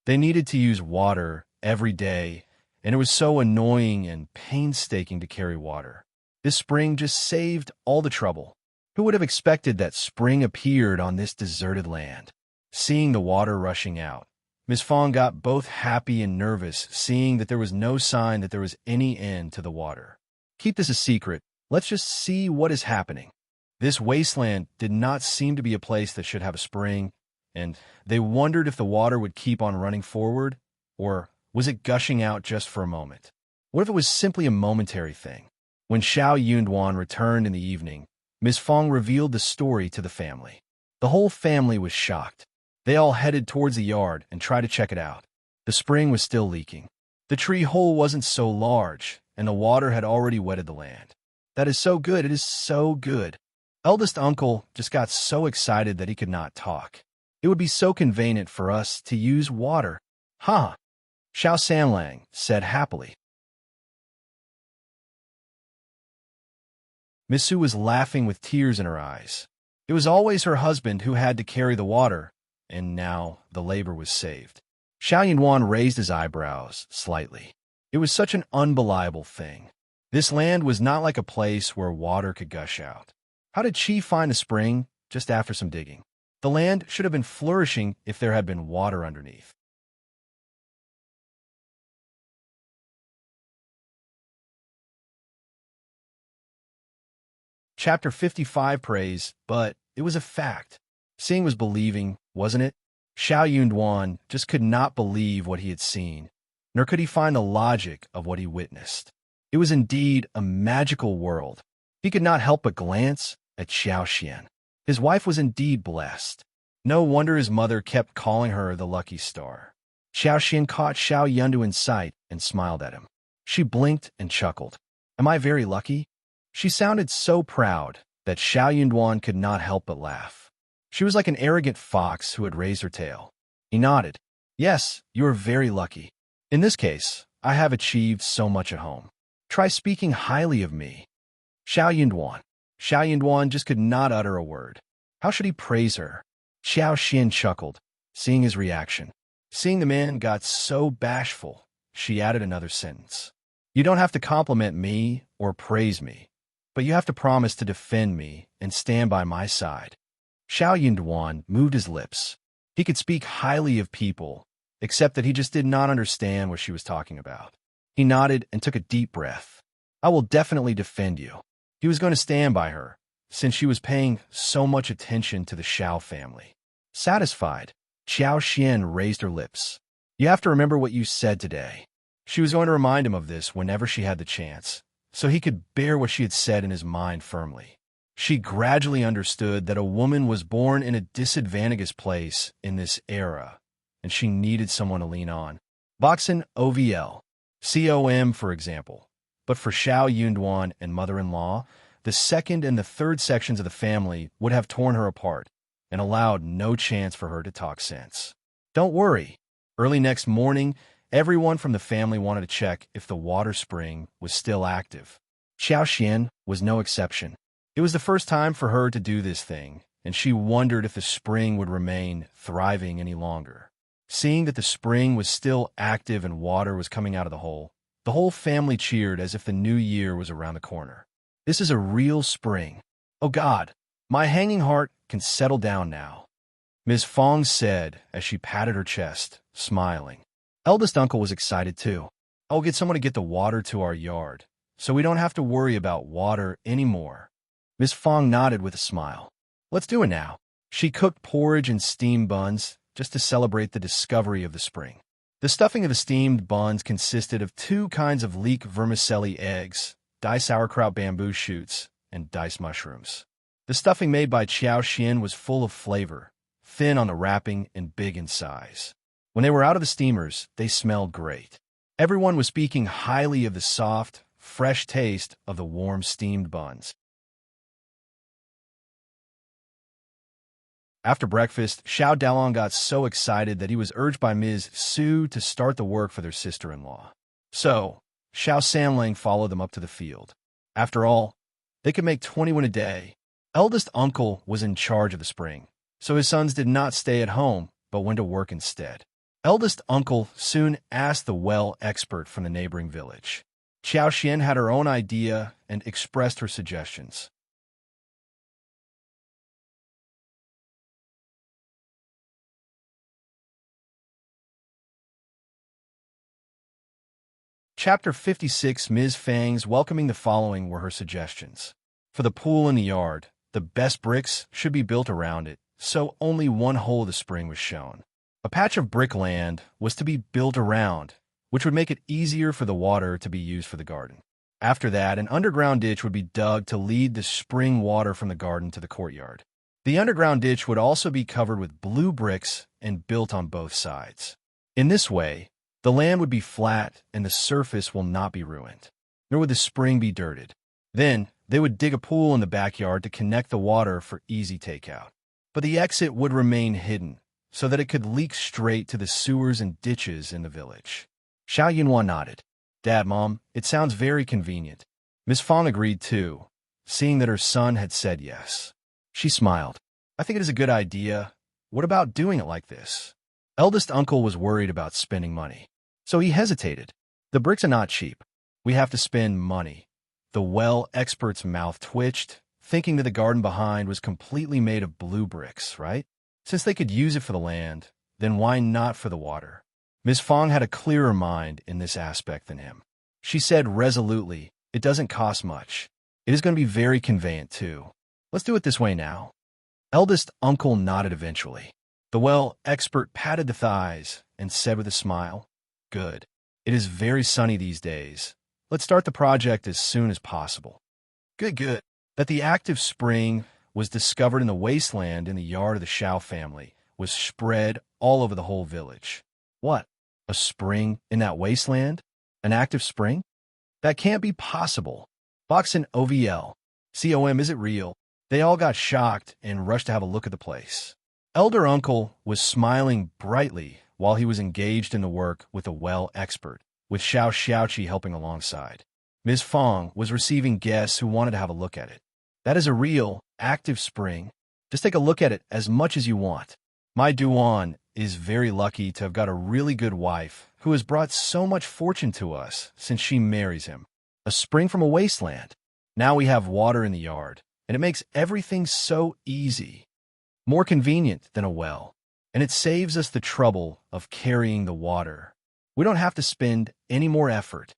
They needed to use water every day, and it was so annoying and painstaking to carry water. This spring just saved all the trouble. Who would have expected that spring appeared on this deserted land? Seeing the water rushing out, Miss Fang got both happy and nervous, seeing that there was no sign that there was any end to the water. "Keep this a secret. Let's just see what is happening." This wasteland did not seem to be a place that should have a spring, and they wondered if the water would keep on running forward, or was it gushing out just for a moment? What if it was simply a momentary thing? When Shao Yunduan returned in the evening, Miss Fang revealed the story to the family. The whole family was shocked. They all headed towards the yard and tried to check it out. The spring was still leaking. The tree hole wasn't so large, and the water had already wetted the land. "That is so good, it is so good." Eldest uncle just got so excited that he could not talk. "It would be so convenient for us to use water." "Huh," Shao Sanlang said happily. Miss Su was laughing with tears in her eyes. It was always her husband who had to carry the water, and now the labor was saved. Shao Yunduan raised his eyebrows slightly. It was such an unbelievable thing. This land was not like a place where water could gush out. How did Qi find a spring just after some digging? The land should have been flourishing if there had been water underneath. Chapter 55 prays, but it was a fact. Seeing was believing, wasn't it? Shao Yunduan just could not believe what he had seen, nor could he find the logic of what he witnessed. It was indeed a magical world. He could not help but glance at Xian. His wife was indeed blessed. No wonder his mother kept calling her the lucky star. Xian caught Shao Yunduan's sight and smiled at him. She blinked and chuckled. Am I very lucky? She sounded so proud that Shao Yunduan could not help but laugh. She was like an arrogant fox who had raised her tail. He nodded. Yes, you are very lucky. In this case, I have achieved so much at home. Try speaking highly of me. Shao Yunduan just could not utter a word. How should he praise her? Xian chuckled, seeing his reaction. Seeing the man got so bashful, she added another sentence. You don't have to compliment me or praise me, but you have to promise to defend me and stand by my side. Shao Yunduan moved his lips. He could speak highly of people, except that he just did not understand what she was talking about. He nodded and took a deep breath. I will definitely defend you. He was going to stand by her, since she was paying so much attention to the Shao family. Satisfied, Xian raised her lips. You have to remember what you said today. She was going to remind him of this whenever she had the chance, so he could bear what she had said in his mind firmly. She gradually understood that a woman was born in a disadvantaged place in this era, and she needed someone to lean on. Boxin OVL, COM, for example. But for Shao Yunduan and mother-in-law, the second and the third sections of the family would have torn her apart and allowed no chance for her to talk sense. Don't worry. Early next morning, everyone from the family wanted to check if the water spring was still active. Xian was no exception. It was the first time for her to do this thing, and she wondered if the spring would remain thriving any longer. Seeing that the spring was still active and water was coming out of the whole family cheered as if the new year was around the corner. This is a real spring. Oh God, my hanging heart can settle down now, Ms. Fang said as she patted her chest, smiling. Eldest uncle was excited too. I'll get someone to get the water to our yard, so we don't have to worry about water anymore. Ms. Fang nodded with a smile. Let's do it now. She cooked porridge and steamed buns just to celebrate the discovery of the spring. The stuffing of the steamed buns consisted of 2 kinds of leek vermicelli eggs, diced sauerkraut bamboo shoots, and diced mushrooms. The stuffing made by Qiao was full of flavor, thin on the wrapping and big in size. When they were out of the steamers, they smelled great. Everyone was speaking highly of the soft, fresh taste of the warm steamed buns. After breakfast, Shao Dalong got so excited that he was urged by Ms. Su to start the work for their sister-in-law. So, Shao Sanlang followed them up to the field. After all, they could make 21 a day. Eldest uncle was in charge of the spring, so his sons did not stay at home, but went to work instead. Eldest uncle soon asked the well expert from the neighboring village. Qiao had her own idea and expressed her suggestions. Chapter 56, Ms. Fang's welcoming the following were her suggestions. For the pool in the yard, the best bricks should be built around it, so only one hole of the spring was shown. A patch of brick land was to be built around, which would make it easier for the water to be used for the garden. After that, an underground ditch would be dug to lead the spring water from the garden to the courtyard. The underground ditch would also be covered with blue bricks and built on both sides. In this way, the land would be flat and the surface will not be ruined, nor would the spring be dirted. Then, they would dig a pool in the backyard to connect the water for easy takeout. But the exit would remain hidden, so that it could leak straight to the sewers and ditches in the village. Shao Yunduan nodded. Dad, Mom, it sounds very convenient. Miss Fang agreed too, seeing that her son had said yes. She smiled. I think it is a good idea, What about doing it like this? Eldest uncle was worried about spending money, so he hesitated. The bricks are not cheap. We have to spend money. The well expert's mouth twitched, thinking that the garden behind was completely made of blue bricks, right? Since they could use it for the land, then why not for the water? Ms. Fang had a clearer mind in this aspect than him. She said resolutely, it doesn't cost much. It is going to be very convenient, too. Let's do it this way now. Eldest uncle nodded eventually. The well expert patted the thighs and said with a smile, Good. It is very sunny these days. Let's start the project as soon as possible. Good. That the active spring was discovered in the wasteland in the yard of the Shao family was spread all over the whole village. What? A spring in that wasteland? An active spring? That can't be possible. Boxin OVL. COM, is it real? They all got shocked and rushed to have a look at the place. Elder uncle was smiling brightly while he was engaged in the work with a well expert, with Xiaoqi helping alongside. Ms. Fang was receiving guests who wanted to have a look at it. That is a real, active spring. Just take a look at it as much as you want. My Yunduan is very lucky to have got a really good wife who has brought so much fortune to us since she marries him. A spring from a wasteland. Now we have water in the yard, and it makes everything so easy. More convenient than a well, and it saves us the trouble of carrying the water. We don't have to spend any more effort.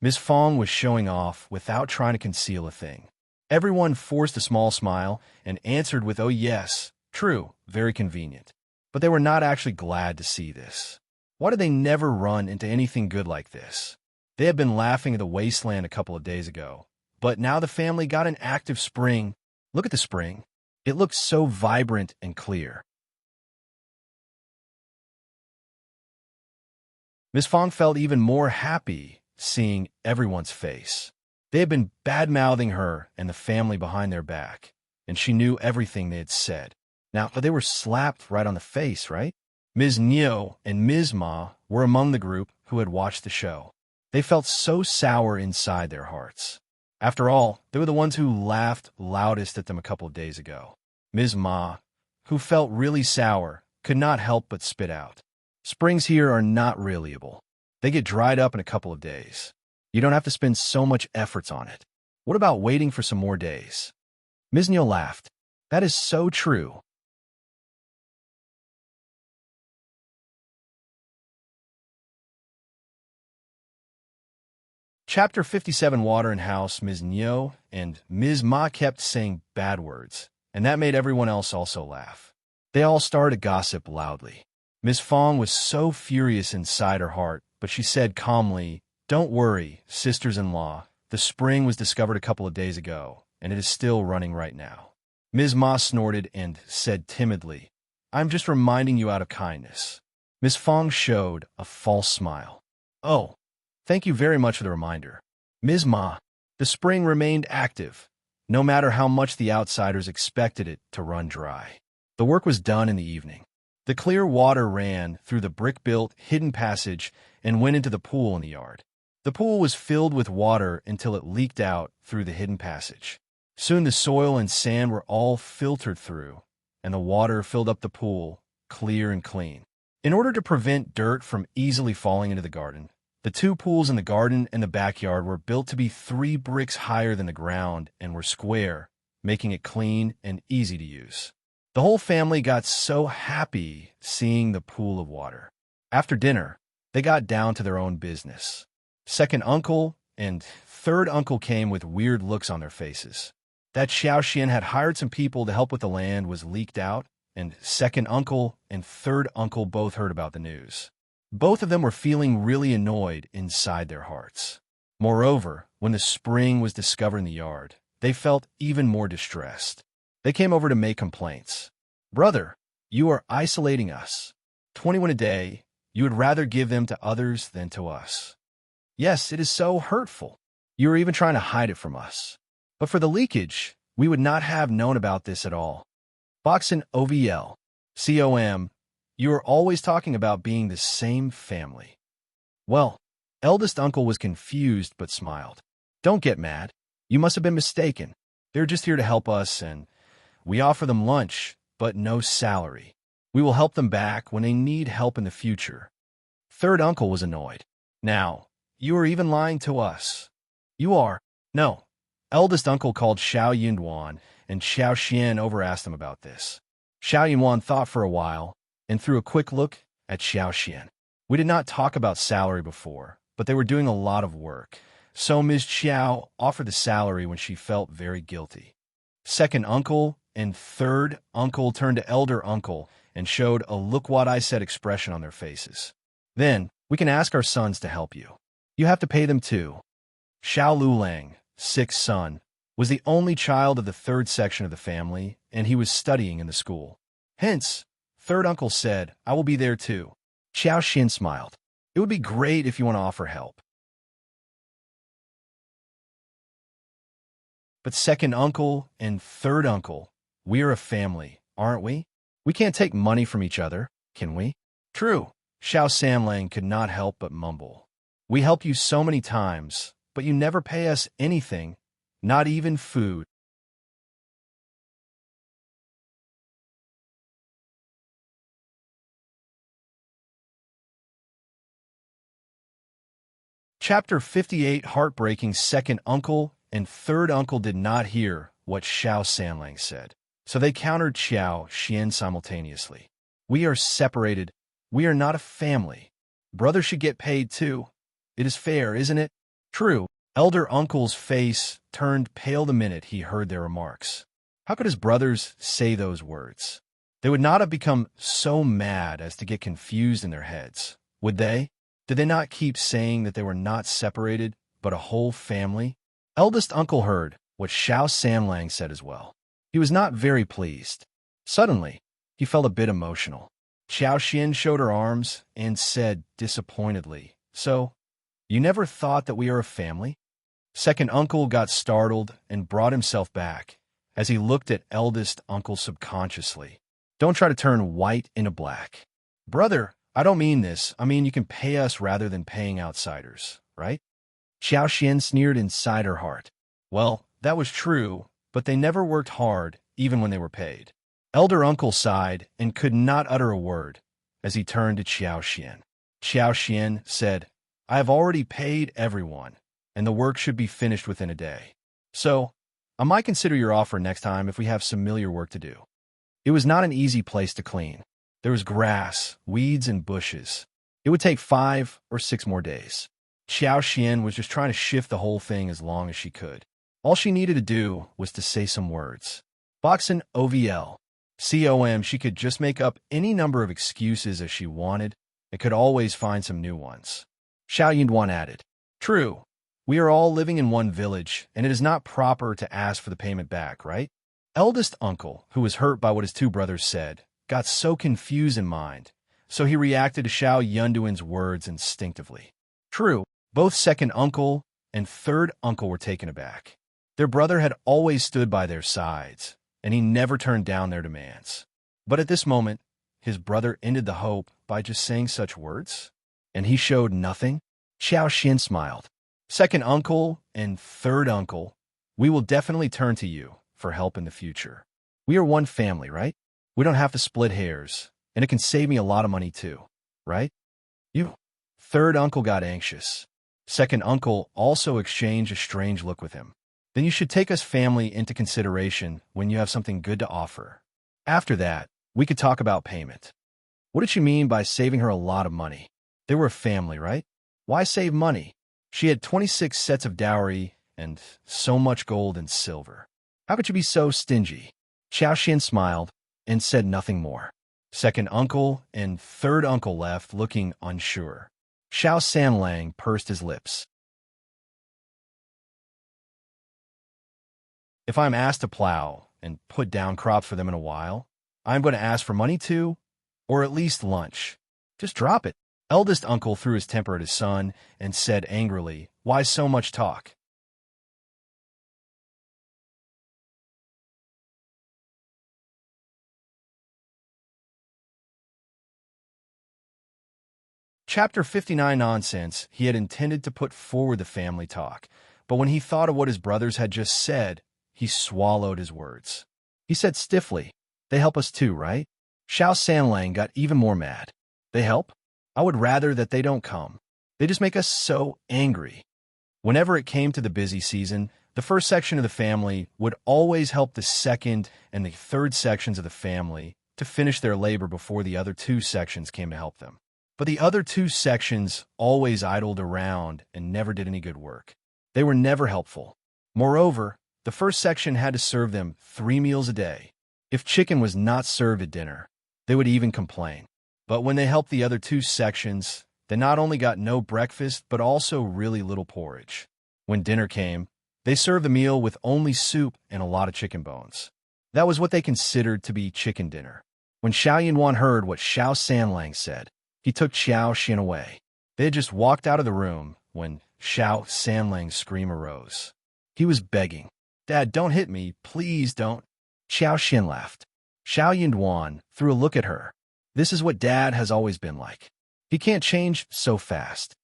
Ms. Fang was showing off without trying to conceal a thing. Everyone forced a small smile and answered with, oh yes, true, very convenient. But they were not actually glad to see this. Why did they never run into anything good like this? They had been laughing at the wasteland a couple of days ago, but now the family got an active spring. Look at the spring. It looked so vibrant and clear. Ms. Fang felt even more happy seeing everyone's face. They had been bad-mouthing her and the family behind their back, and she knew everything they had said. Now, they were slapped right on the face, right? Ms. Neo and Ms. Ma were among the group who had watched the show. They felt so sour inside their hearts. After all, they were the ones who laughed loudest at them a couple of days ago. Ms. Ma, who felt really sour, could not help but spit out. Springs here are not reliable. They get dried up in a couple of days. You don't have to spend so much efforts on it. What about waiting for some more days? Ms. Neo laughed. That is so true. Chapter 57 Water and House. Ms. Neo and Ms. Ma kept saying bad words, and that made everyone else also laugh. They all started to gossip loudly. Ms. Fang was so furious inside her heart, but she said calmly, Don't worry, sisters-in-law. The spring was discovered a couple of days ago, and it is still running right now. Ms. Ma snorted and said timidly, I'm just reminding you out of kindness. Ms. Fang showed a false smile. Oh, thank you very much for the reminder. Ms. Ma, the spring remained active, no matter how much the outsiders expected it to run dry. The work was done in the evening. The clear water ran through the brick-built hidden passage and went into the pool in the yard. The pool was filled with water until it leaked out through the hidden passage. Soon the soil and sand were all filtered through, and the water filled up the pool, clear and clean. In order to prevent dirt from easily falling into the garden, the two pools in the garden and the backyard were built to be 3 bricks higher than the ground and were square, making it clean and easy to use. The whole family got so happy seeing the pool of water. After dinner, they got down to their own business. Second uncle and third uncle came with weird looks on their faces. That Xian had hired some people to help with the land was leaked out, and second uncle and third uncle both heard about the news. Both of them were feeling really annoyed inside their hearts. Moreover, when the spring was discovered in the yard, they felt even more distressed. They came over to make complaints. Brother, you are isolating us. 21 a day, you would rather give them to others than to us. Yes, it is so hurtful. You are even trying to hide it from us. But for the leakage, we would not have known about this at all. Boxin OVL. COM. You are always talking about being the same family. Well, eldest uncle was confused but smiled. Don't get mad. You must have been mistaken. They're just here to help us, and we offer them lunch, but no salary. We will help them back when they need help in the future. Third uncle was annoyed. Now, you are even lying to us. You are. No. Eldest uncle called Shao Yunduan, and Xiao Xian over-asked him about this. Shao Yunduan thought for a while, and threw a quick look at Xiao Xian. We did not talk about salary before, but they were doing a lot of work, so Ms. Qiao offered the salary when she felt very guilty. Second uncle and third uncle turned to elder uncle and showed a look-what-I-said expression on their faces. Then, we can ask our sons to help you. You have to pay them too. Shao Lulang, sixth son, was the only child of the third section of the family, and he was studying in the school. Hence, third uncle said, I will be there too. Xiao Xin smiled. It would be great if you want to offer help. But second uncle and third uncle, we are a family, aren't we? We can't take money from each other, can we? True. Shao Samlang could not help but mumble. We help you so many times, but you never pay us anything, not even food. Chapter 58. Heartbreaking. Second uncle and third uncle did not hear what Shao Sanlang said, so they countered Xiao Xian simultaneously. We are separated. We are not a family. Brother should get paid too. It is fair, isn't it? True. Elder uncle's face turned pale the minute he heard their remarks. How could his brothers say those words? They would not have become so mad as to get confused in their heads, would they? Did they not keep saying that they were not separated, but a whole family? Eldest uncle heard what Shao Samlang said as well. He was not very pleased. Suddenly, he felt a bit emotional. Xiao Xian showed her arms and said disappointedly, So, you never thought that we are a family? Second uncle got startled and brought himself back as he looked at eldest uncle subconsciously. Don't try to turn white into black. Brother, I don't mean this. I mean you can pay us rather than paying outsiders, right? Xiao Xian sneered inside her heart. Well, that was true, but they never worked hard, even when they were paid. Elder uncle sighed and could not utter a word as he turned to Xiao Xian. Xiao Xian said, I have already paid everyone, and the work should be finished within a day. So, I might consider your offer next time if we have familiar work to do. It was not an easy place to clean. There was grass, weeds, and bushes. It would take 5 or 6 more days. Xiao Xian was just trying to shift the whole thing as long as she could. All she needed to do was to say some words. Boxin OVL. COM, she could just make up any number of excuses as she wanted and could always find some new ones. Shao Yunduan added, True, we are all living in one village, and it is not proper to ask for the payment back, right? Eldest uncle, who was hurt by what his 2 brothers said, got so confused in mind, so he reacted to Shao Yunduan's words instinctively. True, both second uncle and third uncle were taken aback. Their brother had always stood by their sides, and he never turned down their demands. But at this moment, his brother ended the hope by just saying such words, and he showed nothing. Xiao Xian smiled. Second uncle and third uncle, we will definitely turn to you for help in the future. We are one family, right? We don't have to split hairs, and it can save me a lot of money too, right? You. Third uncle got anxious. Second uncle also exchanged a strange look with him. Then you should take us family into consideration when you have something good to offer. After that, we could talk about payment. What did she mean by saving her a lot of money? They were a family, right? Why save money? She had 26 sets of dowry and so much gold and silver. How could you be so stingy? Xiao Xian smiled and said nothing more. Second uncle and third uncle left looking unsure. Shao Sanlang pursed his lips. If I'm asked to plow and put down crops for them in a while, I'm going to ask for money too, or at least lunch. Just drop it. Eldest uncle threw his temper at his son and said angrily, Why so much talk? Chapter 59. Nonsense. He had intended to put forward the family talk, but when he thought of what his brothers had just said, he swallowed his words. He said stiffly, They help us too, right? Shao Sanlang got even more mad. They help? I would rather that they don't come. They just make us so angry. Whenever it came to the busy season, the first section of the family would always help the second and the third sections of the family to finish their labor before the other two sections came to help them. But the other two sections always idled around and never did any good work. They were never helpful. Moreover, the first section had to serve them 3 meals a day. If chicken was not served at dinner, they would even complain. But when they helped the other two sections, they not only got no breakfast, but also really little porridge. When dinner came, they served the meal with only soup and a lot of chicken bones. That was what they considered to be chicken dinner. When Shao Yunduan heard what Shao Sanlang said, he took Xiao Xian away. They had just walked out of the room when Shao Sanlang's scream arose. He was begging, "Dad, don't hit me, please don't." Xiao Xian laughed. Shao Yunduan threw a look at her. This is what Dad has always been like. He can't change so fast.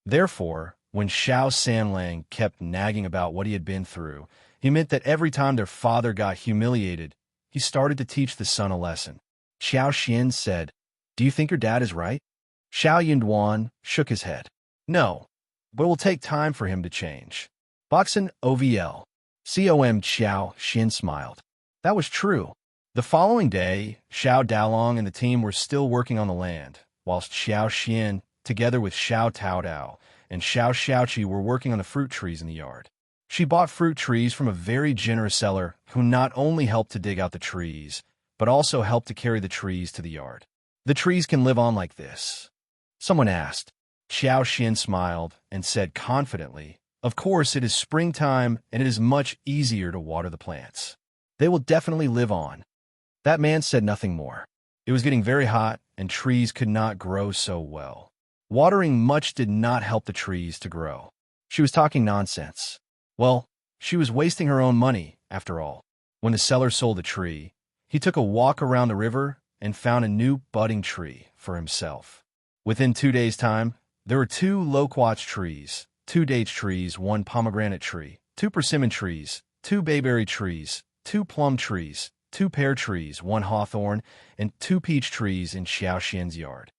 Therefore, when Shao Sanlang kept nagging about what he had been through, he meant that every time their father got humiliated, he started to teach the son a lesson. Xiao Xian said, "Do you think your dad is right?" Shao Yunduan shook his head. "No, but it will take time for him to change." Boxen OVL. COM Xiao Xian smiled. That was true. The following day, Xiao Daolong and the team were still working on the land, whilst Xiao Xian, together with Xiao Taodao and Xiao Xiaoqi, were working on the fruit trees in the yard. She bought fruit trees from a very generous seller who not only helped to dig out the trees, but also helped to carry the trees to the yard. The trees can live on like this? Someone asked. Xiao Xian smiled and said confidently, "Of course, it is springtime and it is much easier to water the plants. They will definitely live on." That man said nothing more. It was getting very hot and trees could not grow so well. Watering much did not help the trees to grow. She was talking nonsense. Well, she was wasting her own money, after all. When the seller sold the tree, he took a walk around the river and found a new budding tree for himself. Within 2 days' time, there were 2 loquat trees, 2 date trees, 1 pomegranate tree, 2 persimmon trees, 2 bayberry trees, 2 plum trees, 2 pear trees, 1 hawthorn, and 2 peach trees in Xiao Xian's yard.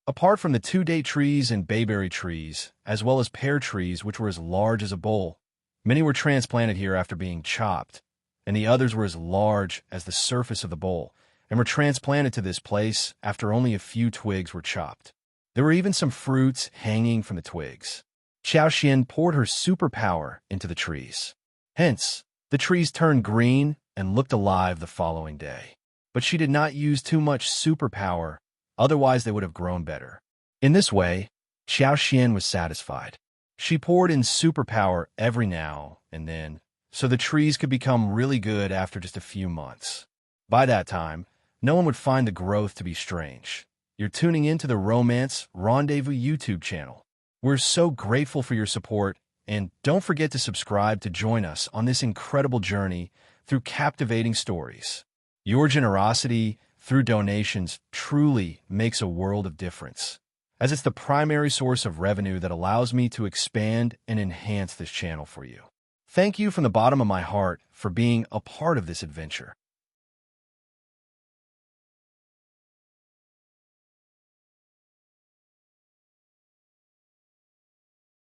Apart from the 2 date trees and bayberry trees, as well as pear trees which were as large as a bowl, many were transplanted here after being chopped, and the others were as large as the surface of the bowl, and were transplanted to this place after only a few twigs were chopped. There were even some fruits hanging from the twigs. Xiao Xian poured her superpower into the trees. Hence, the trees turned green and looked alive the following day. But she did not use too much superpower, otherwise they would have grown better. In this way, Xiao Xian was satisfied. She poured in superpower every now and then, so the trees could become really good after just a few months. By that time, no one would find the growth to be strange. You're tuning into the Romance Rendezvous YouTube channel. We're so grateful for your support, and don't forget to subscribe to join us on this incredible journey through captivating stories. Your generosity through donations truly makes a world of difference, as it's the primary source of revenue that allows me to expand and enhance this channel for you. Thank you from the bottom of my heart for being a part of this adventure.